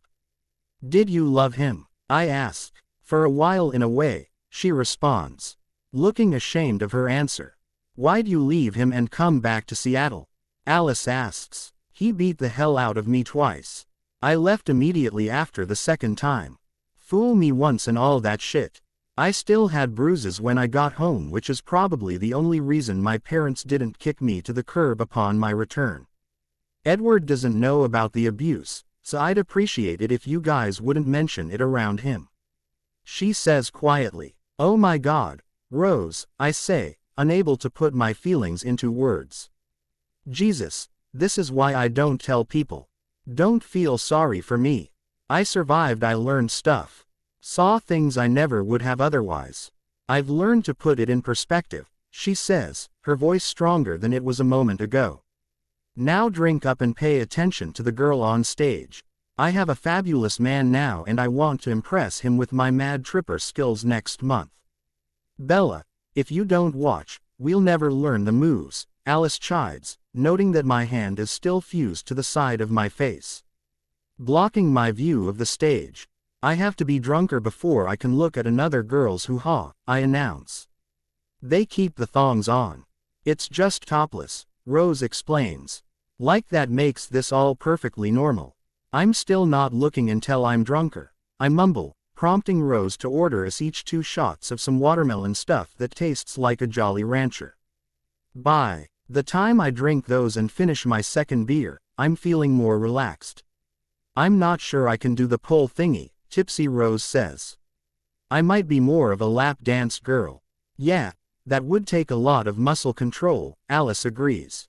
S1: Did you love him? I ask. For a while in a way, she responds, looking ashamed of her answer. Why'd you leave him and come back to Seattle? Alice asks. He beat the hell out of me twice. I left immediately after the second time. Fool me once and all that shit. I still had bruises when I got home, which is probably the only reason my parents didn't kick me to the curb upon my return. Edward doesn't know about the abuse, so I'd appreciate it if you guys wouldn't mention it around him. She says quietly, "Oh my God, Rose," I say, unable to put my feelings into words. Jesus, this is why I don't tell people. Don't feel sorry for me. I survived. I learned stuff. Saw things I never would have otherwise. I've learned to put it in perspective, she says, her voice stronger than it was a moment ago. Now drink up and pay attention to the girl on stage. I have a fabulous man now and I want to impress him with my mad tripper skills next month. Bella, if you don't watch, we'll never learn the moves, Alice chides, noting that my hand is still fused to the side of my face, blocking my view of the stage. I have to be drunker before I can look at another girl's hoo-ha, I announce. They keep the thongs on. It's just topless, Rose explains. Like that makes this all perfectly normal. I'm still not looking until I'm drunker, I mumble, prompting Rose to order us each 2 shots of some watermelon stuff that tastes like a Jolly Rancher. By the time I drink those and finish my second beer, I'm feeling more relaxed. I'm not sure I can do the pole thingy, tipsy Rose says. I might be more of a lap dance girl. Yeah, that would take a lot of muscle control, Alice agrees.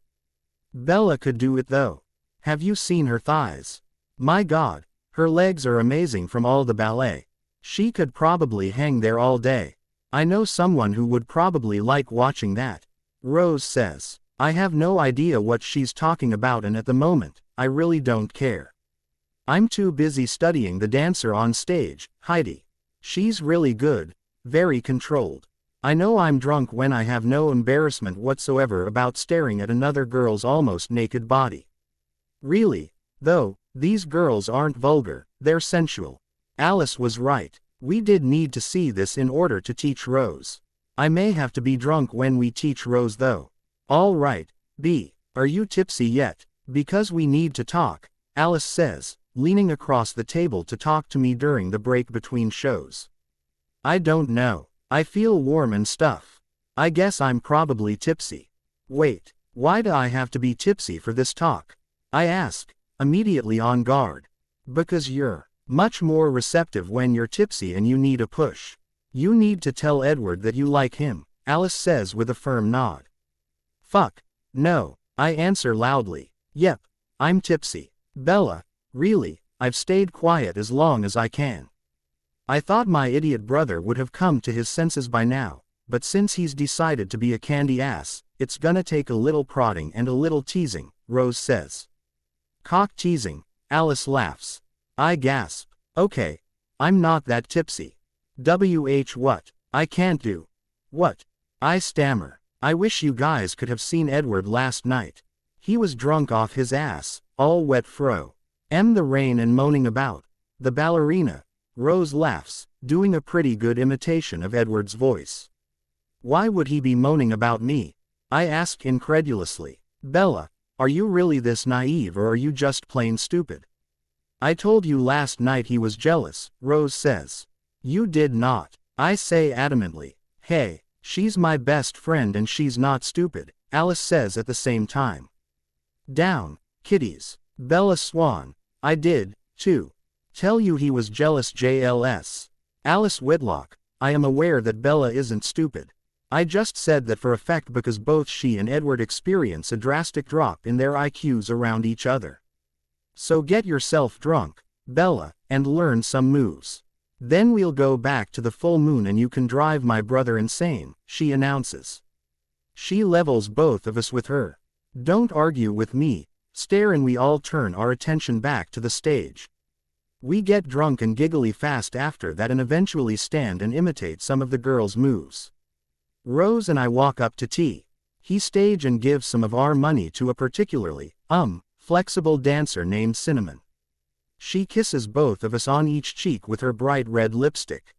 S1: Bella could do it though. Have you seen her thighs? My God, her legs are amazing from all the ballet. She could probably hang there all day. I know someone who would probably like watching that. Rose says. I have no idea what she's talking about, and at the moment, I really don't care. I'm too busy studying the dancer on stage, Heidi. She's really good, very controlled. I know I'm drunk when I have no embarrassment whatsoever about staring at another girl's almost naked body. Really, though, these girls aren't vulgar, they're sensual. Alice was right. We did need to see this in order to teach Rose. I may have to be drunk when we teach Rose though. All right, B, are you tipsy yet? Because we need to talk, Alice says, leaning across the table to talk to me during the break between shows. I don't know. I feel warm and stuff. I guess I'm probably tipsy. Wait, why do I have to be tipsy for this talk? I ask, immediately on guard. Because you're much more receptive when you're tipsy and you need a push. You need to tell Edward that you like him, Alice says with a firm nod. Fuck, no, I answer loudly. Yep, I'm tipsy. Bella, really, I've stayed quiet as long as I can. I thought my idiot brother would have come to his senses by now, but since he's decided to be a candy ass, it's gonna take a little prodding and a little teasing, Rose says. Cock teasing, Alice laughs. I gasp. Okay, I'm not that tipsy. What? I can't do. What? I stammer. I wish you guys could have seen Edward last night. He was drunk off his ass, all wet fro. The rain and moaning about. The ballerina. Rose laughs, doing a pretty good imitation of Edward's voice. Why would he be moaning about me? I ask incredulously. Bella, are you really this naive or are you just plain stupid? I told you last night he was jealous, Rose says. You did not, I say adamantly. Hey, she's my best friend and she's not stupid, Alice says at the same time. Down, kitties. Bella Swan. I did, too. Tell you he was jealous, JLS. Alice Whitlock. I am aware that Bella isn't stupid. I just said that for effect because both she and Edward experience a drastic drop in their IQs around each other. So get yourself drunk, Bella, and learn some moves. Then we'll go back to the full moon and you can drive my brother insane, she announces. She levels both of us with her. Don't argue with me, stare, and we all turn our attention back to the stage. We get drunk and giggly fast after that and eventually stand and imitate some of the girls' moves. Rose and I walk up to T. He stage and give some of our money to a particularly, flexible dancer named Cinnamon. She kisses both of us on each cheek with her bright red lipstick.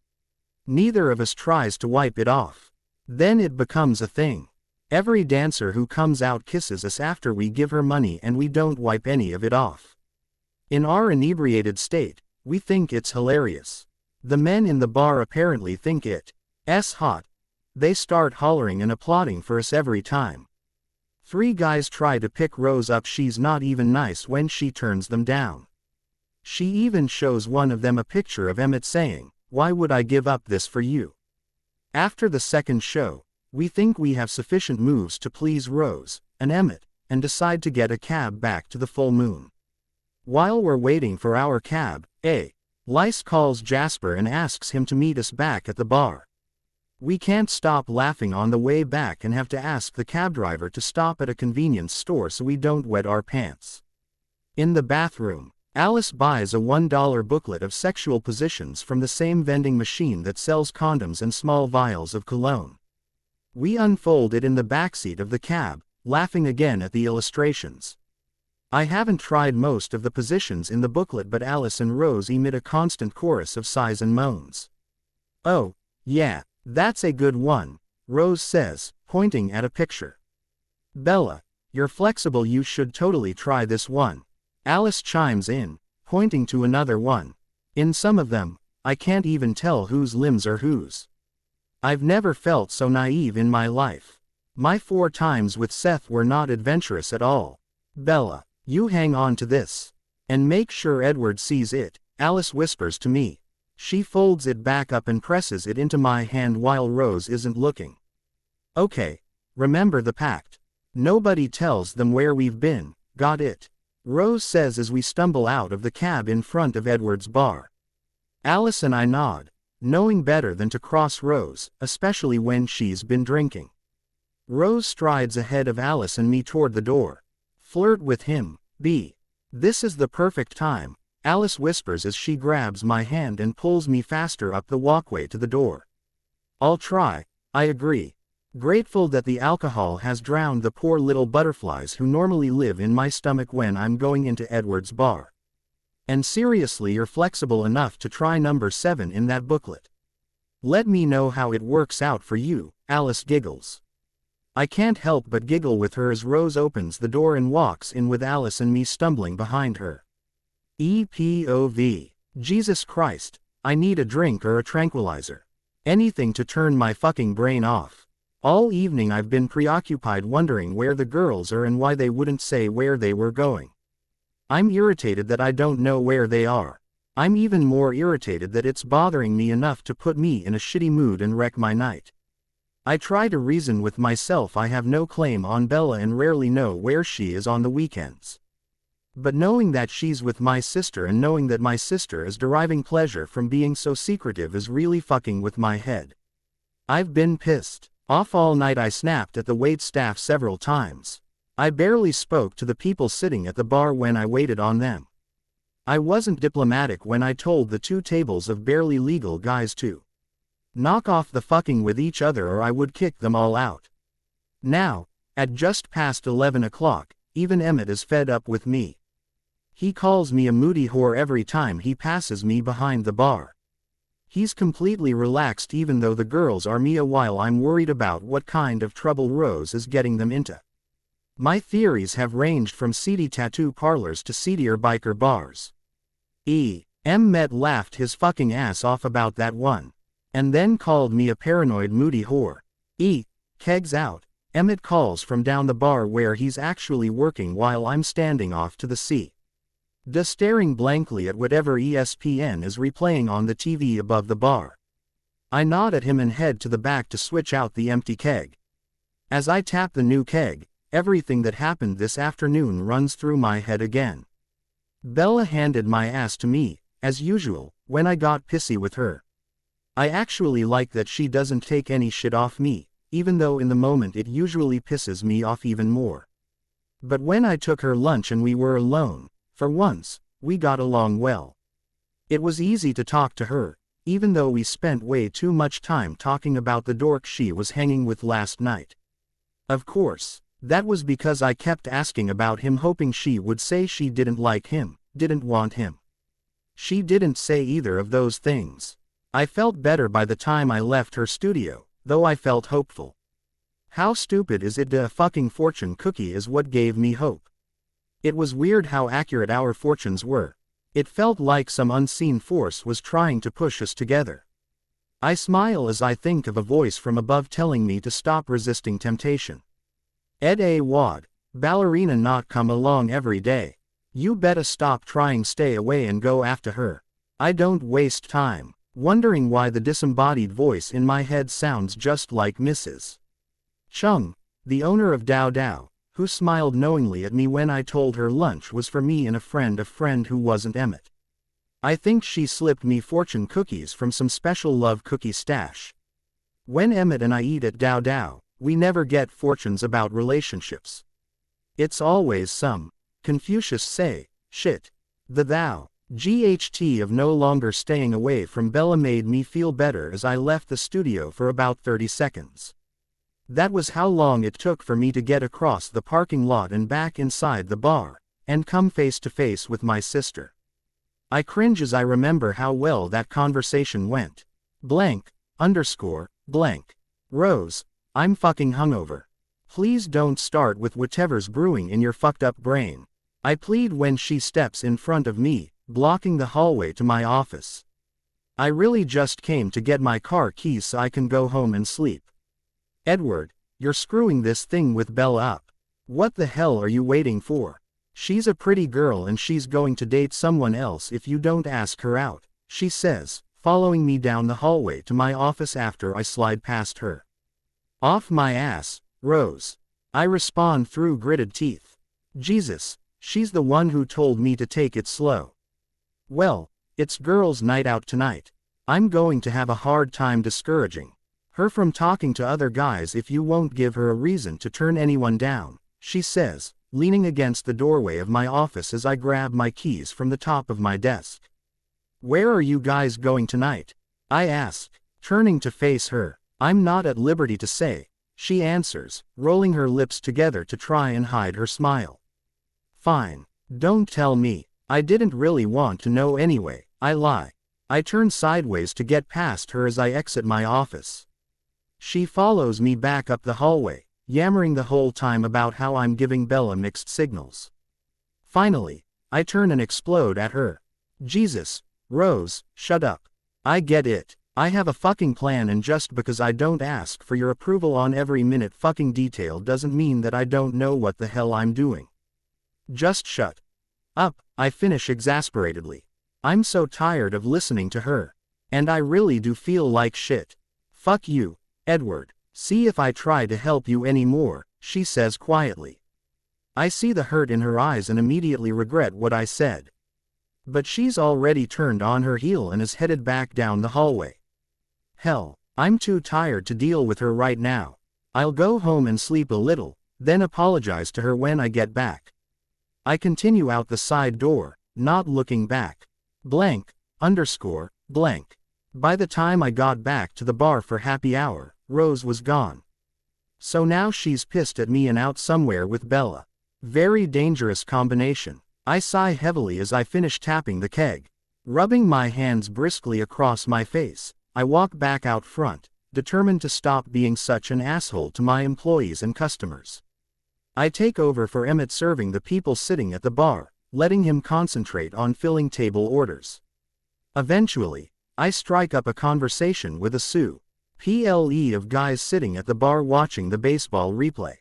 S1: Neither of us tries to wipe it off. Then it becomes a thing. Every dancer who comes out kisses us after we give her money and we don't wipe any of it off. In our inebriated state, we think it's hilarious. The men in the bar apparently think it's hot. They start hollering and applauding for us every time. 3 guys try to pick Rose up. She's not even nice when she turns them down. She even shows one of them a picture of Emmett saying, "Why would I give up this for you?" After the second show, we think we have sufficient moves to please Rose and Emmett, and decide to get a cab back to the full moon. While we're waiting for our cab, Lice calls Jasper and asks him to meet us back at the bar. We can't stop laughing on the way back and have to ask the cab driver to stop at a convenience store so we don't wet our pants. In the bathroom, Alice buys a $1 booklet of sexual positions from the same vending machine that sells condoms and small vials of cologne. We unfold it in the backseat of the cab, laughing again at the illustrations. I haven't tried most of the positions in the booklet, but Alice and Rose emit a constant chorus of sighs and moans. Oh, yeah, that's a good one, Rose says, pointing at a picture. Bella, you're flexible, you should totally try this one. Alice chimes in, pointing to another one. In some of them, I can't even tell whose limbs are whose. I've never felt so naive in my life. My 4 times with Seth were not adventurous at all. Bella, you hang on to this. And make sure Edward sees it, Alice whispers to me. She folds it back up and presses it into my hand while Rose isn't looking. Okay. Remember the pact. Nobody tells them where we've been, got it? Rose says as we stumble out of the cab in front of Edward's bar. Alice and I nod, knowing better than to cross Rose, especially when she's been drinking. Rose strides ahead of Alice and me toward the door. Flirt with him, B. This is the perfect time, Alice whispers as she grabs my hand and pulls me faster up the walkway to the door. I'll try, I agree. Grateful that the alcohol has drowned the poor little butterflies who normally live in my stomach when I'm going into Edward's bar. And seriously, you're flexible enough to try number 7 in that booklet. Let me know how it works out for you, Alice giggles. I can't help but giggle with her as Rose opens the door and walks in with Alice and me stumbling behind her. EPOV. Jesus Christ, I need a drink or a tranquilizer. Anything to turn my fucking brain off. All evening I've been preoccupied wondering where the girls are and why they wouldn't say where they were going. I'm irritated that I don't know where they are. I'm even more irritated that it's bothering me enough to put me in a shitty mood and wreck my night. I try to reason with myself I have no claim on Bella and rarely know where she is on the weekends. But knowing that she's with my sister and knowing that my sister is deriving pleasure from being so secretive is really fucking with my head. I've been pissed off all night. I snapped at the wait staff several times. I barely spoke to the people sitting at the bar when I waited on them. I wasn't diplomatic when I told the 2 tables of barely legal guys to knock off the fucking with each other or I would kick them all out. Now, at just past 11 o'clock, even Emmett is fed up with me. He calls me a moody whore every time he passes me behind the bar. He's completely relaxed even though the girls are Mia while I'm worried about what kind of trouble Rose is getting them into. My theories have ranged from seedy tattoo parlors to seedier biker bars. Emmett laughed his fucking ass off about that one. And then called me a paranoid moody whore. Kegs out, Emmett calls from down the bar where he's actually working while I'm standing off to the sea. Staring blankly at whatever ESPN is replaying on the TV above the bar. I nod at him and head to the back to switch out the empty keg. As I tap the new keg, everything that happened this afternoon runs through my head again. Bella handed my ass to me, as usual, when I got pissy with her. I actually like that she doesn't take any shit off me, even though in the moment it usually pisses me off even more. But when I took her lunch and we were alone, for once, we got along well. It was easy to talk to her, even though we spent way too much time talking about the dork she was hanging with last night. Of course, that was because I kept asking about him hoping she would say she didn't like him, didn't want him. She didn't say either of those things. I felt better by the time I left her studio, though I felt hopeful. How stupid is it? A fucking fortune cookie is what gave me hope. It was weird how accurate our fortunes were. It felt like some unseen force was trying to push us together. I smile as I think of a voice from above telling me to stop resisting temptation. Ed A. Wad, ballerina not come along every day. You betta stop trying, stay away and go after her. I don't waste time wondering why the disembodied voice in my head sounds just like Mrs. Chung, the owner of Dao Dao, who smiled knowingly at me when I told her lunch was for me and a friend who wasn't Emmett. I think she slipped me fortune cookies from some special love cookie stash. When Emmett and I eat at Dao Dao, we never get fortunes about relationships. It's always some Confucius say shit. The thou GHT of no longer staying away from Bella made me feel better as I left the studio for about 30 seconds. That was how long it took for me to get across the parking lot and back inside the bar, and come face to face with my sister. I cringe as I remember how well that conversation went. Blank, _ blank. Rose, I'm fucking hungover. Please don't start with whatever's brewing in your fucked up brain. I plead when she steps in front of me, blocking the hallway to my office. I really just came to get my car keys so I can go home and sleep. Edward, you're screwing this thing with Bella up. What the hell are you waiting for? She's a pretty girl and she's going to date someone else if you don't ask her out, she says, following me down the hallway to my office after I slide past her. "Off my ass, Rose," I respond through gritted teeth. Jesus, she's the one who told me to take it slow. Well, it's girls' night out tonight. I'm going to have a hard time discouraging her from talking to other guys if you won't give her a reason to turn anyone down, she says, leaning against the doorway of my office as I grab my keys from the top of my desk. "Where are you guys going tonight?" I ask, turning to face her. "I'm not at liberty to say," she answers, rolling her lips together to try and hide her smile. "Fine. Don't tell me. I didn't really want to know anyway," I lie. I turn sideways to get past her as I exit my office. She follows me back up the hallway, yammering the whole time about how I'm giving Bella mixed signals. Finally, I turn and explode at her. Jesus, Rose, shut up. I get it. I have a fucking plan, and just because I don't ask for your approval on every minute fucking detail doesn't mean that I don't know what the hell I'm doing. Just shut up, I finish exasperatedly. I'm so tired of listening to her. And I really do feel like shit. "Fuck you, Edward. See if I try to help you anymore," she says quietly. I see the hurt in her eyes and immediately regret what I said. But she's already turned on her heel and is headed back down the hallway. Hell, I'm too tired to deal with her right now. I'll go home and sleep a little, then apologize to her when I get back. I continue out the side door, not looking back. Blank, underscore, blank. By the time I got back to the bar for happy hour, Rose was gone. So now she's pissed at me and out somewhere with Bella. Very dangerous combination. I sigh heavily as I finish tapping the keg. Rubbing my hands briskly across my face, I walk back out front, determined to stop being such an asshole to my employees and customers. I take over for Emmett, serving the people sitting at the bar, letting him concentrate on filling table orders. Eventually, I strike up a conversation with a PLE of guys sitting at the bar watching the baseball replay.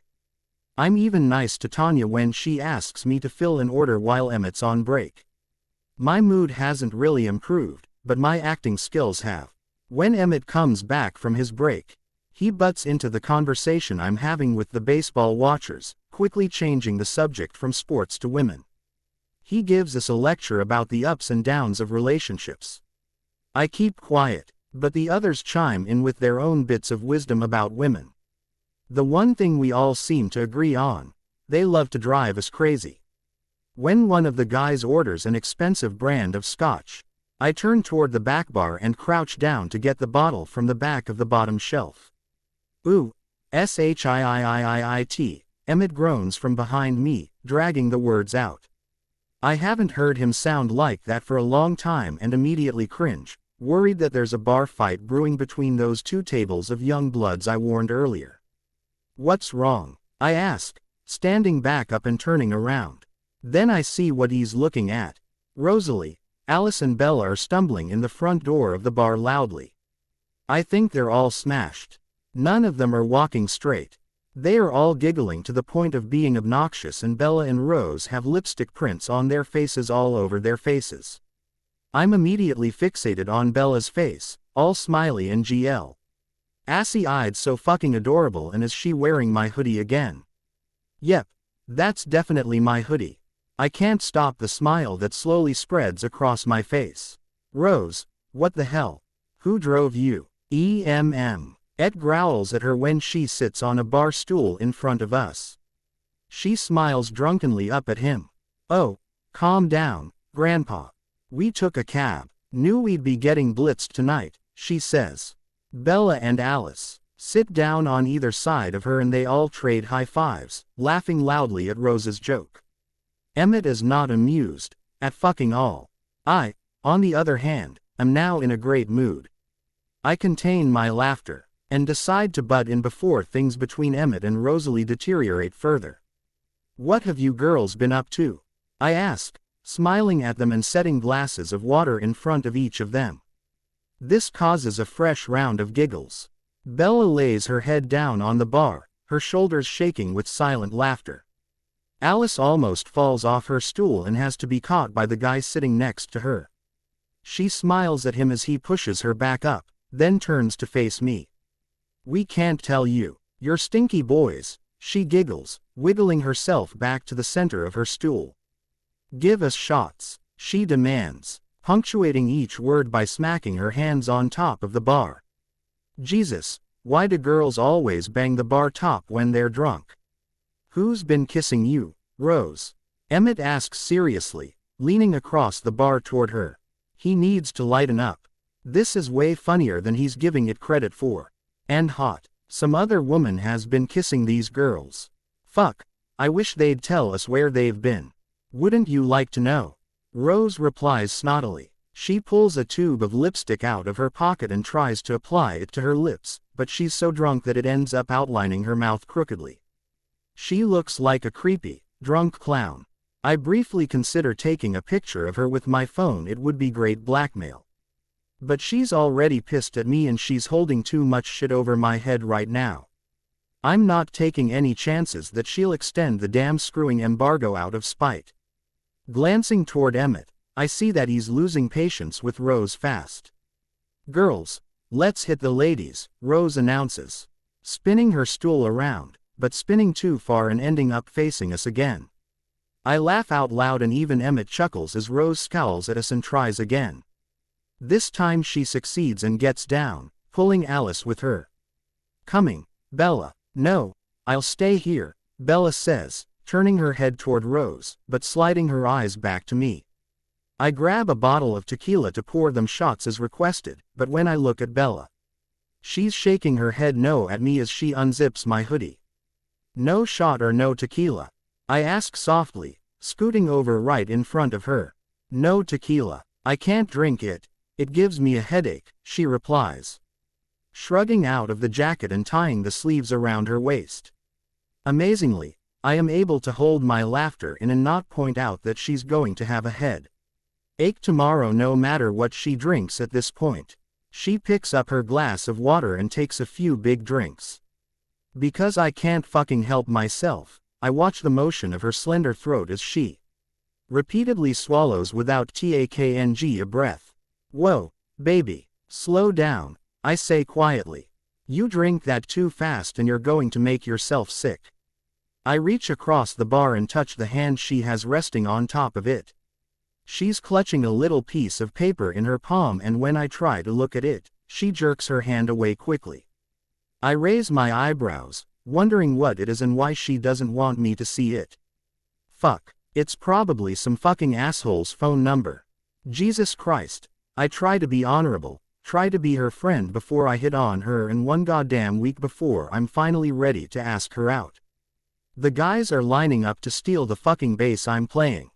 S1: I'm even nice to Tanya when she asks me to fill an order while Emmett's on break. My mood hasn't really improved, but my acting skills have. When Emmett comes back from his break, he butts into the conversation I'm having with the baseball watchers, quickly changing the subject from sports to women. He gives us a lecture about the ups and downs of relationships. I keep quiet, but the others chime in with their own bits of wisdom about women. The one thing we all seem to agree on: they love to drive us crazy. When one of the guys orders an expensive brand of scotch, I turn toward the back bar and crouch down to get the bottle from the back of the bottom shelf. "Ooh, shiiiiit, Emmett groans from behind me, dragging the words out. I haven't heard him sound like that for a long time and immediately cringe, worried that there's a bar fight brewing between those two tables of young bloods I warned earlier. "What's wrong?" I ask, standing back up and turning around. Then I see what he's looking at. Rosalie, Alice and Bella are stumbling in the front door of the bar loudly. I think they're all smashed. None of them are walking straight. They are all giggling to the point of being obnoxious, and Bella and Rose have lipstick prints on their faces all over their faces. I'm immediately fixated on Bella's face, all smiley and assy-eyed, so fucking adorable. And is she wearing my hoodie again? Yep, that's definitely my hoodie. I can't stop the smile that slowly spreads across my face. "Rose, what the hell? Who drove you?" Ed growls at her when she sits on a bar stool in front of us. She smiles drunkenly up at him. "Oh, calm down, Grandpa. We took a cab. Knew we'd be getting blitzed tonight," she says. Bella and Alice sit down on either side of her and they all trade high fives, laughing loudly at Rose's joke. Emmett is not amused at fucking all. I, on the other hand, am now in a great mood. I contain my laughter and decide to butt in before things between Emmett and Rosalie deteriorate further. "What have you girls been up to?" I ask, smiling at them and setting glasses of water in front of each of them. This causes a fresh round of giggles. Bella lays her head down on the bar, her shoulders shaking with silent laughter. Alice almost falls off her stool and has to be caught by the guy sitting next to her. She smiles at him as he pushes her back up, then turns to face me. We can't tell you. You're stinky boys, she giggles, wiggling herself back to the center of her stool. Give us shots, she demands, punctuating each word by smacking her hands on top of the bar. Jesus, why do girls always bang the bar top when they're drunk? Who's been kissing you, Rose? Emmett asks seriously, leaning across the bar toward her. He needs to lighten up. This is way funnier than he's giving it credit for. And hot. Some other woman has been kissing these girls. Fuck. I wish they'd tell us where they've been. Wouldn't you like to know? Rose replies snottily. She pulls a tube of lipstick out of her pocket and tries to apply it to her lips, but she's so drunk that it ends up outlining her mouth crookedly. She looks like a creepy, drunk clown. I briefly consider taking a picture of her with my phone. It would be great blackmail. But she's already pissed at me and she's holding too much shit over my head right now. I'm not taking any chances that she'll extend the damn screwing embargo out of spite. Glancing toward Emmett, I see that he's losing patience with Rose fast. Girls, let's hit the ladies, Rose announces, spinning her stool around, but spinning too far and ending up facing us again. I laugh out loud and even Emmett chuckles as Rose scowls at us and tries again. This time she succeeds and gets down, pulling Alice with her. Coming, Bella. No, I'll stay here, Bella says, turning her head toward Rose, but sliding her eyes back to me. I grab a bottle of tequila to pour them shots as requested, but when I look at Bella, she's shaking her head no at me as she unzips my hoodie. No shot or no tequila? I ask softly, scooting over right in front of her. No tequila. I can't drink it. It gives me a headache, she replies, shrugging out of the jacket and tying the sleeves around her waist. Amazingly, I am able to hold my laughter in and not point out that she's going to have a headache tomorrow no matter what she drinks at this point. She picks up her glass of water and takes a few big drinks. Because I can't fucking help myself, I watch the motion of her slender throat as she repeatedly swallows without taking a breath. Whoa, baby, slow down, I say quietly. You drink that too fast and you're going to make yourself sick. I reach across the bar and touch the hand she has resting on top of it. She's clutching a little piece of paper in her palm and when I try to look at it, she jerks her hand away quickly. I raise my eyebrows, wondering what it is and why she doesn't want me to see it. Fuck, it's probably some fucking asshole's phone number. Jesus Christ. I try to be honorable, try to be her friend before I hit on her and one goddamn week before I'm finally ready to ask her out. The guys are lining up to steal the fucking bass I'm playing.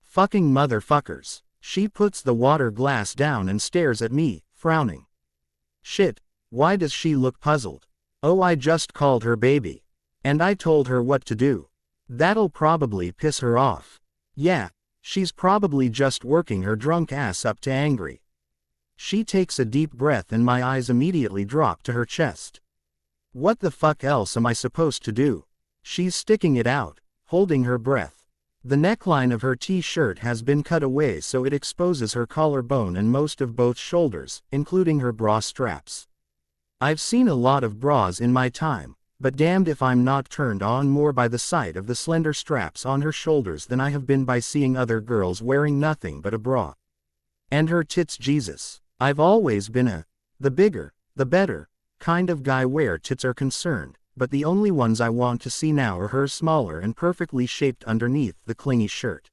S1: Fucking motherfuckers. She puts the water glass down and stares at me, frowning. Shit, why does she look puzzled? Oh, I just called her baby. And I told her what to do. That'll probably piss her off. Yeah. She's probably just working her drunk ass up to angry. She takes a deep breath and my eyes immediately drop to her chest. What the fuck else am I supposed to do? She's sticking it out, holding her breath. The neckline of her t-shirt has been cut away so it exposes her collarbone and most of both shoulders, including her bra straps. I've seen a lot of bras in my time, but damned if I'm not turned on more by the sight of the slender straps on her shoulders than I have been by seeing other girls wearing nothing but a bra. And her tits. Jesus. I've always been the bigger, the better, kind of guy where tits are concerned, but the only ones I want to see now are her smaller and perfectly shaped underneath the clingy shirt.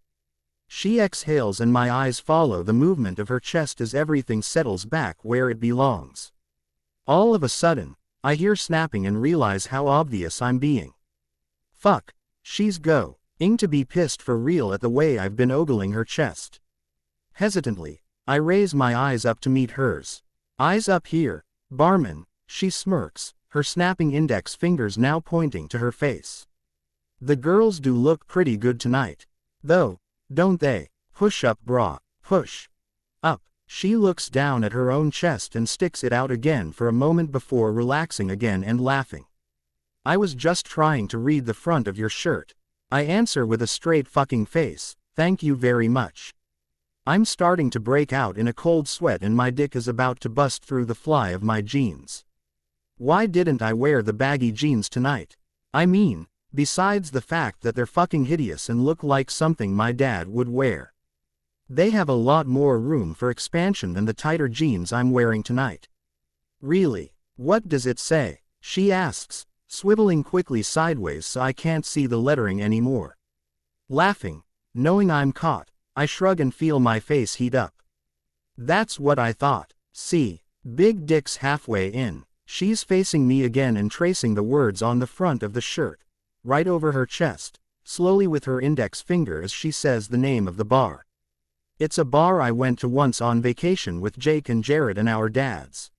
S1: She exhales and my eyes follow the movement of her chest as everything settles back where it belongs. All of a sudden, I hear snapping and realize how obvious I'm being. Fuck, she's going to be pissed for real at the way I've been ogling her chest. Hesitantly, I raise my eyes up to meet hers. Eyes up here, barman, she smirks, her snapping index fingers now pointing to her face. The girls do look pretty good tonight. Though, don't they? Push up bra, push up. She looks down at her own chest and sticks it out again for a moment before relaxing again and laughing. I was just trying to read the front of your shirt. I answer with a straight fucking face, thank you very much. I'm starting to break out in a cold sweat and my dick is about to bust through the fly of my jeans. Why didn't I wear the baggy jeans tonight? I mean, besides the fact that they're fucking hideous and look like something my dad would wear. They have a lot more room for expansion than the tighter jeans I'm wearing tonight. Really? What does it say? She asks, swiveling quickly sideways so I can't see the lettering anymore. Laughing, knowing I'm caught, I shrug and feel my face heat up. That's what I thought. See, big dick's halfway in. She's facing me again and tracing the words on the front of the shirt, right over her chest, slowly with her index finger as she says the name of the bar. It's a bar I went to once on vacation with Jake and Jared and our dads.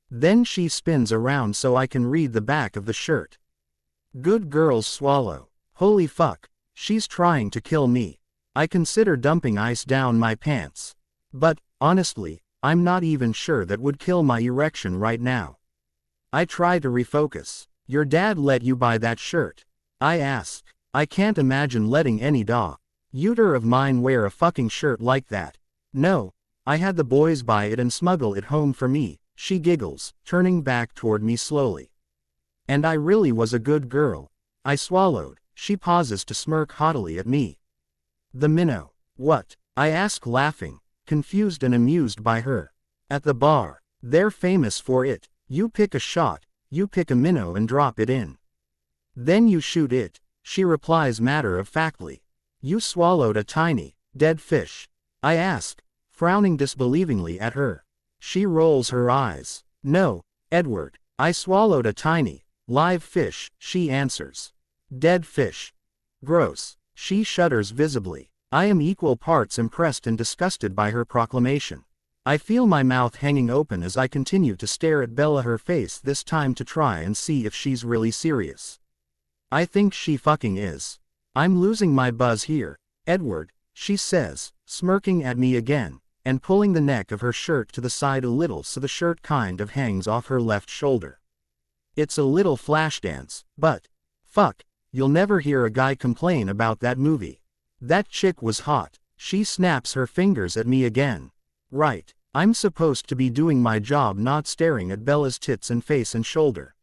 S1: Then she spins around so I can read the back of the shirt. Good girls swallow. Holy fuck, she's trying to kill me. I consider dumping ice down my pants. But, honestly, I'm not even sure that would kill my erection right now. I try to refocus. Your dad let you buy that shirt? I ask. I can't imagine letting any daughter of mine wear a fucking shirt like that. No, I had the boys buy it and smuggle it home for me, she giggles, turning back toward me slowly. And I really was a good girl. I swallowed. She pauses to smirk haughtily at me. The minnow. What? I ask laughing, confused and amused by her. At the bar. They're famous for it. You pick a shot, you pick a minnow and drop it in. Then you shoot it, she replies matter-of-factly. You swallowed a tiny, dead fish. I ask, frowning disbelievingly at her. She rolls her eyes. No, Edward, I swallowed a tiny, live fish, she answers. Dead fish. Gross. She shudders visibly. I am equal parts impressed and disgusted by her proclamation. I feel my mouth hanging open as I continue to stare at Bella, her face this time to try and see if she's really serious. I think she fucking is. I'm losing my buzz here, Edward, she says, smirking at me again, and pulling the neck of her shirt to the side a little so the shirt kind of hangs off her left shoulder. It's a little Flashdance, but, fuck, you'll never hear a guy complain about that movie. That chick was hot. She snaps her fingers at me again. Right, I'm supposed to be doing my job, not staring at Bella's tits and face and shoulder.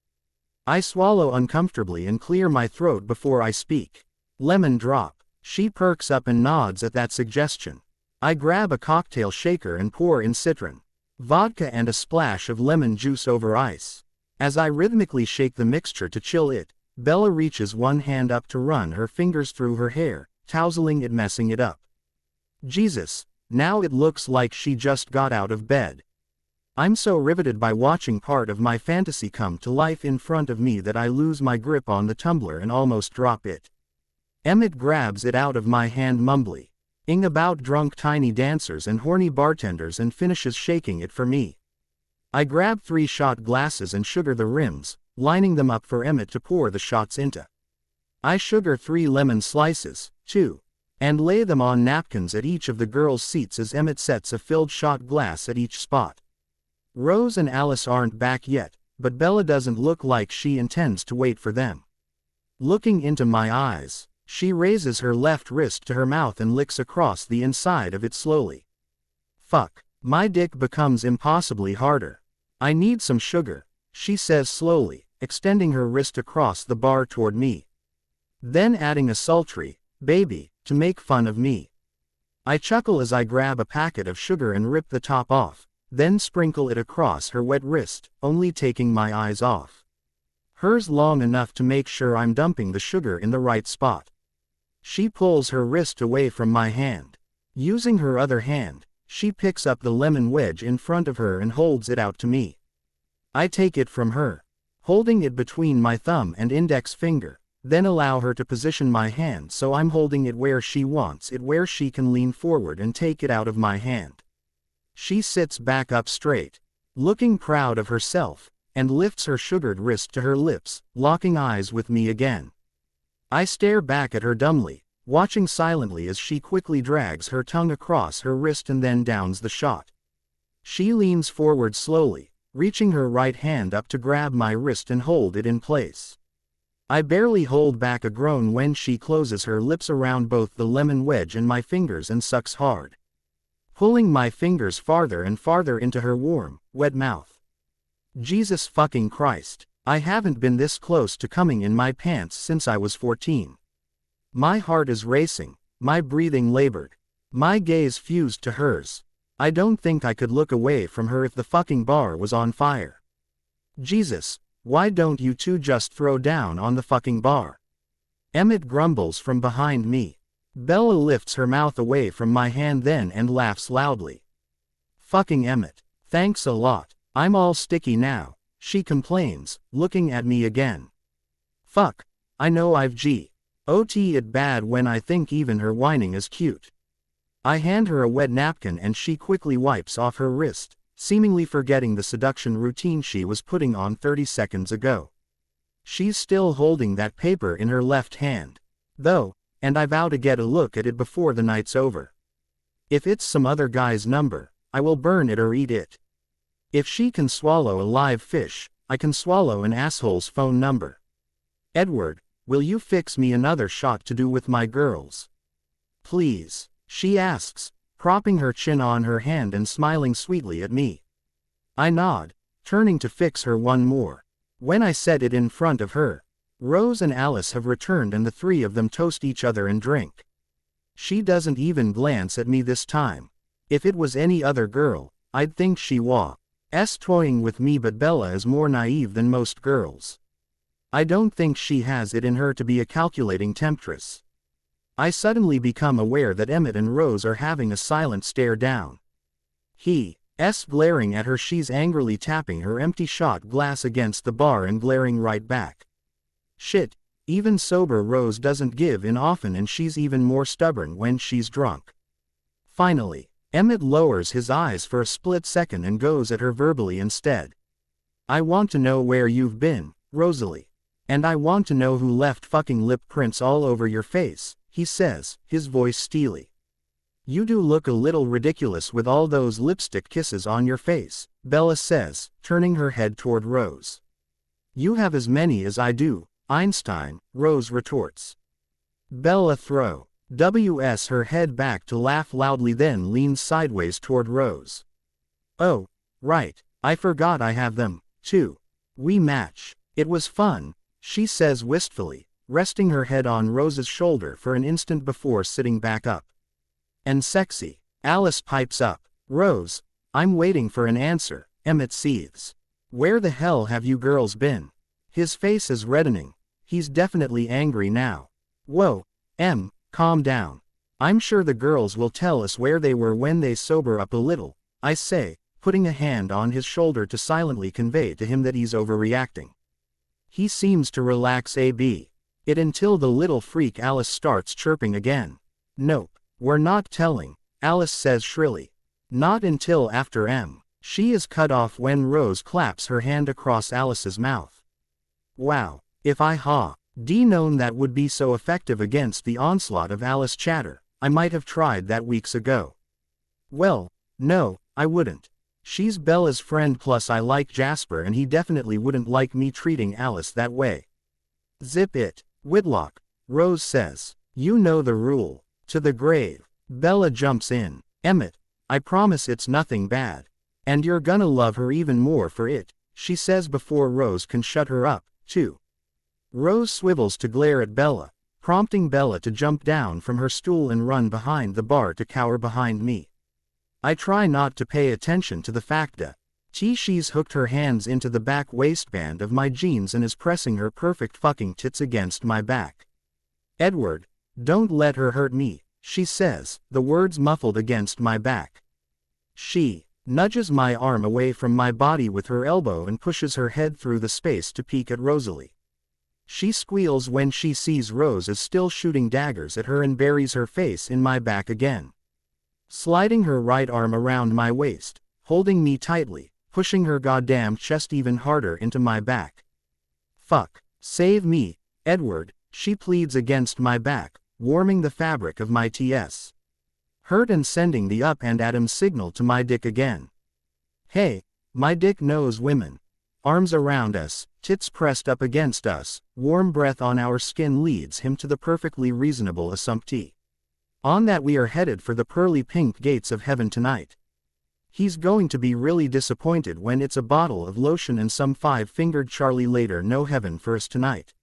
S1: I swallow uncomfortably and clear my throat before I speak. Lemon drop. She perks up and nods at that suggestion. I grab a cocktail shaker and pour in citron, vodka and a splash of lemon juice over ice. As I rhythmically shake the mixture to chill it, Bella reaches one hand up to run her fingers through her hair, tousling it, messing it up. Jesus. Now it looks like she just got out of bed. I'm so riveted by watching part of my fantasy come to life in front of me that I lose my grip on the tumbler and almost drop it. Emmett grabs it out of my hand mumbly, ing about drunk tiny dancers and horny bartenders, and finishes shaking it for me. I grab 3 shot glasses and sugar the rims, lining them up for Emmett to pour the shots into. I sugar 3 lemon slices, too, and lay them on napkins at each of the girls' seats as Emmett sets a filled shot glass at each spot. Rose and Alice aren't back yet, but Bella doesn't look like she intends to wait for them. Looking into my eyes, she raises her left wrist to her mouth and licks across the inside of it slowly. Fuck, my dick becomes impossibly harder. I need some sugar, she says slowly, extending her wrist across the bar toward me. Then adding a sultry, baby, to make fun of me. I chuckle as I grab a packet of sugar and rip the top off, then sprinkle it across her wet wrist, only taking my eyes off hers long enough to make sure I'm dumping the sugar in the right spot. She pulls her wrist away from my hand. Using her other hand, she picks up the lemon wedge in front of her and holds it out to me. I take it from her, holding it between my thumb and index finger, then allow her to position my hand so I'm holding it where she wants it, where she can lean forward and take it out of my hand. She sits back up straight, looking proud of herself, and lifts her sugared wrist to her lips, locking eyes with me again. I stare back at her dumbly, watching silently as she quickly drags her tongue across her wrist and then downs the shot. She leans forward slowly, reaching her right hand up to grab my wrist and hold it in place. I barely hold back a groan when she closes her lips around both the lemon wedge and my fingers and sucks hard. pulling my fingers farther and farther into her warm, wet mouth. Jesus fucking Christ, I haven't been this close to coming in my pants since I was 14. My heart is racing, my breathing labored. My gaze fused to hers. I don't think I could look away from her if the fucking bar was on fire. Jesus, why don't you two just throw down on the fucking bar? Emmett grumbles from behind me. Bella lifts her mouth away from my hand then and laughs loudly. Fucking Emmett, thanks a lot, I'm all sticky now, she complains, looking at me again. Fuck, I know I've got it bad when I think even her whining is cute. I hand her a wet napkin and she quickly wipes off her wrist, seemingly forgetting the seduction routine she was putting on 30 seconds ago. She's still holding that paper in her left hand, though, and I vow to get a look at it before the night's over. If it's some other guy's number, I will burn it or eat it. If she can swallow a live fish, I can swallow an asshole's phone number. Edward, will you fix me another shot to do with my girls? Please, she asks, propping her chin on her hand and smiling sweetly at me. I nod, turning to fix her one more. When I said it in front of her, Rose and Alice have returned and the three of them toast each other and drink. She doesn't even glance at me this time. If it was any other girl, I'd think she was toying with me, but Bella is more naive than most girls. I don't think she has it in her to be a calculating temptress. I suddenly become aware that Emmett and Rose are having a silent stare down. He's glaring at her, she's angrily tapping her empty shot glass against the bar and glaring right back. Shit, even sober Rose doesn't give in often and she's even more stubborn when she's drunk. Finally, Emmett lowers his eyes for a split second and goes at her verbally instead. I want to know where you've been, Rosalie. And I want to know who left fucking lip prints all over your face, he says, his voice steely. You do look a little ridiculous with all those lipstick kisses on your face, Bella says, turning her head toward Rose. You have as many as I do, Einstein, Rose retorts. Bella throws her head back to laugh loudly, then leans sideways toward Rose. Oh, right, I forgot I have them, too. We match. It was fun, she says wistfully, resting her head on Rose's shoulder for an instant before sitting back up. And sexy, Alice pipes up. Rose, I'm waiting for an answer, Emmett seethes. Where the hell have you girls been? His face is reddening. He's definitely angry now. Whoa, calm down. I'm sure the girls will tell us where they were when they sober up a little, I say, putting a hand on his shoulder to silently convey to him that he's overreacting. He seems to relax a bit until the little freak Alice starts chirping again. Nope, we're not telling, Alice says shrilly. Not until after She is cut off when Rose claps her hand across Alice's mouth. Wow, if I had known that would be so effective against the onslaught of Alice chatter, I might have tried that weeks ago. Well, no, I wouldn't. She's Bella's friend, plus I like Jasper and he definitely wouldn't like me treating Alice that way. Zip it, Whitlock, Rose says. You know the rule. To the grave. Bella jumps in. Emmett, I promise it's nothing bad. And you're gonna love her even more for it, she says before Rose can shut her up, too. Rose swivels to glare at Bella, prompting Bella to jump down from her stool and run behind the bar to cower behind me. I try not to pay attention to the fact that she's hooked her hands into the back waistband of my jeans and is pressing her perfect fucking tits against my back. Edward, don't let her hurt me, she says, the words muffled against my back. She nudges my arm away from my body with her elbow and pushes her head through the space to peek at Rosalie. She squeals when she sees Rose is still shooting daggers at her and buries her face in my back again. Sliding her right arm around my waist, holding me tightly, pushing her goddamn chest even harder into my back. Fuck, save me, Edward, she pleads against my back, warming the fabric of my TS. Hurt and sending the up and at him signal to my dick again. Hey, my dick knows women. Arms around us, tits pressed up against us, warm breath on our skin leads him to the perfectly reasonable assumptee. On that we are headed for the pearly pink gates of heaven tonight. He's going to be really disappointed when it's a bottle of lotion and some five-fingered Charlie later. No heaven first tonight.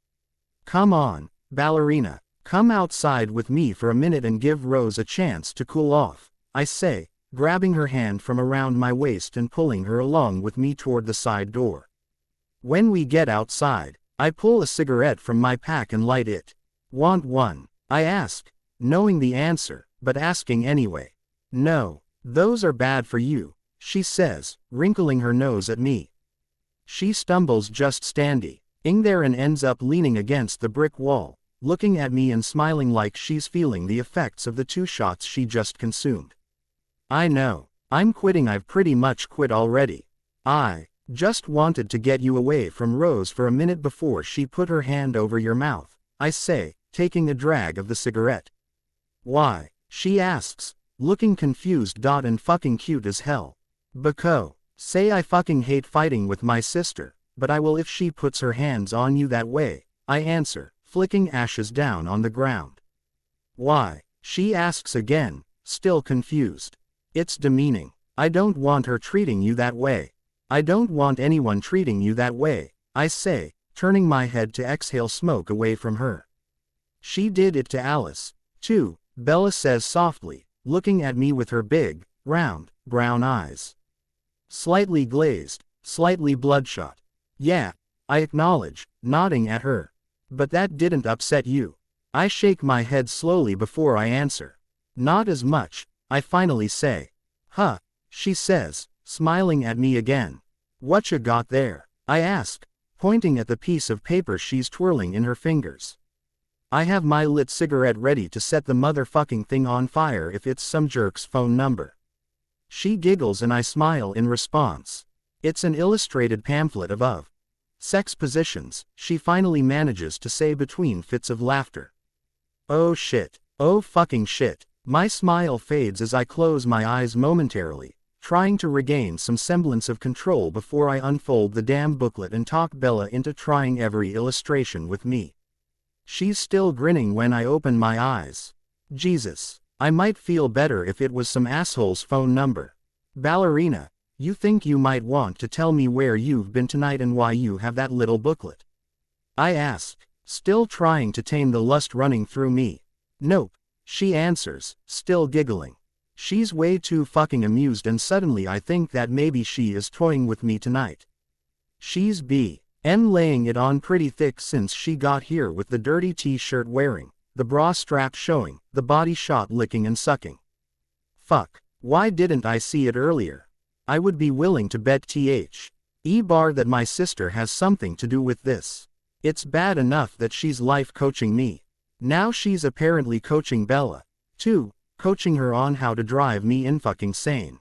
S1: Come on, ballerina, come outside with me for a minute and give Rose a chance to cool off, I say, grabbing her hand from around my waist and pulling her along with me toward the side door. When we get outside, I pull a cigarette from my pack and light it. Want one? I ask, knowing the answer, but asking anyway. No, those are bad for you, she says, wrinkling her nose at me. She stumbles just standing there and ends up leaning against the brick wall, looking at me and smiling like she's feeling the effects of the 2 shots she just consumed. I know, I'm quitting. I've pretty much quit already. I just wanted to get you away from Rose for a minute before she put her hand over your mouth, I say, taking a drag of the cigarette. Why? She asks, looking confused. And fucking cute as hell. Because, say I fucking hate fighting with my sister, but I will if she puts her hands on you that way, I answer, flicking ashes down on the ground. Why? She asks again, still confused. It's demeaning. I don't want her treating you that way. I don't want anyone treating you that way, I say, turning my head to exhale smoke away from her. She did it to Alice, too, Bella says softly, looking at me with her big, round, brown eyes. Slightly glazed, slightly bloodshot. Yeah, I acknowledge, nodding at her. But that didn't upset you. I shake my head slowly before I answer. Not as much, I finally say. Huh, she says, smiling at me again. Whatcha got there? I ask, pointing at the piece of paper she's twirling in her fingers. I have my lit cigarette ready to set the motherfucking thing on fire if it's some jerk's phone number. She giggles and I smile in response. It's an illustrated pamphlet of sex positions, she finally manages to say between fits of laughter. Oh shit. Oh fucking shit. My smile fades as I close my eyes momentarily, trying to regain some semblance of control before I unfold the damn booklet and talk Bella into trying every illustration with me. She's still grinning when I open my eyes. Jesus, I might feel better if it was some asshole's phone number. Ballerina, you think you might want to tell me where you've been tonight and why you have that little booklet? I ask, still trying to tame the lust running through me. Nope, she answers, still giggling. She's way too fucking amused and suddenly I think that maybe she is toying with me tonight. She's been laying it on pretty thick since she got here with the dirty t-shirt wearing, the bra strap showing, the body shot licking and sucking. Fuck, why didn't I see it earlier? I would be willing to bet that my sister has something to do with this. It's bad enough that she's life coaching me. Now she's apparently coaching Bella, too, coaching her on how to drive me fucking sane.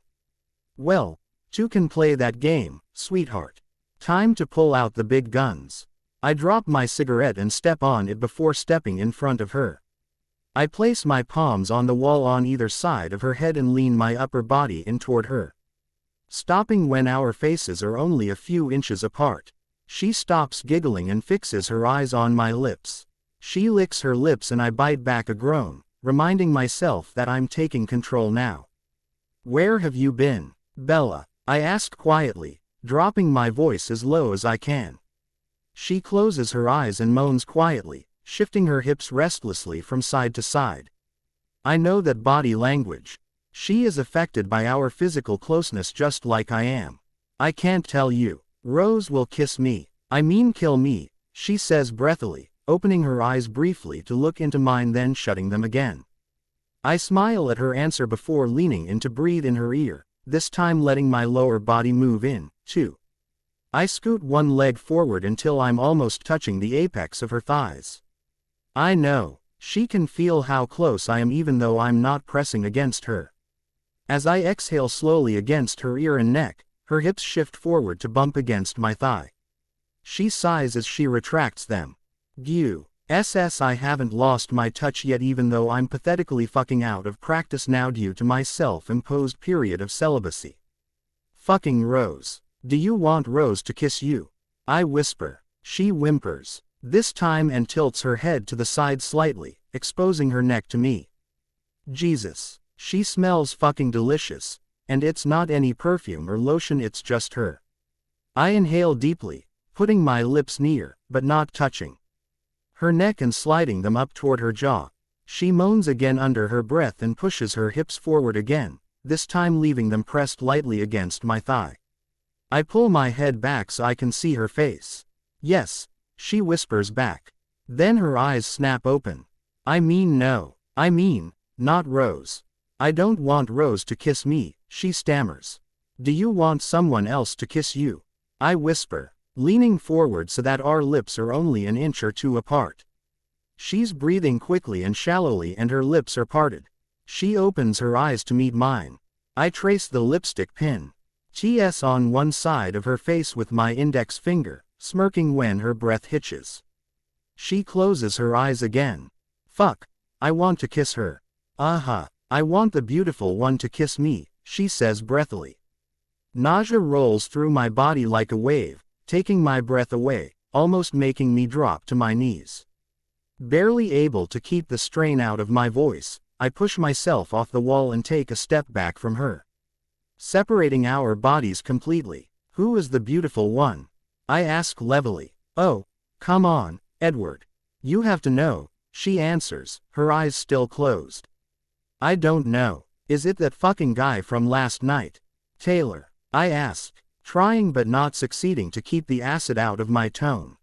S1: Well, two can play that game, sweetheart. Time to pull out the big guns. I drop my cigarette and step on it before stepping in front of her. I place my palms on the wall on either side of her head and lean my upper body in toward her. Stopping when our faces are only a few inches apart. She stops giggling and fixes her eyes on my lips. She licks her lips and I bite back a groan, reminding myself that I'm taking control now. Where have you been, Bella? I ask quietly, dropping my voice as low as I can. She closes her eyes and moans quietly, shifting her hips restlessly from side to side. I know that body language. She is affected by our physical closeness just like I am. I can't tell you. Rose will kiss me. I mean kill me, she says breathily, opening her eyes briefly to look into mine then shutting them again. I smile at her answer before leaning in to breathe in her ear, this time letting my lower body move in, too. I scoot one leg forward until I'm almost touching the apex of her thighs. I know, she can feel how close I am even though I'm not pressing against her. As I exhale slowly against her ear and neck, her hips shift forward to bump against my thigh. She sighs as she retracts them. I haven't lost my touch yet even though I'm pathetically fucking out of practice now due to my self-imposed period of celibacy. Fucking Rose. Do you want Rose to kiss you? I whisper. She whimpers, this time and tilts her head to the side slightly, exposing her neck to me. Jesus. She smells fucking delicious, and it's not any perfume or lotion, it's just her. I inhale deeply, putting my lips near, but not touching her neck and sliding them up toward her jaw. She moans again under her breath and pushes her hips forward again, this time leaving them pressed lightly against my thigh. I pull my head back so I can see her face. Yes, she whispers back. Then her eyes snap open. I mean no. I mean, not Rose. I don't want Rose to kiss me, she stammers. Do you want someone else to kiss you? I whisper, leaning forward so that our lips are only an inch or two apart. She's breathing quickly and shallowly and her lips are parted. She opens her eyes to meet mine. I trace the lipstick pin. TS on one side of her face with my index finger, smirking when her breath hitches. She closes her eyes again. Fuck. I want to kiss her. I want the beautiful one to kiss me, she says breathily. Nausea rolls through my body like a wave, taking my breath away, almost making me drop to my knees. Barely able to keep the strain out of my voice, I push myself off the wall and take a step back from her, separating our bodies completely. Who is the beautiful one? I ask levelly. Oh, come on, Edward. You have to know, she answers, her eyes still closed. I don't know. Is it that fucking guy from last night? Taylor. I ask, trying but not succeeding to keep the acid out of my tone.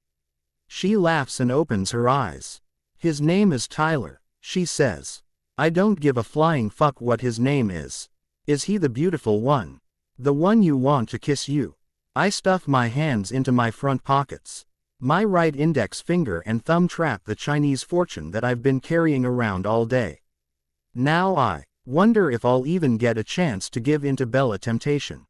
S1: She laughs and opens her eyes. His name is Tyler, she says. I don't give a flying fuck what his name is. Is he the beautiful one? The one you want to kiss you? I stuff my hands into my front pockets. My right index finger and thumb trap the Chinese fortune that I've been carrying around all day. Now I wonder if I'll even get a chance to give in to Bella temptation.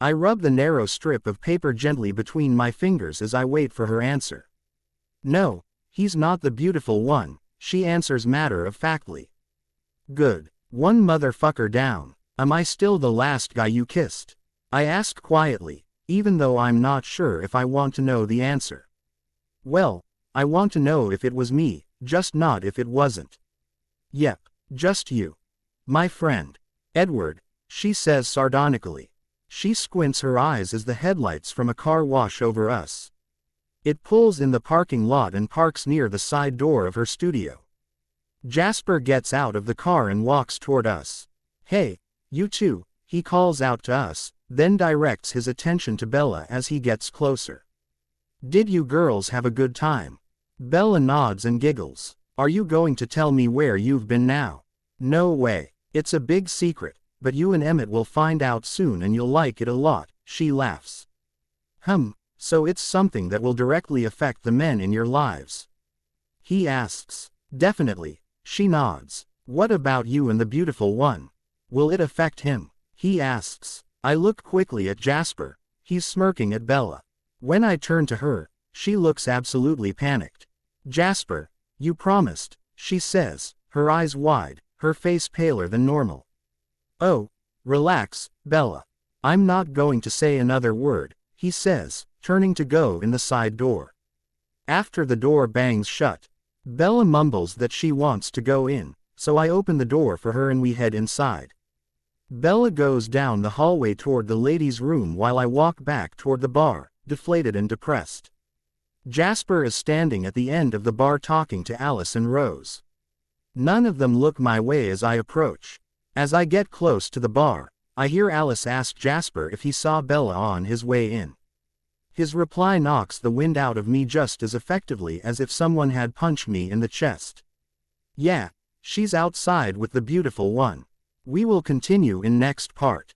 S1: I rub the narrow strip of paper gently between my fingers as I wait for her answer. No, he's not the beautiful one, she answers matter-of-factly. Good. One motherfucker down. Am I still the last guy you kissed? I ask quietly, even though I'm not sure if I want to know the answer. Well, I want to know if it was me, just not if it wasn't. Yep. Just you. My friend. Edward, she says sardonically. She squints her eyes as the headlights from a car wash over us. It pulls in the parking lot and parks near the side door of her studio. Jasper gets out of the car and walks toward us. Hey, you two, he calls out to us, then directs his attention to Bella as he gets closer. Did you girls have a good time? Bella nods and giggles. Are you going to tell me where you've been now? No way. It's a big secret, but you and Emmett will find out soon and you'll like it a lot, she laughs. So it's something that will directly affect the men in your lives? He asks. Definitely, she nods. What about you and the beautiful one? Will it affect him? He asks. I look quickly at Jasper. He's smirking at Bella. When I turn to her, she looks absolutely panicked. Jasper, you promised, she says, her eyes wide, her face paler than normal. Oh, relax, Bella. I'm not going to say another word, he says, turning to go in the side door. After the door bangs shut, Bella mumbles that she wants to go in, so I open the door for her and we head inside. Bella goes down the hallway toward the ladies' room while I walk back toward the bar, deflated and depressed. Jasper is standing at the end of the bar talking to Alice and Rose. None of them look my way as I approach. As I get close to the bar, I hear Alice ask Jasper if he saw Bella on his way in. His reply knocks the wind out of me just as effectively as if someone had punched me in the chest. Yeah, she's outside with the beautiful one. We will continue in next part.